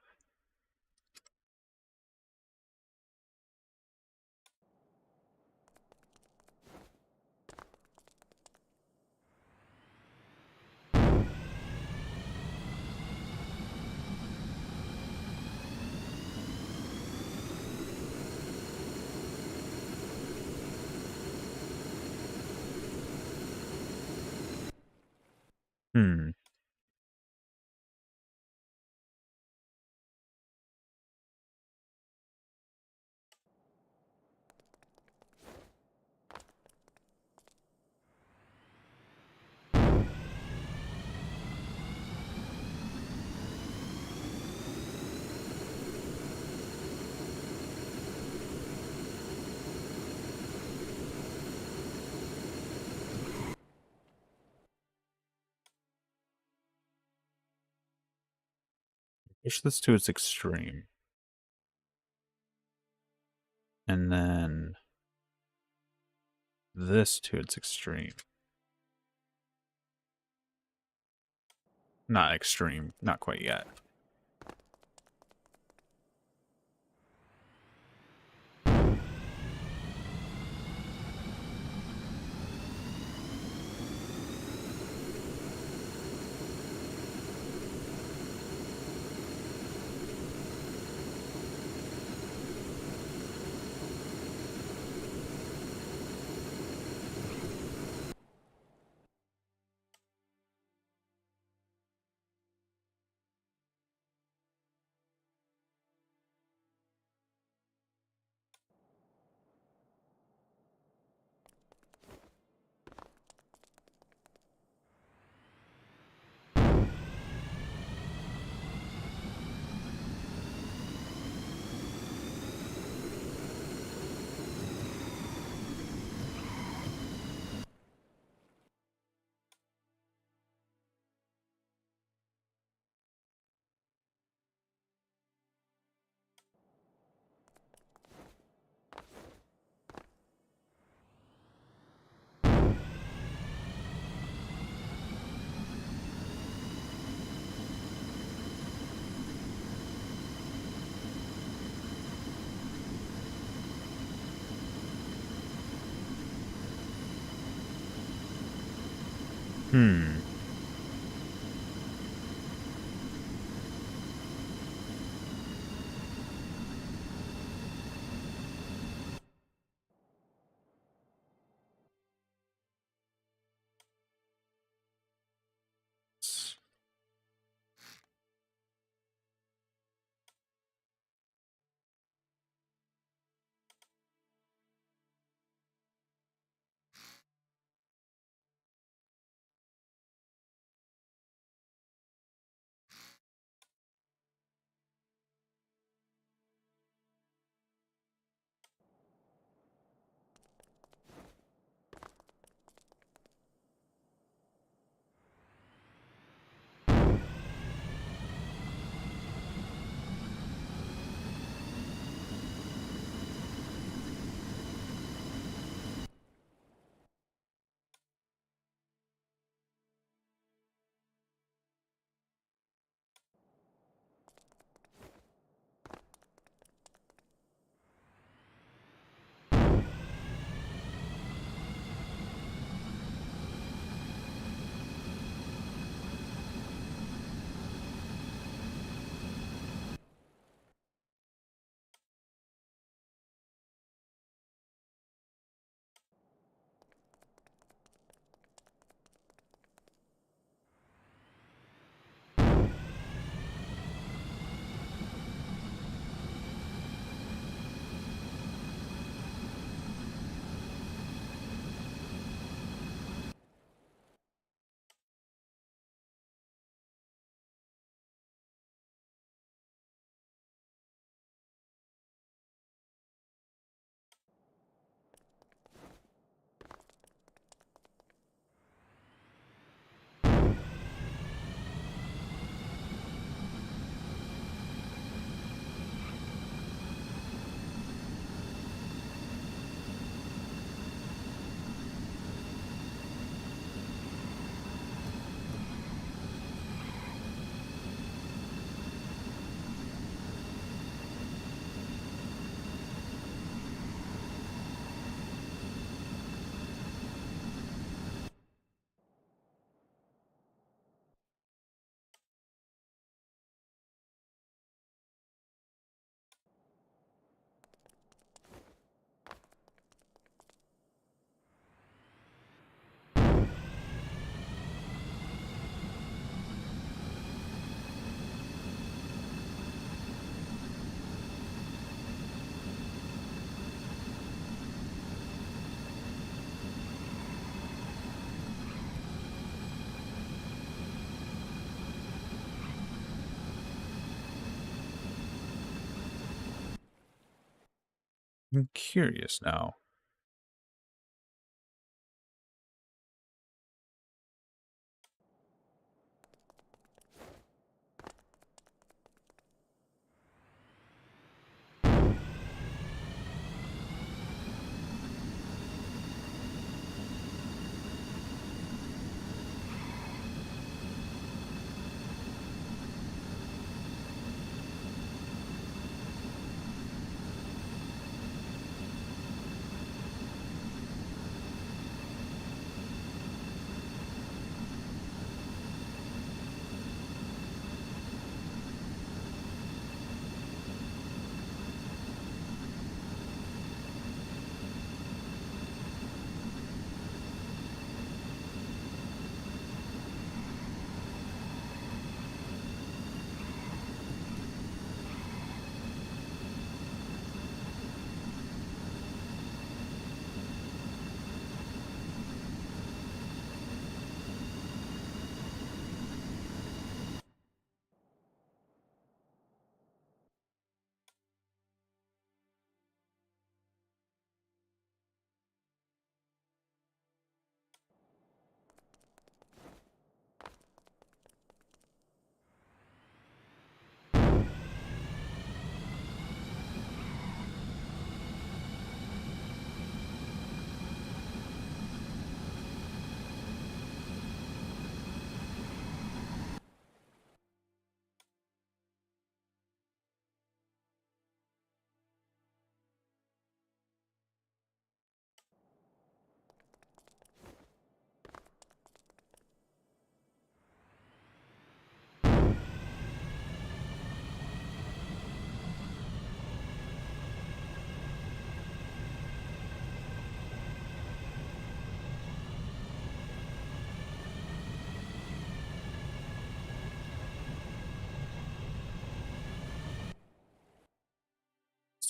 Hmm. Push this to its extreme. And then this to its extreme. Not extreme, not quite yet. Hmm. I'm curious now.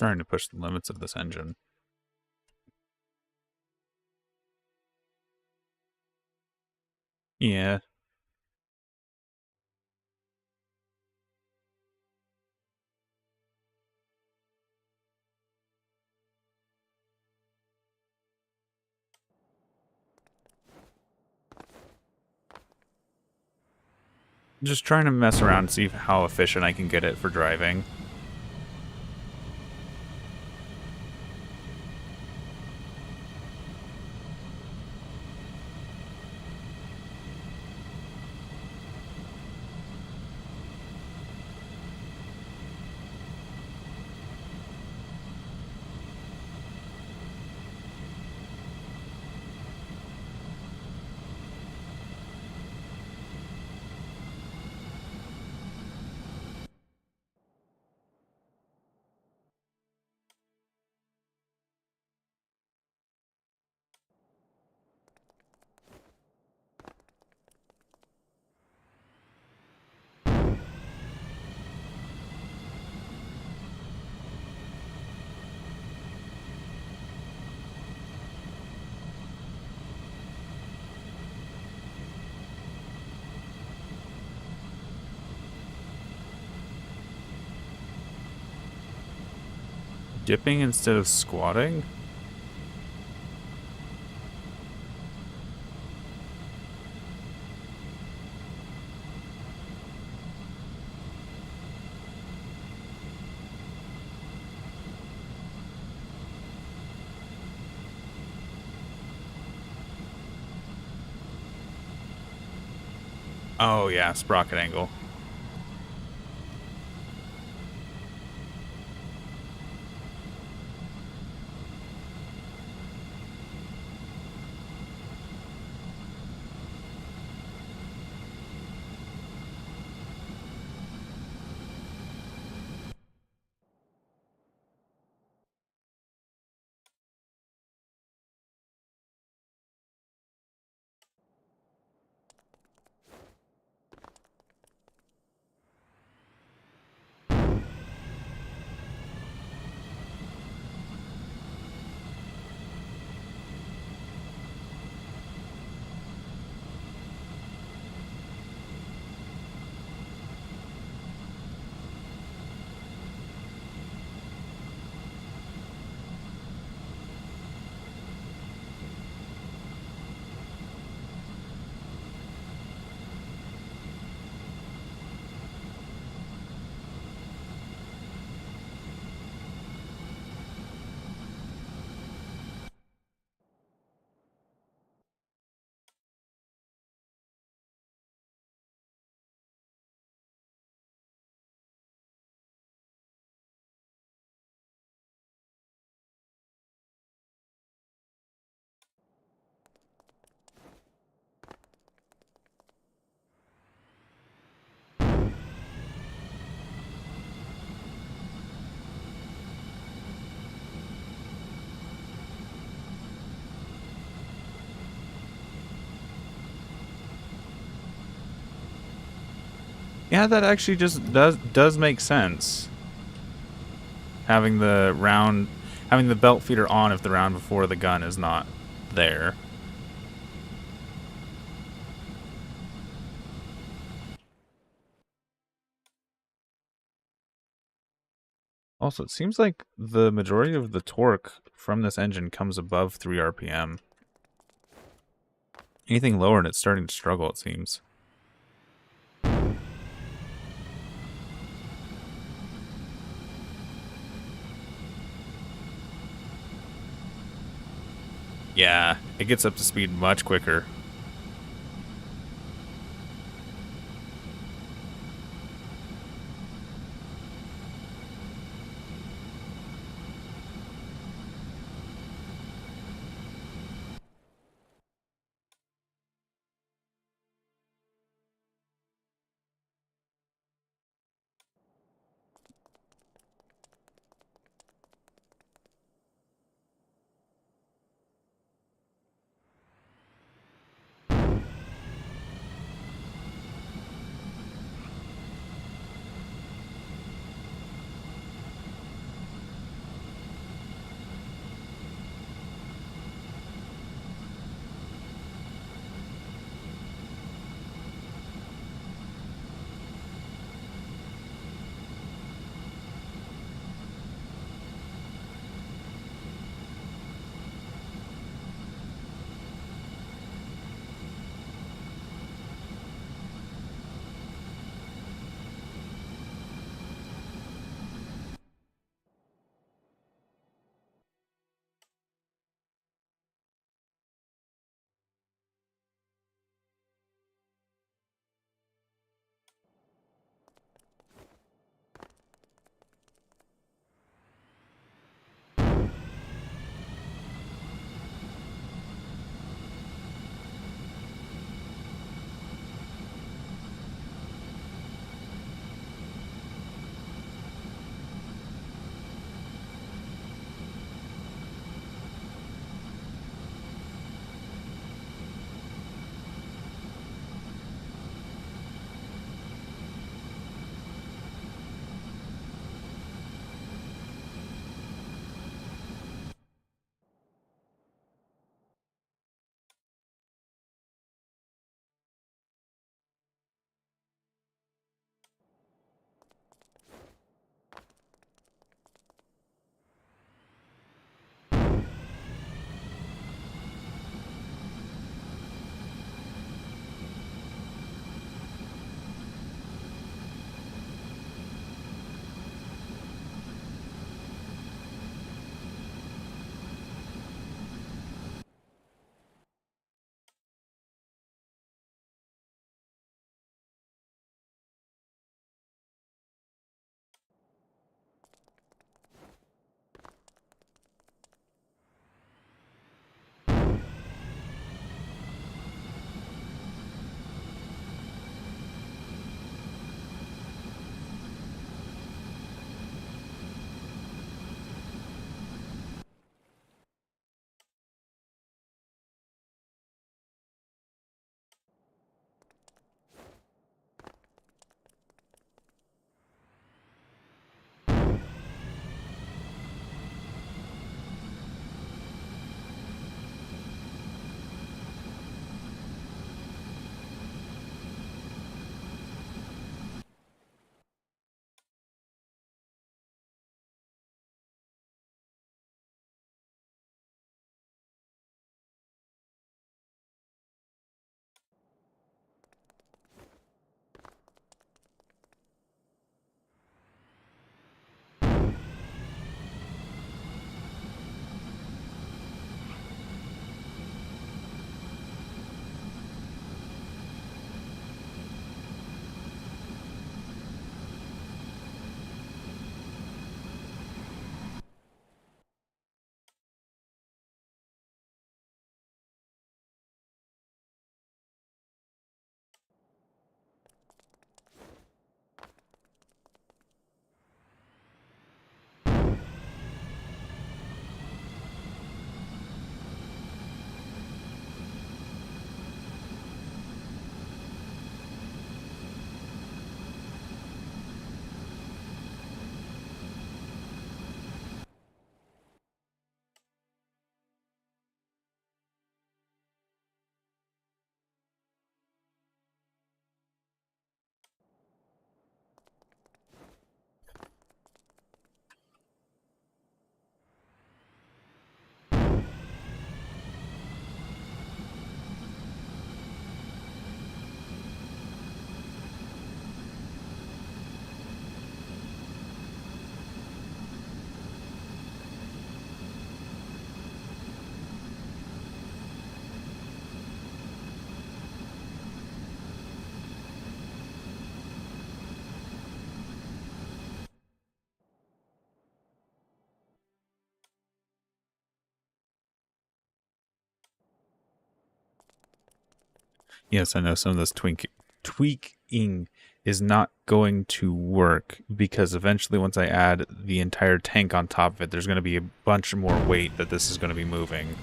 Starting to push the limits of this engine. Yeah. Just trying to mess around and see how efficient I can get it for driving. Dipping instead of squatting? Oh yeah, sprocket angle. Yeah, that actually just does make sense. Having the belt feeder on if the round before the gun is not there. Also, it seems like the majority of the torque from this engine comes above 3 RPM. Anything lower and it's starting to struggle, it seems. Yeah, it gets up to speed much quicker. Yes, I know some of this tweaking is not going to work because eventually once I add the entire tank on top of it, there's going to be a bunch more weight that this is going to be moving.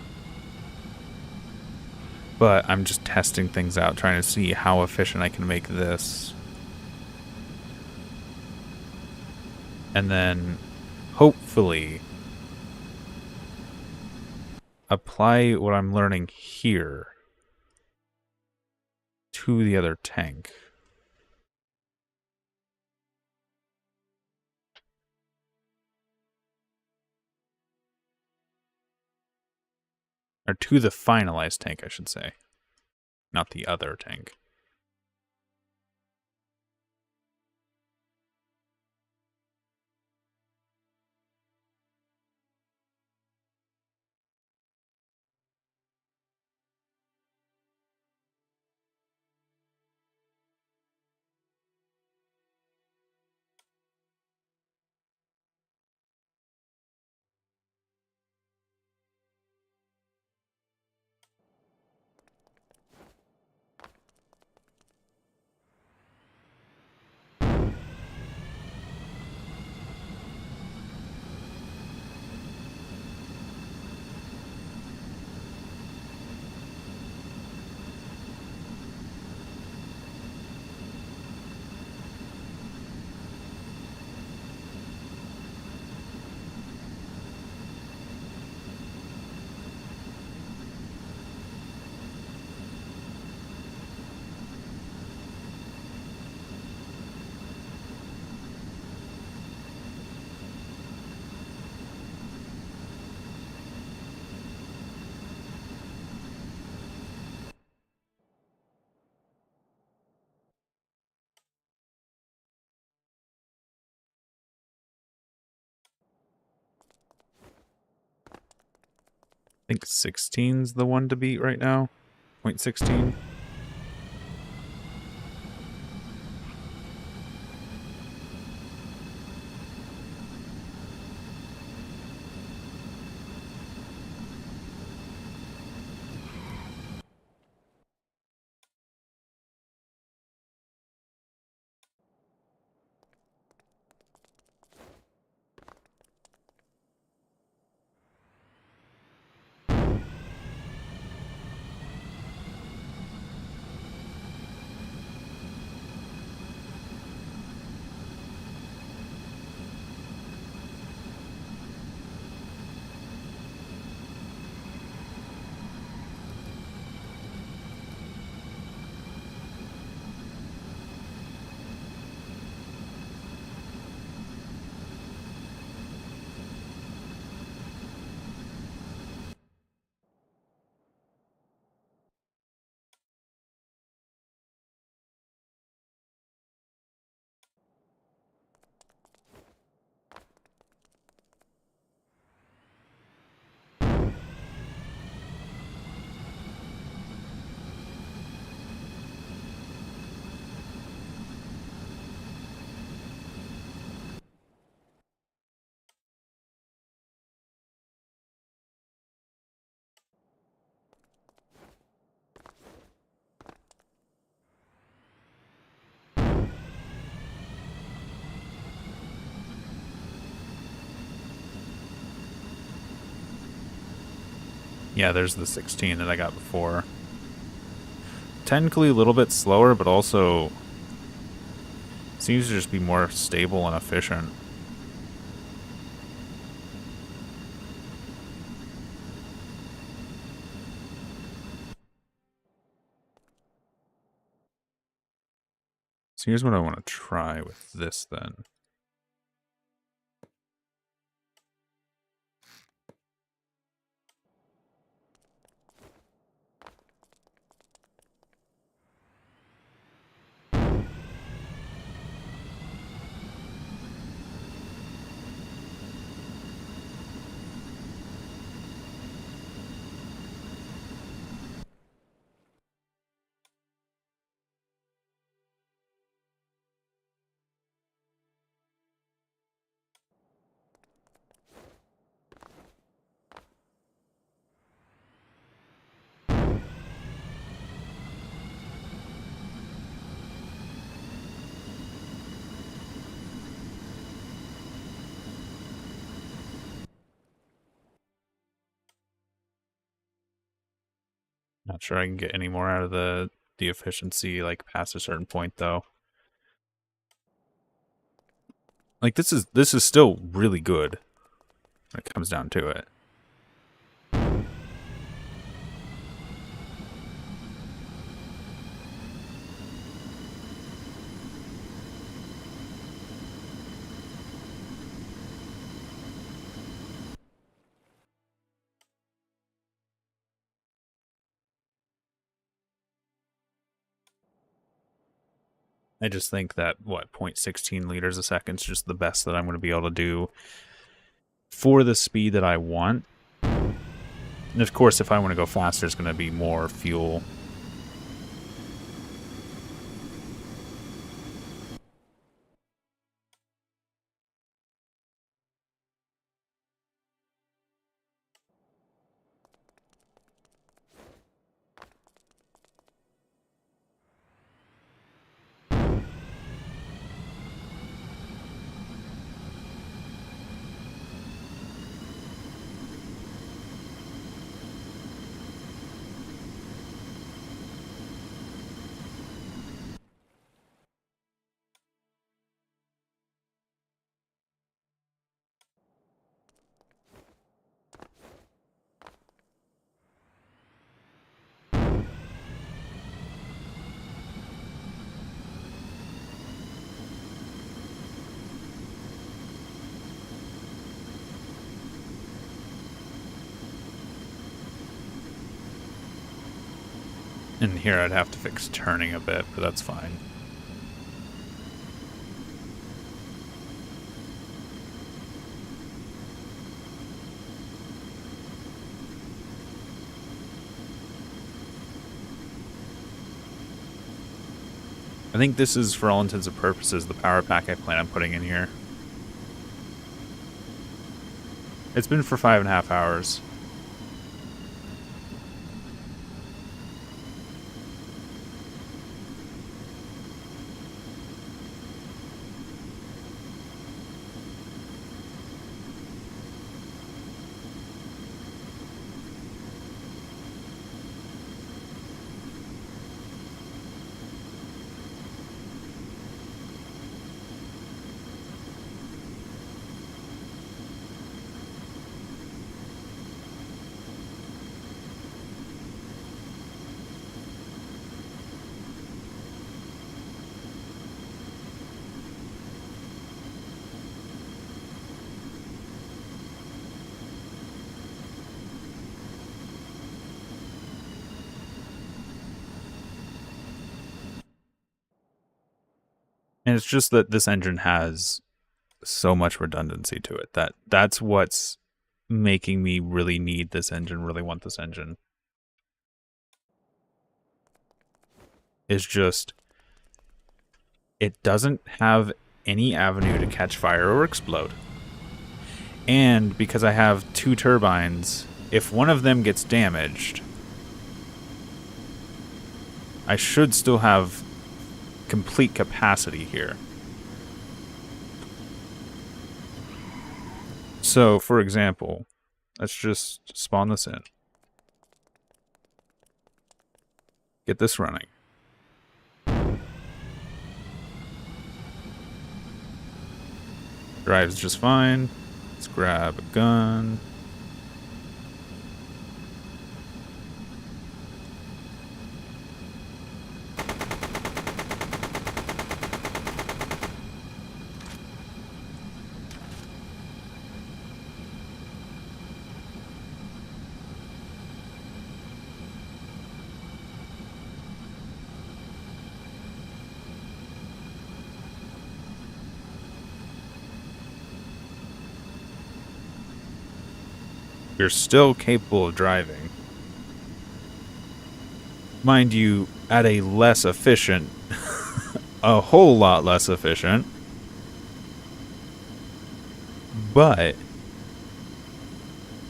But I'm just testing things out, trying to see how efficient I can make this. And then hopefully apply what I'm learning here to the other tank. Or to the finalized tank, I should say. Not the other tank. I think 16's the one to beat right now. 0.16. Yeah, there's the 16 that I got before. Technically a little bit slower, but also seems to just be more stable and efficient. So here's what I want to try with this then. Not sure I can get any more out of the efficiency, like, past a certain point, though. Like, this is still really good when it comes down to it. I just think that, 0.16 liters a second is just the best that I'm going to be able to do for the speed that I want. And of course, if I want to go faster, it's going to be more fuel. And here I'd have to fix turning a bit, but that's fine. I think this is, for all intents and purposes, the power pack I plan on putting in here. It's been for 5.5 hours. And it's just that this engine has so much redundancy to it. That's what's making me really need this engine, really want this engine. Is just, it doesn't have any avenue to catch fire or explode. And because I have 2 turbines, if one of them gets damaged, I should still have complete capacity here. So, for example, let's just spawn this in. Get this running. Drives just fine. Let's grab a gun. You're still capable of driving. Mind you, at a less efficient, a whole lot less efficient. But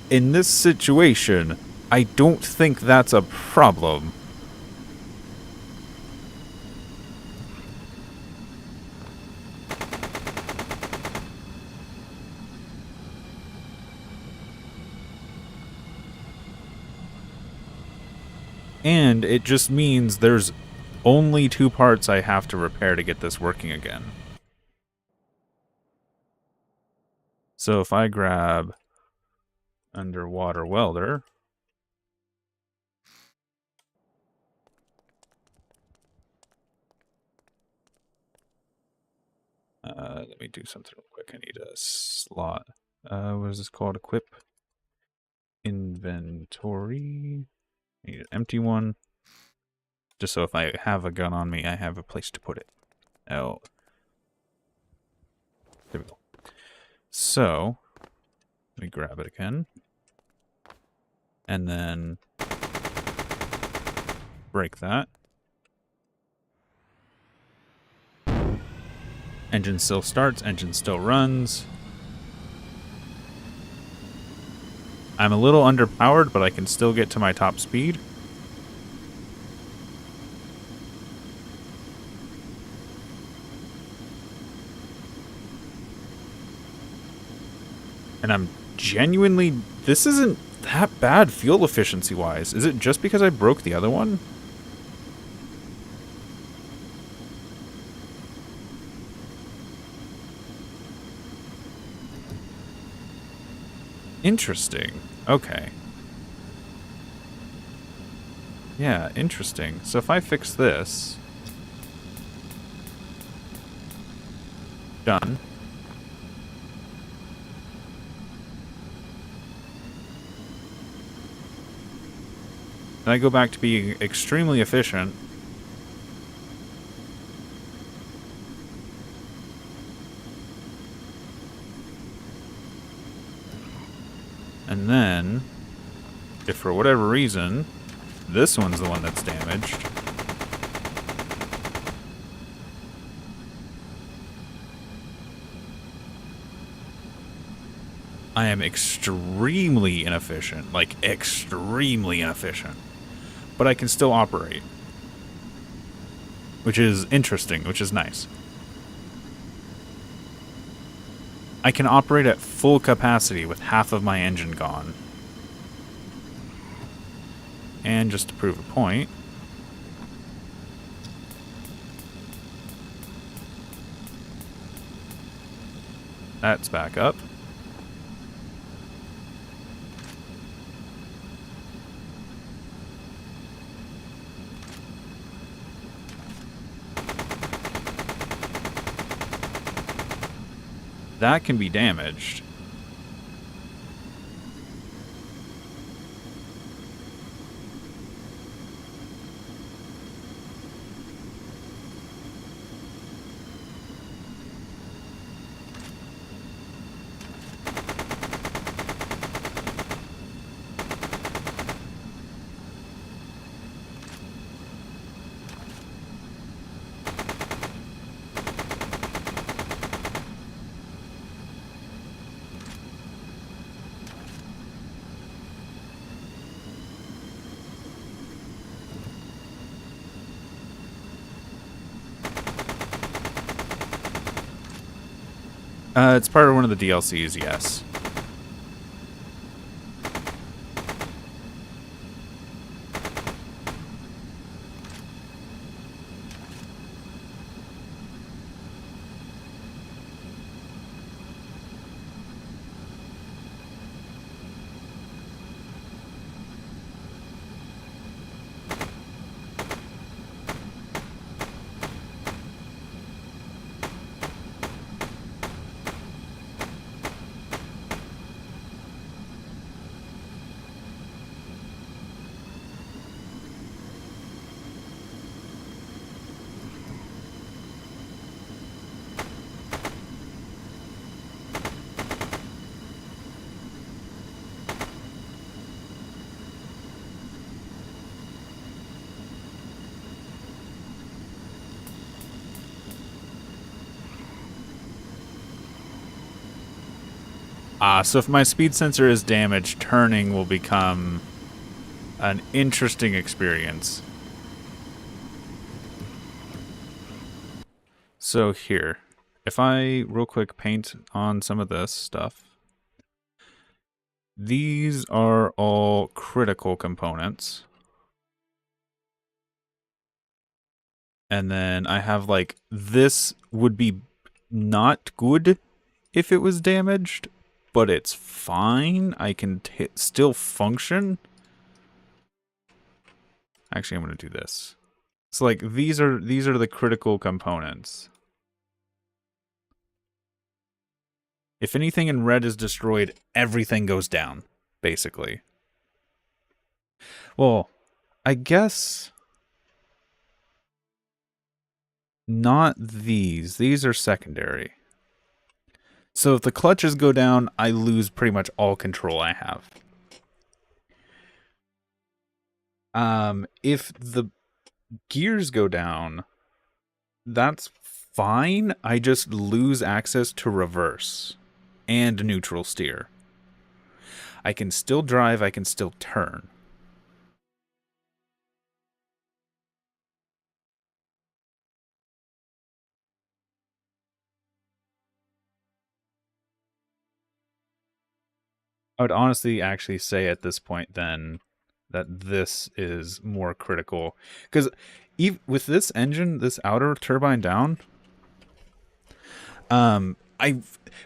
in this situation, I don't think that's a problem. And it just means there's only 2 parts I have to repair to get this working again. So if I grab underwater welder, let me do something real quick. I need a slot. What is this called? Equip inventory. I need an empty one. Just so if I have a gun on me, I have a place to put it. Oh. There we go. So, let me grab it again. And then break that. Engine still starts, engine still runs. I'm a little underpowered, but I can still get to my top speed. And I'm genuinely... This isn't that bad fuel efficiency-wise. Is it just because I broke the other one? Interesting. Okay. Yeah, interesting. So if I fix this... Done. Then I go back to being extremely efficient. And then, if for whatever reason, this one's the one that's damaged, I am extremely inefficient. Like, extremely inefficient. But I can still operate. Which is interesting, which is nice. I can operate at full capacity with half of my engine gone. And just to prove a point, that's back up. That can be damaged. It's part of one of the DLCs, yes. So if my speed sensor is damaged, turning will become an interesting experience. So here, if I real quick paint on some of this stuff, these are all critical components. And then I have like, this would be not good if it was damaged, but it's fine. I can still function. Actually, I'm going to do this. So like these are the critical components. If anything in red is destroyed, everything goes down, basically. Well, I guess not these. These are secondary. So if the clutches go down, I lose pretty much all control I have. If the gears go down, that's fine. I just lose access to reverse and neutral steer. I can still drive, I can still turn. I would honestly actually say at this point then that this is more critical. Because with this engine, this outer turbine down,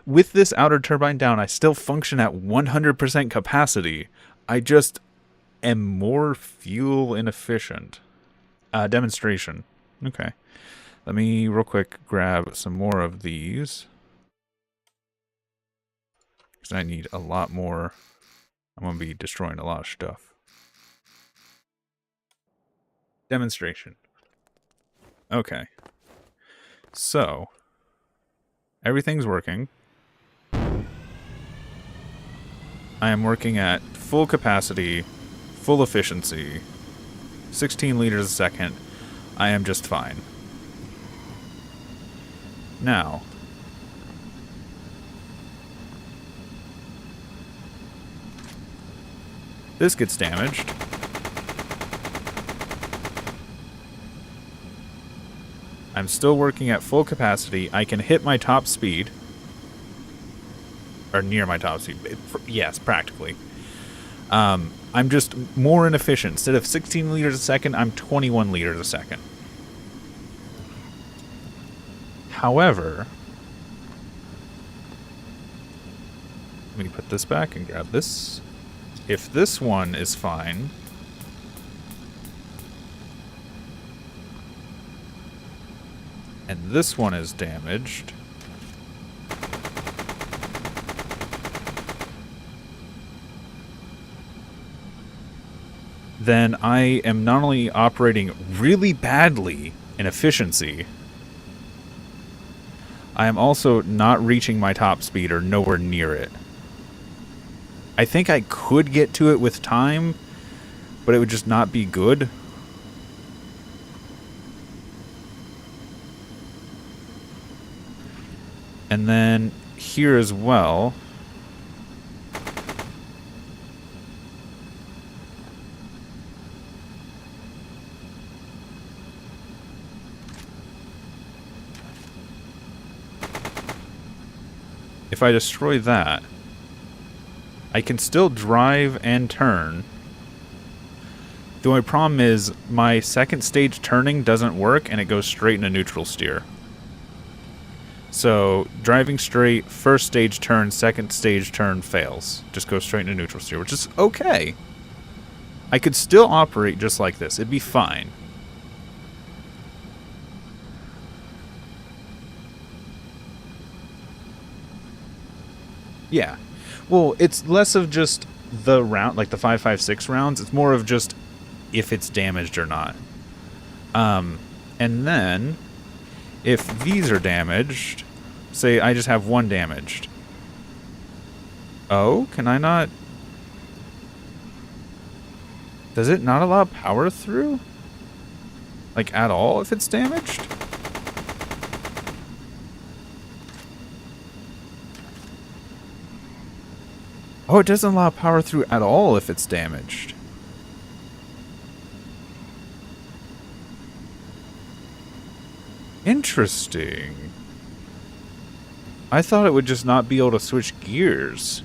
with this outer turbine down, I still function at 100% capacity. I just am more fuel inefficient. Demonstration. Okay. Let me real quick grab some more of these. Because I need a lot more. I'm going to be destroying a lot of stuff. Demonstration. Okay. So, everything's working. I am working at full capacity, full efficiency, 16 liters a second. I am just fine. Now, this gets damaged. I'm still working at full capacity. I can hit my top speed. Or near my top speed. Yes, practically. I'm just more inefficient. Instead of 16 liters a second, I'm 21 liters a second. However, let me put this back and grab this. If this one is fine, and this one is damaged, then I am not only operating really badly in efficiency, I am also not reaching my top speed or nowhere near it. I think I could get to it with time, but it would just not be good. And then here as well, if I destroy that, I can still drive and turn. The only problem is my second stage turning doesn't work and it goes straight into neutral steer. So driving straight, first stage turn, second stage turn fails. Just goes straight into neutral steer, which is okay. I could still operate just like this. It'd be fine. Yeah. Well, it's less of just the round, like the 5.56 rounds. It's more of just if it's damaged or not. And then, if these are damaged, say I just have one damaged. Oh, can I not? Does it not allow power through? Like at all if it's damaged? Oh, it doesn't allow power through at all if it's damaged. Interesting. I thought it would just not be able to switch gears.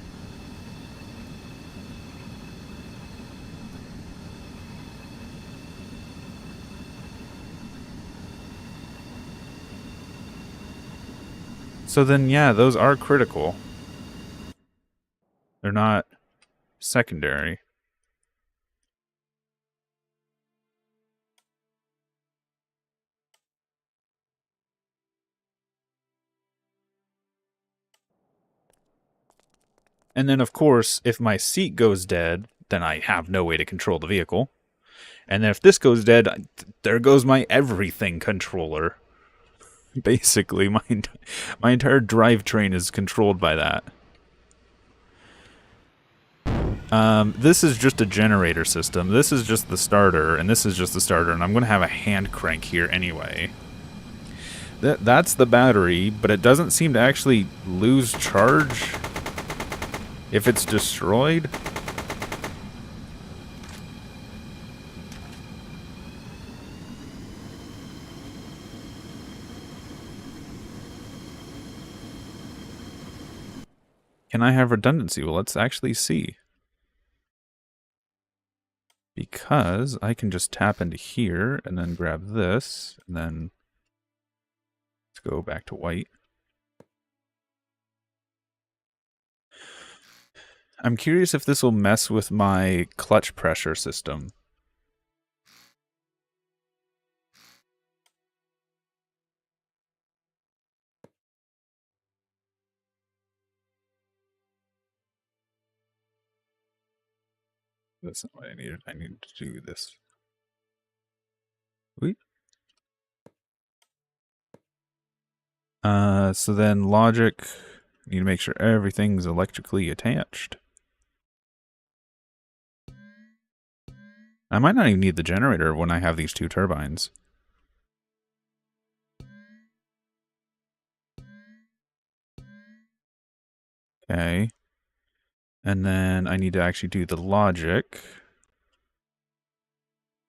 So then, yeah, those are critical. They're not secondary. And then, of course, if my seat goes dead, then I have no way to control the vehicle. And then if this goes dead, there goes my everything controller. Basically, my entire drivetrain is controlled by that. This is just a generator system. This is just the starter, and this is just the starter, and I'm going to have a hand crank here anyway. That's the battery, but it doesn't seem to actually lose charge if it's destroyed. Can I have redundancy? Well, let's actually see. Because I can just tap into here and then grab this, and then let's go back to white. I'm curious if this will mess with my clutch pressure system. That's not what I needed. I needed to do this. Wait. So then logic, need to make sure everything's electrically attached. I might not even need the generator when I have these two turbines. Okay. And then I need to actually do the logic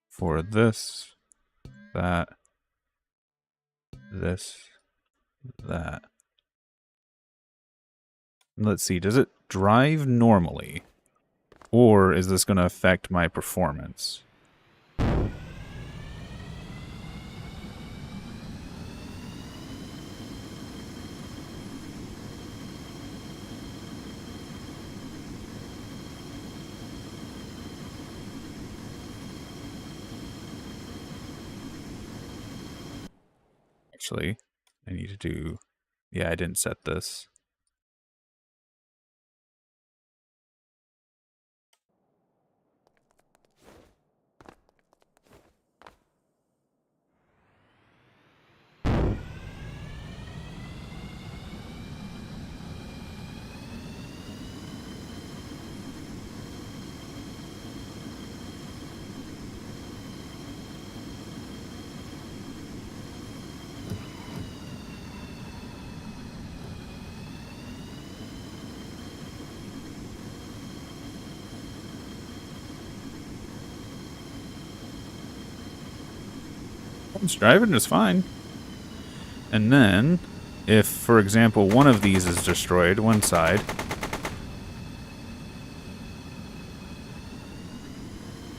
for this, that, this, that. Let's see, does it drive normally? Or is this going to affect my performance? Actually, I need to do... Yeah, I didn't set this. It's driving just fine. And then, if, for example, one of these is destroyed, one side,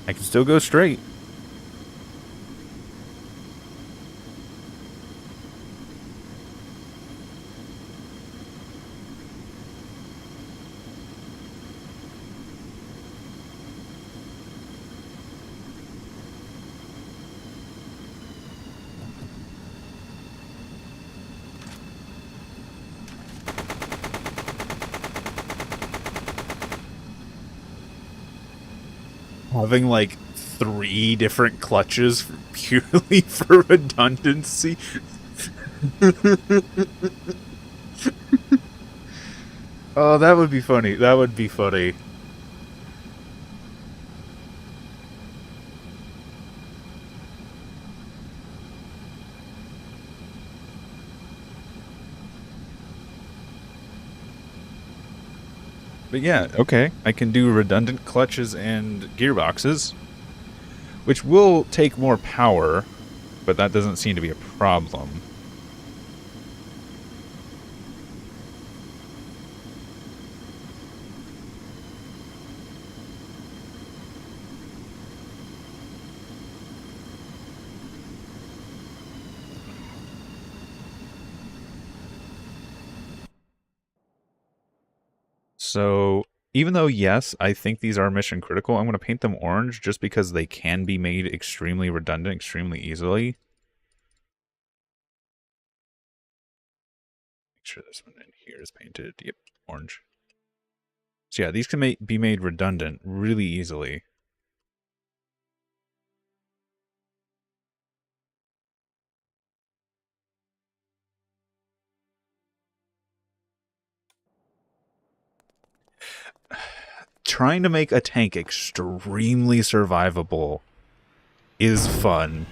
I can still go straight. Having like 3 different clutches purely for redundancy. Oh, that would be funny. That would be funny. But yeah, okay. I can do redundant clutches and gearboxes, which will take more power, but that doesn't seem to be a problem. So even though, yes, I think these are mission critical, I'm going to paint them orange just because they can be made extremely redundant, extremely easily. Make sure this one in here is painted. Yep, orange. So yeah, these can be made redundant really easily. Trying to make a tank extremely survivable is fun.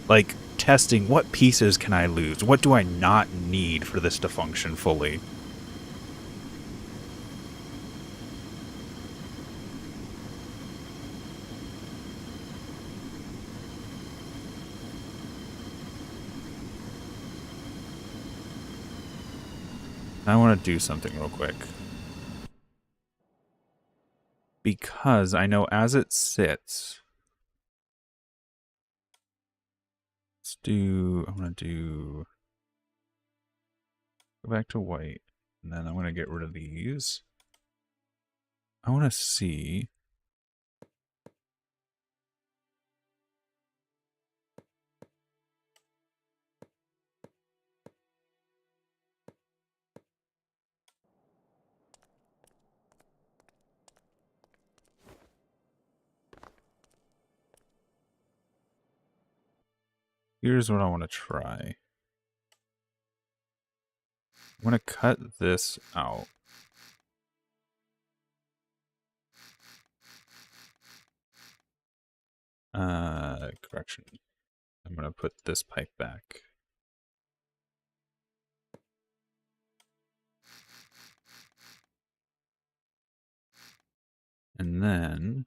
Like, testing what pieces can I lose? What do I not need for this to function fully? I want to do something real quick. Because I know as it sits... I'm going to do... Go back to white. And then I'm going to get rid of these. I want to see... Here's what I want to try. I'm going to cut this out. Correction. I'm going to put this pipe back. And then...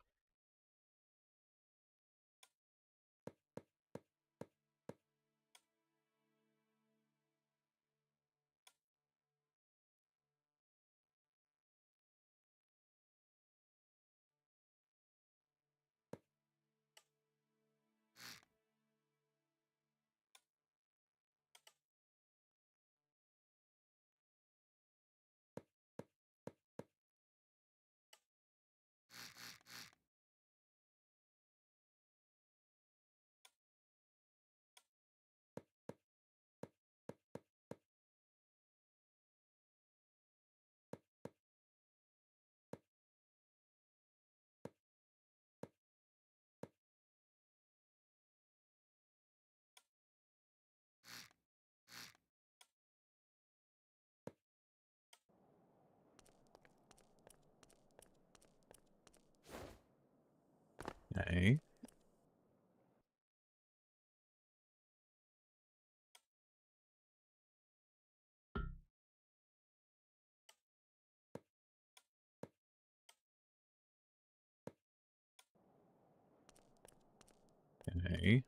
Okay. Okay.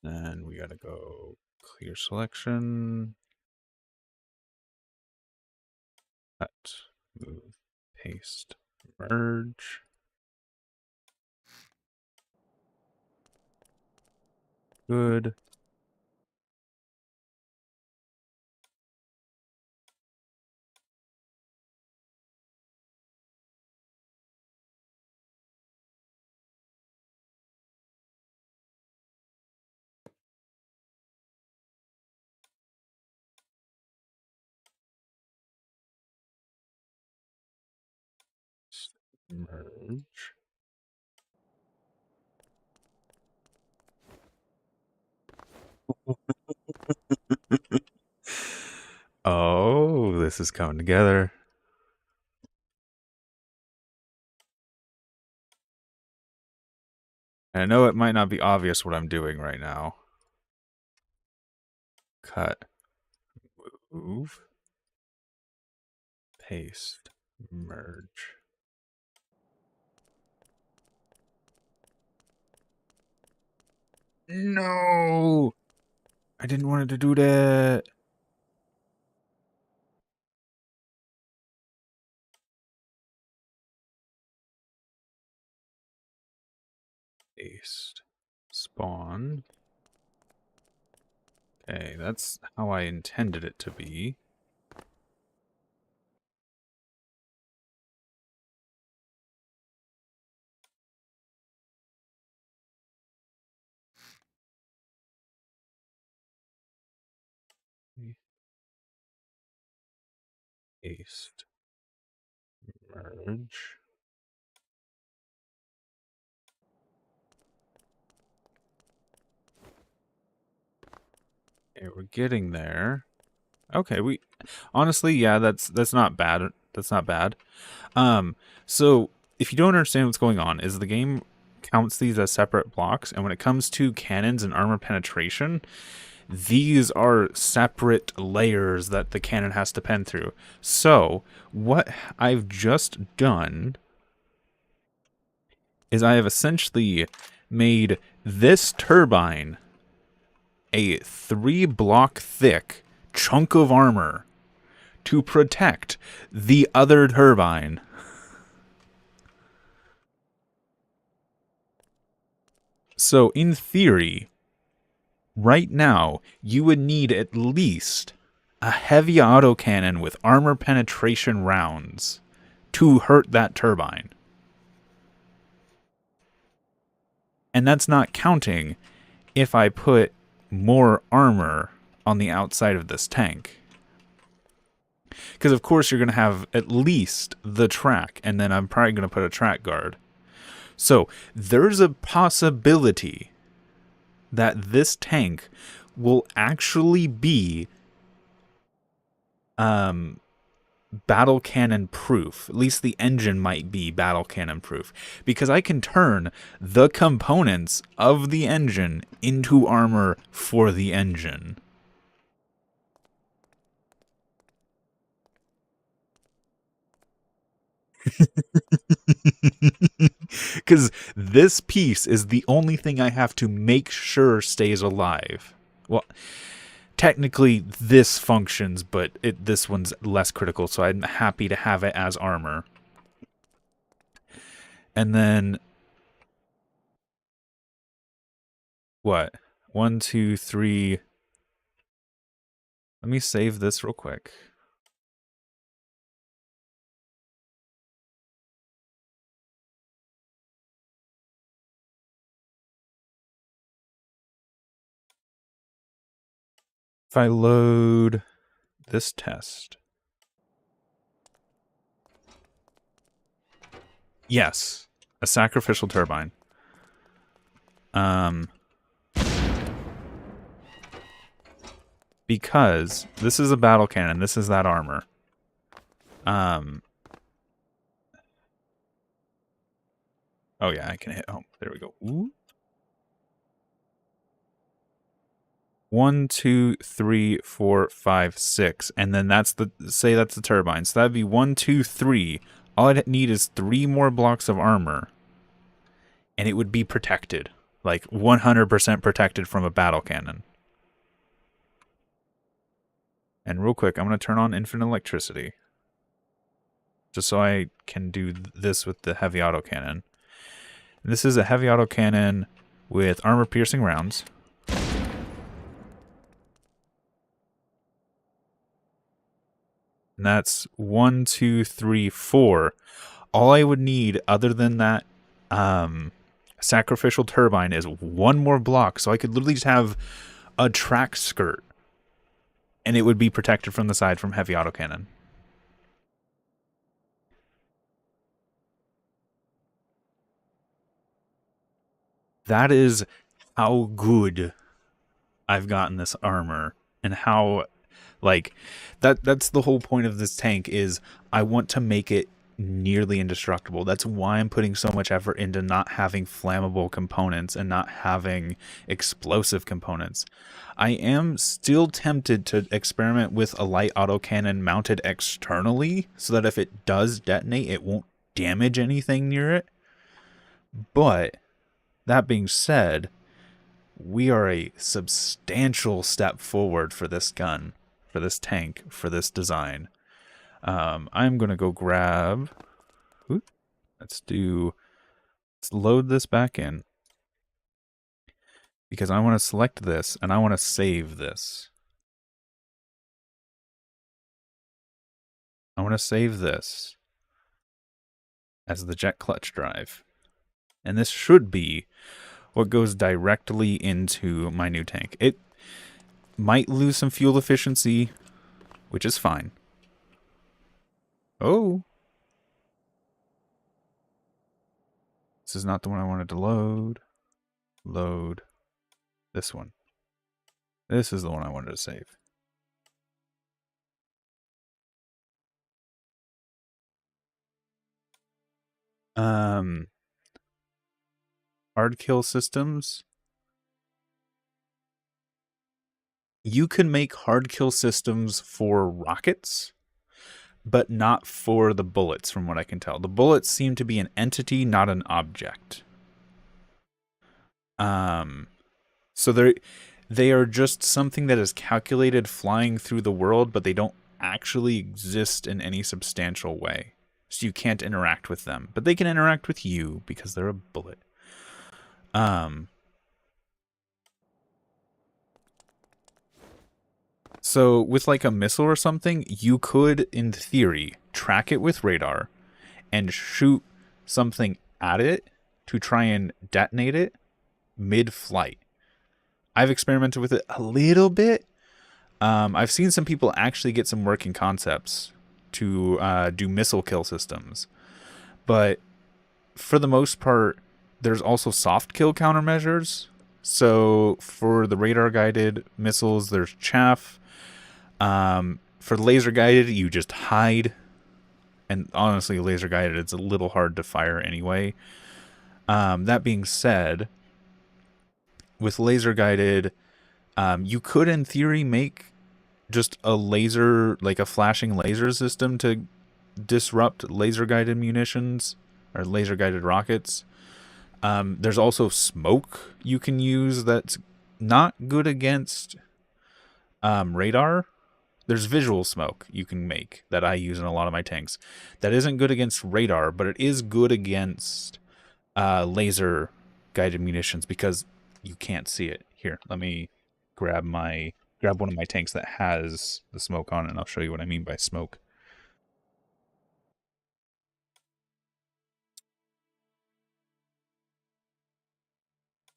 Then we gotta go clear selection. Cut, move, paste, merge. Good. Merge. Oh, this is coming together. I know it might not be obvious what I'm doing right now. Cut, move, paste, merge. No! I didn't want it to do that. Paste, spawn. Okay, that's how I intended it to be. Paste. Merge. Okay, we're getting there. Okay, honestly, yeah, that's not bad. That's not bad. So if you don't understand what's going on, is the game counts these as separate blocks, and when it comes to cannons and armor penetration, these are separate layers that the cannon has to pen through. So what I've just done is I have essentially made this turbine a 3-block thick chunk of armor to protect the other turbine. So in theory, right now, you would need at least a heavy autocannon with armor penetration rounds to hurt that turbine. And that's not counting if I put more armor on the outside of this tank. Because of course you're going to have at least the track, and then I'm probably going to put a track guard. So there's a possibility that this tank will actually be battle cannon proof. At least the engine might be battle cannon proof, because I can turn the components of the engine into armor for the engine. Because this piece is the only thing I have to make sure stays alive. Well, technically this functions, but this one's less critical, so I'm happy to have it as armor. And then what? 1, 2, 3. Let me save this real quick. If I load this test. Yes, a sacrificial turbine. Because this is a battle cannon, this is that armor. Oh yeah, I can hit home. There we go. Ooh. 1, 2, 3, 4, 5, 6, and then that's the turbine. So that'd be 1, 2, 3. All I'd need is 3 more blocks of armor, and it would be protected, like 100% protected from a battle cannon. And real quick, I'm gonna turn on infinite electricity, just so I can do this with the heavy autocannon. This is a heavy autocannon with armor-piercing rounds. And that's 1, 2, 3, 4. All I would need other than that sacrificial turbine is 1 more block, so I could literally just have a track skirt, and it would be protected from the side from heavy autocannon. That is how good I've gotten this armor, and how, like, that's the whole point of this tank, is I want to make it nearly indestructible. That's why I'm putting so much effort into not having flammable components and not having explosive components. I am still tempted to experiment with a light autocannon mounted externally, so that if it does detonate, it won't damage anything near it. But that being said, we are a substantial step forward for this gun, for this tank, for this design. I'm going to go grab... Let's load this back in. because I want to select this and I want to save this. I want to save this as the jet clutch drive. And this should be what goes directly into my new tank. It might lose some fuel efficiency, which is fine. Oh. This is not the one I wanted to load. Load this one. This is the one I wanted to save. Hard kill systems. You can make hard kill systems for rockets, but not for the bullets, from what I can tell. The bullets seem to be an entity, not an object. So they are just something that is calculated flying through the world, but they don't actually exist in any substantial way. So you can't interact with them, but they can interact with you because they're a bullet. So with like a missile or something, you could, in theory, track it with radar and shoot something at it to try and detonate it mid-flight. I've experimented with it a little bit. I've seen some people actually get some working concepts to do missile kill systems. But for the most part, there's also soft kill countermeasures. So for the radar-guided missiles, there's chaff. For laser-guided, you just hide. And honestly, laser-guided, it's a little hard to fire anyway. That being said, with laser-guided, you could, in theory, make just a laser, like a flashing laser system to disrupt laser-guided munitions or laser-guided rockets. There's also smoke you can use that's not good against radar. There's visual smoke you can make that I use in a lot of my tanks. That isn't good against radar, but it is good against laser-guided munitions because you can't see it. Here, let me grab one of my tanks that has the smoke on it, and I'll show you what I mean by smoke.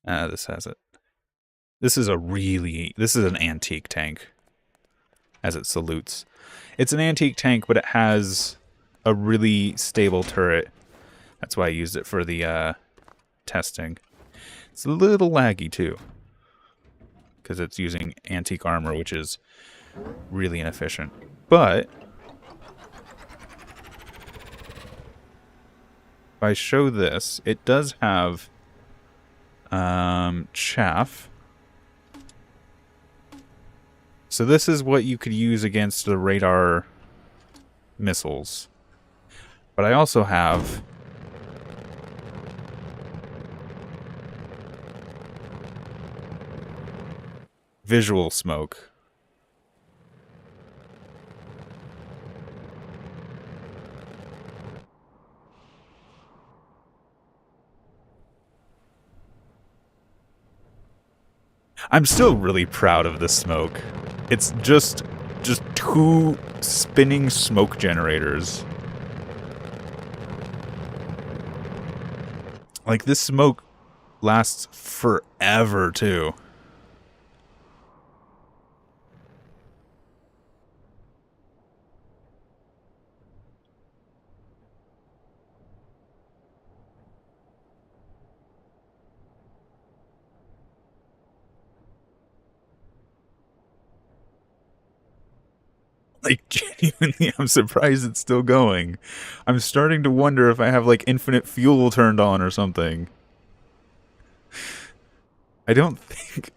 This has it. This is an antique tank, as it salutes. It's an antique tank, but it has a really stable turret. That's why I used it for the testing. It's a little laggy too, because it's using antique armor, which is really inefficient. But if I show this, it does have chaff. So this is what you could use against the radar missiles. But I also have visual smoke. I'm still really proud of this smoke. It's just 2 spinning smoke generators. Like, this smoke lasts forever, too. Like, genuinely, I'm surprised it's still going. I'm starting to wonder if I have, like, infinite fuel turned on or something. I don't think...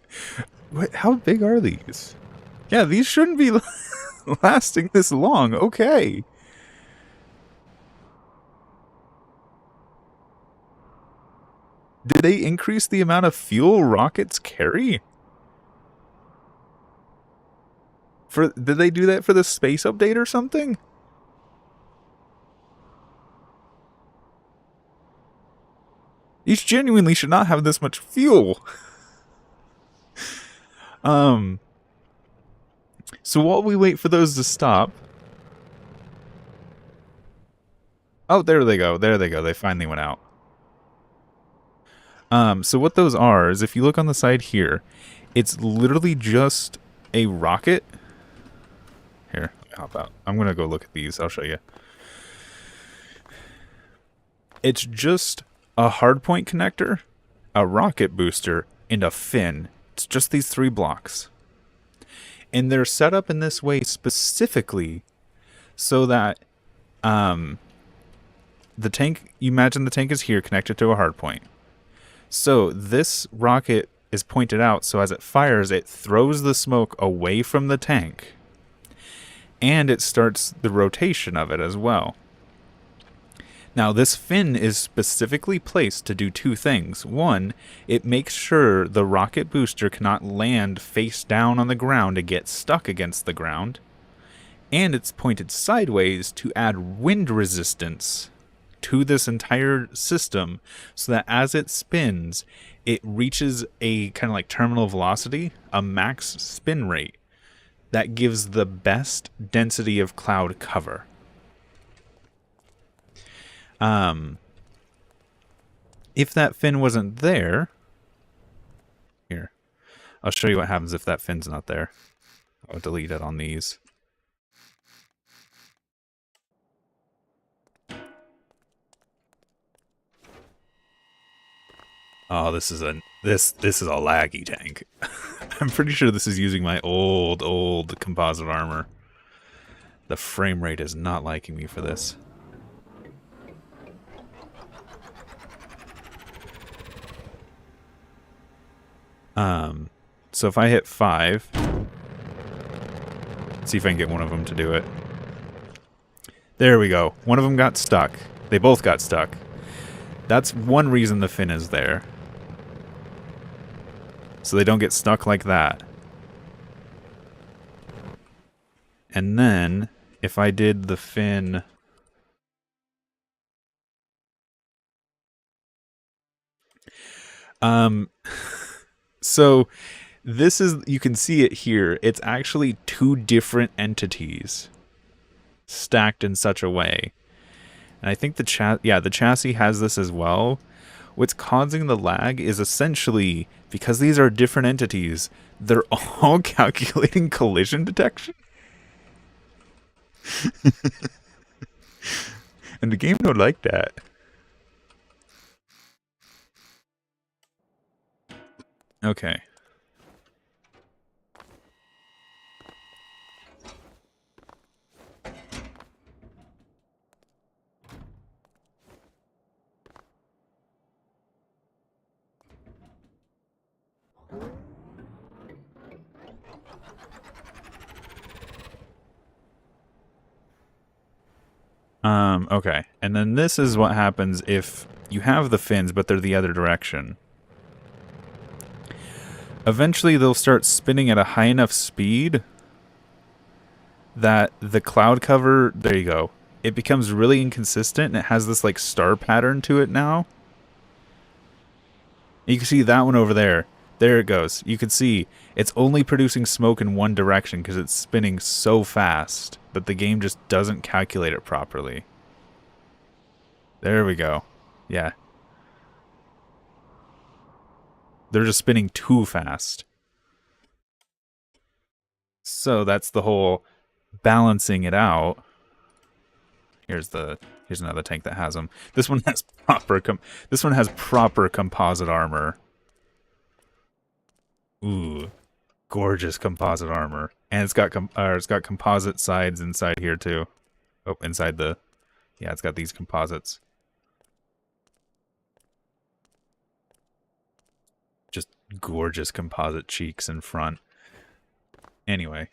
What? How big are these? Yeah, these shouldn't be lasting this long. Okay. Did they increase the amount of fuel rockets carry? Did they do that for the space update or something? These genuinely should not have this much fuel. Um, so while we wait for those to stop... Oh, there they go. There they go. They finally went out. So what those are is if you look on the side here, it's literally just a rocket. Here, let me hop out. I'm going to go look at these. I'll show you. It's just a hardpoint connector, a rocket booster, and a fin. It's just these 3 blocks. And they're set up in this way specifically so that the tank, you imagine the tank is here connected to a hardpoint. So this rocket is pointed out so as it fires, it throws the smoke away from the tank. And it starts the rotation of it as well. Now, this fin is specifically placed to do 2 things. One, it makes sure the rocket booster cannot land face down on the ground and get stuck against the ground. And it's pointed sideways to add wind resistance to this entire system so that as it spins, it reaches a kind of like terminal velocity, a max spin rate that gives the best density of cloud cover. If that fin wasn't there, here, I'll show you what happens if that fin's not there. I'll delete it on these. Oh, this is a laggy tank. I'm pretty sure this is using my old composite armor. The frame rate is not liking me for this. So if I hit 5, see if I can get one of them to do it. There we go. One of them got stuck. They both got stuck. That's one reason the fin is there. So they don't get stuck like that. And then, if I did the fin... So, this is, you can see it here, it's actually 2 different entities stacked in such a way. And I think the chassis has this as well. What's causing the lag is essentially, because these are different entities, they're all calculating collision detection. And the game don't like that. Okay. Okay. And then this is what happens if you have the fins, but they're the other direction. Eventually, they'll start spinning at a high enough speed that the cloud cover, there you go, it becomes really inconsistent, and it has this, like, star pattern to it now. You can see that one over there. There it goes. You can see it's only producing smoke in one direction because it's spinning so fast that the game just doesn't calculate it properly. There we go. Yeah. They're just spinning too fast. So that's the whole balancing it out. Here's another tank that has them. This one has proper composite armor. Ooh, gorgeous composite armor, and it's got composite sides inside here too. Oh, inside the, yeah, it's got these composites. Just gorgeous composite cheeks in front. Anyway.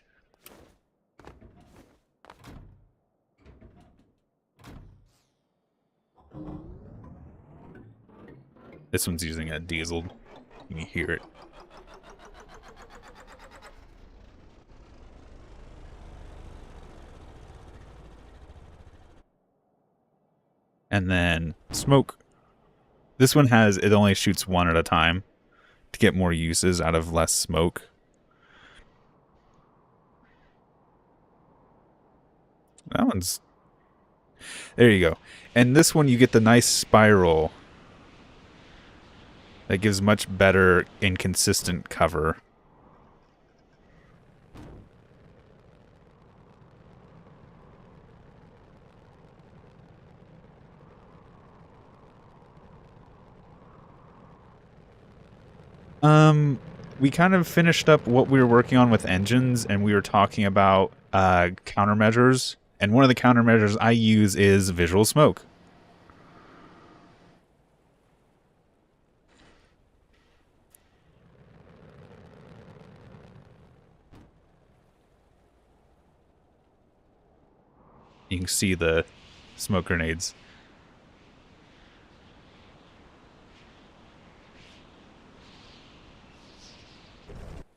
This one's using a diesel. You can hear it. And then smoke. This one it only shoots one at a time to get more uses out of less smoke. That one's... There you go. And this one, you get the nice spiral that gives much better and consistent cover. We kind of finished up what we were working on with engines, and we were talking about countermeasures. And one of the countermeasures I use is visual smoke. You can see the smoke grenades.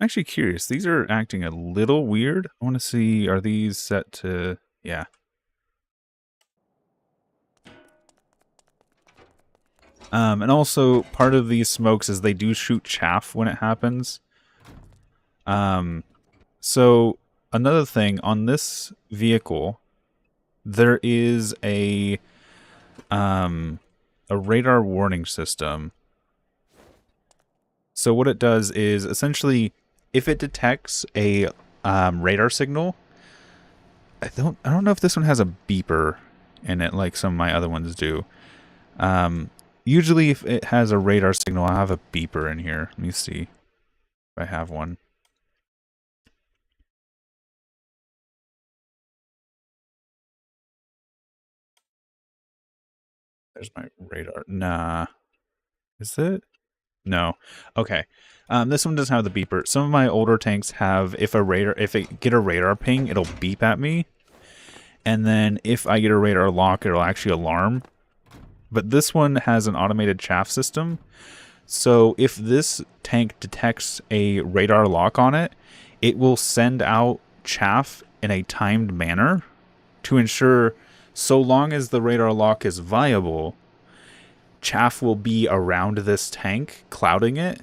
I'm actually curious. These are acting a little weird. I want to see, are these set to... Yeah. And also, part of these smokes is they do shoot chaff when it happens. So, another thing, on this vehicle, there is a radar warning system. So what it does is, essentially, if it detects a radar signal, I don't know if this one has a beeper in it like some of my other ones do. Usually if it has a radar signal, I'll have a beeper in here. Let me see if I have one. There's my radar. Nah. Is it? No. Okay. This one doesn't have the beeper. Some of my older tanks have, if it get a radar ping, it'll beep at me. And then if I get a radar lock, it'll actually alarm. But this one has an automated chaff system. So if this tank detects a radar lock on it, it will send out chaff in a timed manner to ensure, so long as the radar lock is viable, chaff will be around this tank, clouding it.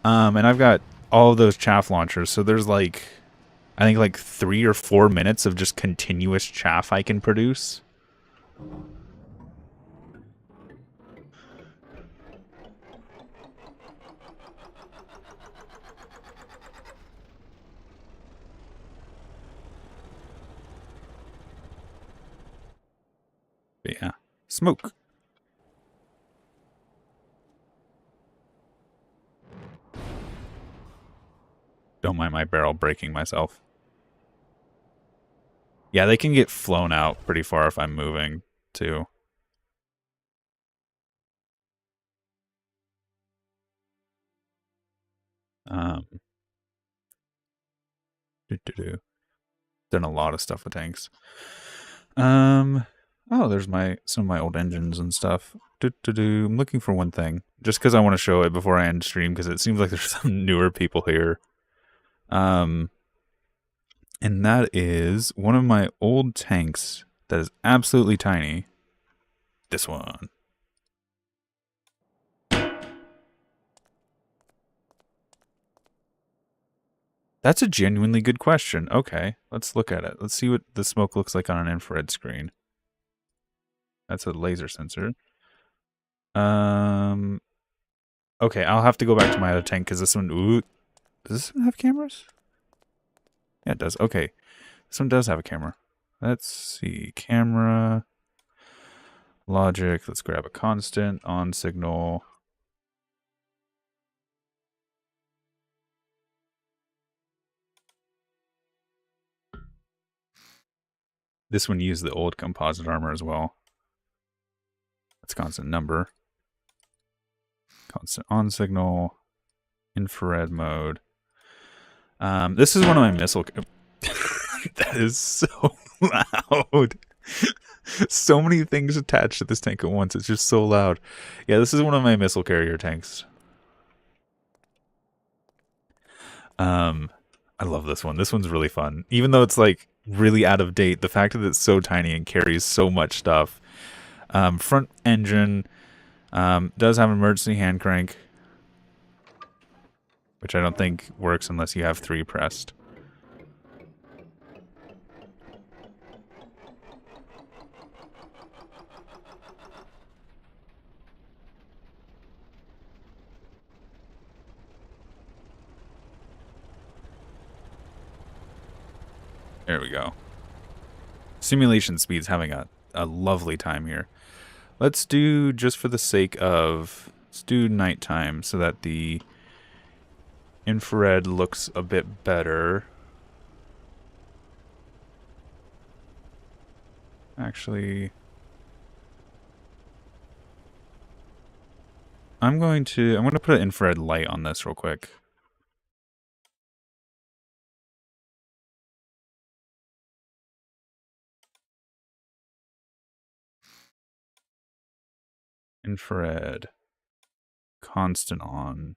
And I've got all of those chaff launchers, so there's like, I think like 3 or 4 minutes of just continuous chaff I can produce. But yeah, smoke. Don't mind my barrel breaking myself. Yeah, they can get flown out pretty far if I'm moving, too. Done a lot of stuff with tanks. Oh, there's some of my old engines and stuff. I'm looking for one thing, just because I want to show it before I end stream, because it seems like there's some newer people here. And that is one of my old tanks that is absolutely tiny. This one. That's a genuinely good question. Okay, let's look at it. Let's see what the smoke looks like on an infrared screen. That's a laser sensor. Okay, I'll have to go back to my other tank because this one... Ooh, does this one have cameras? Yeah, it does. Okay, this one does have a camera. Let's see. Camera. Logic. Let's grab a constant. On signal. This one used the old composite armor as well. That's constant number. Constant on signal. Infrared mode. This is one of my missile... That is so loud. So many things attached to this tank at once. It's just so loud. Yeah, this is one of my missile carrier tanks. I love this one. This one's really fun. Even though it's like really out of date, the fact that it's so tiny and carries so much stuff. Front engine does have an emergency hand crank, which I don't think works unless you have 3 pressed. There we go. Simulation speed's having a lovely time here. Let's do, just for the sake of, let's do nighttime so that the infrared looks a bit better. Actually, I'm going to put an infrared light on this real quick. Infrared. Constant on.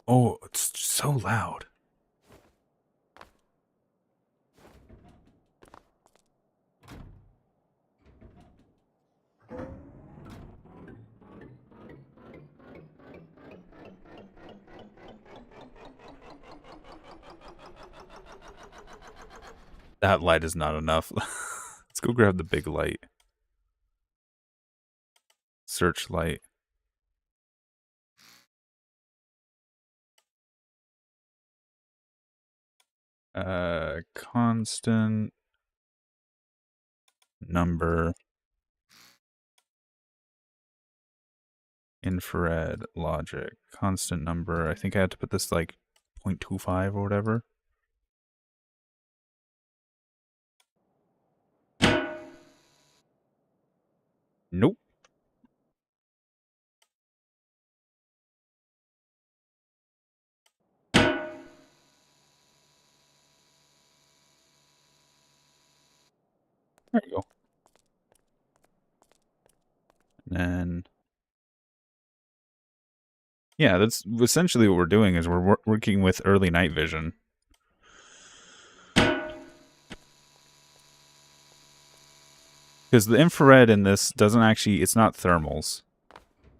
Oh, it's so loud. That light is not enough. Let's go grab the big light. Searchlight. Constant number infrared logic. Constant number. I think I had to put this like 0.25 or whatever. Nope. There you go. And then, yeah, that's essentially what we're doing is we're working with early night vision. Because the infrared in this doesn't actually, it's not thermals.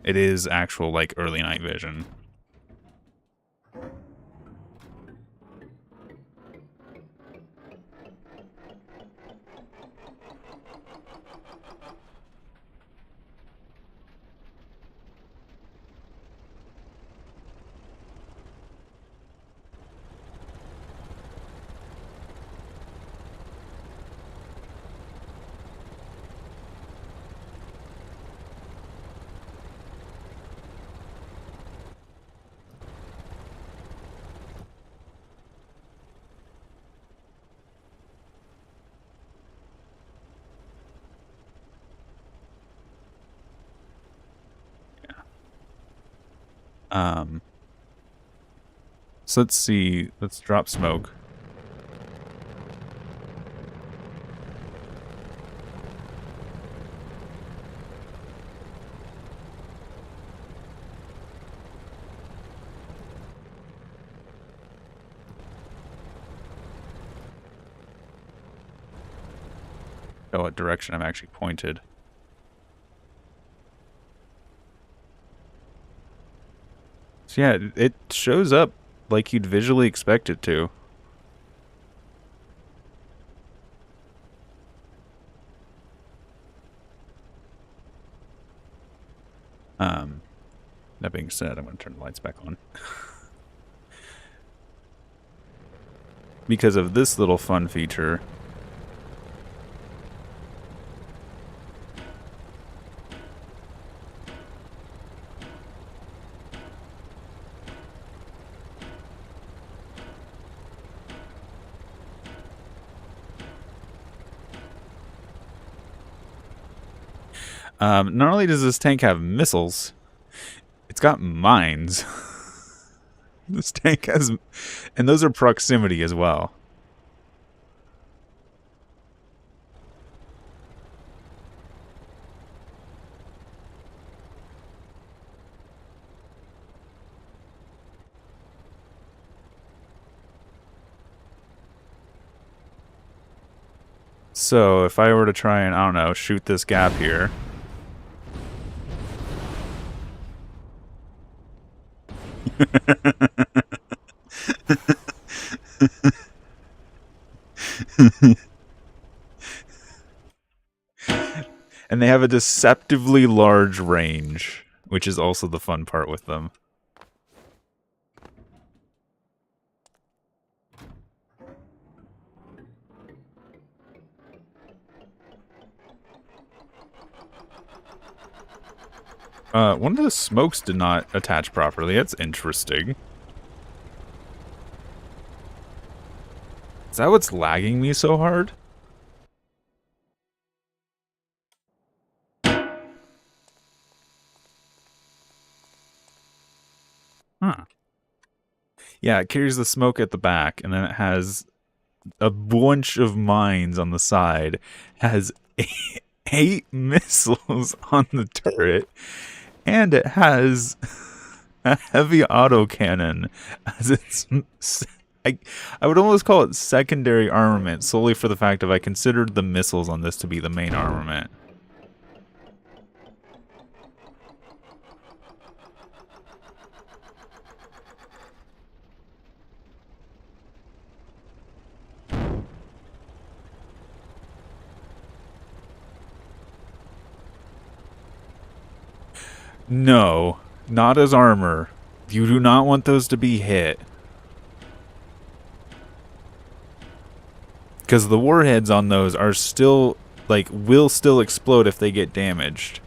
It is actual, like, early night vision. So let's see. Let's drop smoke. Oh, what direction I'm actually pointed. So yeah, it shows up like you'd visually expect it to. That being said, I'm going to turn the lights back on. Because of this little fun feature. Not only does this tank have missiles, it's got mines. This tank has... And those are proximity as well. So, if I were to try and, I don't know, shoot this gap here... And they have a deceptively large range, which is also the fun part with them. One of the smokes did not attach properly. That's interesting. Is that what's lagging me so hard? Huh. Yeah, it carries the smoke at the back, and then it has a bunch of mines on the side, has eight missiles on the turret, and it has a heavy autocannon as its. I would almost call it secondary armament solely for the fact of I considered the missiles on this to be the main armament. No, not as armor. You do not want those to be hit. Because the warheads on those are still, like, will still explode if they get damaged.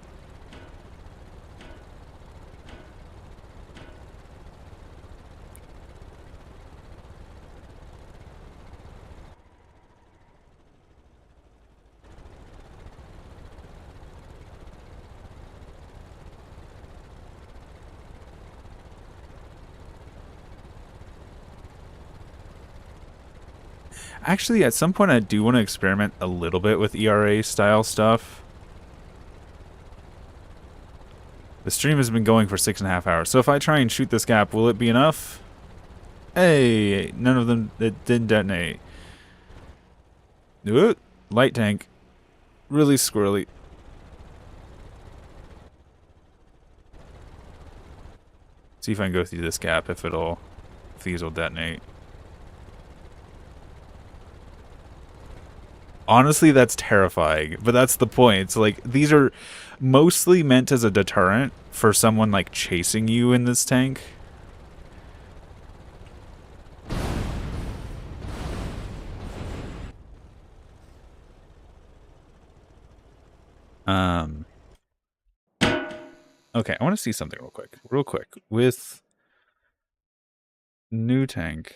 Actually, at some point I do want to experiment a little bit with ERA style stuff. The stream has been going for 6.5 hours, so if I try and shoot this gap, will it be enough? Hey, none of them, it didn't detonate. Ooh, light tank. Really squirrely. See if I can go through this gap, if these will detonate. Honestly, that's terrifying, but that's the point. It's like, these are mostly meant as a deterrent for someone, like, chasing you in this tank. Okay, I want to see something real quick. With new tank.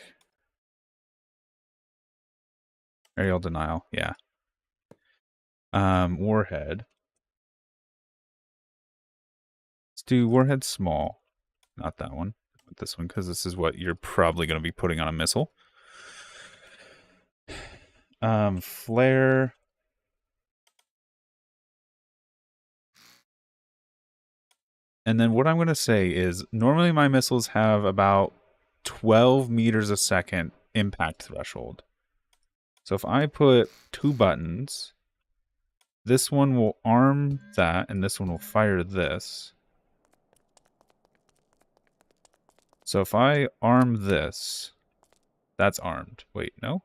Aerial denial, yeah. Warhead. Let's do warhead small. Not that one. But this one, because this is what you're probably going to be putting on a missile. Flare. And then what I'm going to say is, normally my missiles have about 12 meters a second impact threshold. So if I put 2 buttons, this one will arm that, and this one will fire this. So if I arm this, that's armed. Wait, no?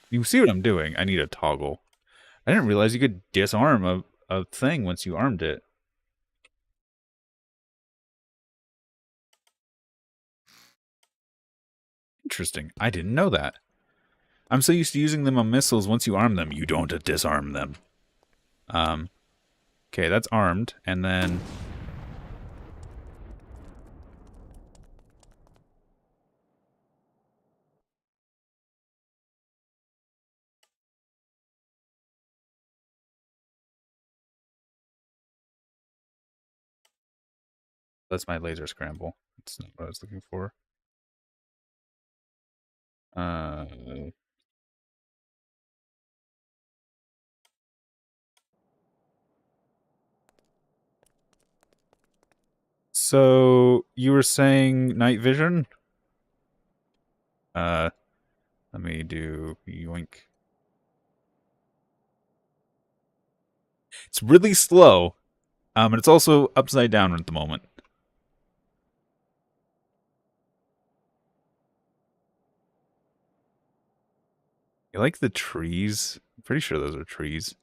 You see what I'm doing? I need a toggle. I didn't realize you could disarm a thing once you armed it. Interesting. I didn't know that. I'm so used to using them on missiles. Once you arm them, you don't disarm them. Okay, that's armed, and then... That's my laser scramble. That's not what I was looking for. So, you were saying night vision? Let me do yoink. It's really slow, and it's also upside down at the moment. You like the trees? I'm pretty sure those are trees.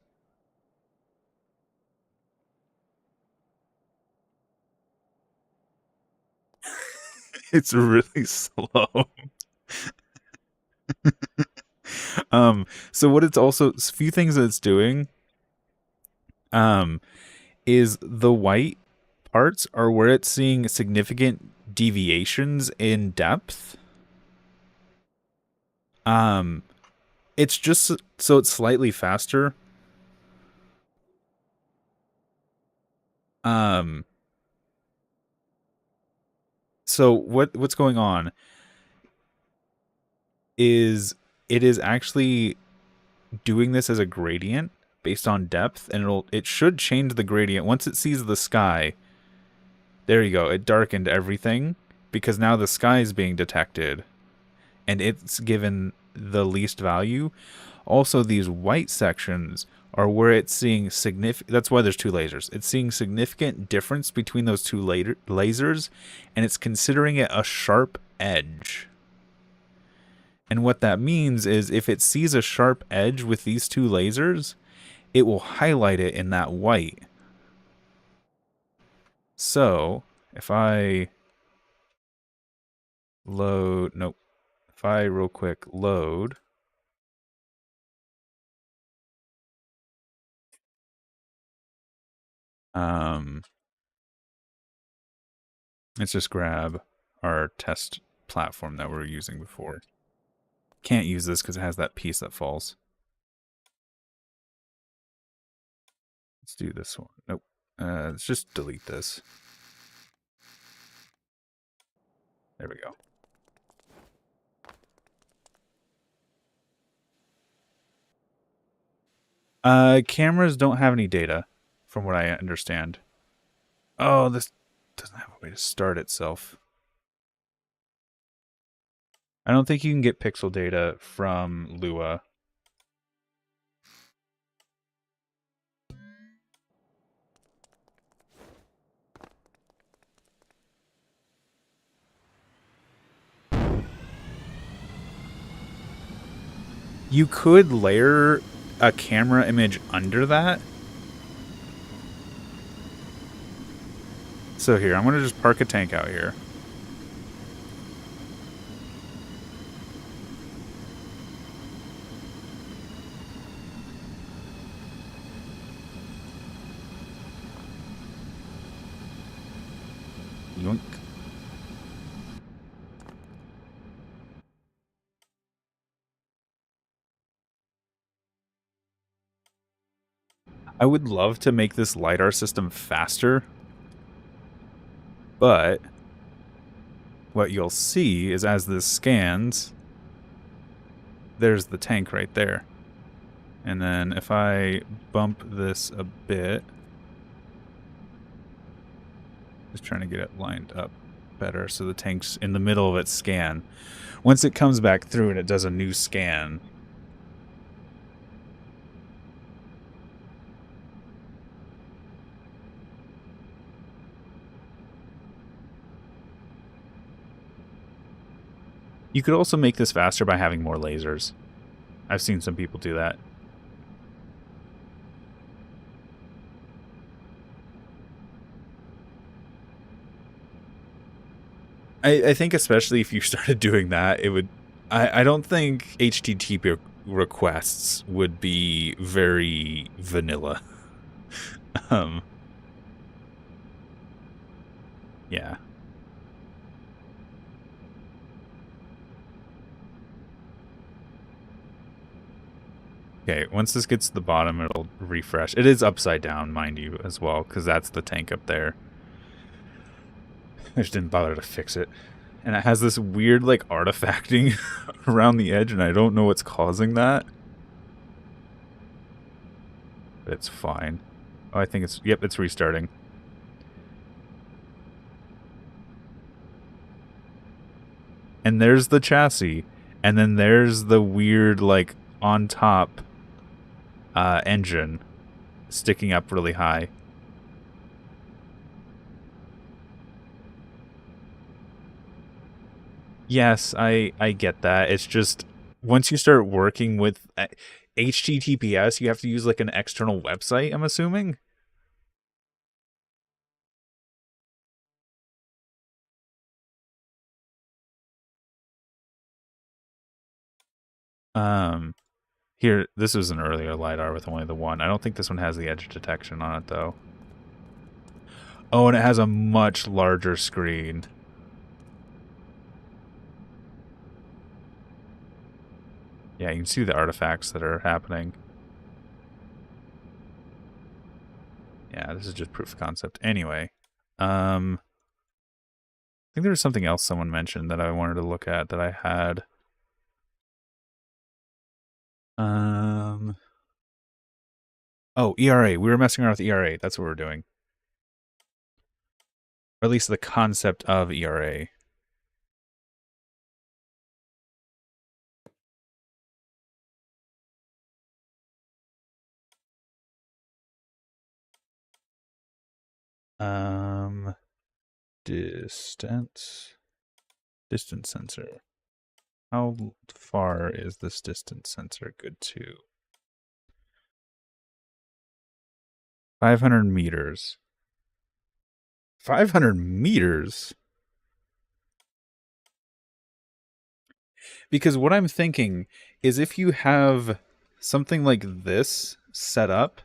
It's really slow. So what it's also, a few things that it's doing, um, is the white parts are where it's seeing significant deviations in depth. Um, it's just so it's slightly faster. Um, so what's going on is it is actually doing this as a gradient based on depth, and it should change the gradient once it sees the sky. There you go. It darkened everything because now the sky is being detected and it's given the least value. Also, these white sections are where it's seeing significant. That's why there's two lasers. It's seeing significant difference between those two lasers, and it's considering it a sharp edge. And what that means is if it sees a sharp edge with these two lasers, it will highlight it in that white. So if I load, nope, if I real quick load, let's just grab our test platform that we were using before. Can't use this because it has that piece that falls. Let's do this one. Nope. Let's just delete this. There we go. Cameras don't have any data, from what I understand. Oh, this doesn't have a way to start itself. I don't think you can get pixel data from Lua. You could layer a camera image under that. So here, I'm going to just park a tank out here. Yoink. I would love to make this LiDAR system faster, but what you'll see is as this scans, there's the tank right there. And then if I bump this a bit, just trying to get it lined up better so the tank's in the middle of its scan. Once it comes back through and it does a new scan, you could also make this faster by having more lasers. I've seen some people do that. I think especially if you started doing that, it would... I don't think HTTP requests would be very vanilla. Yeah. Okay, once this gets to the bottom, it'll refresh. It is upside down, mind you, as well, because that's the tank up there. I just didn't bother to fix it. And it has this weird, like, artifacting around the edge, and I don't know what's causing that. But it's fine. Oh, I think it's... Yep, it's restarting. And there's the chassis. And then there's the weird, like, on top engine sticking up really high. Yes, I get that. It's just once you start working with HTTPS, you have to use like an external website, I'm assuming. Here, this was an earlier LiDAR with only the one. I don't think this one has the edge detection on it, though. Oh, and it has a much larger screen. Yeah, you can see the artifacts that are happening. Yeah, this is just proof of concept. Anyway, I think there was something else someone mentioned that I wanted to look at that I had. Oh, ERA. We were messing around with ERA. That's what we're doing. Or at least the concept of ERA. Distance sensor. How far is this distance sensor good to? 500 meters. 500 meters? Because what I'm thinking is if you have something like this set up,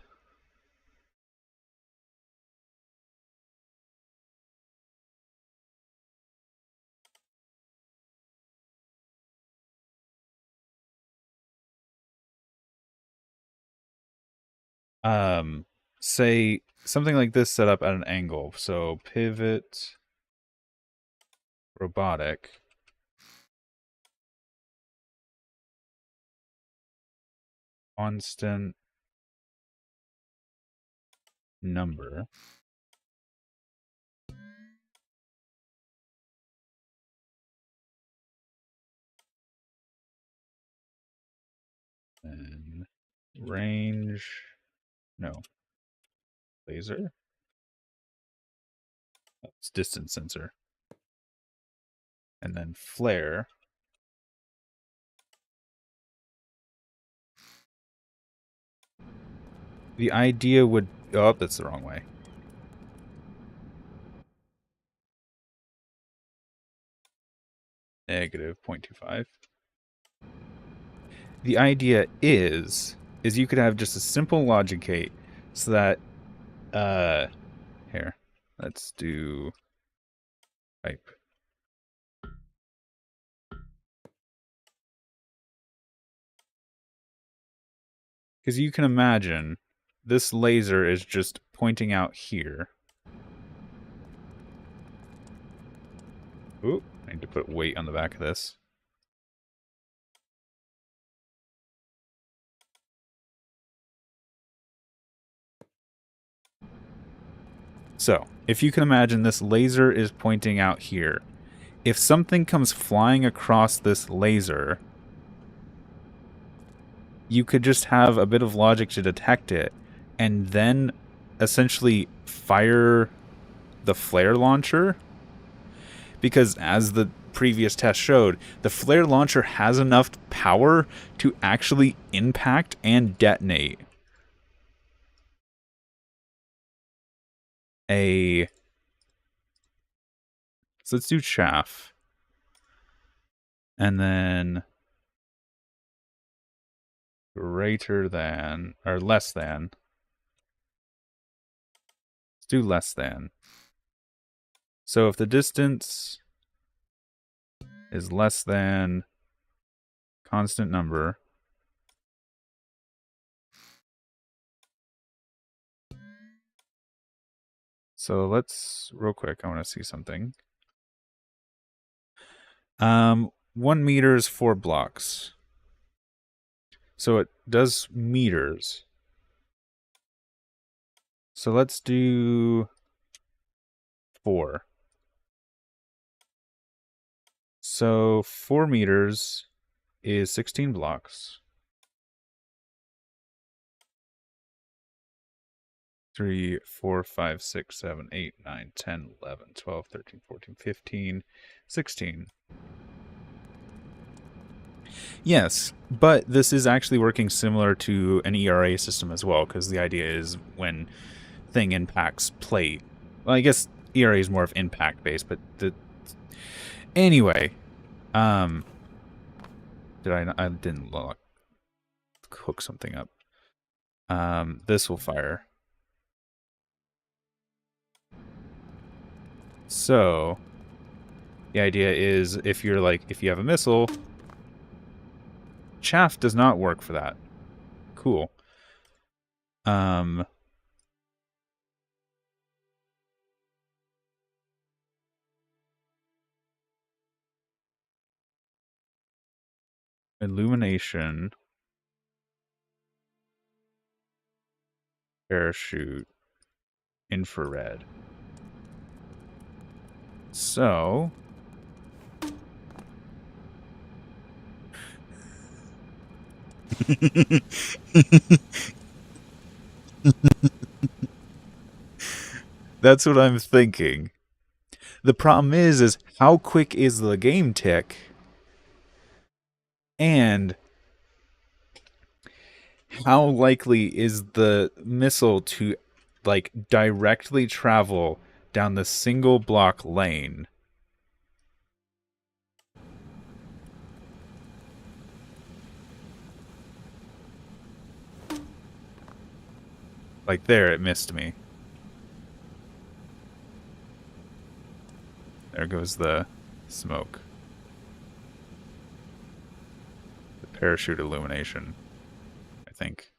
say something like this set up at an angle. So pivot robotic. Constant number. And range. No. Laser. It's distance sensor. And then flare. The idea would... Oh, that's the wrong way. Negative 0.25. The idea is you could have just a simple logic gate so that... here. Let's do... type. Because you can imagine this laser is just pointing out here. Ooh, I need to put weight on the back of this. So, if you can imagine this laser is pointing out here. If something comes flying across this laser, you could just have a bit of logic to detect it, and then essentially fire the flare launcher. Because as the previous test showed, the flare launcher has enough power to actually impact and detonate a... So let's do chaff. And then greater than, or less than. Let's do less than. So if the distance is less than constant number, so let's, real quick, I want to see something. 1 meter is 4 blocks. So it does meters. So let's do 4. So 4 meters is 16 blocks. 3, 4, 5, 6, 7, 8, 9, 10, 11, 12, 13, 14, 15, 16. Yes, but this is actually working similar to an ERA system as well, because the idea is when thing impacts plate. Well, I guess ERA is more of impact based, but anyway, I didn't look. hook something up. This will fire. So the idea is if you have a missile, chaff does not work for that. Cool. Illumination, parachute, infrared. So that's what I'm thinking. The problem is how quick is the game tick? And how likely is the missile to like directly travel down the single block lane? Like there, it missed me. There goes the smoke. The parachute illumination, I think.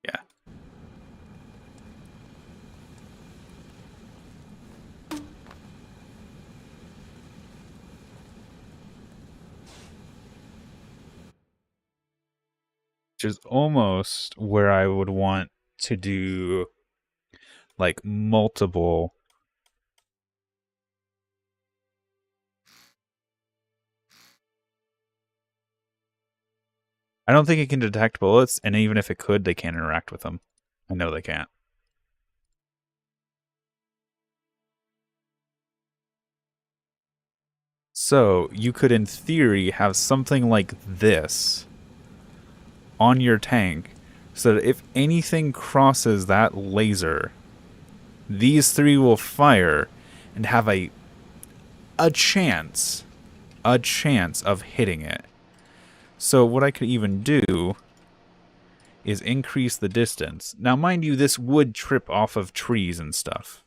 Yeah. Which is almost where I would want to do like multiple. I don't think it can detect bullets, and even if it could, they can't interact with them. I know they can't. So you could, in theory, have something like this on your tank, so that if anything crosses that laser, these three will fire and have a chance of hitting it. So what I could even do is increase the distance. Now, mind you, this would trip off of trees and stuff.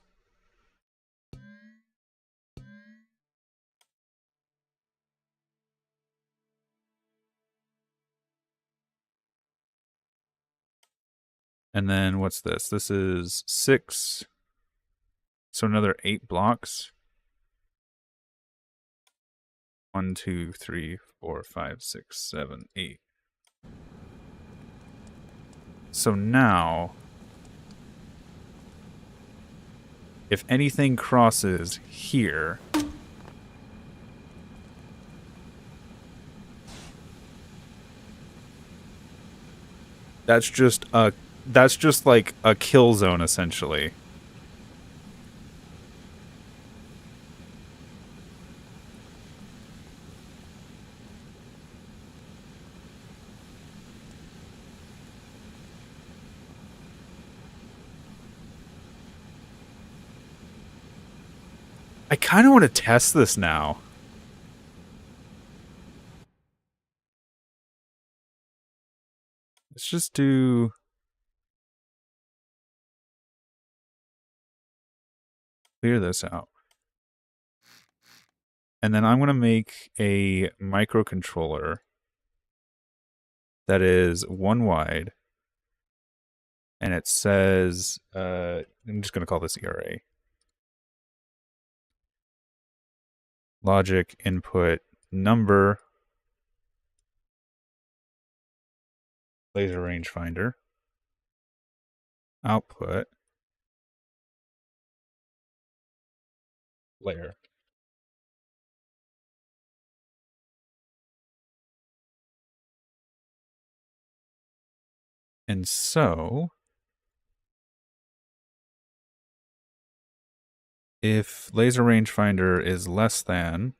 And then what's this? This is 6. So another 8 blocks. 1, 2, 3, 4, 5, 6, 7, 8. So now, if anything crosses here, that's just like a kill zone essentially. I kind of want to test this now. Let's just do... clear this out. And then I'm going to make a microcontroller that is 1 wide. And it says, I'm just going to call this ERA. Logic input number, laser rangefinder, output, layer. And so, if laser rangefinder is less than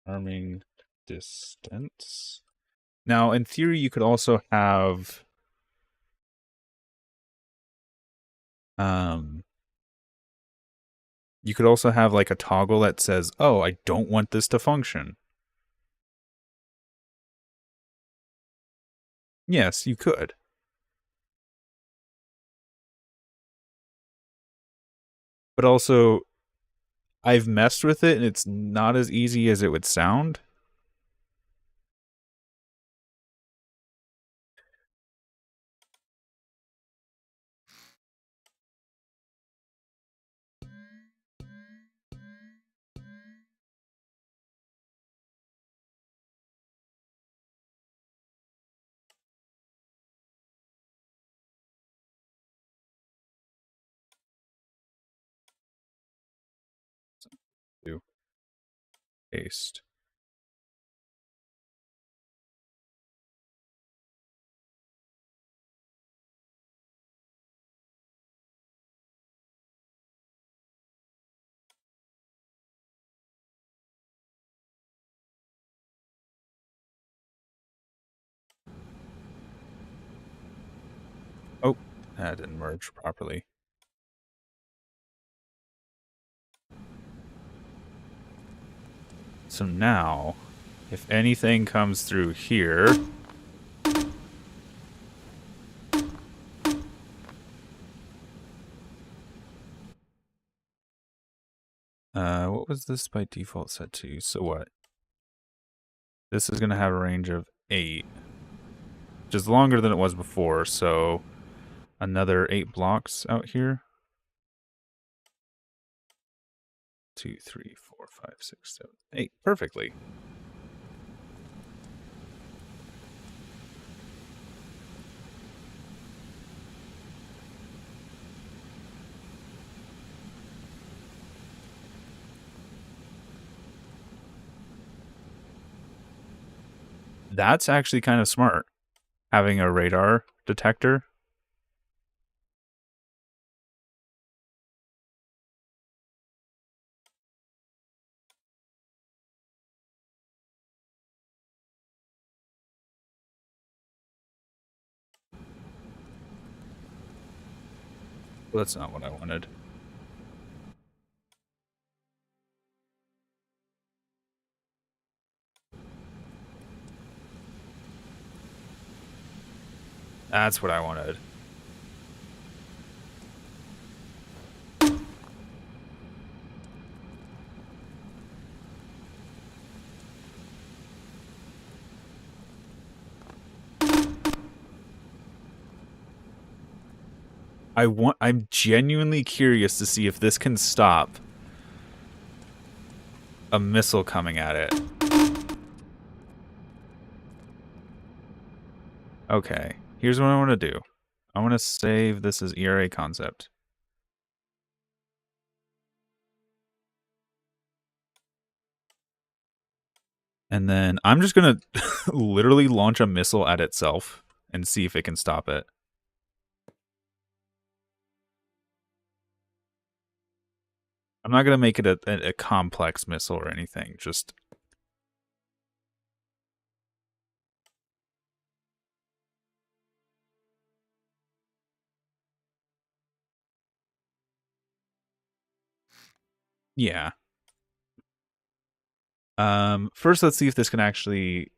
arming distance. Now, in theory, you could also have Um, you could also have like a toggle that says, oh, I don't want this to function. Yes, you could. But also, I've messed with it and it's not as easy as it would sound. Do paste. Oh, that didn't merge properly. So now, if anything comes through here, what was this by default set to? So what? This is going to have a range of 8, which is longer than it was before, so another 8 blocks out here. 2, 3, 4, 5, 6, 7, 8. Perfectly. That's actually kind of smart, having a radar detector. Well, that's not what I wanted. That's what I wanted. I'm genuinely curious to see if this can stop a missile coming at it. Okay, here's what I want to do. I want to save this as ERA concept. And then I'm just going to literally launch a missile at itself and see if it can stop it. I'm not going to make it a complex missile or anything. Just... yeah. First, let's see if this can actually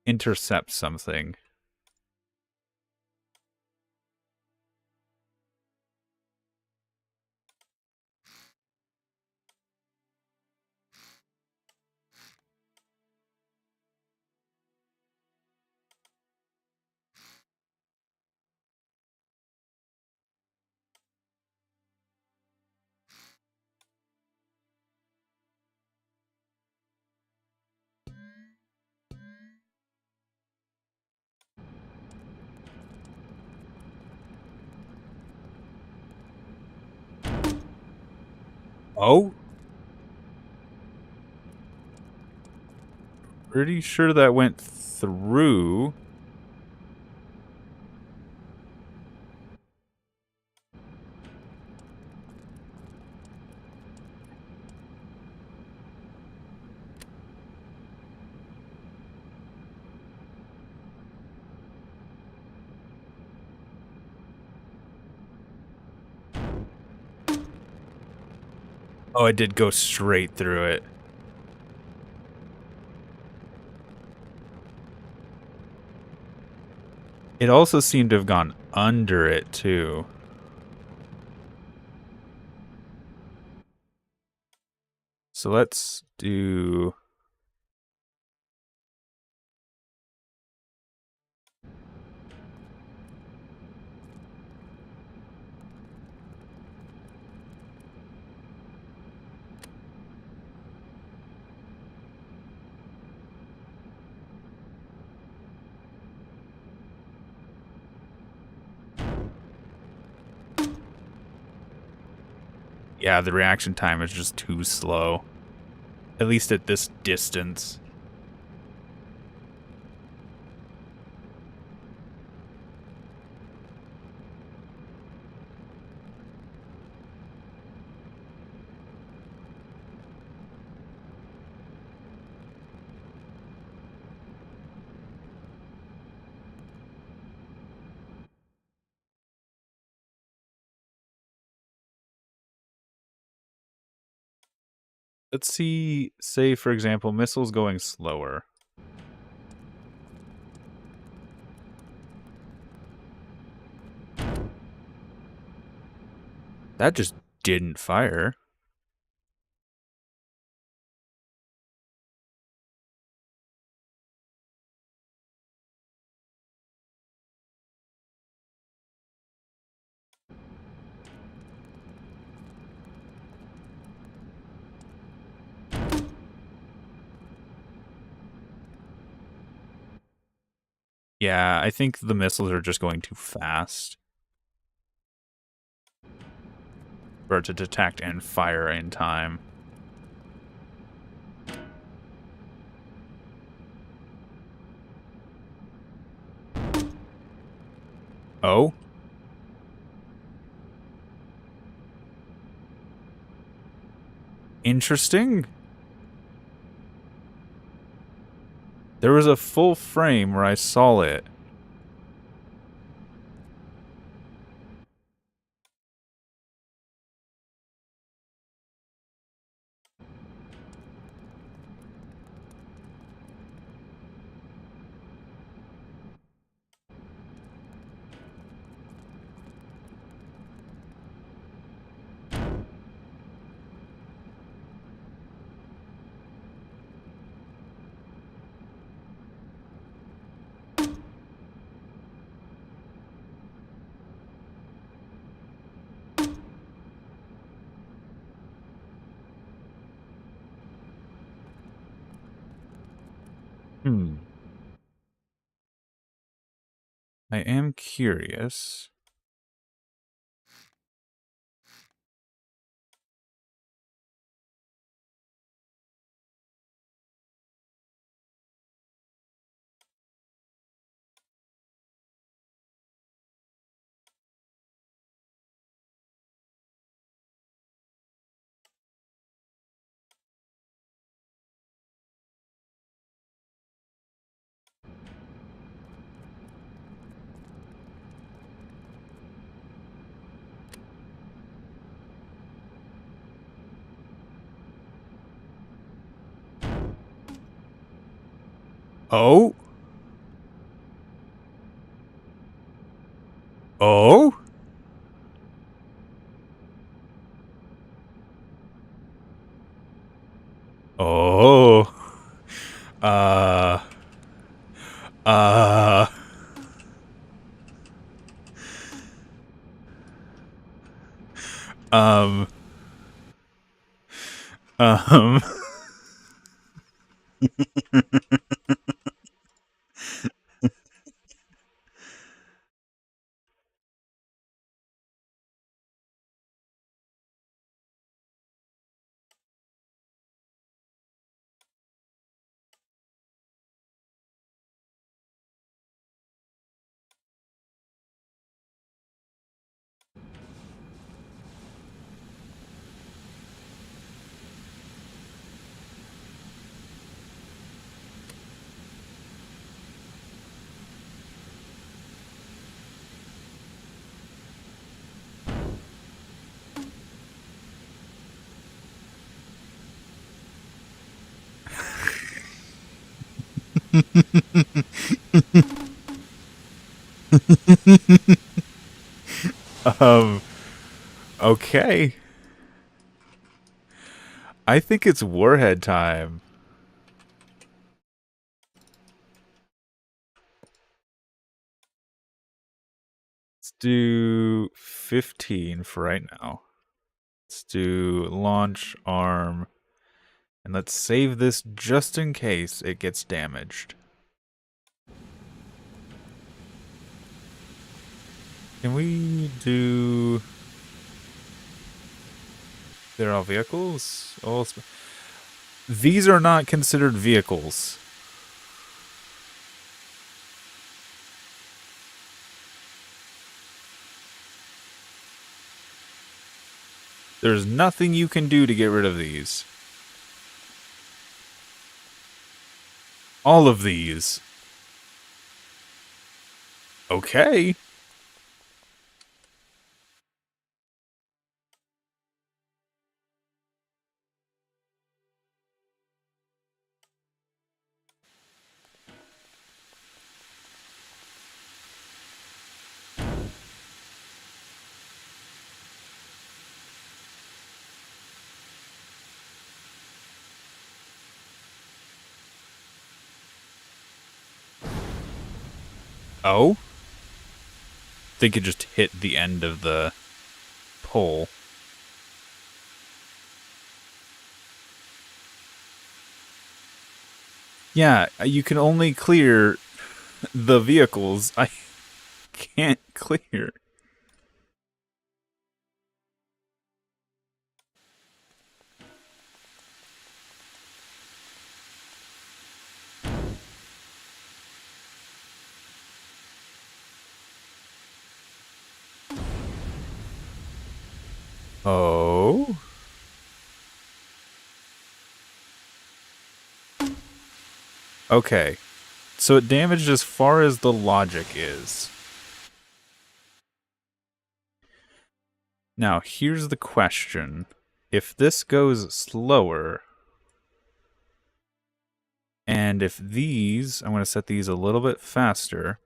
intercept something. Oh? Pretty sure that went through. Oh, it did go straight through it. It also seemed to have gone under it, too. So let's do... Yeah, the reaction time is just too slow. At least at this distance. Let's see, say, for example, missiles going slower. That just didn't fire. Yeah, I think the missiles are just going too fast for it to detect and fire in time. Oh? Interesting. There was a full frame where I saw it. I am curious. Oh? Oh? Oh. Uh. Uh. Um. Um. Um, okay. I think it's warhead time. Let's do 15 for right now. Let's do launch arm. And let's save this just in case it gets damaged. Can we do... They're all vehicles? These are not considered vehicles. There's nothing you can do to get rid of these. All of these. Okay. Oh? They could just hit the end of the pole. Yeah, you can only clear the vehicles. I can't clear. Oh? Okay. So it damaged as far as the logic is. Now, here's the question. If this goes slower, and if these, I'm going to set these a little bit faster.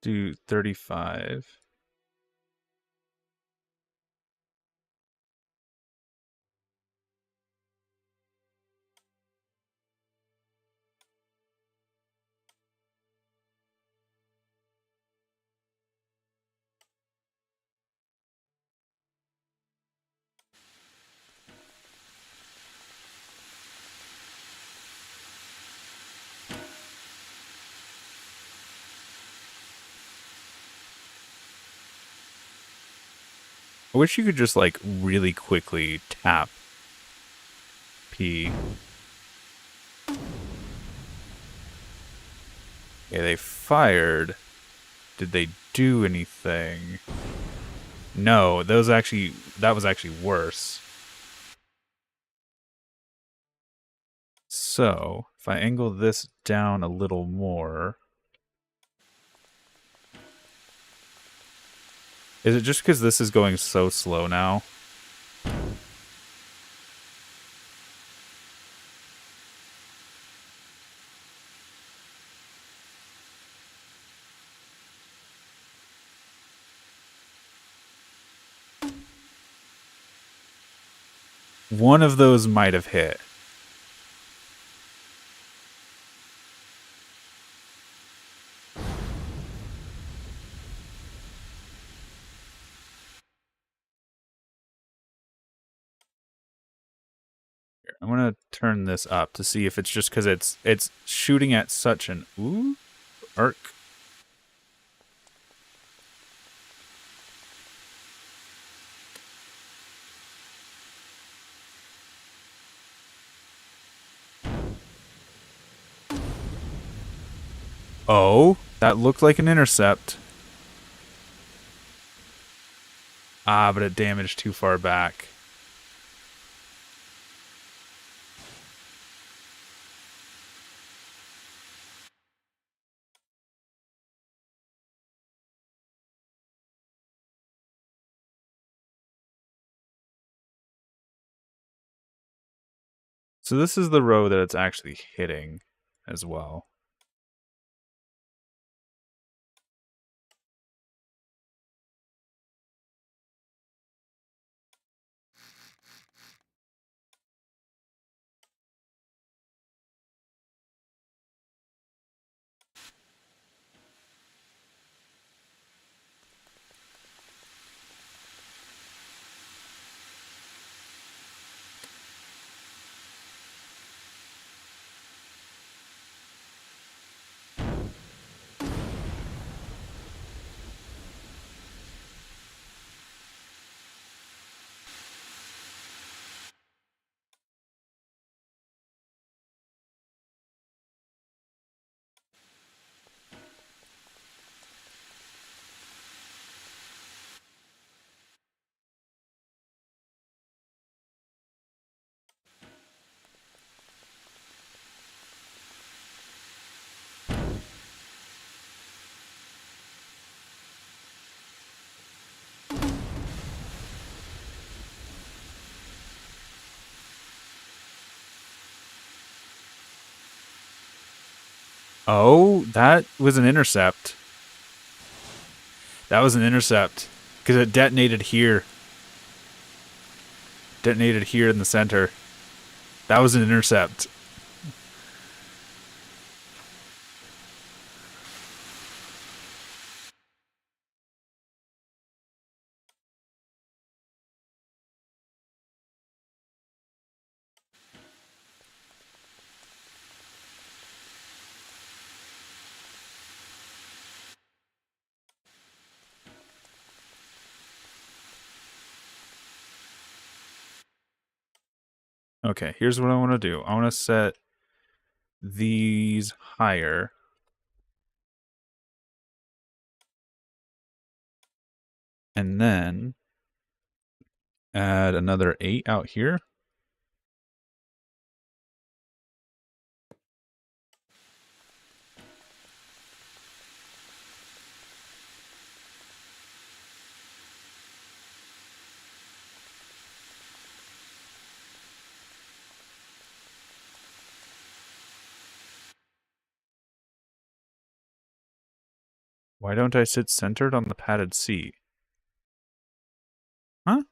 Do 35. I wish you could just, like, really quickly tap P. Okay, they fired. Did they do anything? No, that was actually worse. So, if I angle this down a little more... Is it just because this is going so slow now? One of those might have hit. I'm gonna turn this up to see if it's just because it's shooting at such an arc. Oh, that looked like an intercept. Ah, but it damaged too far back. So this is the row that it's actually hitting as well. Oh, that was an intercept. That was an intercept. Because it detonated here. Detonated here in the center. That was an intercept. Okay, here's what I want to do. I want to set these higher. And then add another 8 out here. Why don't I sit centered on the padded C? Huh?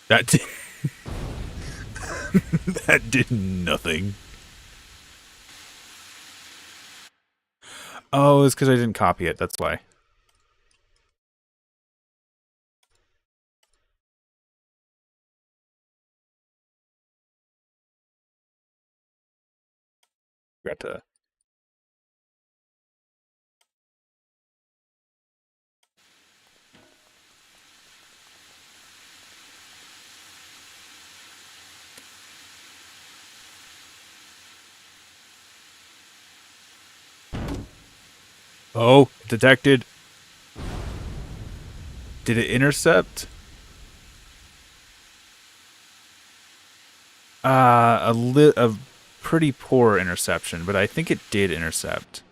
That did, that did nothing. Oh, it's because I didn't copy it. That's why. Forgot to. Oh, detected. Did it intercept? A pretty poor interception, but I think it did intercept.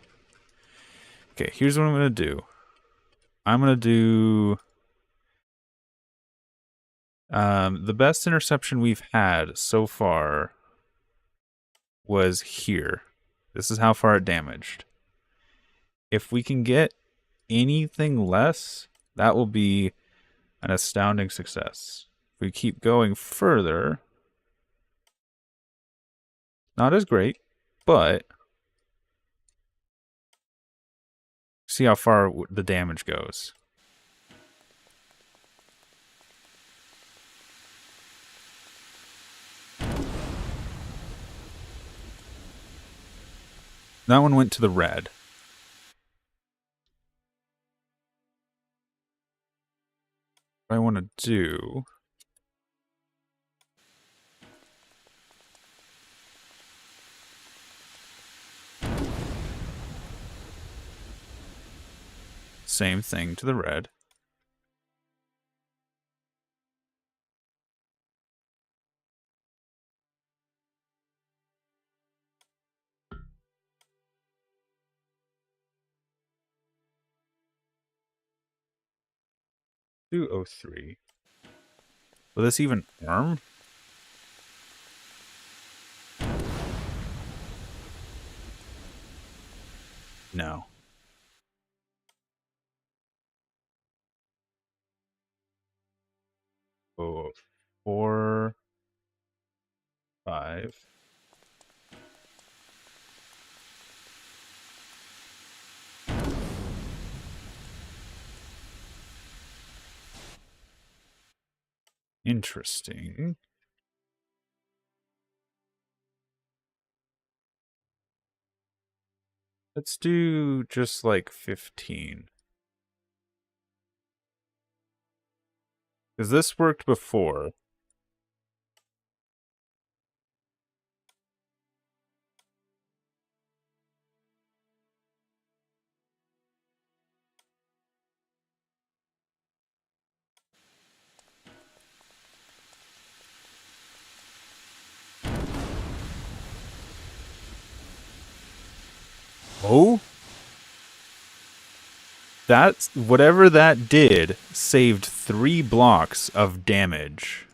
Okay, here's what I'm gonna do. I'm gonna do the best interception we've had so far was here. This is how far it damaged. If we can get anything less, that will be an astounding success. If we keep going further, not as great, but see how far the damage goes. That one went to the red. What I want to do... Same thing to the red. Do 03. Will this even arm? No. Oh, 4, 5. Interesting. Let's do just like 15. Because this worked before. Oh? That's whatever that did saved 3 blocks of damage.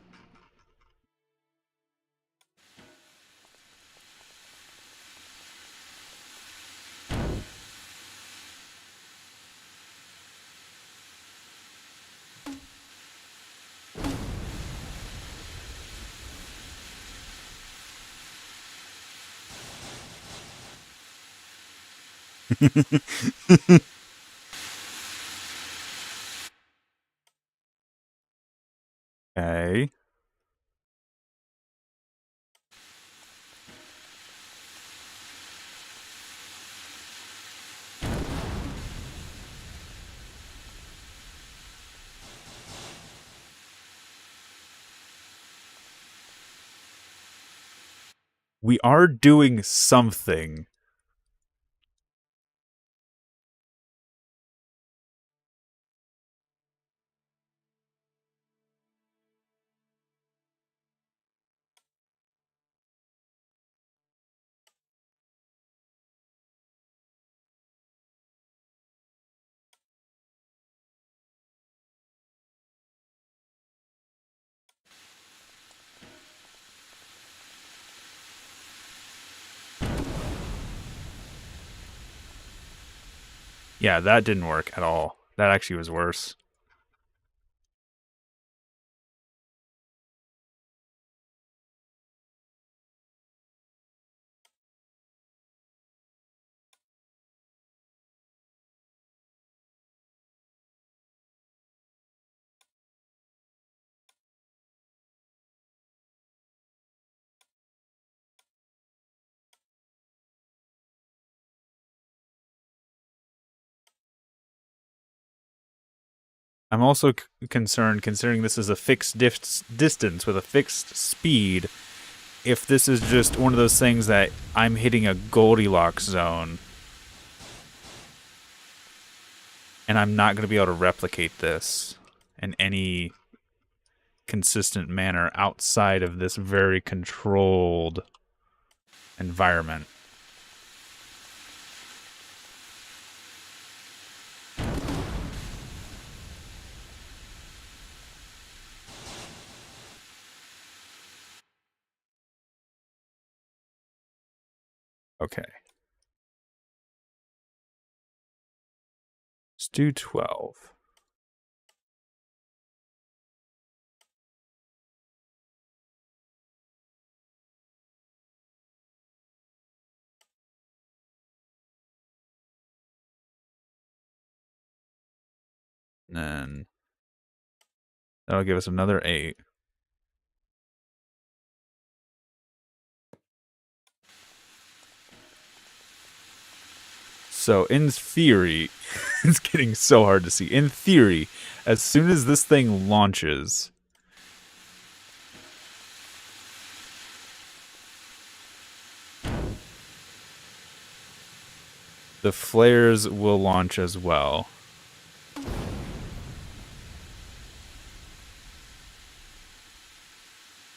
Okay. We are doing something. Yeah, that didn't work at all. That actually was worse. I'm also concerned, considering this is a fixed distance with a fixed speed, if this is just one of those things that I'm hitting a Goldilocks zone and I'm not going to be able to replicate this in any consistent manner outside of this very controlled environment. Okay. Let's do 12. And then that'll give us another 8. So in theory, it's getting so hard to see. In theory, as soon as this thing launches, the flares will launch as well.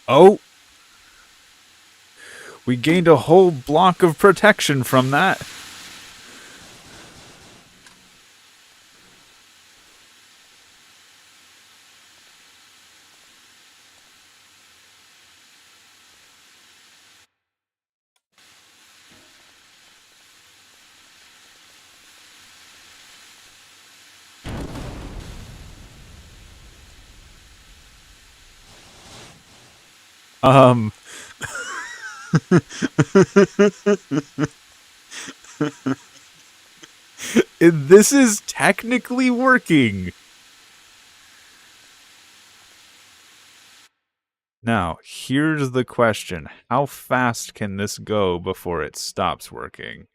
Oh! We gained a whole block of protection from that. Um, this is technically working. Now, here's the question. How fast can this go before it stops working?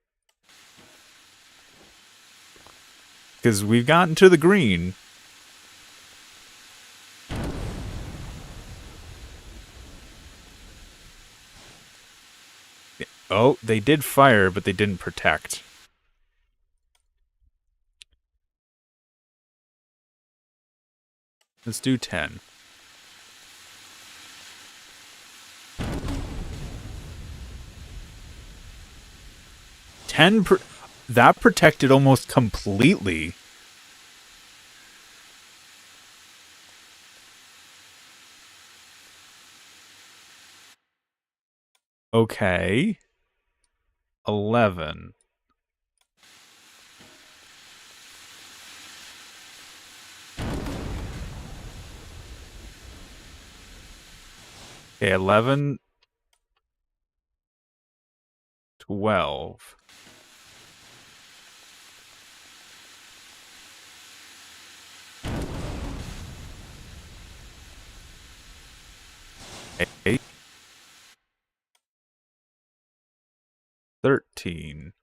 Because we've gotten to the green. Oh, they did fire, but they didn't protect. Let's do 10. 10 that protected almost completely. Okay. 11. Okay, 11. 12. Okay. 13.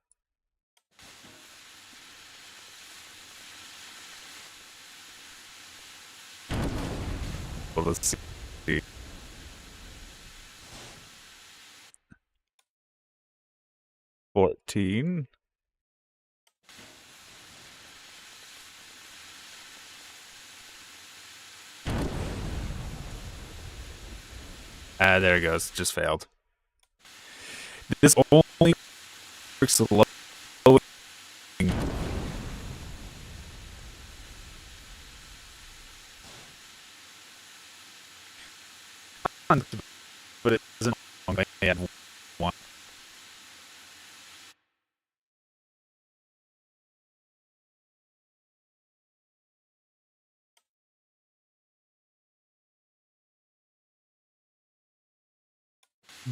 Well, let's see. 14. Ah, there it goes. Just failed. This only works low. But it doesn't. I had one.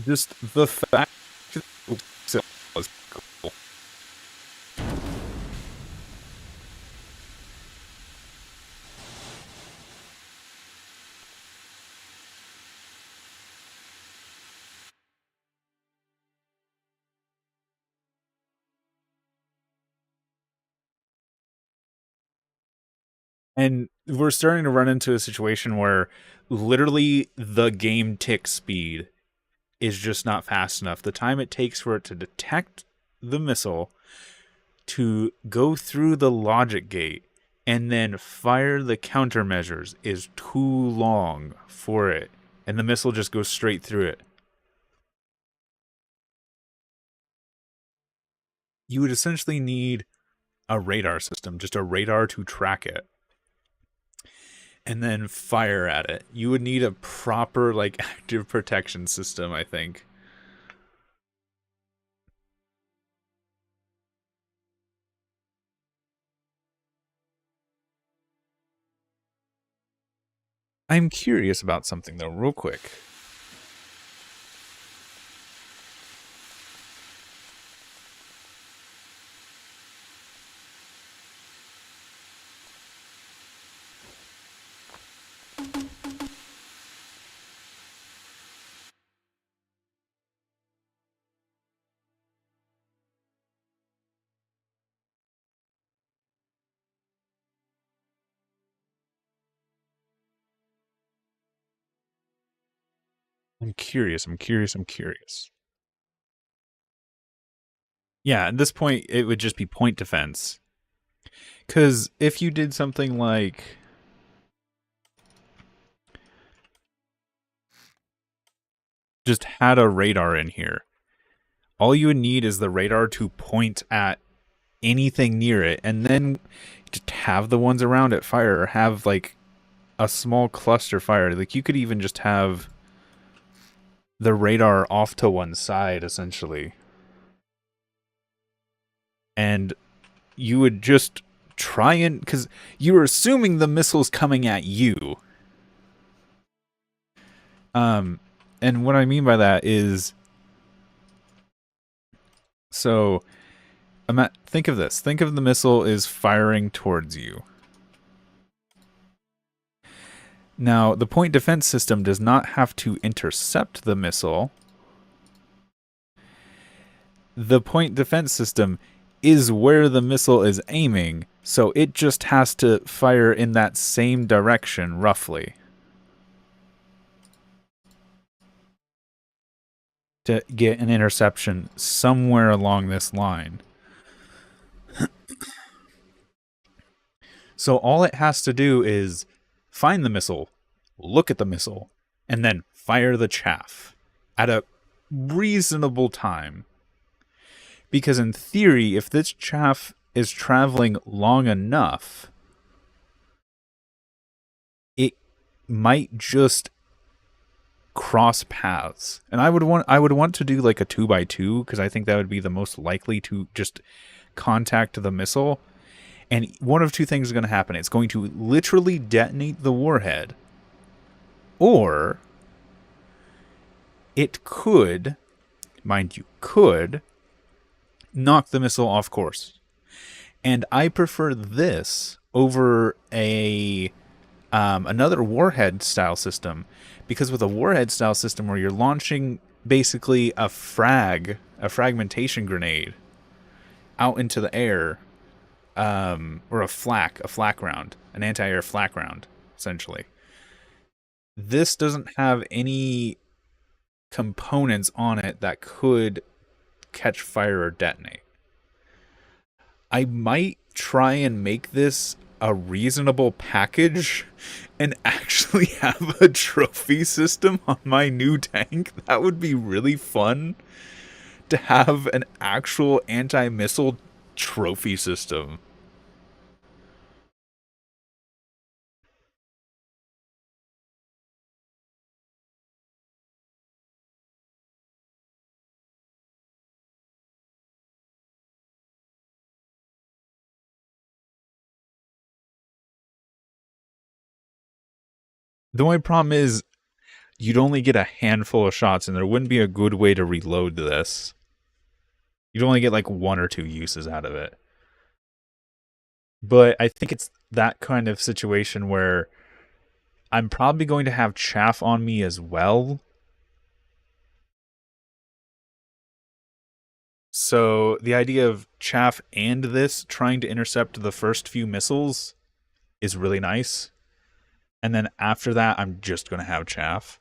Just the fact that it was cool. And we're starting to run into a situation where literally the game tick speed is just not fast enough. The time it takes for it to detect the missile, to go through the logic gate, and then fire the countermeasures is too long for it. And the missile just goes straight through it. You would essentially need a radar system, just a radar to track it, and then fire at it. You would need a proper, like, active protection system, I think. I'm curious about something, though, real quick. I'm curious. Yeah, at this point, it would just be point defense. Because if you did something like... just had a radar in here, all you would need is the radar to point at anything near it, and then just have the ones around it fire, or have, like, a small cluster fire. Like, you could even just have the radar off to one side, essentially. And you would just try and... because you're assuming the missile's coming at you. And what I mean by that is, so think of this. Think of the missile is firing towards you. Now, the point defense system does not have to intercept the missile. The point defense system is where the missile is aiming, so it just has to fire in that same direction, roughly, to get an interception somewhere along this line. So all it has to do is find the missile, look at the missile, and then fire the chaff at a reasonable time. Because in theory, if this chaff is traveling long enough, it might just cross paths. And I would want to do like a 2x2, because I think that would be the most likely to just contact the missile. And one of two things is going to happen. It's going to literally detonate the warhead, or it could, mind you, could knock the missile off course. And I prefer this over another warhead style system, because with a warhead style system where you're launching basically a fragmentation grenade out into the air, or a flak round, an anti-air flak round, essentially. This doesn't have any components on it that could catch fire or detonate. I might try and make this a reasonable package and actually have a trophy system on my new tank. That would be really fun, to have an actual anti-missile trophy system. The only problem is you'd only get a handful of shots, and there wouldn't be a good way to reload this. You'd only get like one or two uses out of it. But I think it's that kind of situation where I'm probably going to have chaff on me as well. So the idea of chaff and this trying to intercept the first few missiles is really nice. And then after that, I'm just going to have chaff.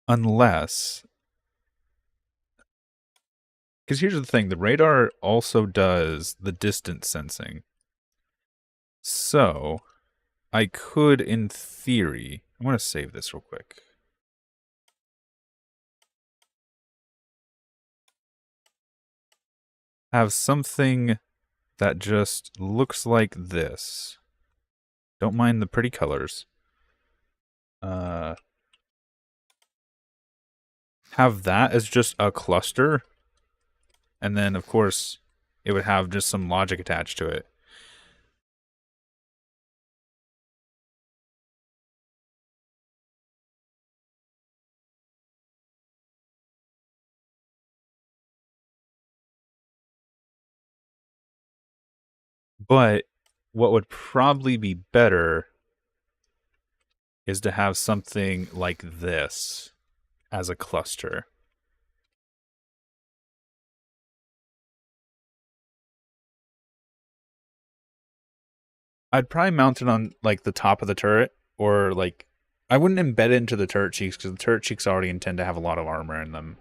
Unless, because here's the thing, the radar also does the distance sensing. So I could, in theory, I want to save this real quick. Have something that just looks like this. Don't mind the pretty colors. Have that as just a cluster. And then, of course, it would have just some logic attached to it. But what would probably be better is to have something like this as a cluster. I'd probably mount it on like the top of the turret, or like I wouldn't embed it into the turret cheeks, because the turret cheeks already intend to have a lot of armor in them.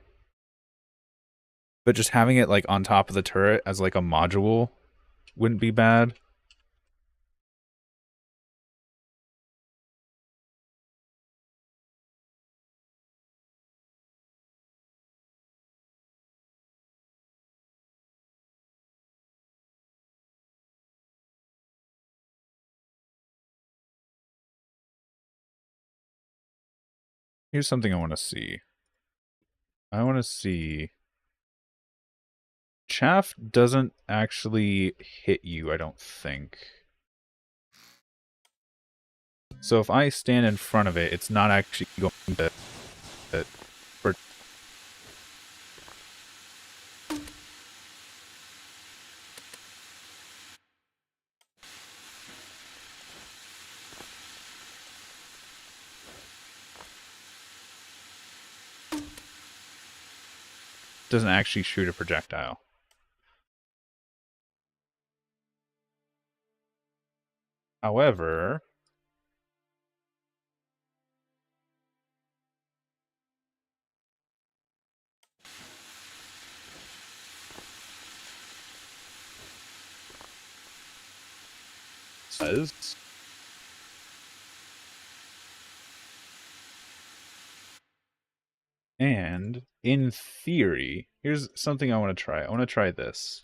But just having it like on top of the turret as like a module wouldn't be bad. Here's something I want to see. I want to see chaff doesn't actually hit you, I don't think. So if I stand in front of it, it's not actually going to... doesn't actually shoot a projectile. However, says and in theory, here's something I want to try. I want to try this.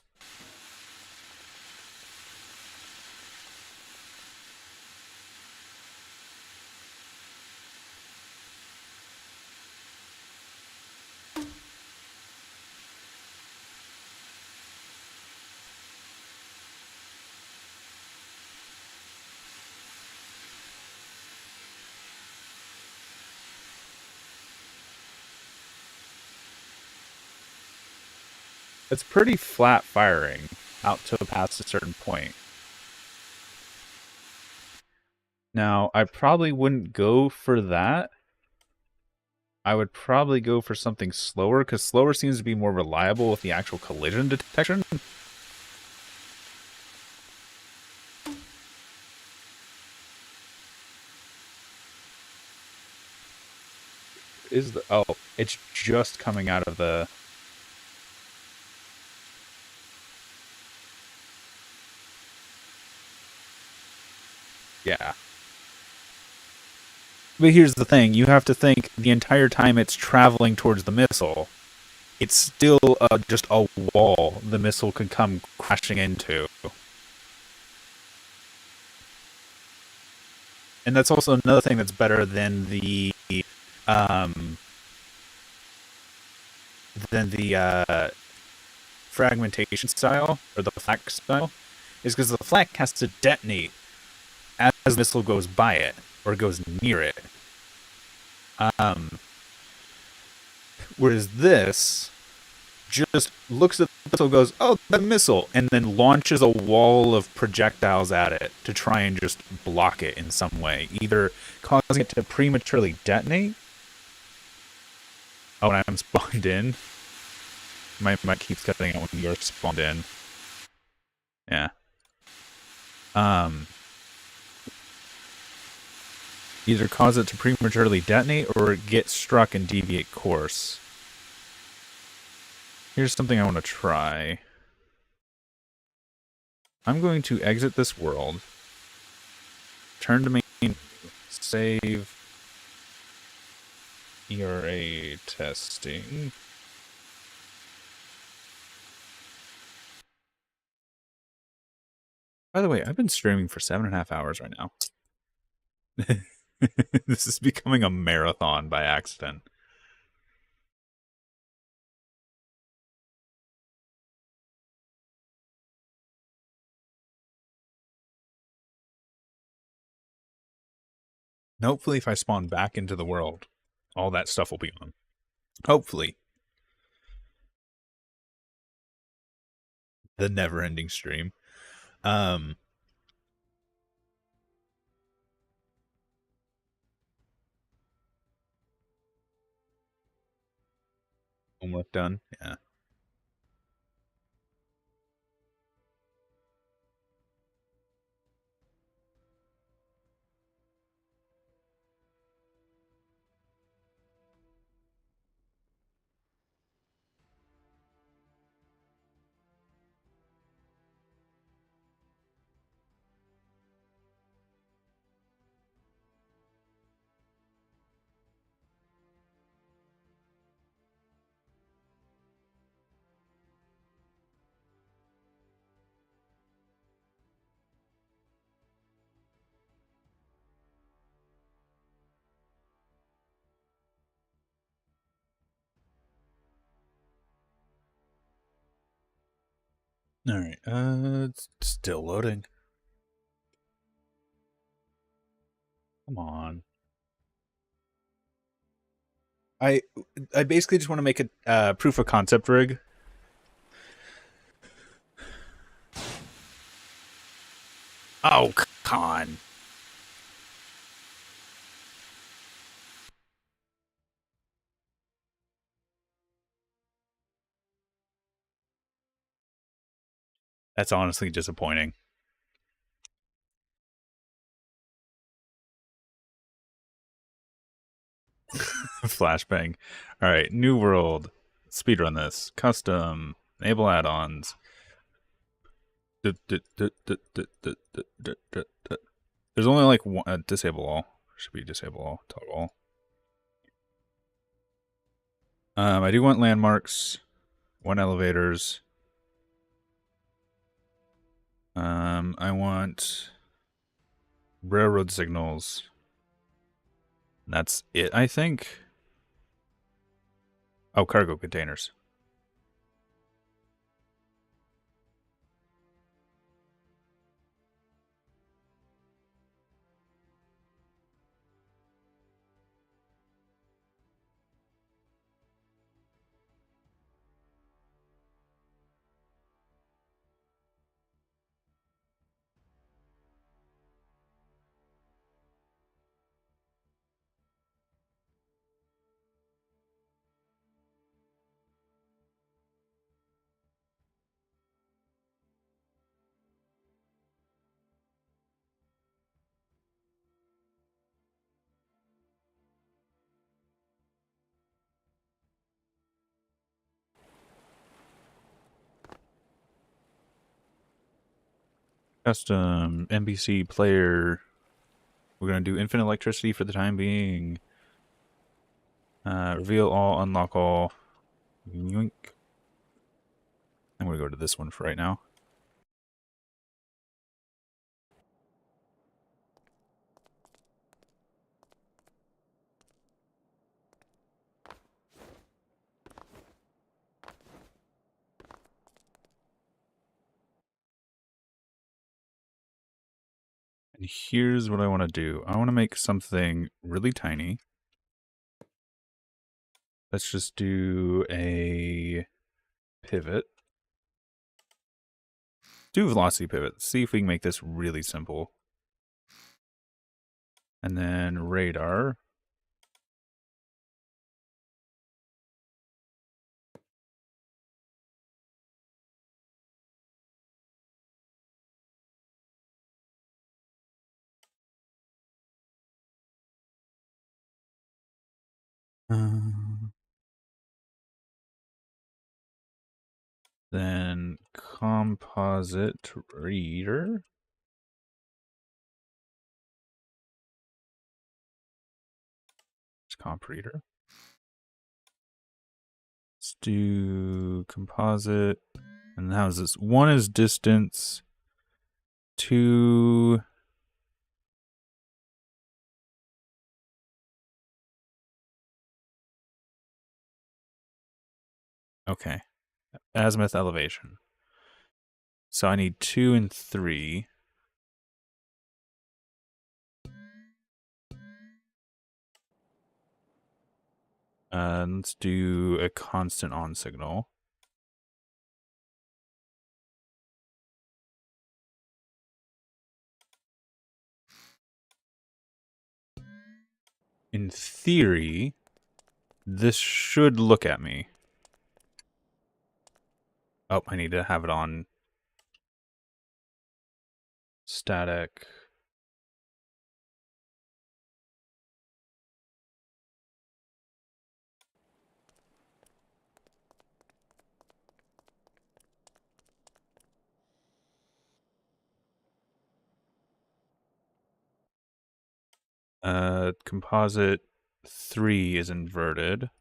It's pretty flat firing out to past a certain point. Now, I probably wouldn't go for that. I would probably go for something slower, because slower seems to be more reliable with the actual collision detection. Is the... oh, it's just coming out of the... yeah. But here's the thing. You have to think the entire time it's traveling towards the missile, it's still just a wall the missile could come crashing into. And that's also another thing that's better than the fragmentation style, or the flak style, is because the flak has to detonate as the missile goes by it, or goes near it. Whereas this just looks at the missile, goes, oh, that missile, and then launches a wall of projectiles at it to try and just block it in some way, either causing it to prematurely detonate. Oh, and I'm spawned in. My mic keeps cutting out when you're spawned in. Yeah. Either cause it to prematurely detonate or get struck and deviate course. Here's something I want to try. I'm going to exit this world. Turn to main. Save. ERA testing. By the way, I've been streaming for 7.5 hours right now. This is becoming a marathon by accident. And hopefully, if I spawn back into the world, all that stuff will be on. Hopefully. The never-ending stream. Homework done? Yeah. All right. It's still loading. Come on. I basically just want to make a proof of concept rig. Oh, come on. That's honestly disappointing. Flashbang. All right, new world. Speedrun this. Custom. Enable add-ons. There's only like one. Disable all. Should be disable all. Toggle all. I do want landmarks. One elevators. I want railroad signals. That's it, I think. Oh, cargo containers. Custom NPC player. We're going to do infinite electricity for the time being. Reveal all, unlock all. Yoink. I'm going to go to this one for right now. And here's what I want to do. I want to make something really tiny. Let's just do a pivot. Do a velocity pivot. See if we can make this really simple. And then radar. Then composite reader. It's comp reader. Let's do composite. And how's this? One is distance. Two. Okay. Azimuth elevation. So I need 2 and 3. Let's do a constant on signal. In theory, this should look at me. Oh, I need to have it on static. Composite 3 is inverted.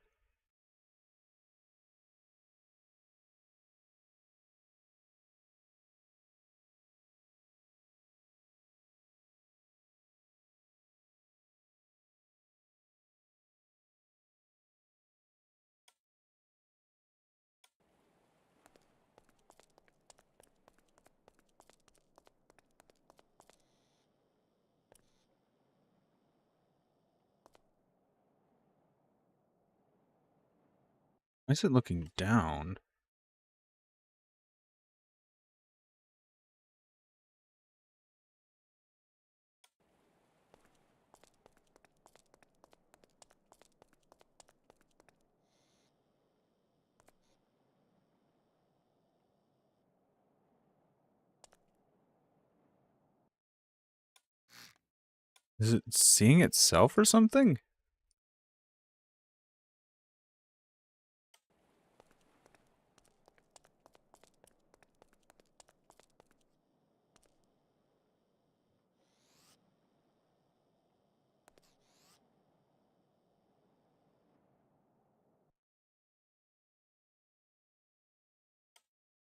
Why is it looking down? Is it seeing itself or something?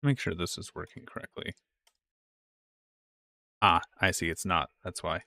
Make sure this is working correctly. Ah, I see, it's not. That's why.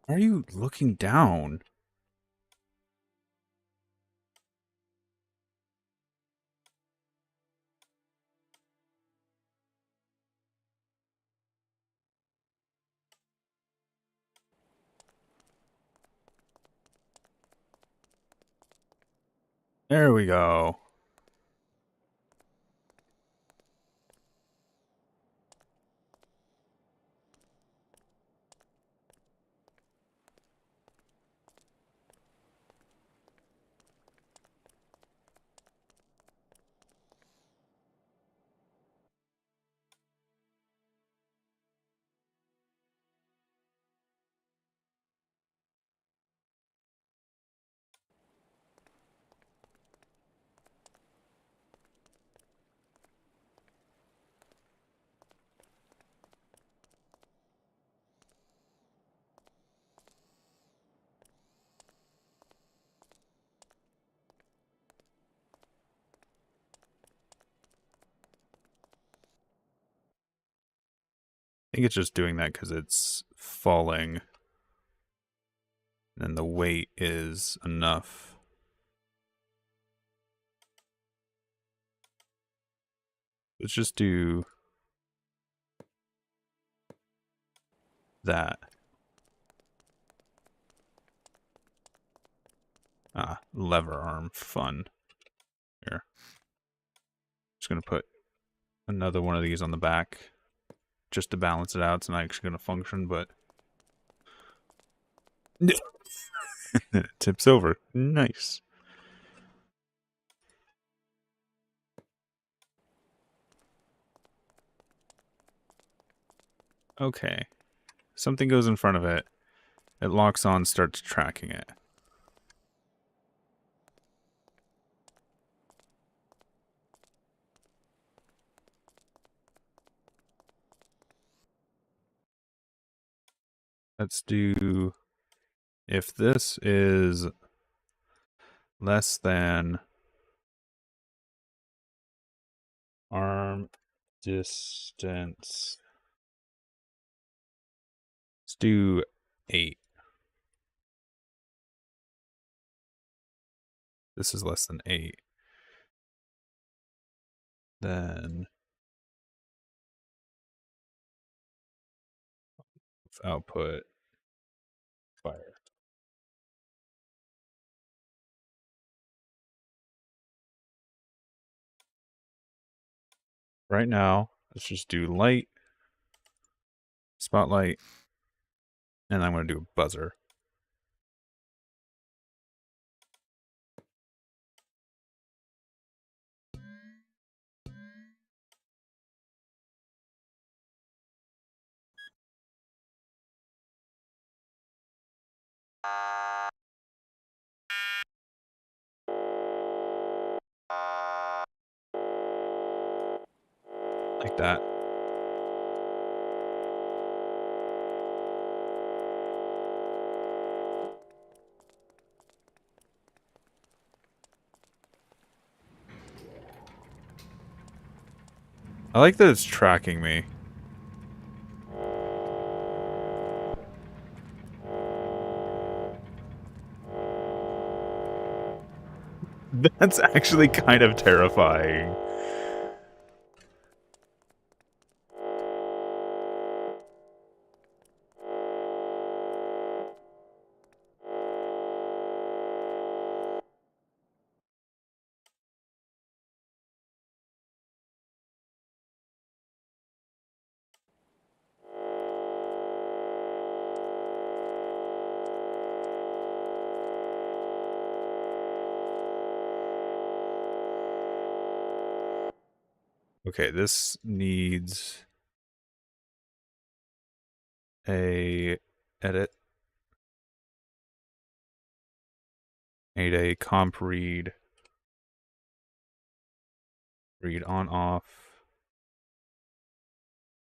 Why are you looking down? There we go. I think it's just doing that because it's falling. And the weight is enough. Let's just do that. Ah, lever arm, fun. Here. Just gonna put another one of these on the back just to balance it out. It's not actually gonna function, but it tips over. Nice. Okay. Something goes in front of it. It locks on, starts tracking it. Let's do, if this is less than arm distance, let's do 8. This is less than 8. Then output fire. Right now, let's just do light, spotlight, and I'm going to do a buzzer. Like that. I like that it's tracking me. That's actually kind of terrifying. Okay, this needs a edit. Need a comp read on off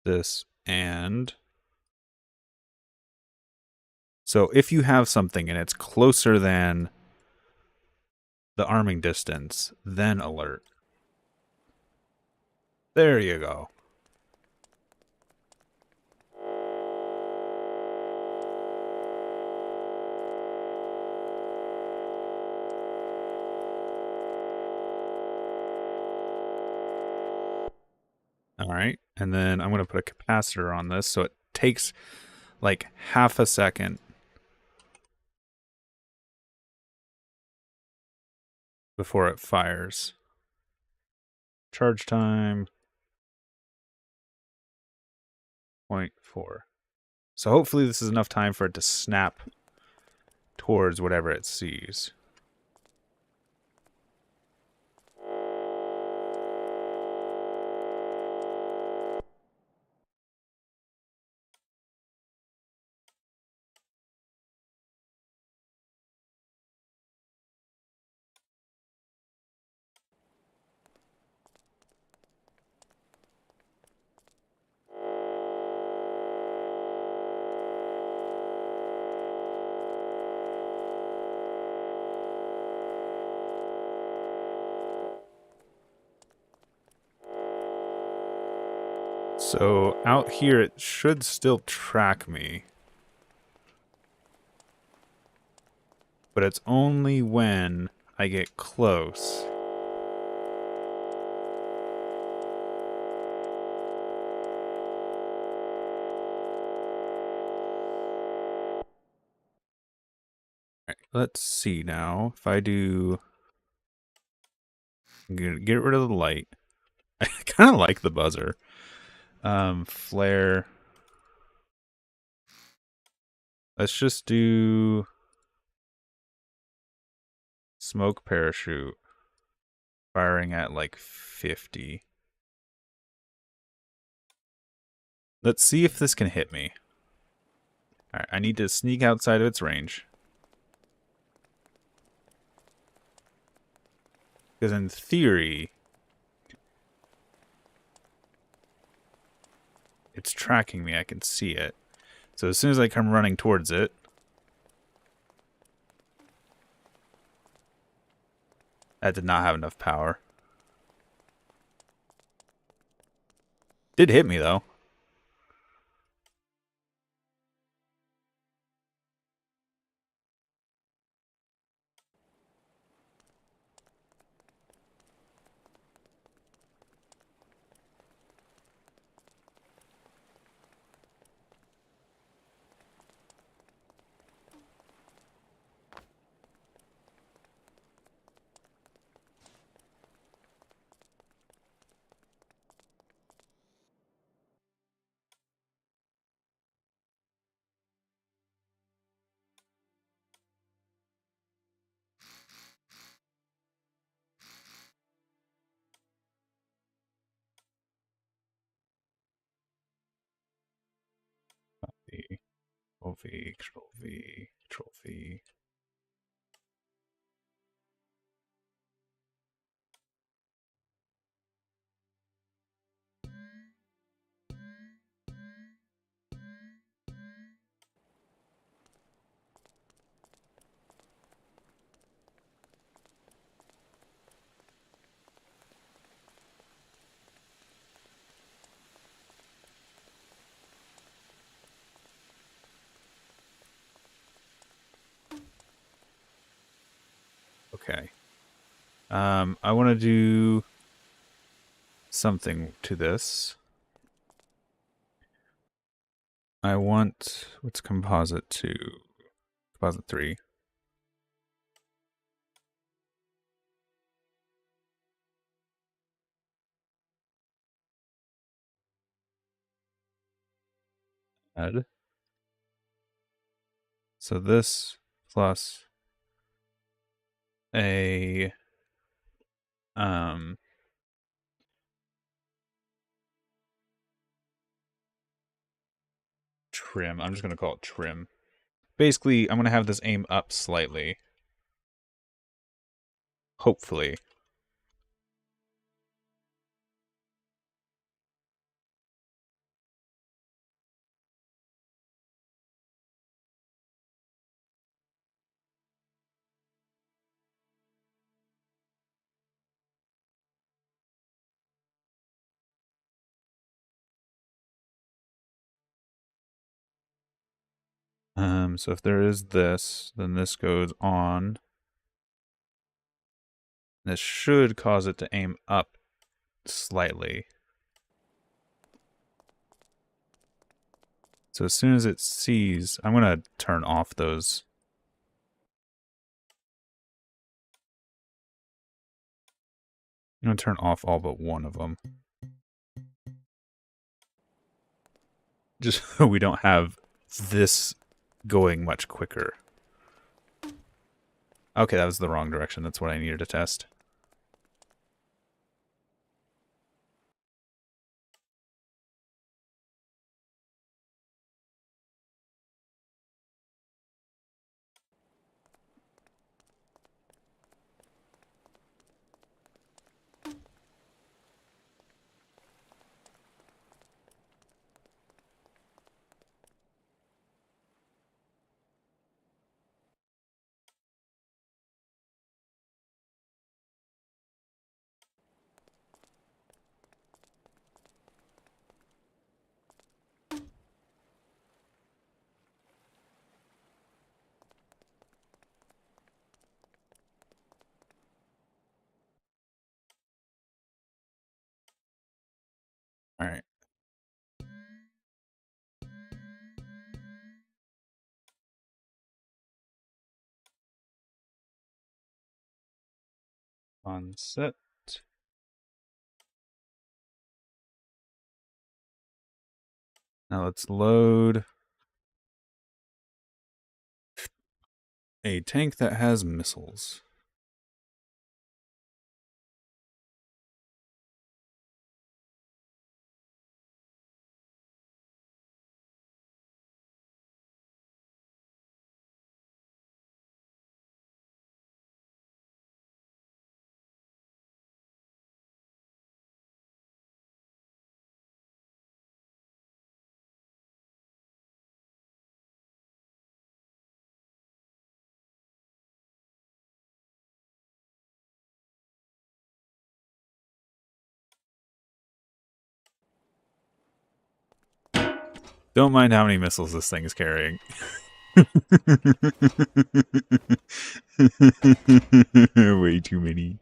this, and so if you have something and it's closer than the arming distance, then alert. There you go. All right, and then I'm going to put a capacitor on this so it takes like half a second before it fires. Charge time 0.4. So hopefully this is enough time for it to snap towards whatever it sees. So out here it should still track me. But it's only when I get close. Alright, let's see now. If I do... get rid of the light. I kind of like the buzzer. Flare. Let's just do... smoke parachute. Firing at like 50. Let's see if this can hit me. Alright, I need to sneak outside of its range. Because in theory, it's tracking me. I can see it. So as soon as I come running towards it, that did not have enough power. Did hit me, though. V, Control V, Control V, Control V. Okay. I want to do something to this. I want, what's composite 2? Composite 3. Add. So this plus a trim. I'm just going to call it trim. Basically, I'm going to have this aim up slightly. Hopefully. So if there is this, then this goes on. This should cause it to aim up slightly. So as soon as it sees, I'm going to turn off those. I'm going to turn off all but one of them. Just so we don't have this going much quicker. Okay, that was the wrong direction. That's what I needed to test. All right. On set. Now let's load a tank that has missiles. Don't mind how many missiles this thing is carrying. Way too many.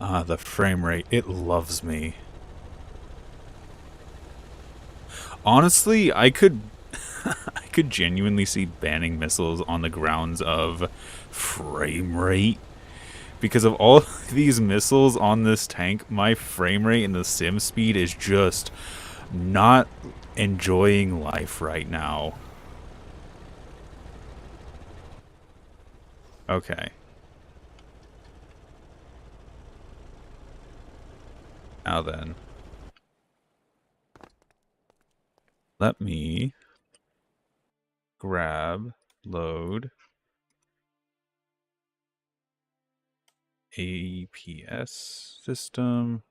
Ah, the frame rate. It loves me. Honestly, I could I could genuinely see banning missiles on the grounds of frame rate. Because of all these missiles on this tank, my frame rate and the sim speed is just not enjoying life right now. Okay. Now then. Let me grab, load, APS system.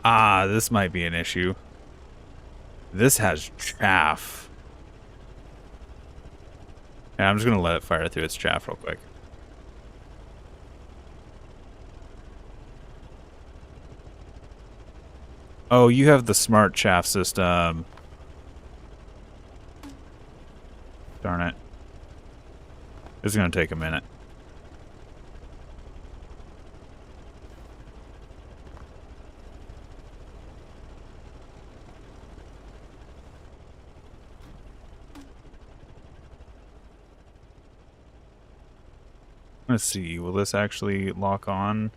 Ah, this might be an issue. This has chaff. And I'm just going to let it fire through its chaff real quick. Oh, you have the smart chaff system. Darn it. It's going to take a minute. Let's see, will this actually lock on?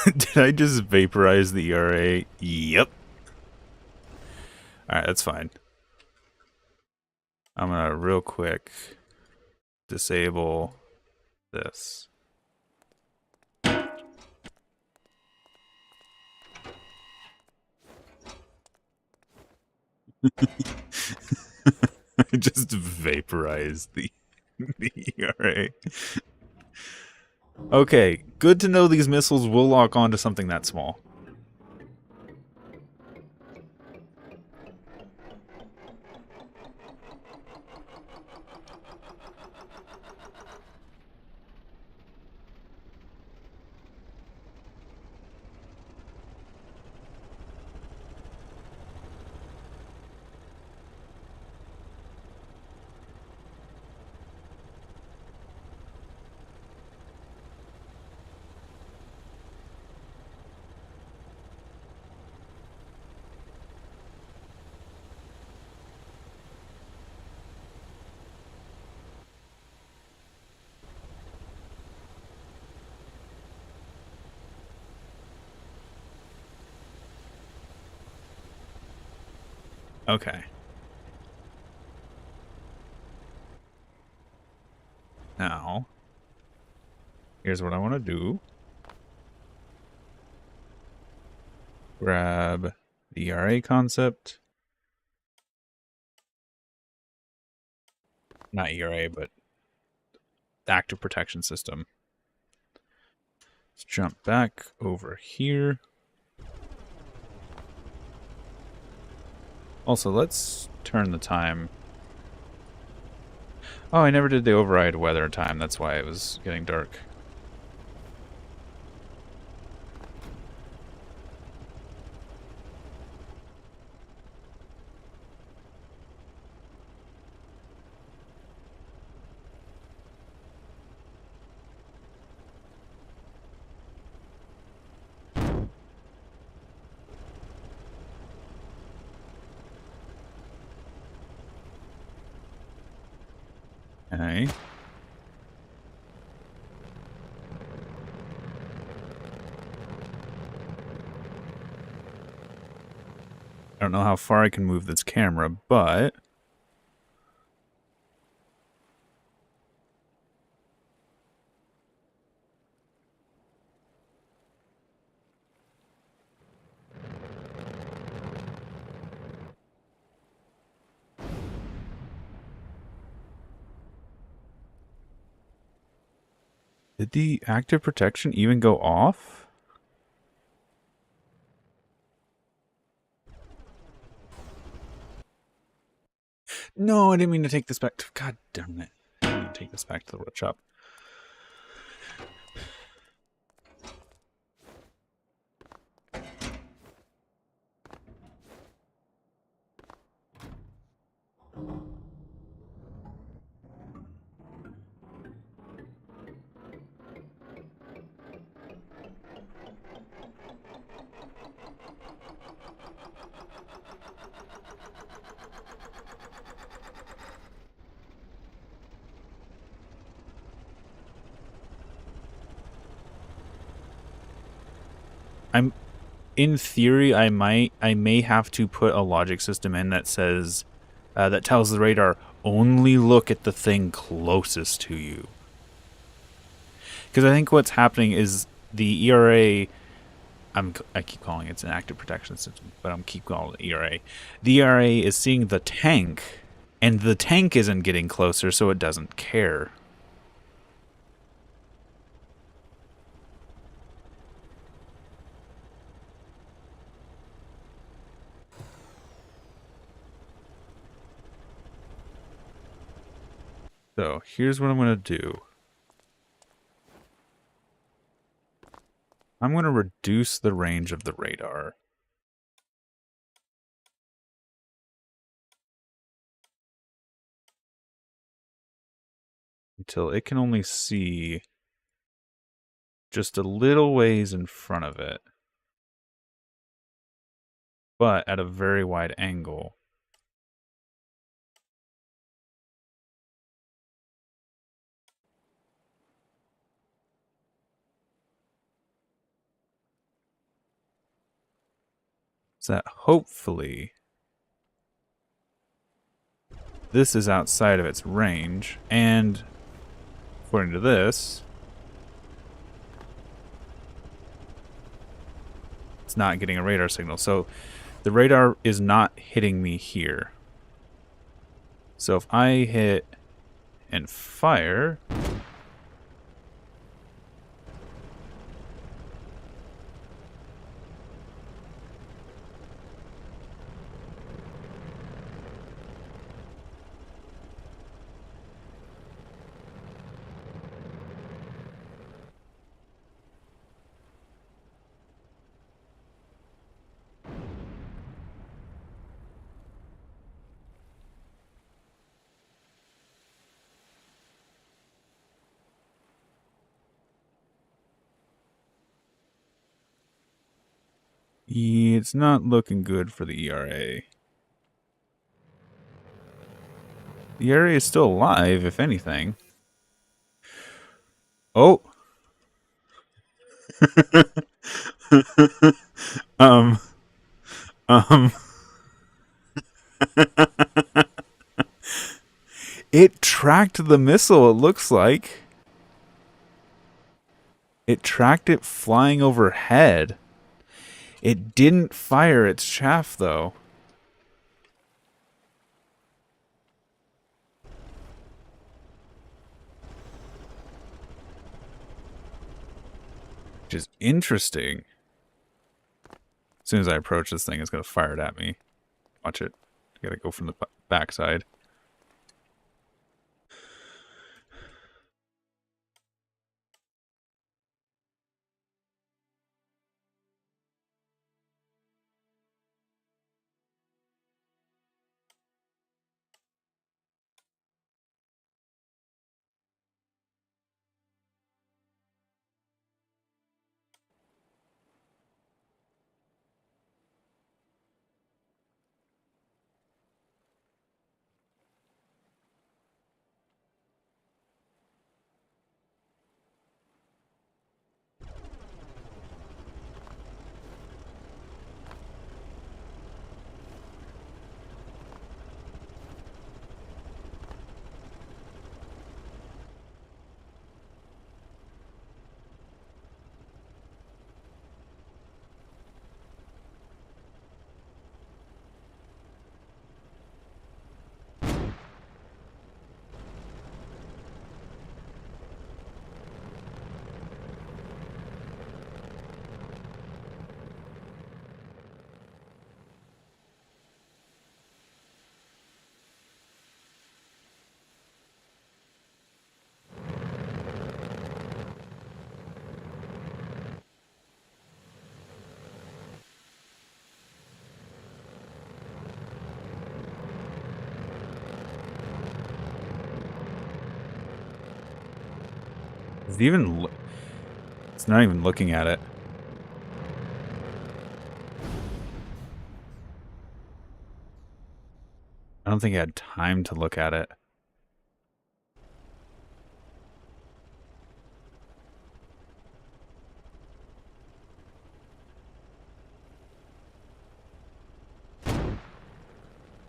Did I just vaporize the ERA? Yep. Alright, that's fine. I'm gonna real quick disable this. I just vaporized the ERA. Okay, good to know these missiles will lock onto something that small. Okay. Now, here's what I want to do. Grab the ERA concept. Not ERA, but active protection system. Let's jump back over here. Also, let's turn the time. Oh, I never did the override weather time. That's why it was getting dark. Okay. don't know how far I can move this camera, but... Did the active protection even go off? No, I didn't mean to take this back to... God damn it. I didn't mean to take this back to the workshop. In theory, I may have to put a logic system in that says, that tells the radar, only look at the thing closest to you. Because I think what's happening is the ERA, I keep calling it an active protection system, but I'm keep calling it ERA. The ERA is seeing the tank, and the tank isn't getting closer, so it doesn't care. So here's what I'm going to do. I'm going to reduce the range of the radar. Until it can only see just a little ways in front of it. But at a very wide angle. So that hopefully this is outside of its range, and according to this, it's not getting a radar signal. So the radar is not hitting me here. So if I hit and fire, it's not looking good for the ERA. The ERA is still alive, if anything. Oh! um... It tracked the missile, it looks like. It tracked it flying overhead. It didn't fire its chaff, though. Which is interesting. As soon as I approach this thing, it's going to fire it at me. Watch it. I gotta go from the backside. It's not even looking at it. I don't think I had time to look at it.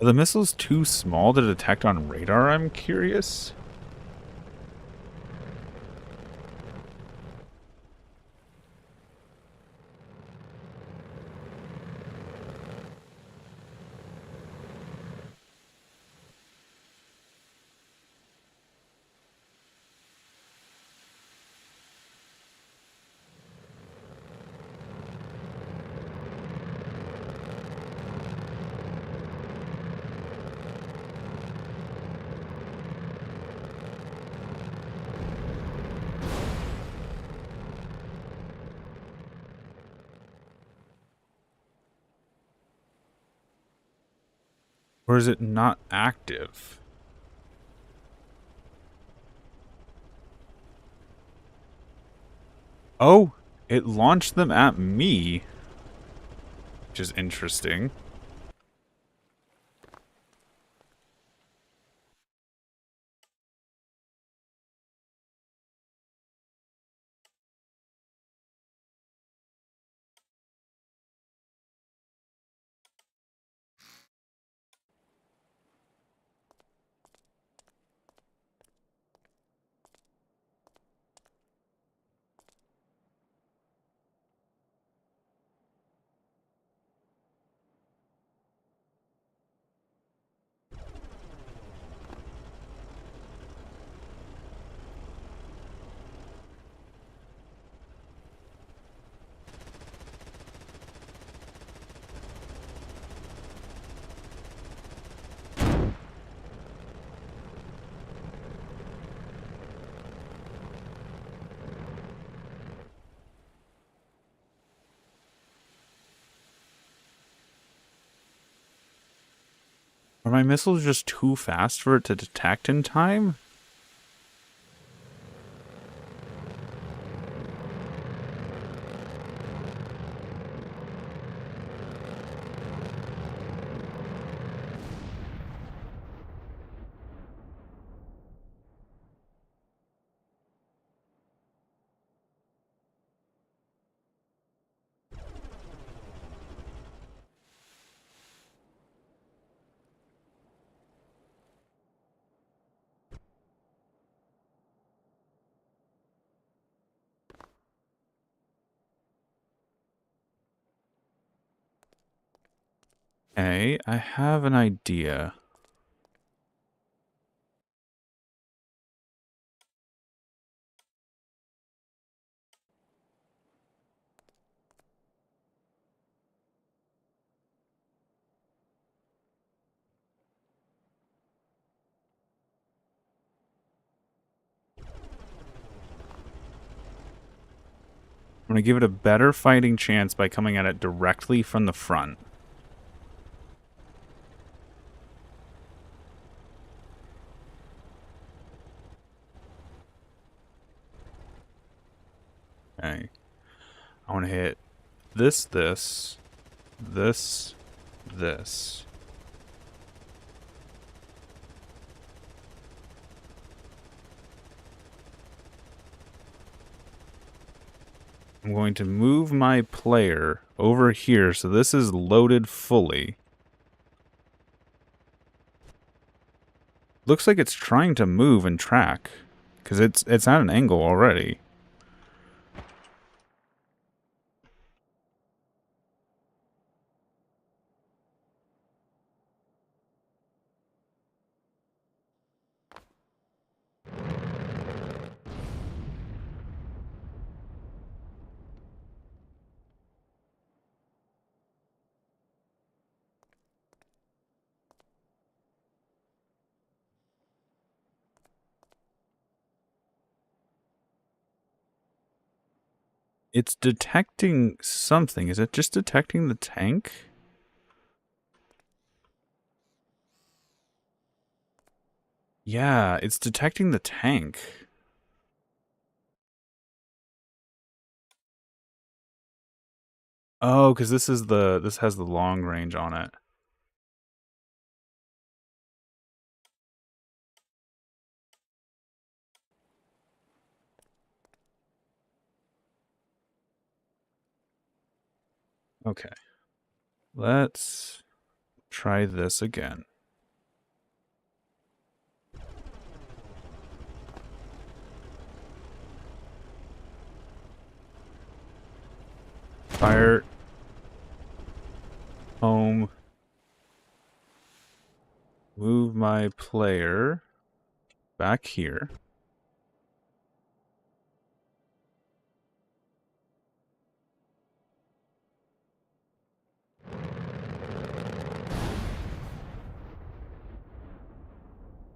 Are the missiles too small to detect on radar? I'm curious. Or is it not active? Oh, it launched them at me, which is interesting. Are my missiles just too fast for it to detect in time? Okay, I have an idea. I'm going to give it a better fighting chance by coming at it directly from the front. Okay. I want to hit this, this, this, this. I'm going to move my player over here so this is loaded fully. Looks like it's trying to move and track because it's at an angle already. It's detecting something. Is it just detecting the tank? Yeah, it's detecting the tank. Oh, because this has the long range on it. Okay. Let's try this again. Fire. Home. Move my player back here.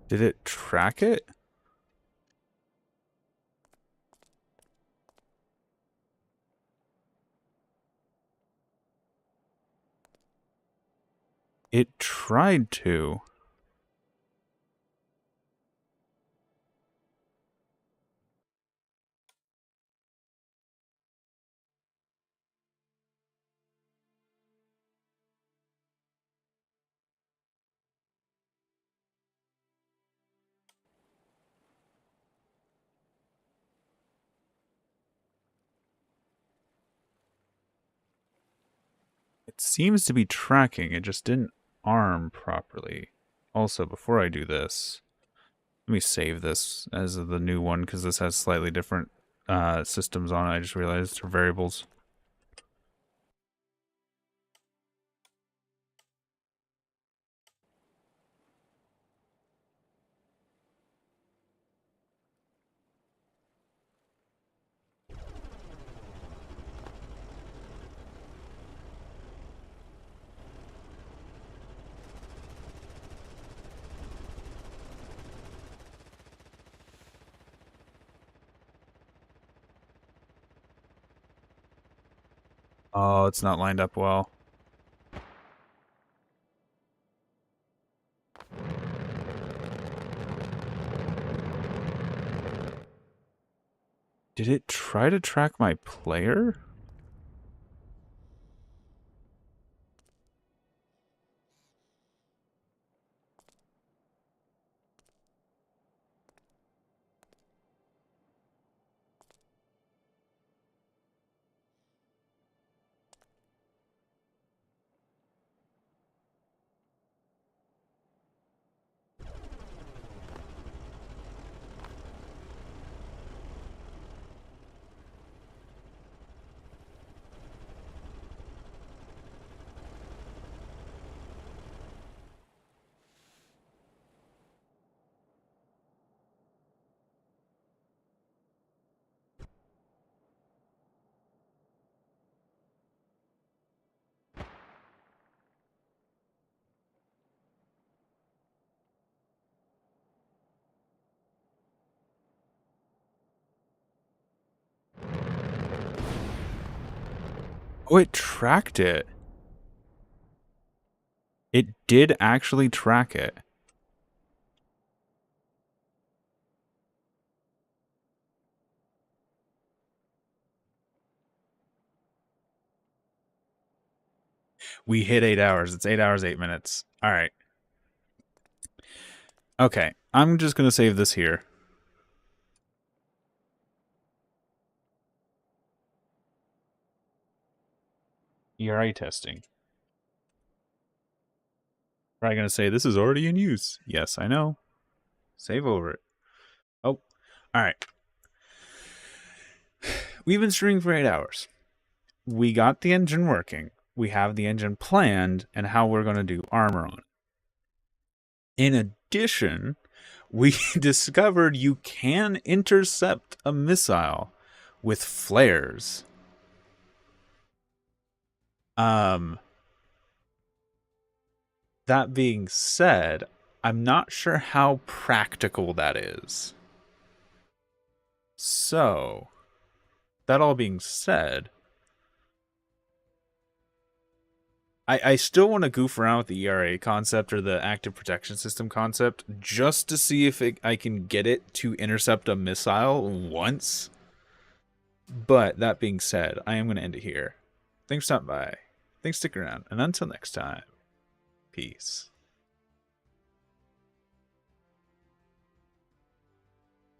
Did it track it? It tried to. It seems to be tracking. It just didn't arm properly. Also, before I do this, let me save this as the new one because this has slightly different systems on it. I just realized, or variables. Oh, it's not lined up well. Did it try to track my player? Oh, it tracked it. It did actually track it. We hit 8 hours. It's 8 hours, 8 minutes. All right. Okay. I'm just going to save this here. ERA testing. Probably going to say, this is already in use. Yes, I know. Save over it. Oh, all right. We've been streaming for 8 hours. We got the engine working. We have the engine planned and how we're going to do armor on it. In addition, we discovered you can intercept a missile with flares. That being said, I'm not sure how practical that is. So, that all being said, I still want to goof around with the ERA concept or the active protection system concept just to see if I can get it to intercept a missile once. But that being said, I am going to end it here. Thanks for stopping by. Thanks for sticking around. And until next time, peace.